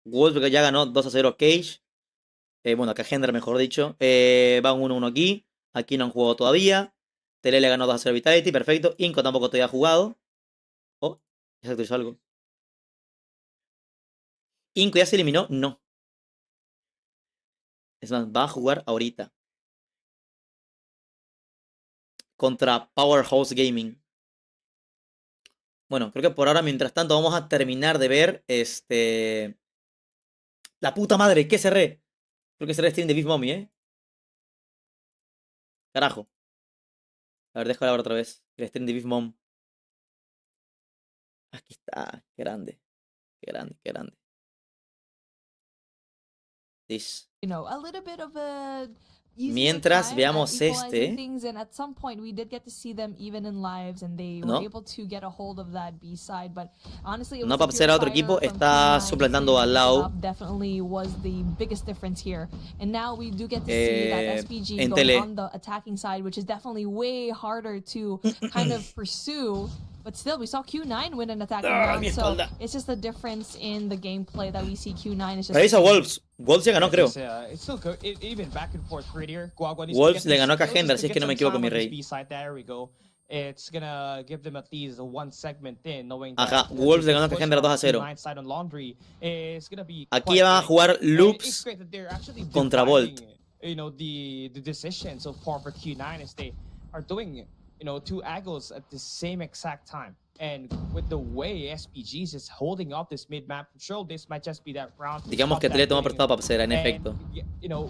Wolf ya ganó 2-0 Cage. Bueno, acá Hendra, mejor dicho. Van 1-1 aquí. Aquí no han jugado todavía. Tele le ganó 2-0 Vitality. Perfecto. Inco tampoco todavía ha jugado. Oh, ya se actualizó algo. Inco ya se eliminó. No. Es más, va a jugar ahorita. Contra Powerhouse Gaming. Bueno, creo que por ahora, mientras tanto, vamos a terminar de ver La puta madre, ¿qué cerré? Creo que cerré stream de Beef Mommy, Carajo. A ver, déjalo ahora otra vez. El stream de Beef Mom. Aquí está. Qué grande. Qué grande, qué grande. This. You know, a little bit of a Mientras veamos este. things, and at some point we did get to see them even in lives, and they were able to get a hold of that B side. But honestly, it was No para pasar a otro equipo, está suplantando a Lau. Definitely was the biggest difference here, and now we do get to see that SPG going tele. on the attacking side, which is definitely way harder to kind of pursue. But still, we saw Q9 win an attacking round, so it's just a difference in the gameplay that we see. Q9 is just... Revisa Wolves. Wolves ya ganó, creo. It's still good. Even back and forth prettier. Wolves le ganó a Cajendar, si es que no me equivoco, mi rey. There we go. It's gonna give them at least one segment in, knowing Ajá, Wolves le ganó a Cajendar 2-0. Aquí van a jugar Loops contra Volt. You know, the decision so far for Q9 is they are doing, you know, two angles at the same exact time. And with the way SPGs is holding up this mid-map control, this might just be that round. Digamos que Tele toma prestado para Pacera, en efecto. You know,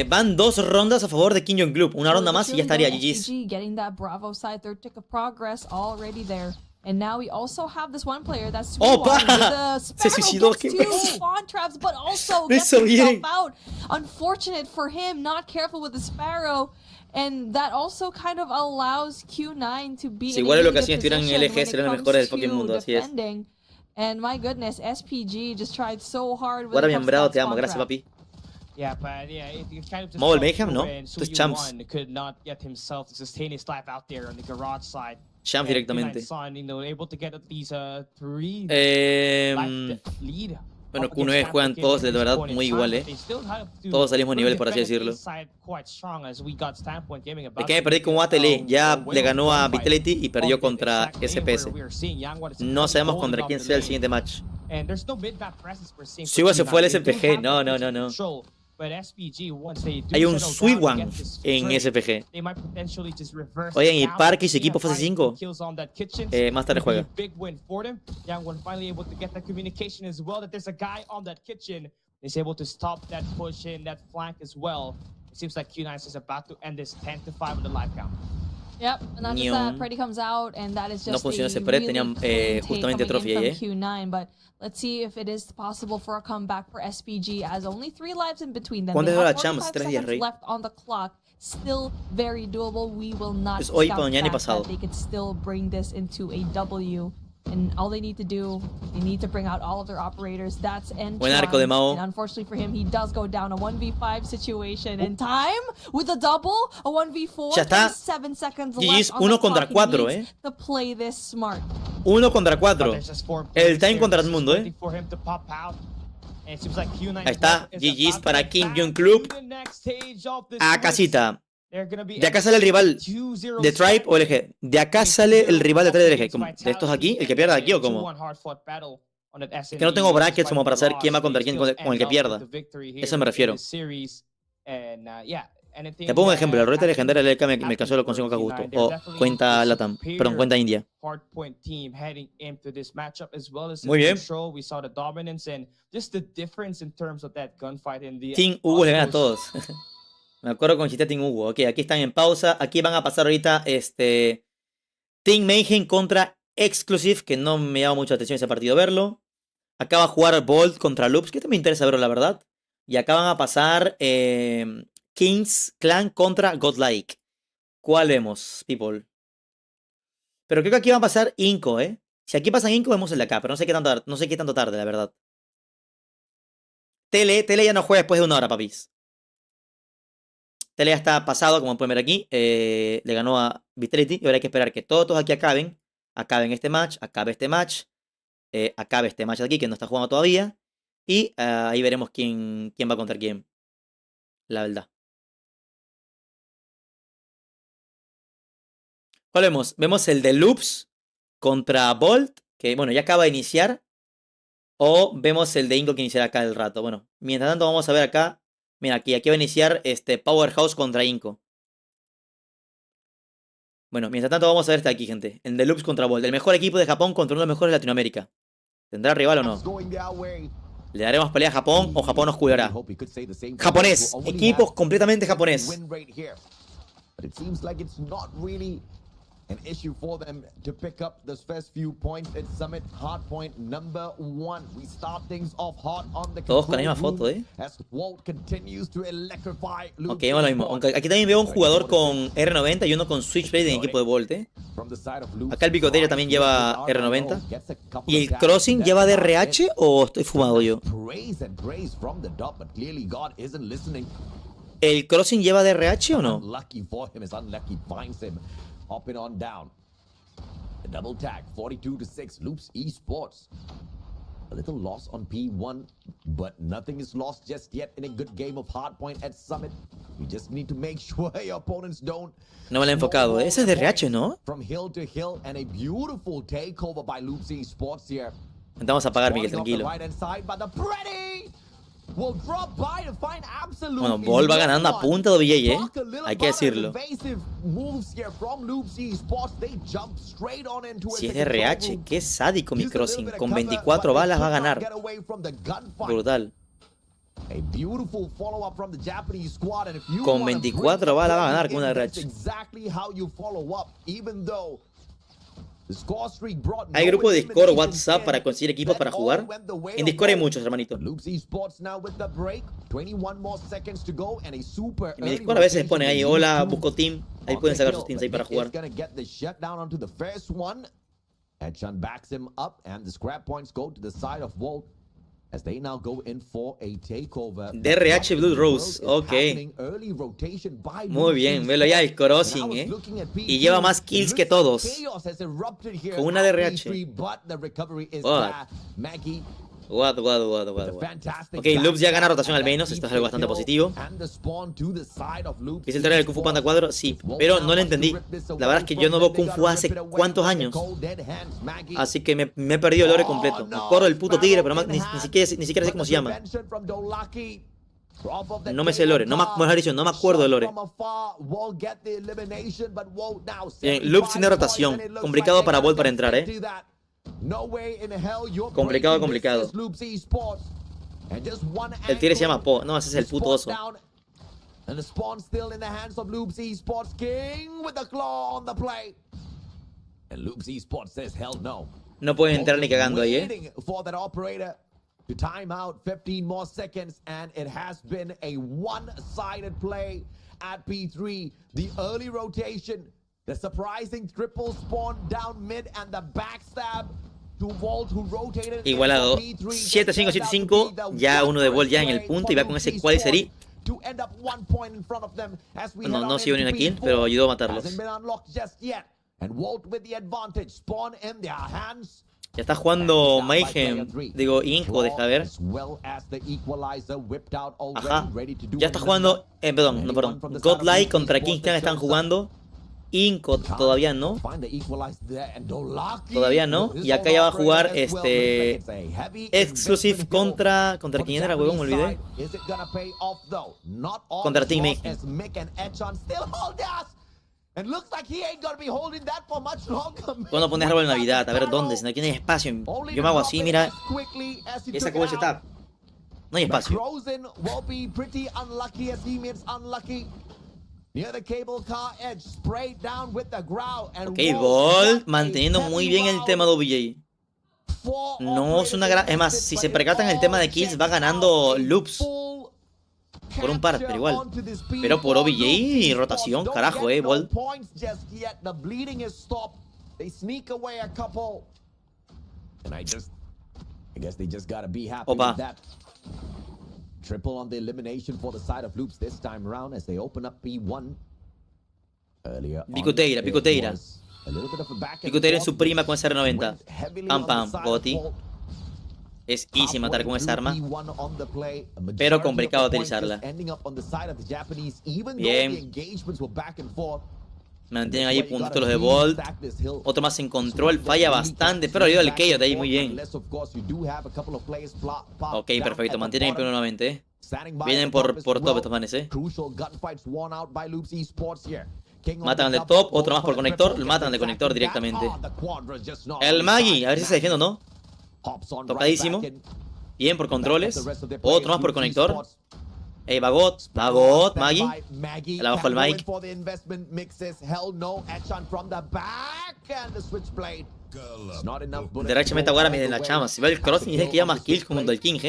van 2 rondas a favor de King Jong Club. Una ronda más y ya estaría GG's. SPG getting that Bravo side, third tick of progress already there. And now we also have this one player that's Se suicidó, qué spawn traps, but also gets himself out. Unfortunate for him, not careful with the Sparrow. And that also kind of allows Q9 to be igual es lo que hacían, estuvieran en el LG, serán los mejores del fucking mundo, así es. And my goodness, SPG just tried so hard with Guarda bien bravo, te amo, gracias papi. Yeah, but yeah, it kind of just Mobile Mayhem, ¿no? Estos champs. Could not get himself to sustain his life out there on the garage side. Champs directamente. You know, able to get at least 3 lead. Bueno, Q9 juegan todos de verdad muy igual, Todos al mismo nivel, por así decirlo. Es que me perdí con ATL, ya le ganó a Vitality y perdió contra SPS. No sabemos contra quién sea el siguiente match. Suiwa se fue al SPG, no. Hay un Suiwan en SPG. Oigan, ¿y Park y su equipo fase 5? Más tarde juega. Yep, and not just that, Freddy comes out, and that is just no funciona ese pre, tenían justamente trophy ahí, Q9, but let's see if it is possible for a comeback for SPG, as only 3 lives in between them. ¿Cuánto They es la have chamba? 45 seconds left on the clock. Still very doable. We will not hoy, discount the fact pasado. that they could still bring this into a W. And all they need to do, they need to bring out all of their operators. That's end. Buen arco de Mao. And unfortunately for him, he does go down a 1v5 situation in time with a double, a 1v4. Ya está. 7 seconds GG's left. 1 contra 4, To play this smart. 1 contra 4. El time contra el mundo, Ahí está. GG's para King Jong Club. A casita. De acá sale el rival de Tribe o LG. De acá sale el rival de Tribe LG. ¿De estos aquí? ¿El que pierda aquí o cómo? Es que no tengo brackets como para saber quién va contra quién con el que pierda. Eso me refiero. Te pongo un ejemplo. La ruleta legendaria del LK me alcanzó lo consigo acá justo. O cuenta Latam. Perdón, cuenta India. Muy bien. Team Hugo le gana a todos. Me acuerdo con Team Hugo. Ok, aquí están en pausa. Aquí van a pasar ahorita Team Mayhem contra Exclusive, que no me llama mucha atención ese partido verlo. Acá va a jugar Bolt contra Loops, que también me interesa verlo, la verdad. Y acá van a pasar Kings Clan contra Godlike. ¿Cuál vemos, people? Pero creo que aquí va a pasar Inco, Si aquí pasan Inco, vemos el de acá, pero no sé qué tanto tarde, la verdad. Tele ya no juega después de 1 hora, papis. Tele ya está pasado, como pueden ver aquí. Le ganó a Vitality. Y ahora hay que esperar que todos aquí acaben. Acaben este match. Acabe este match. Acabe este match de aquí, que no está jugando todavía. Y ahí veremos quién va contra quién. La verdad. ¿Cuál vemos? Vemos el de Loops contra Bolt. Que bueno, ya acaba de iniciar. O vemos el de Inco que iniciará acá el rato. Bueno, mientras tanto vamos a ver acá Mira, aquí va a iniciar Powerhouse contra Inco. Bueno, mientras tanto vamos a ver aquí, gente. En The Loops contra Bolt. El mejor equipo de Japón contra uno de los mejores de Latinoamérica. ¿Tendrá rival o no? ¿Le daremos pelea a Japón o Japón nos cuidará? Japonés. Equipos completamente japonés. An issue for them to pick up those first few points at Summit. Hard point number 1. We start things off hot on the todos con la misma foto, as Walt continues to electrify. Ok, vamos lo mismo. Aunque aquí también veo un jugador con R90 y uno con Switchblade en equipo de Volt, Acá el Bicoteria también lleva R90. ¿Y el Crossing lleva DRH o estoy fumado yo? ¿El Crossing lleva DRH o no? Up and on down. The double tag, 42-6, Loops Esports. A little loss on P1, but nothing is lost just yet in a good game of Hardpoint at Summit. You just need to make sure your opponents don't. No me lo he enfocado. Ese es DRH, ¿no? From hill to hill and a beautiful takeover by Loops Esports here. Vamos a apagar, Miguel, tranquilo. Bueno, Ball va ganando a punta de OBJ, hay que decirlo. Si es de RH, qué sádico mi Crossing. Con 24 balas va a ganar. Brutal. Con 24 balas va a ganar con una RH. ¿Hay grupo de Discord o WhatsApp para conseguir equipos para jugar? En Discord hay muchos, hermanito. En mi Discord a veces pone ahí, hola, busco team. Ahí pueden sacar sus teams ahí para jugar. DRH Blue Rose, ok. Muy bien, velo ya el Crossing, y lleva más kills que todos. Con una DRH. What. Ok, Loops ya gana rotación al menos, esto es algo bastante positivo. ¿Es el torneo del Kung Fu Panda 4? Sí, pero no lo entendí. La verdad es que yo no veo Kung Fu hace cuántos años. Así que me he perdido el lore completo. Me acuerdo del puto tigre, pero ni siquiera sé cómo se llama. No me sé el lore, mejor dicho, no me acuerdo del lore. Bien, Loops tiene rotación. Complicado para Bolt para entrar, Complicado. El tigre se llama Po. No, ese es el puto oso. No pueden entrar ni cagando ahí, To time out 15 more seconds, and it has been a one-sided play at P3. The early rotation, the surprising triple spawn down mid, and the backstab to Volt, who rotated. Igualado. 7-5, 7-5. Ya uno de Volt ya en el punto y va con ese qualisery. Bueno, no siguió ni una kill, pero ayudó a matarlos. And Volt with the advantage, spawn in their hands. Ya está jugando Mayhem, digo Inco, deja ver. Ajá. Ya está jugando, perdón. Godlike contra Kingston están jugando. Inco todavía no. Todavía no. Y acá ya va a jugar Exclusive contra quién era, huevón, me olvidé. Contra Team Mayhem. ¿Cuándo pones árbol de Navidad? A ver dónde, si no tienes espacio. Yo me hago así, mira. Y esa como el setup. No hay espacio. Ok, Bolt manteniendo muy bien el tema de OBJ. No es una gran... Es más, si se percatan el tema de kills, va ganando Loops. Por un par, pero igual. Pero por OBJ y rotación, carajo, Bolt. Opa. Triple on the elimination for the side of Loops this time around as they open up P1. Picoteira. Picoteira en su prima con ese R90. Pam, Goti. Es easy matar con esa arma, pero complicado utilizarla. Bien. Mantienen ahí puntitos los de Bolt. Otro más en control, falla bastante, pero ayuda el Chaos de ahí muy bien. Ok, perfecto, mantienen el P1 nuevamente. Vienen por top estos manes, Matan al de top, otro más por conector, lo matan al de conector directamente. El Magi, a ver si se defiende o no. Tocadísimo. Bien por controles. Otro más por conector. Vagot, Magi. Le abajo el Mike. Derecha meta ahora en la chama. Si va el crossing dice que lleva más kills como el King,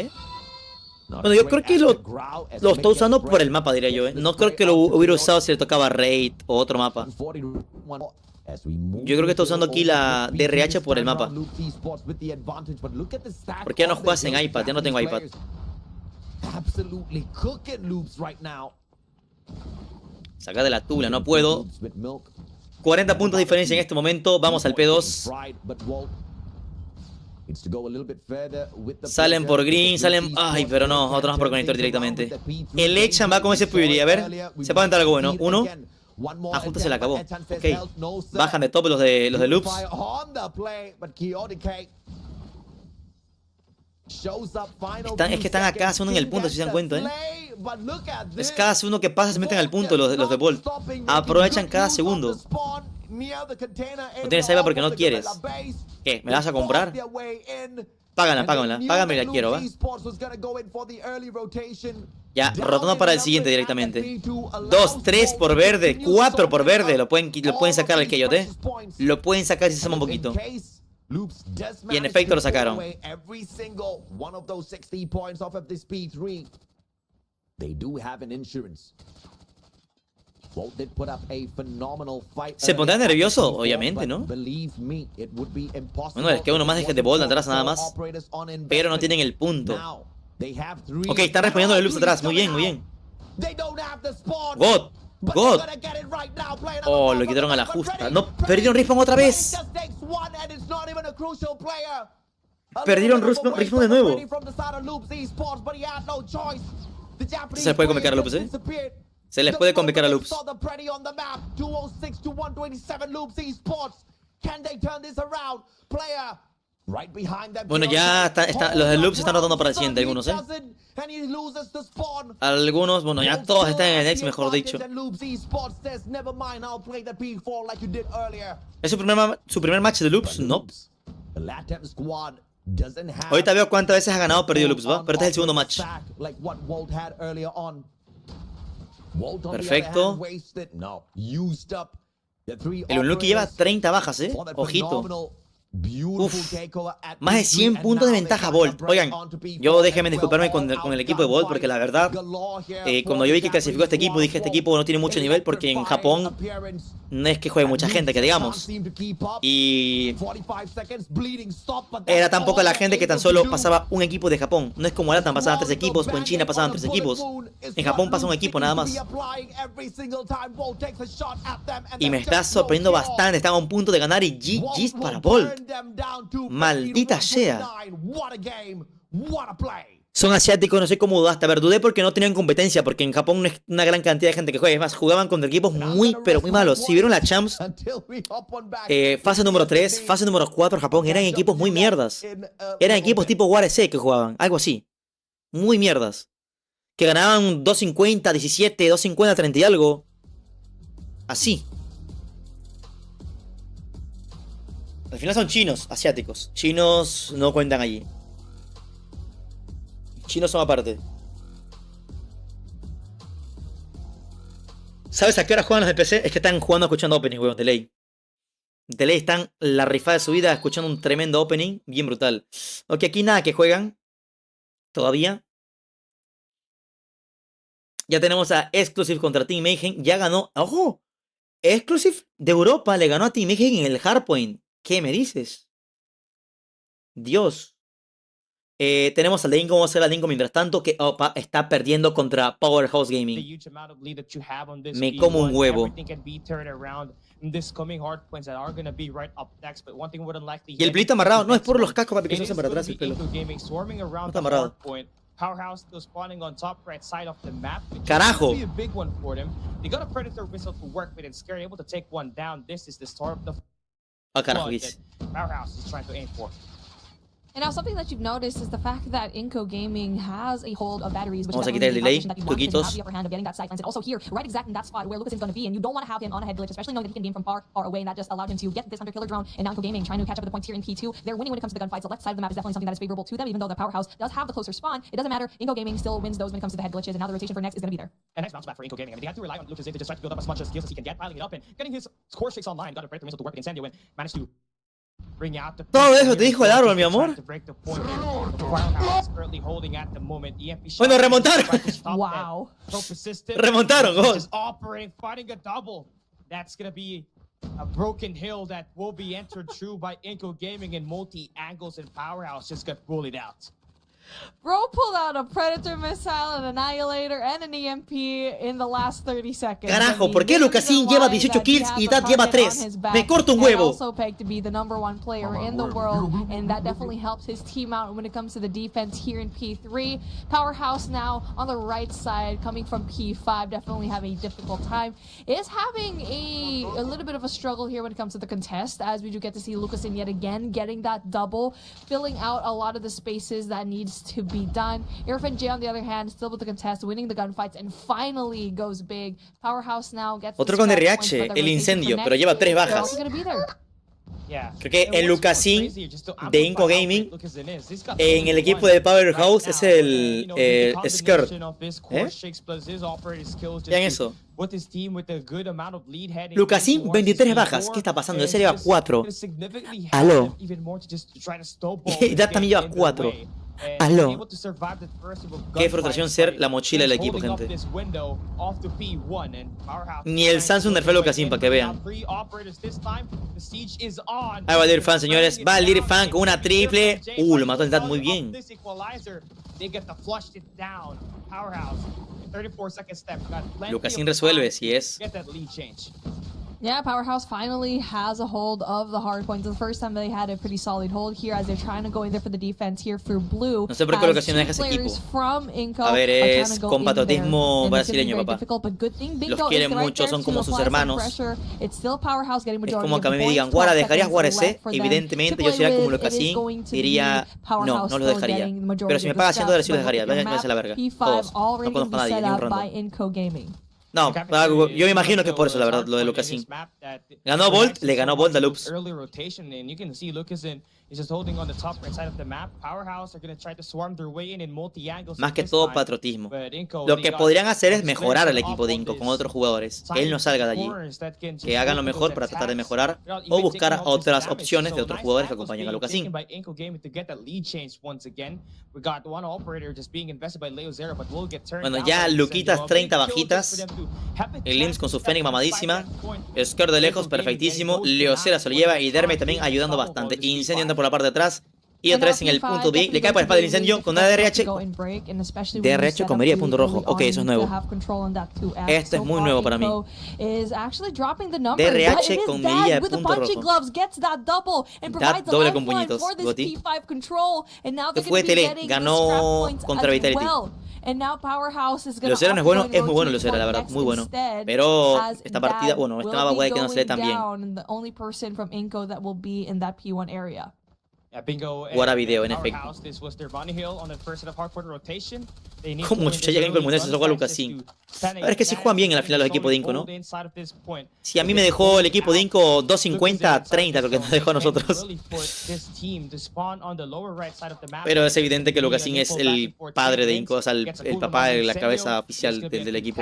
Bueno, yo creo que lo está usando por el mapa, diría yo, No creo que lo hubiera usado si le tocaba Raid o otro mapa. Yo creo que está usando aquí la DRH por el mapa. Porque ya no juegas en iPad, ya no tengo iPad. Saca de la tula, no puedo. 40 puntos de diferencia en este momento. Vamos al P2. Salen por green, salen... Ay, pero no, otro más por conector directamente. El Echan va con ese Fury, a ver. Se puede aventar algo bueno. Uno. Justo se le acabó. Ok. Bajan de top los de loops. Es que están a cada uno en el punto, si se dan cuenta, Es cada segundo que pasa se meten al punto los de Bolt. Aprovechan cada segundo. No tienes iPad porque no quieres. ¿Qué? ¿Me la vas a comprar? Págala. Págame y la quiero, ¿va? Ya, rotando para el siguiente directamente. 2, 3 por verde, 4 por verde. Lo pueden sacar al Coyote. Lo pueden sacar si se llama un poquito. Y en efecto lo sacaron. ¿Se pondrá nervioso? Obviamente, ¿no? Bueno, es que uno más deje de Bolt atrás nada más. Pero no tienen el punto. Ok, están respondiendo los loops atrás. Muy bien. God. Oh, lo quitaron a la justa. No, perdieron respawn otra vez. Perdieron respawn de nuevo. Se les puede convocar a loops, Se les puede convocar a loops. Bueno, ya los de loops están rotando para el siguiente, algunos, Algunos, bueno, ya todos están en el next, mejor dicho. ¿Es su primer match de loops? No. Ahorita veo cuántas veces ha ganado o perdido loops, ¿va? Pero este es el segundo match. Perfecto. El Unlucky lleva 30 bajas, Ojito. Uf, más de 100 puntos de ventaja Bolt. Oigan, yo déjenme disculparme con el equipo de Bolt, porque la verdad, cuando yo vi que clasificó este equipo, dije este equipo no tiene mucho nivel, porque en Japón no es que juegue mucha gente, que digamos. Y era tan poca la gente que tan solo pasaba un equipo de Japón. No es como Latam, pasaban 3 equipos, o en China pasaban 3 equipos. En Japón pasa un equipo nada más. Y me está sorprendiendo bastante, están a un punto de ganar y GG's para Bolt. Maldita sea. Son asiáticos, no sé cómo dudaste. A ver, dudé porque no tenían competencia, porque en Japón no es una gran cantidad de gente que juega. Es más, jugaban contra equipos muy, pero muy malos. Si vieron la Champs, fase número 3, fase número 4, Japón, eran equipos muy mierdas. Eran equipos tipo WRC que jugaban, algo así. Muy mierdas. Que ganaban 250, 17, 250, 30 y algo. Así. Al final son chinos, asiáticos. Chinos no cuentan allí. Chinos son aparte. ¿Sabes a qué hora juegan los de PC? Es que están jugando escuchando opening, weón, de ley. De ley están la rifada de su vida escuchando un tremendo opening, bien brutal. Ok, aquí nada que juegan. Todavía. Ya tenemos a Exclusive contra Team Mayhem. Ya ganó. ¡Ojo! Exclusive de Europa le ganó a Team Mayhem en el Hardpoint. ¿Qué me dices? Dios. Tenemos al Dingo, vamos a hacer al Dingo mientras tanto, que opa, está perdiendo contra Powerhouse Gaming. Me como un huevo. Y el pelito amarrado, no es por los cascos, papi, que se hacen para atrás el pelo. No está amarrado. Carajo. Ah, carajo, ¿qué dice? And now something that you've noticed is the fact that Inco Gaming has a hold of batteries, which Vamos a is quitar el delay, the tuquitos. upper hand of getting that sight lens. And also here, right exactly in that spot where Lucas is going to be, and you don't want to have him on a head glitch, especially knowing that he can game from far away, and that just allowed him to get this under killer drone. And now Inco Gaming trying to catch up with the points here in P2. They're winning when it comes to the gunfights. The left side of the map is definitely something that is favorable to them, even though the Powerhouse does have the closer spawn. It doesn't matter. Inco Gaming still wins those when it comes to the head glitches, and now the rotation for next is going to be there. And nice bounce back for Inco Gaming. I mean, they had to rely on Lucas to just try to build up as much skills as he can get, piling it up and getting his core streaks online. Got a break the missile to work against Incendio and managed to bring out the. Todo eso te dijo el árbol, mi amor. Bueno, remontaron. Wow. Remontaron, gol. Operating, fighting a double. That's gonna be a broken hill that will be entered through by Inco Gaming in multi angles, and Powerhouse just got bullied out. Bro pulled out a Predator missile, an Annihilator, and an EMP in the last 30 seconds. Carajo, ¿por qué Lucasin lleva 18 kills y Dad lleva 3? Me corto un huevo. Also pegged to be the #1 player in the world, and that definitely helps his team out when it comes to the defense here in P3. Powerhouse now on the right side, coming from P5, definitely have a difficult time. Is having a little bit of a struggle here when it comes to the contest, as we do get to see Lucasin yet again getting that double, filling out a lot of the spaces that needs to be done. Irfan J, on the other hand, still with the contest, winning the gunfights, and finally goes big. Powerhouse now gets otro con RH, el incendio, pero lleva 3 bajas. Creo que el Lucasin de Inco Gaming en el equipo de Powerhouse es el Skirt. Vean eso. Lucasin, 23 bajas. ¿Qué está pasando? Ese lleva 4. Aló. Y Dad también lleva 4. Aló. Qué frustración ser la mochila del equipo, gente. Ni el Samsung nerfeó Lucasin, para que vean. Ahí va el Irfan, señores. Va el Irfan con una triple. Lo mató el Dad muy bien. Lucasin resuelve, si es. Yeah, Powerhouse finally has a hold of the hard points. The first time they had a pretty solid hold here as they're trying to go in there for the defense here for Blue. No sé por qué Lucasin deja ese equipo. A ver, es con patriotismo brasileño, papá. Los quieren mucho, son como sus hermanos. Es como que a mí me digan, Guara, ¿dejarías jugar ese? Evidentemente, yo sería como Lucasin, diría, no, no lo dejaría. Pero si me paga $100, sí lo dejaría. Váyanse a la verga. Todos. No conozco a nadie, ni un random. No, yo me imagino que es por eso, la verdad, lo de Lucasin. Ganó Bolt, le ganó Bolt a Loops. Más que todo patriotismo. Lo que podrían hacer es mejorar al equipo de Inco con otros jugadores. Que él no salga de allí. Que hagan lo mejor para tratar de mejorar o buscar otras opciones de otros jugadores que acompañen a Lucasin. Bueno, ya Luquitas 30 bajitas. El Lims con su Fénix mamadísima. Skirt de lejos, perfectísimo. Leocera se lo lleva y Derme también ayudando bastante. Incendio anda por la parte de atrás. Y otra vez en el punto B. Le cae por la espalda el incendio con una DRH. DRH comería de punto rojo. Ok, eso es nuevo. Esto es muy nuevo para mí. DRH con medida de punto rojo. Dad doble con puñitos. Goti. Que fue Tele. Ganó contra Vitality. Lucera no es bueno, es muy bueno Lucera, la verdad, muy bueno. Pero esta partida, bueno, esta mapa puede que no se le tan bien. Guarda video, en efecto. Como chucha llegan con el mundial se juega Lucasin. A ver, es que si juegan bien en la final los equipos de Inco, ¿no? Si a mí me dejó el equipo de Inco 250-30, creo que nos dejó a nosotros. Pero es evidente que Lucasin es el padre de Inco, o sea, el papá, la cabeza oficial del equipo.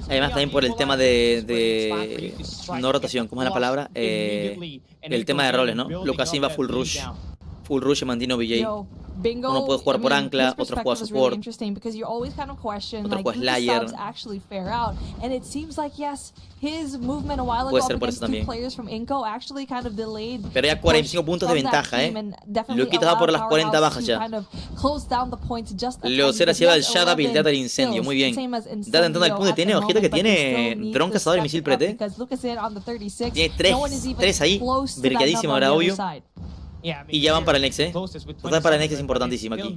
Además también por el tema de no rotación, ¿cómo es la palabra? El tema de roles, ¿no? Lucasin va full rush y mantiene BJ. Uno puede jugar por ancla, otro juega support, otro juega slayer. Puede ser por eso también. Pero ya 45 puntos de ventaja, Luquitas va por las 40 bajas ya. Leocera se lleva el Shut Up y el Dad del incendio, muy bien. Dad entrando al punto y tiene, ojito que tiene dron cazador y misil prete. Tiene 3 ahí, vergadísimo, era obvio. Y ya van para el next, Total para el next es importantísimo aquí.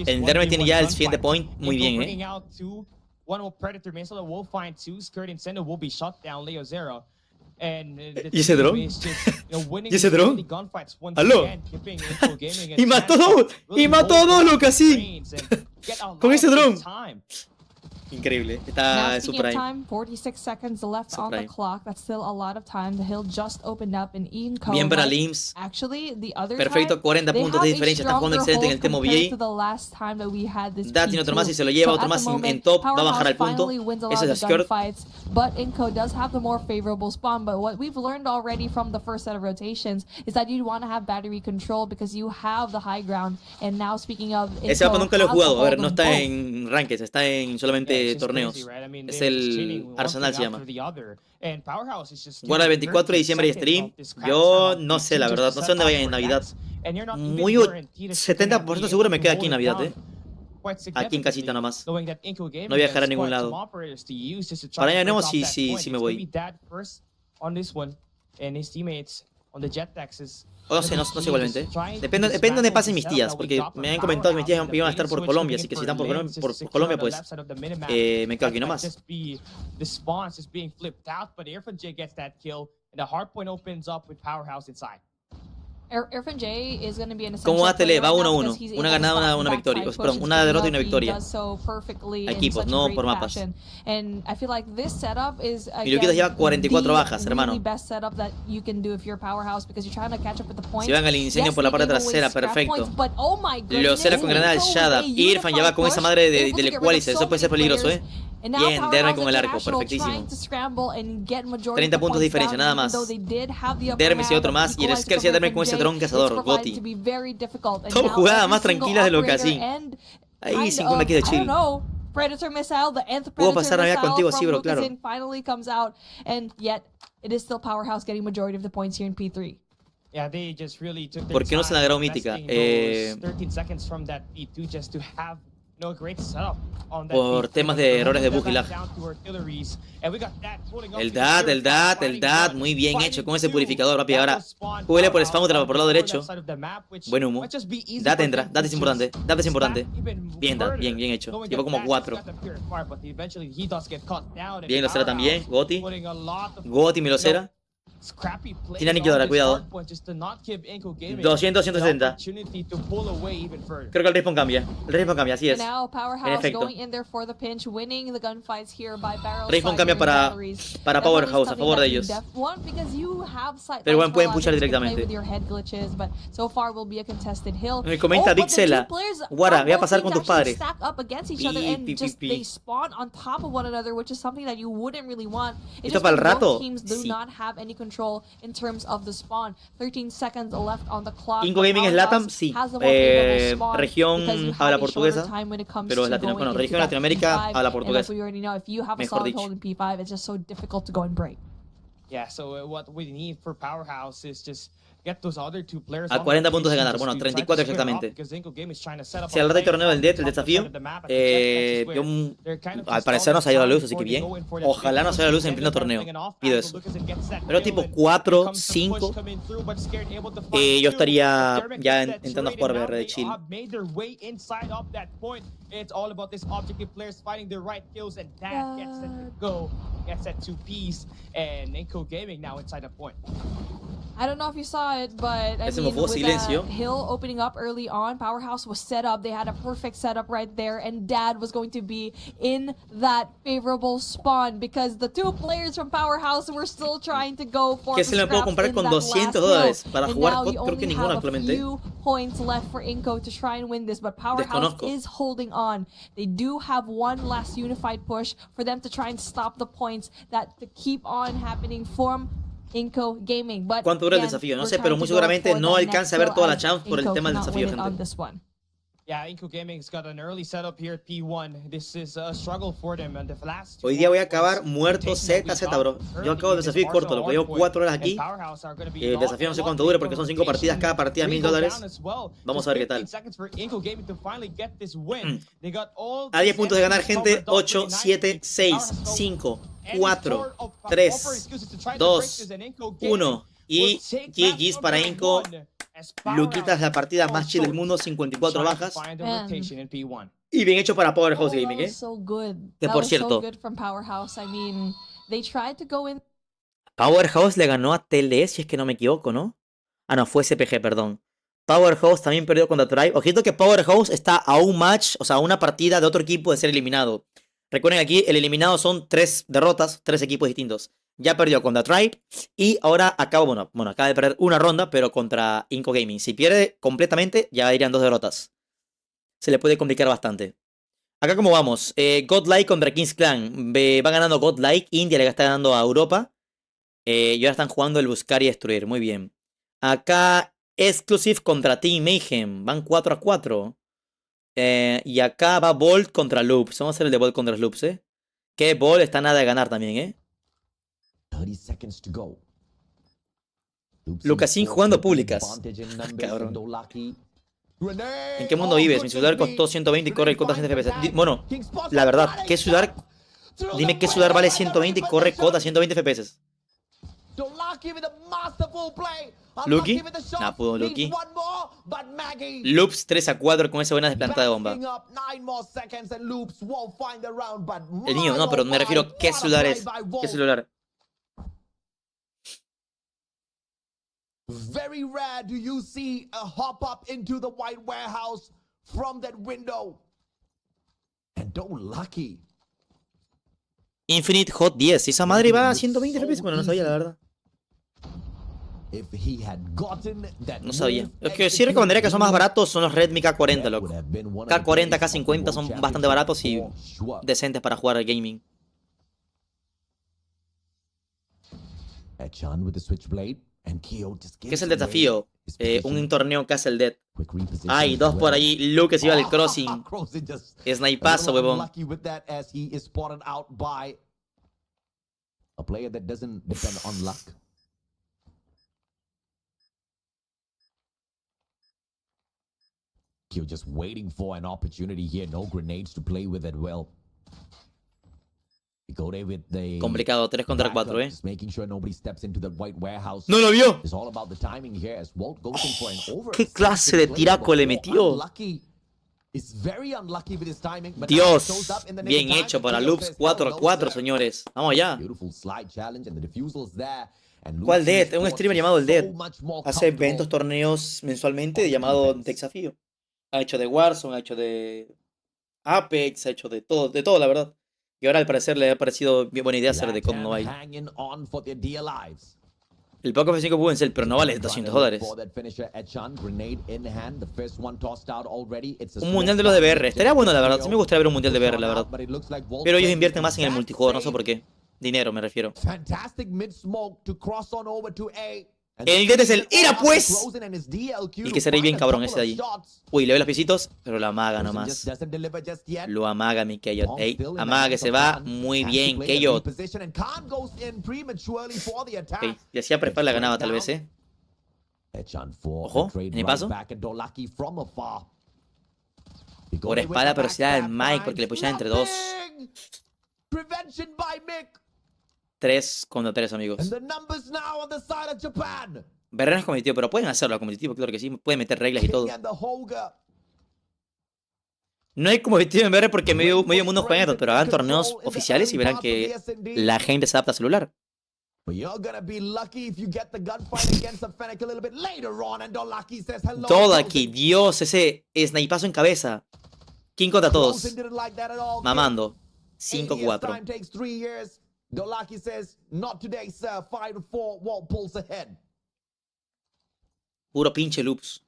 El Derme tiene ya el siguiente point muy bien, one will Predator missile that will find two. Skirt and Sendo will be shut down. Leo Zero. And ¿Y ese dron? ¿Y ese dron? ¡Aló! ¡Y mató! ¡Y mató a dos, loca, así! Con ese dron. Increíble. Está super ahí. Time, 46 seconds left on the clock. That's still a lot of time. The hill just opened up in Inco. Bien para Lims. Actually, the other perfecto, 40 puntos de diferencia. Está jugando excelente en el Temo VA. Da, tiene otro más y se lo lleva. Otro más en top. Va a bajar al punto. Ese es Skirt. But Inco does have the more favorable spawn. But what we've learned already from the first set of rotations is that you want to have battery control because you have the high ground. And now speaking of Inco, ese mapa nunca lo he jugado. A ver, no está en ranked, está en solamente torneos. Es el Arsenal, se llama. Guarda el 24 de diciembre y stream. Yo no sé, la verdad. No sé dónde vayan en Navidad. Muy 70% seguro me queda aquí en Navidad, Aquí en casita nomás. No viajaré a ningún lado. Para año nuevo sí me voy. O no sé, no sé igualmente. Depende de dónde pasen mis tías, porque me han comentado que mis tías iban a estar por Colombia, así que si están por Colombia, pues me quedo aquí nomás. ¿Cómo va Tele? Va 1-1. Una ganada, una victoria. Perdón, una derrota y una victoria. Equipos, no por mapas. Y Luquitas lleva 44 bajas, hermano. Si van al incendio por la parte trasera, perfecto. Lo cela con granada al Shadab. Irfan ya va con esa madre del Equalizer. Eso puede ser peligroso, Bien, Derme con el arco, perfectísimo. 30 puntos de diferencia, nada más. Derme y otro más. Y el Sker y Derme con ese dron cazador, Goti. Top jugada más tranquila de lo que así. Ahí 50 kills de chill. Puedo pasar Navidad contigo, sí, bro, claro. ¿Por qué no se la grabó mítica? Por temas de errores de bug y lag. El DAT, muy bien hecho con ese purificador, papi. Ahora, júguele por spam por el lado derecho. Buen humo. DAT entra, DAT es importante. Bien, DAT, bien hecho. Llevo como 4. Bien, lo será también. Goti me lo será. Tiene aniquiladora, cuidado. 200, 170. Creo que el respawn cambia. Así es. En efecto. Respawn cambia para Powerhouse, a favor de ellos. Pero bueno, pueden pushar directamente. Me comenta Vixela. Guara, voy a pasar con tus padres. ¿Esto para el rato? Sí. In terms of the spawn. 13 seconds left on the clock. Inco Gaming es LATAM, sí. Región habla portuguesa, pero es latinoamericano. Región Latinoamérica habla portugués. Mejor dicho. Yeah, so what we need for Powerhouse is just a 40 puntos de ganar, bueno, 34 exactamente. Si al rato hay torneo del el desafío, al parecer no se ha ido a la luz, así que bien. Ojalá no se haya a la luz en pleno torneo, pido eso. Pero tipo 4, 5, yo estaría ya entrando a jugar BR de chill. It's all about this objective players finding the right kills, and that gets them to go, gets that 2-piece, and Inco Gaming now inside the point. I don't know if you saw it, but I mean, with Hill opening up early on, Powerhouse was set up. They had a perfect setup right there, and Dad was going to be in that favorable spawn because the two players from Powerhouse were still trying to go for the scraps in that last $200 para jugar, creo que ninguno actualmente. Points left for Inco to try and win this, but Powerhouse is holding on. They do have one last unified push for them to try and stop the points that to keep on happening from Inco Gaming. But ¿cuánto dura el desafío? No sé, pero muy seguramente no alcanza a ver toda la chance por el tema del desafío, gente. Yeah, Inco Gaming's got an early setup here at P1. This is a struggle for them and the last Hoy día voy a acabar muerto ZZ, bro. Yo acabo el desafío corto, lo que llevo 4 horas aquí. El desafío no sé cuánto dure porque son 5 partidas, cada partida $1000. Vamos a ver qué tal. A 10 puntos de ganar, gente. 8, 7, 6, 5, 4, 3, 2, 1. Y GG's para Inco. Luquitas, la partida más chill del mundo, 54 bajas. Y bien hecho para Powerhouse Gaming, That was so good. Que That por was cierto, so good from Powerhouse. I mean, they tried to go in. Powerhouse le ganó a TLS, si es que no me equivoco, ¿no? Ah, no, fue SPG, perdón. Powerhouse también perdió contra Tribe. Ojito que Powerhouse está a un match, o sea, a una partida de otro equipo de ser eliminado. Recuerden aquí, el eliminado son 3 derrotas, 3 equipos distintos. Ya perdió contra Tribe y ahora acaba, bueno, acaba de perder una ronda, pero contra Inco Gaming. Si pierde completamente, ya irían 2 derrotas. Se le puede complicar bastante. Acá como vamos, Godlike contra Kings Clan. Va ganando Godlike, India le está ganando a Europa. Y ahora están jugando el buscar y destruir, muy bien. Acá Exclusive contra Team Mayhem, van 4-4. Y acá va Bolt contra Loops. Vamos a hacer el de Bolt contra Loops, que Bolt está nada de ganar también, 30 seconds to go. Lucasín jugando públicas. Cabrón. ¿En qué mundo vives? Mi celular costó 120 y corre el cota 100 FPS. Bueno, la verdad, ¿qué celular? Dime qué celular vale 120 y corre cota 120 FPS. Lucky, nah, pudo Lucky. Loops 3-4 con esa buena desplantada de bomba. El niño, no, pero me refiero a qué celular es. ¿Qué celular? Very rare do you see a hop up into the white warehouse from that window. And don't lucky. Infinite Hot 10. Esa madre va a 120 FPS. Bueno, no sabía, la verdad. No sabía. Los que sí recomendaría que son más baratos son los Redmi K40, loco. K40, K50 son bastante baratos y decentes para jugar al gaming. ¿Qué es el desafío? Un torneo que hace el Dead. Ay, 2 por ahí. Luke se iba al crossing. Snipazo, huevón. A player that doesn't depend on luck. You're just waiting for an opportunity here. No grenades to play with it well. You go there with the complicado, 3 contra 4, just making sure nobody steps into the white warehouse. ¡No lo vio! It's all about the timing here as Walt goes in for an over. ¿Qué clase de tiraco le metió? Dios, bien hecho para Loops 4-4, señores. Vamos allá. ¿Cuál Dead? Un streamer llamado el Dead. Hace eventos, torneos mensualmente llamado Desafío. Ha hecho de Warzone, ha hecho de Apex, ha hecho de todo, la verdad. Y ahora al parecer le ha parecido bien buena idea hacer de COD Mobile. El Poco F5 puede ser, pero no vale $200. Un mundial de los de VR. Estaría bueno, la verdad. Sí me gustaría ver un mundial de VR, la verdad. Pero ellos invierten más en el multijugador, no sé por qué. Dinero, me refiero. El Dead es el ¡Ira, pues! Y que sería bien cabrón ese de allí. Uy, le ve los pisitos, pero lo amaga nomás. Lo amaga mi Keyot. Ey, amaga que se va muy bien, Keyot. Ok, y hacía prepar la ganaba tal vez, Ojo, en el paso. Por espalda, pero se da el Mike porque le pusieron entre 2. 3 contra 3, amigos. Berreno es competitivo, pero pueden hacerlo competitivo, claro que sí. Pueden meter reglas y todo. No hay competitivo en VR porque medio mundo juega esto, pero hagan torneos oficiales y verán que la gente se adapta a celular. Todo aquí, Dios, ese snipazo en cabeza. ¿Quién contra todos? Mamando. 5-4. Dolaki says, "Not today, sir. 5-4. Walt pulls ahead." Puro pinche Loops.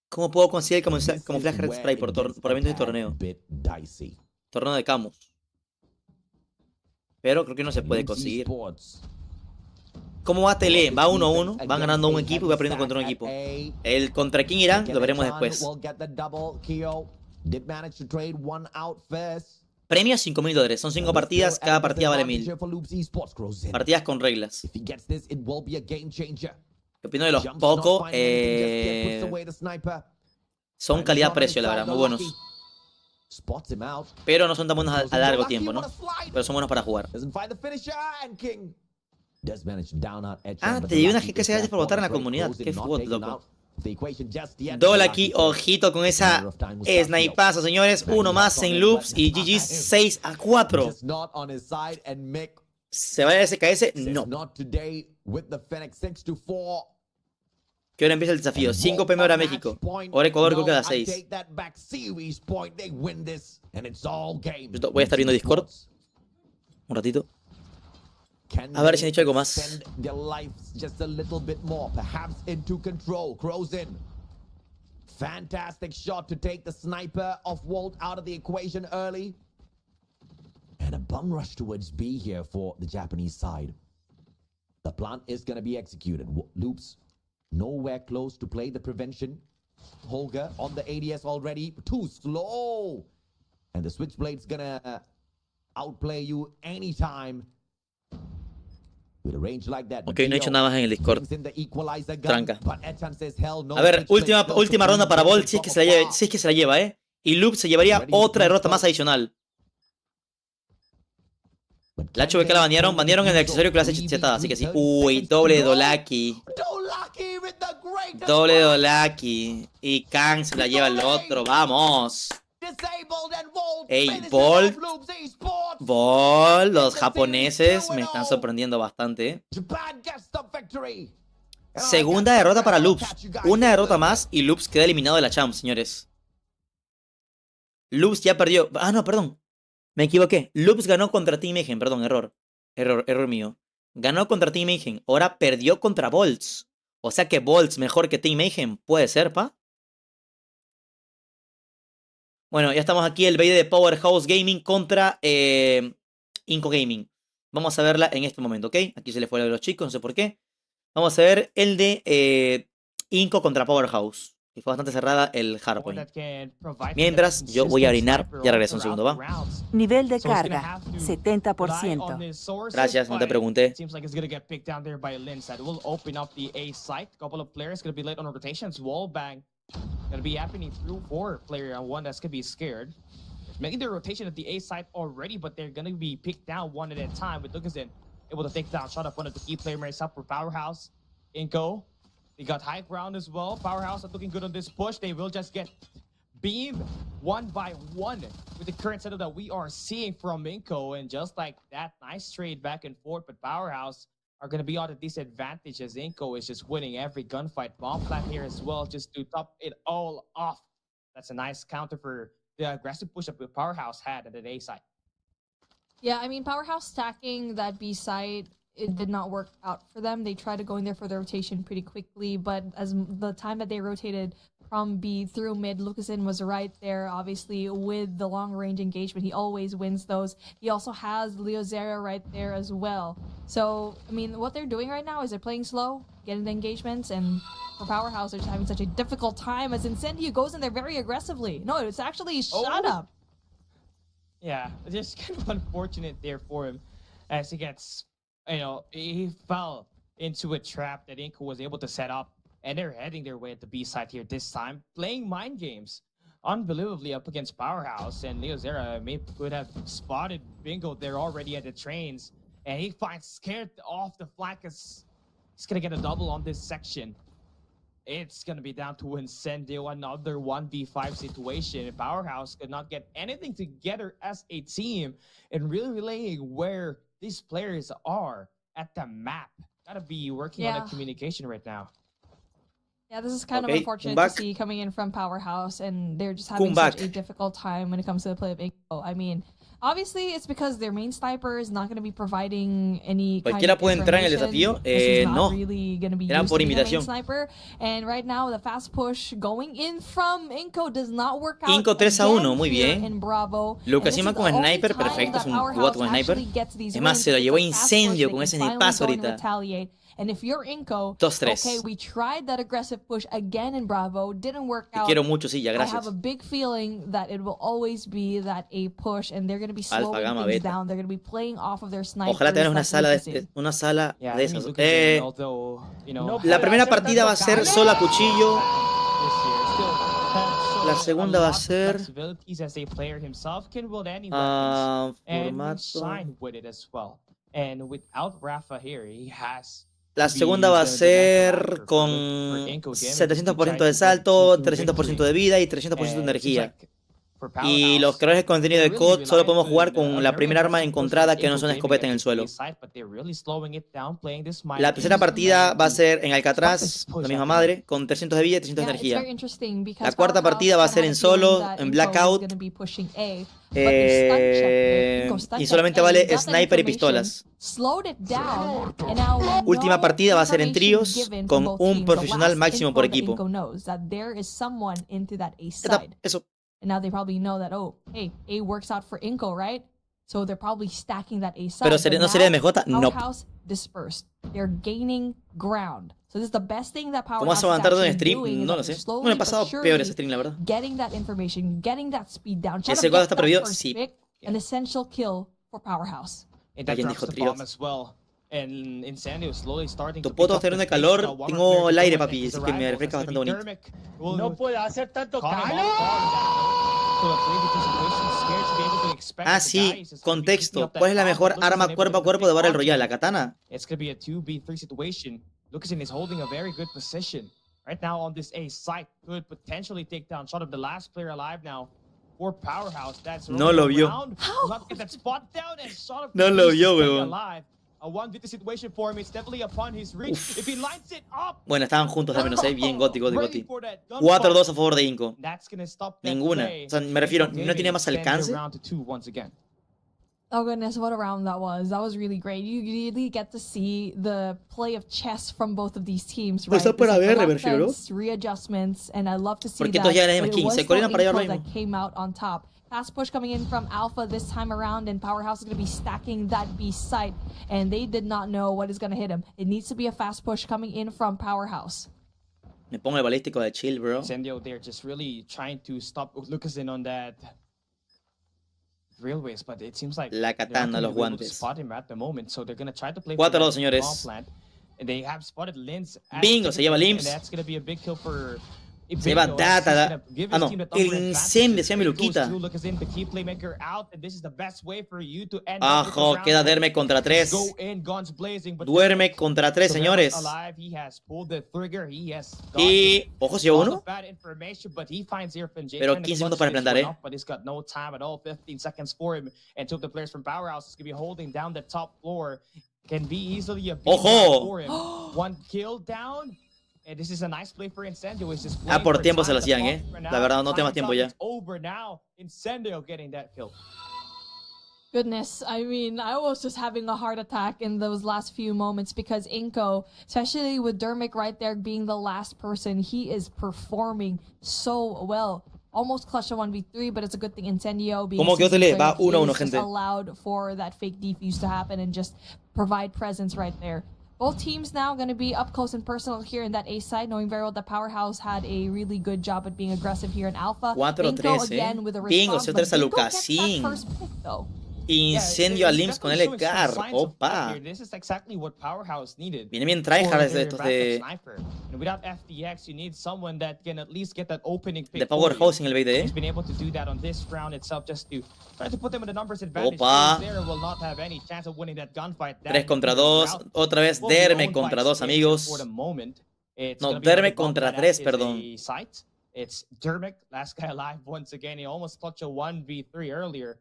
¿Cómo puedo conseguir camuflaje Red Spray por eventos de torneo? Torneo de Camus. Pero creo que no se puede conseguir. ¿Cómo va Tele? Va 1-1. Van ganando un equipo y va perdiendo contra un equipo. El contra quién irán lo veremos después. Premio $5,000. Son 5 partidas. Cada partida vale 1,000. Partidas con reglas. ¿Qué opino de los Poco? Son calidad-precio, la verdad. Muy buenos. Pero no son tan buenos a largo tiempo, ¿no? Pero son buenos para jugar. Ah, te di una GK gratis por votar en la comunidad. Qué fútbol, loco. The equation just yet. Dol aquí, ojito con esa snipazo, señores. Uno más en loops y GG 6-4. Just not on his side, and Mick ¿Se va a SKS? No. not today with the Fenix 6-4. Que ahora empieza el desafío. 5 PM hora México. Ahora Ecuador creo que a las 6. Voy a estar viendo Discord un ratito. A ver si han hecho algo más. Their lives just a little bit more, perhaps into control. Crows in. Fantastic shot to take the sniper of Walt out of the equation early. And a bum rush towards B here for the Japanese side. The plan is going to be executed. Loops nowhere close to play the prevention. Holger on the ADS already. Too slow. And the Switchblade's going to outplay you anytime. Ok, no he hecho nada más en el Discord. Tranca. A ver, última ronda para Bolt, si es que se la lleva, Y Loop se llevaría otra derrota más adicional. La HVK la banearon en el accesorio clase chetada, así que sí. Uy, doble Dolaki. Doble Dolaki. Y Kang se la lleva el otro, vamos. Ey, Bolt, los japoneses me están sorprendiendo bastante. Segunda derrota para Loops. Una derrota más y Loops queda eliminado de la Champ, señores. Loops ya perdió. Ah, no, perdón. Me equivoqué. Loops ganó contra Team Mayhem. Perdón, error mío. Ganó contra Team Mayhem. Ahora perdió contra Bolts. O sea que Bolts mejor que Team Mayhem. Puede ser, pa. Bueno, ya estamos aquí, el BD de Powerhouse Gaming contra Inco Gaming. Vamos a verla en este momento, ¿ok? Aquí se le fue a los chicos, no sé por qué. Vamos a ver el de Inco contra Powerhouse. Y fue bastante cerrada el hardpoint. Mientras, yo voy a orinar. Ya regreso un segundo, ¿va? Nivel de carga, 70%. Gracias, no te pregunté. Gonna be happening through 4 player and one that's gonna be scared. Making their rotation at the A site already, but they're gonna be picked down one at a time. With Lucas able to take down shot up one of the key players up for Powerhouse. Inco, they got high ground as well. Powerhouse not looking good on this push. They will just get beamed one by one with the current setup that we are seeing from Inco. And just like that, nice trade back and forth, but Powerhouse are going to be on a disadvantage as Inco is just winning every gunfight. Bomb plant here as well, just to top it all off. That's a nice counter for the aggressive push-up that Powerhouse had at the A site. Yeah, I mean, Powerhouse stacking that B site, it did not work out for them. They tried to go in there for the rotation pretty quickly, but as the time that they rotated from B through mid, Lucasen was right there, obviously, with the long-range engagement. He always wins those. He also has Leo Zera right there as well. So, I mean, what they're doing right now is they're playing slow, getting the engagements, and for Powerhouse, they're just having such a difficult time as Incendio goes in there very aggressively. No, it's actually shut up. Yeah, just kind of unfortunate there for him as he gets, he fell into a trap that Inco was able to set up. And they're heading their way at the B side here this time, playing mind games. Unbelievably up against Powerhouse, and Leo Zera could have spotted Bingo there already at the trains. And he finds scared off the flank as he's going to get a double on this section. It's going to be down to Incendio, another 1v5 situation. Powerhouse could not get anything together as a team and really relaying where these players are at the map. Gotta be working on the communication right now. Yeah, this is kind of unfortunate to see coming in from Powerhouse, and they're just having such a difficult time when it comes to the play of Inco. I mean, obviously, it's because their main sniper is not going to be providing any kind of puede entrar en el desafío? No. Really Era por invitación. Sniper. And right now, the fast push going in from Inco does not work out. Inco 3-1, muy bien. In Bravo. Lucasima con sniper, perfecto, es un jugador con sniper. Es más, se lo llevó Incendio con ese snipazo ahorita. And if you're Inco, 2-3. okay, we tried that aggressive push again in Bravo, didn't work out. Te quiero mucho, Silla, gracias. I have a big feeling that it will always be that A push, and they're going to be slowing things down. They're going to be playing off of their snipers. Ojalá tengas una sala de esas. La primera partida va a ser sola cuchillo. La segunda va a ser formato. And without Rafa here, he has La segunda va a ser con 700% de salto, 300% de vida y 300% de energía. Y los creadores de contenido de COD solo podemos jugar con la primera arma encontrada que no es una escopeta en el suelo. La tercera partida va a ser en Alcatraz, la misma madre, con 300 de vida y 300 de energía. La cuarta partida va a ser en solo, en Blackout. Y solamente vale sniper y pistolas. Última partida va a ser en tríos con un profesional máximo por equipo. Eso. And now they probably know that, oh, hey, A works out for Inco, right? So they're probably stacking that A side. Pero ¿no sería MJ? No. Powerhouse dispersed. They're gaining ground. So this is the best thing that ¿Cómo vas a aguantar de un stream? No lo sé. No me he pasado peor ese stream, la verdad. Getting that information, getting that speed down. ¿Ese cuadro está prohibido? Sí. An essential kill for Powerhouse. Alguien dijo tríos. Tu poto va a tener de calor. Tengo el aire, papi, así que me refresca bastante bonito. No puede hacer tanto calor. Ah, sí, contexto. ¿Cuál es la mejor arma cuerpo a cuerpo de Battle Royale? ¿La katana? It's going to be a 2v3 situation. Lucasson is holding a very good position. Right now on this A site, could potentially take down shot of the last player alive now for Powerhouse. That's no lo vio. No lo vio, weón. Bueno, estaban juntos al menos, bien goti. 4-2 a favor de Inco. Ninguna. O sea, me refiero, ¿no tiene más alcance? Oh goodness, what a round that was. That was really great. You really get to see the play of chess from both of these teams, right? Readjustments, and I love to see that. It was still Inco that came out on top. Fast push coming in from Alpha this time around, and Powerhouse is going to be stacking that B site, and they did not know what is going to hit him. It needs to be a fast push coming in from Powerhouse. Me pongo el balístico de chill, bro. Incendio, they're just really trying to stop Lucasson on that railways, but it seems like la katana, los guantes. Spot him at the moment, so they're going to try to play 4-2, señores. And they have spotted Linz. Bingo, se lleva Limps. And that's going to be a big kill for se lleva Data. Ah, no. El incendio, se llama Luquita. Ajo, queda Derme contra 3. Duerme contra 3, señores. Y... Ojo, se lleva uno. Pero 15 segundos para plantar, ¡Ojo! Ah, por tiempo se lo hacían, La verdad, no tengo más tiempo ya. Goodness, I mean, I was just having a heart attack in those last few moments because Inco, especially with Dermic right there being the last person, he is performing so well. Almost clutched a 1v3, but it's a good thing Incendio being allowed for that fake defuse to happen and just provide presence right there. Both teams now going to be up close and personal here in that A side, knowing very well that Powerhouse had a really good job at being aggressive here in Alpha. 4-3, again with a Bingo, response, se otra a Lucasín. Incendio a Limps con LK. Opa. Viene bien tryhard de estos de Powerhouse en el BD. Opa. 3 contra 2. Otra vez Derme contra 2, amigos. No, Derme contra 3, perdón. It's Dermic, last guy alive once again. He almost clutched a 1v3 earlier.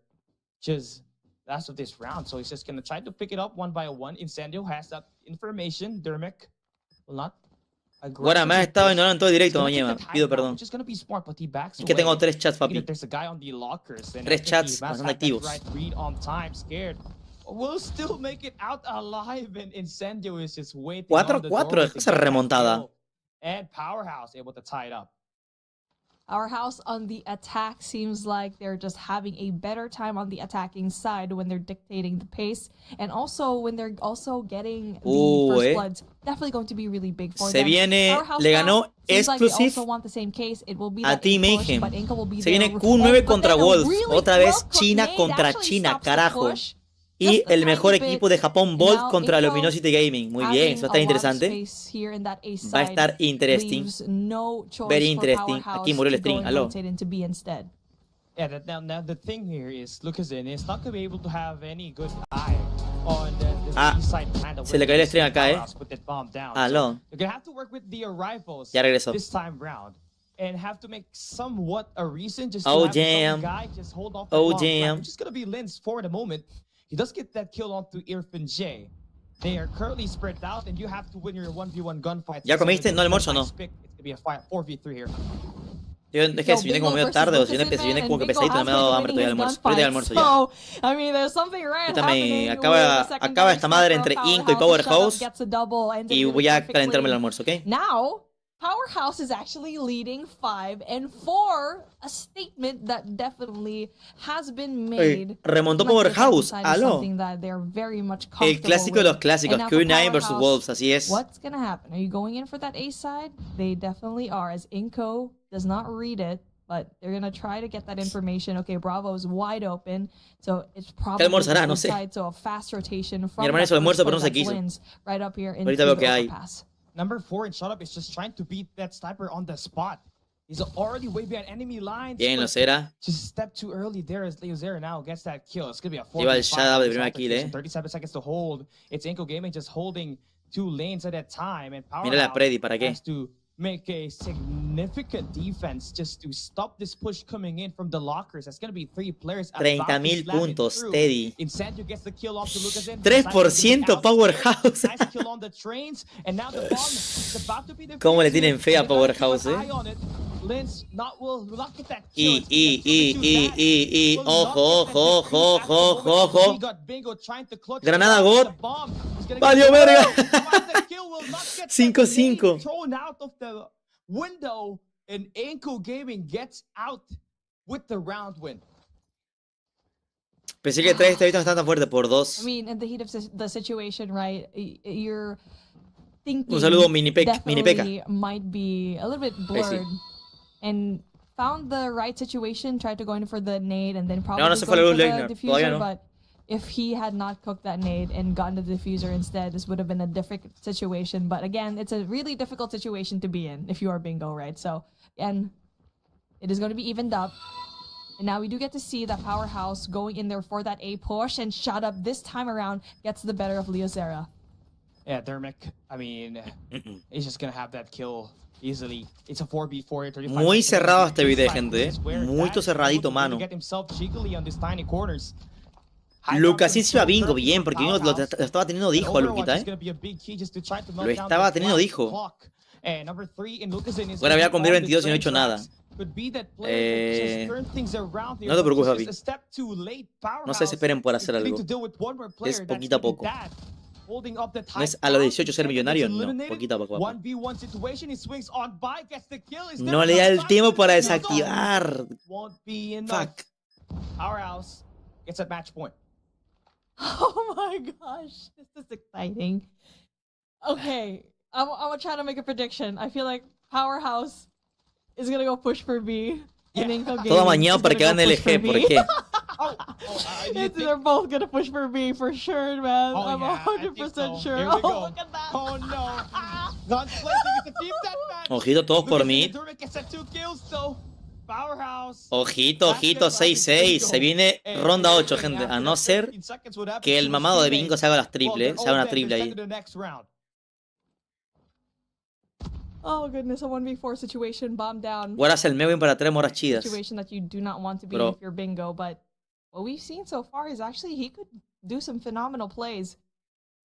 Just last of this round, so he's just gonna try to pick it up one by one. Incendio has that information. Dermic will not. Bueno, me has estado ignorando todo directo, mañana. Pido perdón. Es que tengo 3 chats, papi. 3 chats bastante activos. Will still make it out alive, and Incendio is just waiting. 4-4, esa remontada. And Powerhouse able to tie it up. Our house on the attack seems like they're just having a better time on the attacking side when they're dictating the pace, and also when they're also getting the first bloods. Definitely going to be really big for them. Se viene, le ganó Exclusive a Team Mayhem. Se viene Q9 contra Wolf. Otra vez China contra China, carajo. Y el mejor equipo de Japón, Bolt contra Luminosity Gaming. Muy bien, eso va a estar interesante. Va a estar interesting. Very interesting. Aquí murió el stream, aló. Yeah, now the thing here is Lucasson is not going to be able to have any good eye on Ah, se le cayó el stream acá, Aló. Ya regresó. And have to make somewhat a reason just Oh, to have damn. some guy just hold off the Oh, bomb. damn. Which is gonna be Lin's for the moment. He does get that kill onto Irfan J. They are currently spread out, and you have to win your 1v1 gunfight. ¿Ya comiste? ¿No almuerzo no? It's gonna be a 4v3 here. Yo, es que si viene como medio tarde o si viene como que pesadito, no me ha dado hambre todavía el almuerzo. Ahorita el almuerzo ya. I mean, there's something right Ahorita acaba esta madre entre Inco y Powerhouse y voy a calentarme el almuerzo, ¿ok? Now, Powerhouse is actually leading 5-4, a statement that definitely has been made. Remontó Powerhouse, aló. El clásico de los clásicos, Q9 versus Wolves, así es. What's gonna happen? Are you going in for that A side? They definitely are, as Inco does not read it, but they're gonna try to get that information. Okay, Bravo is wide open, so it's probably almorzará, no sé. so a fast rotation from Mi hermano hizo el almuerzo, pero no se quiso. Right up here Ahorita veo que hay. Number 4 in Shut Up is just trying to beat that sniper on the spot. He's already way behind enemy lines. Bien, lo será. Just step too early there as Leozera now gets that kill. It's going to be a 4 Iba el Shut Up de primer kill, 37 seconds to hold. It's Inco Gaming just holding 2 lanes at a time. And Mira la Predi, ¿para qué? has to make a significant defense just to stop this push coming in from the lockers. That's going to be 3 players. 30,000 puntos, Teddy. Incendio gets the kill off to Lucas. 3% Powerhouse. Nice kill on the trains, and now the bomb is about to be defused. ¿Cómo le tienen fe a Powerhouse, Ojo. Granada God. Valió verga. 5-5. Thrown out of the window, and Inco Gaming gets out with the round win. Pensé que 3 esta tan fuerte por 2. I mean, in the heat of the situation, right? You're thinking Un saludo, Mini Peca. Might be a little bit blurred, and found the right situation, tried to go in for the nade, and then probably no se fue la luz, the diffuser, but if he had not cooked that nade and gotten the diffuser instead, this would have been a different situation. But again, it's a really difficult situation to be in if you are Bingo, right? So, and it is going to be evened up. And now we do get to see that Powerhouse going in there for that A push, and Shut Up this time around gets the better of Leozera. Yeah, Dermic, I mean, he's just going to have that kill easily. It's a 4v4. 35 Muy cerrado este video, gente. Muy cerradito, mano. Get himself cheekily on these tiny corners. Lucasín se iba Bingo bien, porque Bingo lo estaba teniendo de hijo a Luquita, Lo estaba teniendo de hijo. Bueno, voy a cumplir 22 y no he hecho nada. No te preocupes, papi. No se desesperen por hacer algo. Es poquito a poco. No es a los 18 ser millonario, no. Poquito a poco. No le da el tiempo para desactivar. Fuck. Powerhouse gets at match point. Oh my gosh, this is exciting. Okay, I'm gonna try to make a prediction. I feel like Powerhouse is gonna go push for B. And Inco Gaming Todo mañana para que gane el EG, ¿por qué? They're both gonna push for B for sure, man. I'm 100% sure. Here we go. Look at that. Oh no. God's placing to keep that match. Ojito todos por mí. Ojito, 6-6. Se viene ronda 8, gente. A no ser que el mamado de Bingo se haga las triples. Se haga una triple ahí. Oh goodness, a 1v4 situation, bomb down. Guardas el Mewin para 3 moras chidas. Situation that you do not want to be in if you're Bingo, but what we've seen so far is actually he could do some phenomenal plays.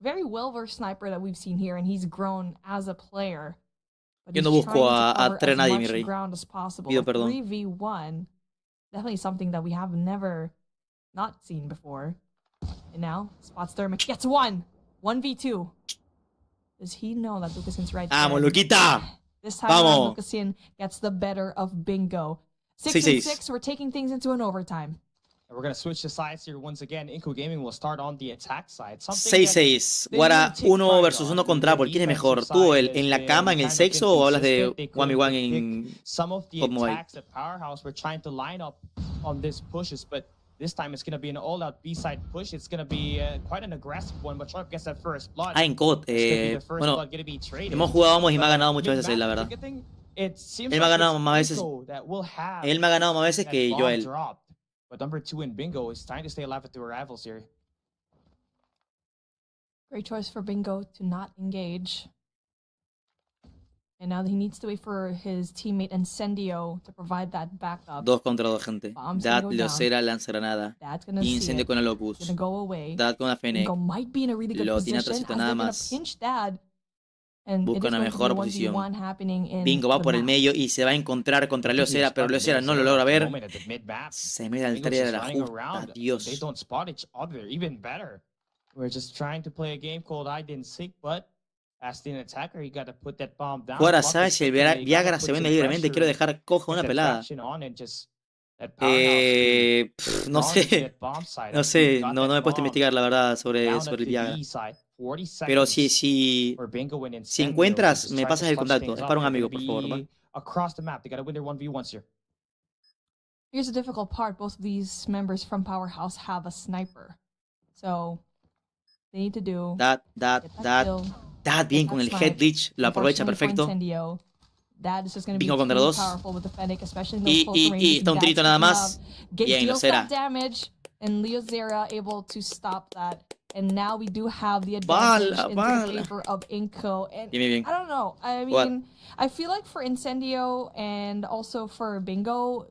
Very well-versed sniper that we've seen here, and he's grown as a player. Yo no busco a traer nadie, mi rey. Pido perdón. 3v1, definitely something that we have never not seen before. And now, spots Thermic, gets 1v2. Does he know that Lucasin's right there? ¡Vamos, Luquita! This time around, Lucasin gets the better of Bingo. 6-6, we're taking things into an overtime. We're going to switch the sides here once again. Inco Gaming will start on the attack side. 6-6. Guara 1 versus 1 contra Apple. ¿Quién es mejor? ¿Tú en la cama, en el sexo, o hablas de 1v1 en Pop Mobile? Powerhouse were trying to line up on these pushes, but this time it's going to be an all-out B-side push. It's going to be quite an aggressive one, but Sharp gets that first blood. En COD. Bueno, hemos jugado y me ha ganado muchas veces él, la verdad. Él me ha ganado más veces. Él me ha ganado más veces que yo a él. But number 2 in Bingo is trying to stay alive with the rivals here. Great choice for Bingo to not engage. And now he needs to wait for his teammate Incendio to provide that backup. 2 contra 2, gente. Dad, Leocera, lanzagranada. Incendio con el Locus. Dad con la Fennec. Lo tiene atrásito nada más. Busca una mejor posición. Bingo va por el medio y se va a encontrar contra Leocera, pero Leocera no lo logra ver. Se mete al área de la justa. Dios. We're just trying to play a game called I Didn't Sick, but as the attacker, you gotta put that bomb down. Ahora sabes si el Viagra se vende libremente. Quiero dejar cojo una pelada. No sé. No me he puesto a investigar la verdad sobre el Viagra. Pero si encuentras, me pasas el contacto. Es para un amigo, por favor, ¿va? Across the map, they gotta win their 1v1s here. Here's the difficult part. Both of these members from Powerhouse have a sniper. So they need to do Dad bien con el head glitch, lo aprovecha perfecto. Bingo contra 2. Y está un tirito nada más. Bien, Leocera. And Leocera able to stop that. And now we do have the advantage in favor of Inco. And bien. I don't know. I mean, I feel like for Incendio and also for Bingo,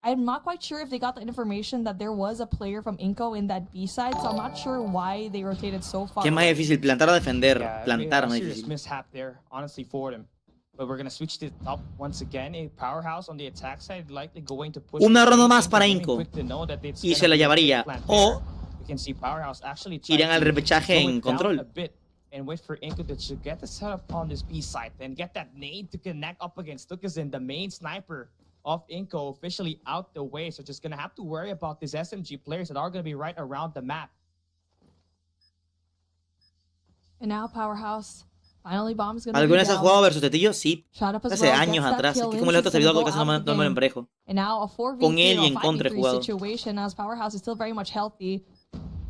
I'm not quite sure if they got the information that there was a player from Inco in that B side, so I'm not sure why they rotated so far. ¿Qué es más difícil, plantar o defender? Plantar no es difícil. Mishap there, honestly, for them. But we're gonna switch this up once again. A Powerhouse on the attack side likely going to push. Una ronda más para Inco y se la llevaría. O irían al repechaje en control. And wait for Inco to get the setup on this B side, then get that nade to connect up against Lucas, the main sniper of Inco officially out the way. So just gonna have to worry about these SMG players that are gonna be right around the map. And now Powerhouse finally bombs gonna. ¿Alguna vez has jugado versus Tetillo? Sí. Hace años atrás. Es que como el otro servidor casi no me lo emparejo. Con él y en contra he jugado. Situation as Powerhouse is still very much healthy.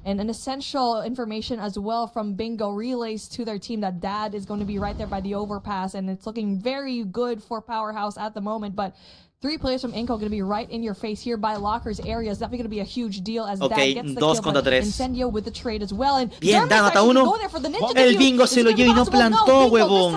And an essential information as well from Bingo relays to their team that Dad is going to be right there by the overpass, and it's looking very good for Powerhouse at the moment. But 3 players from Inco going to be right in your face here by Lockers area. It's definitely going to be a huge deal as Dad gets the kill. Contra 3. Incendio with the trade as well. And bien, Dan mata uno. El Bingo se lo lleva y no plantó, huevón.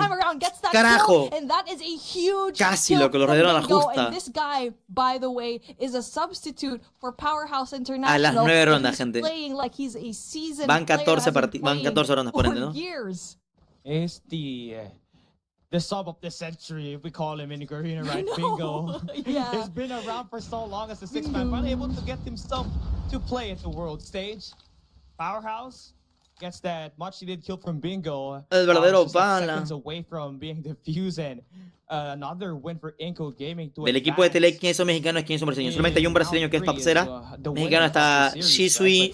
Carajo. And that is a huge casi lo que lo rodearon a la justa. And this guy, by the way, is a substitute for Powerhouse International. A las 9 rondas, gente. Like he's a seasoned van 14 rondas por ende, ¿no? Es the sub of the century, if we call him in Garena, right? Bingo. Yeah. He's been around for so long as a 6-man, finally able to get himself to play at the world stage. Powerhouse gets that much needed kill from Bingo. El verdadero seconds away from being defused, and another win for Inco Gaming. Del equipo de Tele, ¿quiénes son mexicanos y quiénes son brasileños? Solamente hay un brasileño que es Papsera. Mexicano está Shisui,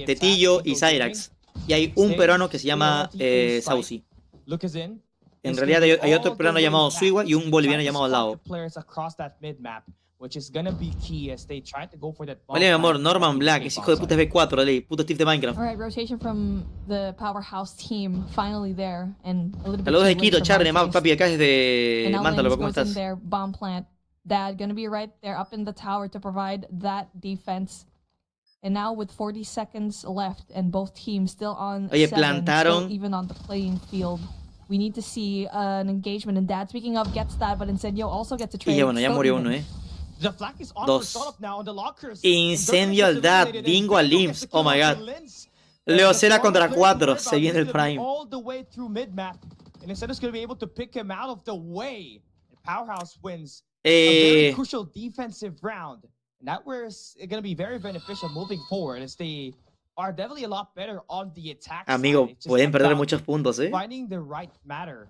Tetillo y Cyrax. Y hay un peruano que se llama Saucy. En realidad hay otro peruano llamado Suiwa y un boliviano llamado Lao. Vale, mi amor, Norman Black, es hijo de puta B4, dale, puto Steve de Minecraft. Rotation from the Powerhouse team finally there, and a little bit. Saludos de Quito, Charlie, papi, acá es de Mántalo, ¿cómo estás? Bomb plant. Dad gonna be right there up in the tower to provide that defense. And now with 40 seconds left and both teams still on 7, plantaron. Still even on the playing field. We need to see an engagement, and Dad, speaking of, gets that, but Incendio also gets a trade. Y ya bueno, ya murió uno, The flag is on 2. for startup now on the Lockers. Incendio al Dad, Bingo al Limbs. Oh my god. Leocera contra 4, se viene el prime. All the way through mid-map, and Incendio's going to be able to pick him out of the way. And Powerhouse wins a very crucial defensive round. And that was going to be very beneficial moving forward as they are definitely a lot better on the attack Amigo, side. pueden perder muchos puntos, Finding the right matter,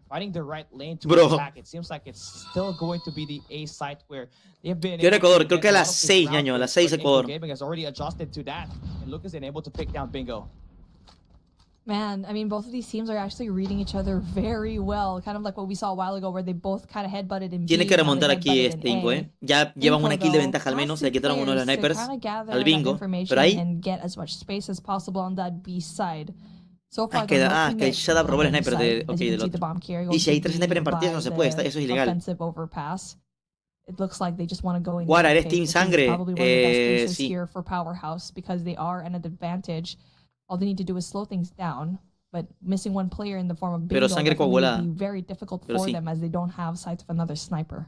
finding the right lane to attack. It seems like it's still going to be the A side where they've been. Yo Ecuador, creo que a las 6, ñaño, a las 6 Ecuador. Gaming has already adjusted to that, and Lucas is able to pick down Bingo. Man, I mean, both of these teams are actually reading each other very well. Kind of like what we saw a while ago, where they both kind of headbutted in B. Tiene que remontar aquí Inco, Ya llevan una kill de ventaja al menos. Le quitaron uno de los snipers al Bingo. Pero ahí. And get as much space as possible on that B side. So far, que el Shadab robó el sniper del otro. Y si hay 3 snipers en partidas no se puede, eso es ilegal. It looks like they just want to go in. Guara, eres Team Sangre. Sí. Here for Powerhouse because they are at an advantage. all they need to do is slow things down. But missing one player in the form of Pero Bingo sangre definitely coagulada. would be very difficult Pero for sí. them as they don't have sight of another sniper.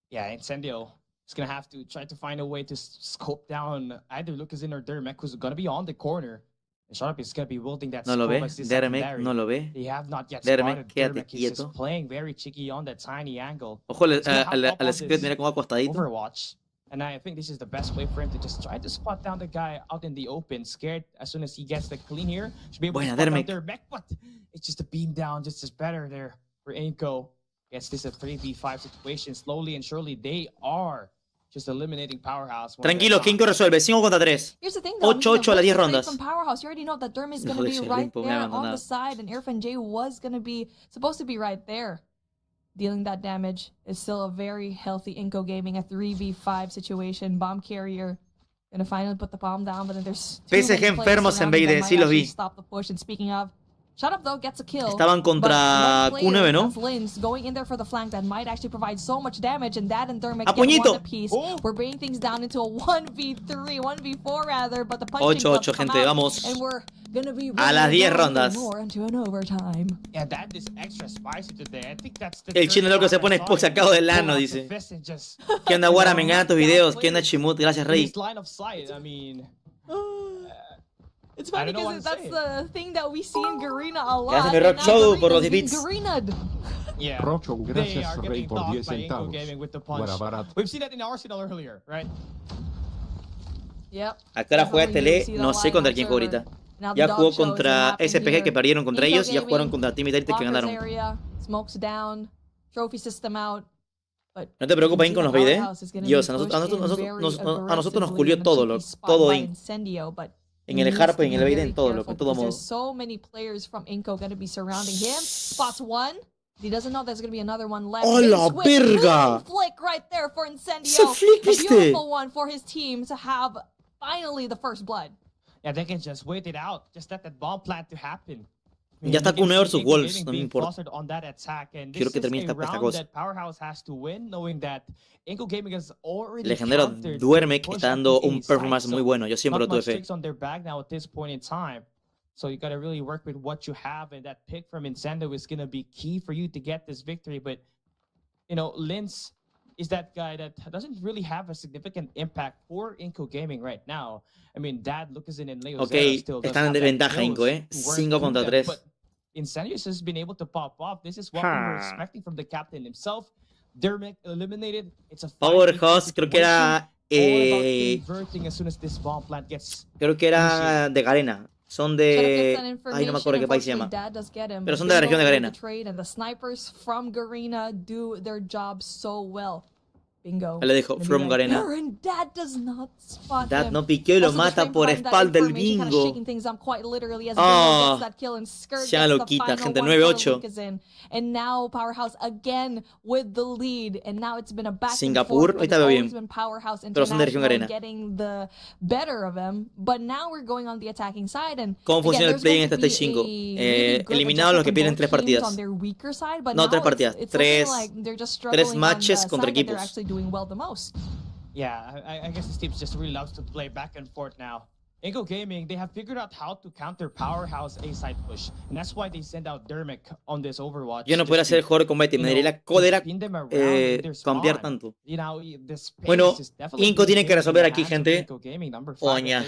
Yeah, Incendio is going to have to try to find a way to scope down either Lucazin or Dermek, who's going to be on the corner. And Sharp is going to be wielding that No lo scope ve. as the Dermek secondary. no lo ve. They have not yet Dermek, spotted quédate Dermek. He's quieto. just playing very cheeky on that tiny angle. Ojo He's gonna hop up al on secret, mira this cómo acostadito. Overwatch. And I think this is the best way for him to just try to spot down the guy out in the open, scared as soon as he gets the clean here. Should be able Buena, to spot Dermek. down Dermek, but it's just a beam down, just as better there for Inko. Gets this a 3v5 situation. Slowly and surely, they are just eliminating Powerhouse. Tranquilo, Kinko resuelve. 5 contra 3. Here's the thing, though. 8-8 a las 10 rondas. From Powerhouse, you already know that Derm is going No to be dejes right limpo, me there abandonado. on the side, and Irfan J was going to be supposed to be right there. Dealing that damage is still a very healthy Inko Gaming, a 3v5 situation. Bomb carrier gonna finally put the bomb down, but then there's PSG enfermos en BD, sí los vi. Stop the push. And speaking of, Shut Up though gets a kill. Estaban contra Q9, ¿no? Lins going in there for the flank that might actually provide so much damage, and that and Dermot ¡A get one puñito! apiece. We're bringing things down into a 1v3, 1v4 rather, but the 8-8, gente, vamos. And we're gonna be A las 10 rondas. more into an overtime. Yeah, that is extra spicy today. I think that's the El chino loco se pone sacado del ano, dice. ¿Qué onda, Guara? Me encantan tus videos. ¿Qué onda, Chimut? Gracias, Rey. Line of sight, I mean, It's funny because that's the thing that we see in Garena a lot. Gracias, mi Rock Show, por los 10 bits. yeah. Rocho, They gracias, are Rey, getting por thought 10 by Inko centavos. Gaming with the punch. Guara barato. We've seen that in Arsenal earlier, right? Yep. ¿A qué hora juega Tele? No sé contra quién juega ahorita. Ya jugó contra SPG, que perdieron contra ellos, y ya jugaron contra Team Vitality, que ganaron. Smokes down, trophy system out. No te preocupes, Inko, con los BD. Dios, a nosotros nos culió todo, todo en el Harp, en el BD, en todo, en todo modo. There's so many players from Inko going to be surrounding him. Spots one. He doesn't know there's going to be another one left. ¡Oh, la verga! Flick right there for Incendio. Se flick, A ¿viste? beautiful one for his team to have finally the first blood. Yeah, they can just wait it out. Just let that bomb plant to happen. Ya está Q9 versus Wolves, no me importa. On that attack, and Quiero this que termine is a esta round cosa. that Powerhouse has to win, knowing that Inko Gaming has already Legendero countered duerme, the que push está up dando to un any performance side, muy so bueno. Yo siempre lo not tuve much fe. tricks on their back now at this point in time. So you got to really work with what you have, and that pick from Incendio is going to be key for you to get this victory. But, you know, Linz is that guy that doesn't really have a significant impact for Inko Gaming right now. I mean, Dad, Lucazin, and Leo Ok, still does están en have that desventaja, kills Inko, to work 5 contra through them, 3. but Incendious has been able to pop off. This is what we were expecting from the captain himself. Dermot eliminated. It's a Powerhouse, creo que era. as soon as this bomb plant gets Creo que era de Garena. Son de. Ay, no me acuerdo qué país se llama. Pero son de la región de Garena. And the snipers from Garena do their job so well. Bingo. Él le dijo, from Garena. Dad does not spot Dad him. no piqueó y lo mata por espalda del bingo. Oh, se haga loquita, gente. 9-8. And now Powerhouse again with the lead. And now it's been a back Singapur, and forth. ahorita veo bien. Pero son de región Garena. Getting the better of him. But now we're going on the attacking side. And ¿Cómo funciona el play en este stage 5? Eliminados los que pierden 3 partidas. No, 3 partidas. 3 matches contra equipos. Doing well the most. Yeah, I guess this team just really loves to play back and forth now. Inko Gaming, they have figured out how to counter Powerhouse A-side push, and that's why they send out Dermot on this Overwatch. Yo no puedo hacer el jugador combate, me daría la cólera cambiar tanto. Bueno, Inko tiene que resolver aquí, gente. Oña.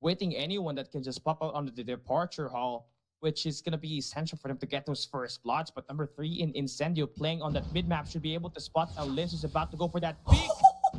Waiting anyone that can just pop out onto the departure hall, which is going to be essential for them to get those first bloods. But number 3 in Incendio playing on that mid-map should be able to spot. Now Liz is about to go for that pick.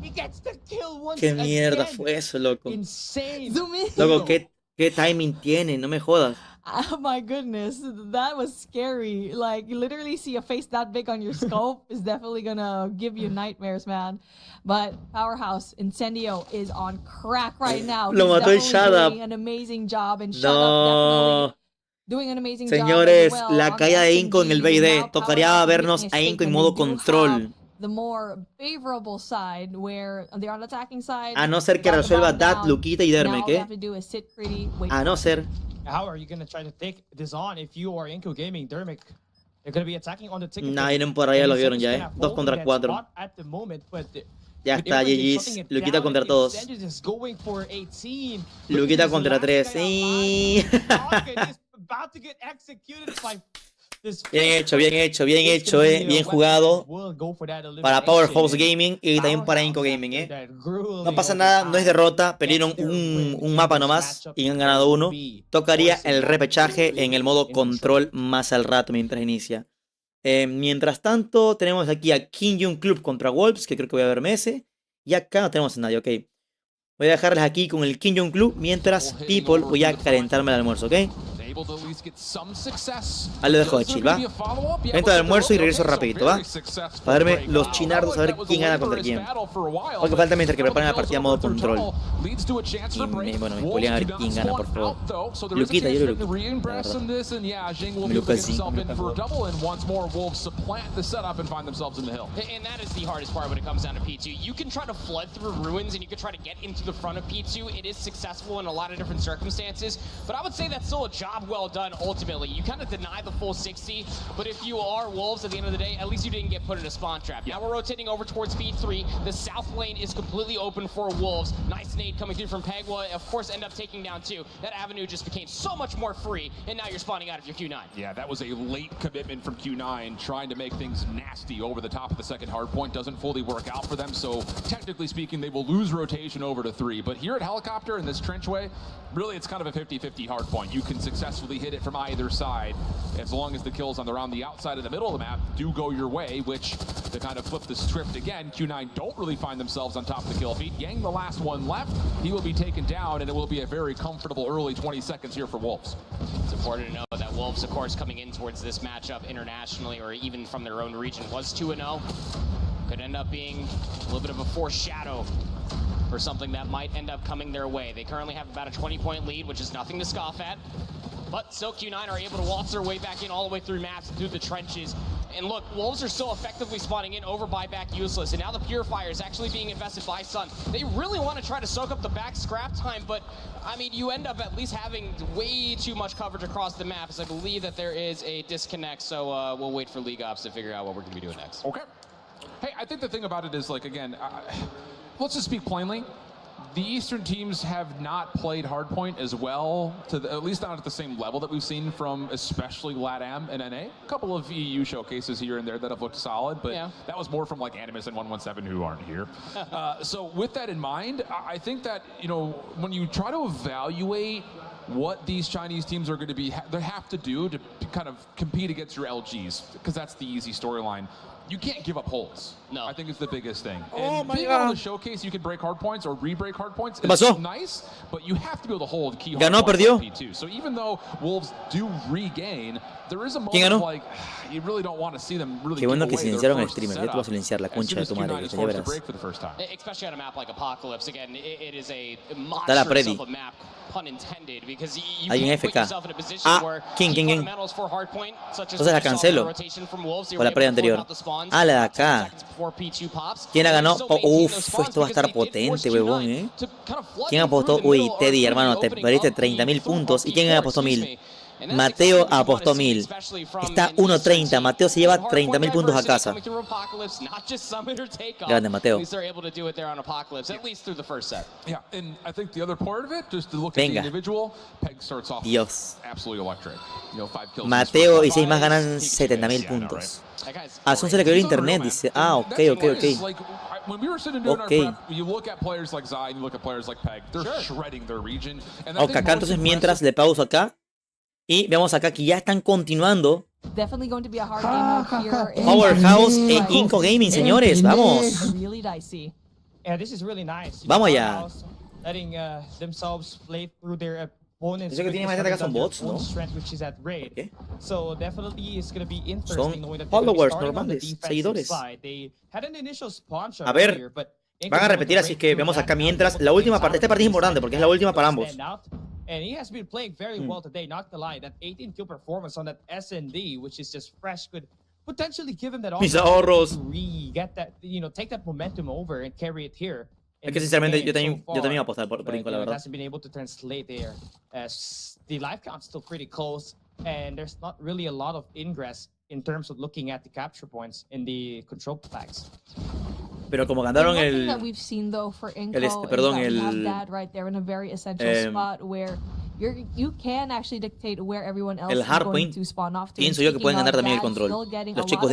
He gets the kill once Qué mierda again. fue eso, loco. Insane. Loco, ¿qué timing tiene? No me jodas. Oh my goodness, that was scary. Like, literally see a face that big on your scope is definitely gonna give you nightmares, man. But Powerhouse, Incendio is on crack right now. Lo mató el Shadab. Doing an amazing job, and Shadab definitely doing an amazing Señores, job as well. la caída de Inko en el BD. Tocaría vernos a Inko en modo control. The more favorable side, where they're on the attacking side. A no ser que resuelva Dad, Luquita y Dermek, ¿eh? A no ser. How are you going to try to take this on if you are Inko Gaming, Dermot? They're going to be attacking on the ticket. Nadie por allá lo vieron ya, ¿eh? 2 contra 4. At the moment, but Ya está, GG's. Luquita contra todos. Luquita contra 3. Sí. Bien hecho, bien hecho, bien hecho, bien jugado para Powerhouse Gaming y también para Inco Gaming, No pasa nada, no es derrota, perdieron un mapa nomás y han ganado uno. Tocaría el repechaje en el modo control más al rato mientras inicia. Mientras tanto, tenemos aquí a King Young Club contra Wolves, que creo que voy a verme ese. Y acá no tenemos a nadie, ok. Voy a dejarles aquí con el King Young Club mientras People voy a calentarme el almuerzo, ok. Ahí lo dejo de chill, ¿va? Entro al almuerzo y regreso rapidito, ¿va? Para verme los chinardos, a ver quién gana contra quién. Porque falta mientras que preparen la partida a modo control. Y bueno, me spoilean a ver quién gana, por favor. Luquita, yo creo que Lucas sí. Well done ultimately. You kind of deny the full 60, but if you are Wolves at the end of the day, at least you didn't get put in a spawn trap. Now we're rotating over towards P3. The south lane is completely open for Wolves. Nice nade coming through from Pegwa. Of course, end up taking down 2. That avenue just became so much more free, and now you're spawning out of your Q9. Yeah, that was a late commitment from Q9, trying to make things nasty over the top of the second hardpoint. Doesn't fully work out for them, so technically speaking, they will lose rotation over to 3. But here at Helicopter in this trenchway, really it's kind of a 50-50 hardpoint. You can successfully hit it from either side as long as the kills around the outside of the middle of the map do go your way, which to kind of flip the script again, Q9 don't really find themselves on top of the kill feed. Yang, the last one left, he will be taken down, and it will be a very comfortable early 20 seconds here for Wolves. It's important to know that Wolves, of course, coming in towards this matchup internationally or even from their own region was 2-0. Could end up being a little bit of a foreshadow for something that might end up coming their way. They currently have about a 20-point lead, which is nothing to scoff at. But still, Q9 are able to waltz their way back in all the way through maps and through the trenches. And look, Wolves are still effectively spawning in over buyback useless. And now the Purifier is actually being invested by Sun. They really want to try to soak up the back scrap time, but I mean, you end up at least having way too much coverage across the map, as I believe that there is a disconnect. So we'll wait for League Ops to figure out what we're going to be doing next. Okay. Hey, I think the thing about it is, like, again, let's just speak plainly. The Eastern teams have not played hardpoint as well, at least not at the same level that we've seen from especially LATAM and NA. A couple of EU showcases here and there that have looked solid, but that was more from like Animus and 117 who aren't here. So with that in mind, I think that, you know, when you try to evaluate what these Chinese teams are going to they have to do to kind of compete against your LGs, because that's the easy storyline. You can't give up holds. No. I think it's the biggest thing. And being able to showcase you can break hard points or re-break hard points is nice, but you have to be able to hold key hard points on P2. So even though Wolves do regain, there is a moment of like, you really don't want to see them really give away their first setup. Yo te voy a silenciar la concha de tu madre, ya verás. Especially on a map like Apocalypse, again, it is a monstrous of a map, pun intended, because you can put yourself in a position where key fundamentals for hardpoint, such as la cancelo. rotation from Wolves, O la previa anterior. Ah, la de acá. ¿Quién la ganó? Uf, esto va a estar potente, huevón, ¿eh? ¿Quién apostó? Uy, Teddy, hermano, te perdiste 30.000 puntos. ¿Y quién apostó 1.000? Mateo apostó 1.000. Está 1.30. Mateo se lleva 30.000 puntos a casa. Grande, Mateo. Venga. Dios. Mateo y 6 más ganan 70.000 puntos. A Sun se le cayó el internet, dice. Ah, ok. When we were sitting doing our prep, you look at players like Zai and you look at players like Peg, they're shredding their region. Ok, acá entonces mientras le pauso acá. Y vemos acá que ya están continuando. Powerhouse e Inco Gaming, señores. Vamos. Vamos allá. Eso que tiene más gente acá son bots, ¿no? ¿Qué? Son followers normales, seguidores. A ver, van a repetir, así que vemos acá mientras. La última parte, esta parte es importante porque es la última para ambos. And he has been playing very well today, not to lie. That 18 kill performance on that SND, which is just fresh, could potentially give him that opportunity to get that, you know, take that momentum over and carry it here. Es que sinceramente yo también voy a apostar por Inco, la verdad. Hasn't been able to translate there. The life count's still pretty close, and there's not really a lot of ingress in terms of looking at the capture points in the control flags. Pero como ganaron el... perdón, el hardpoint, pienso yo que pueden ganar también el control. Los chicos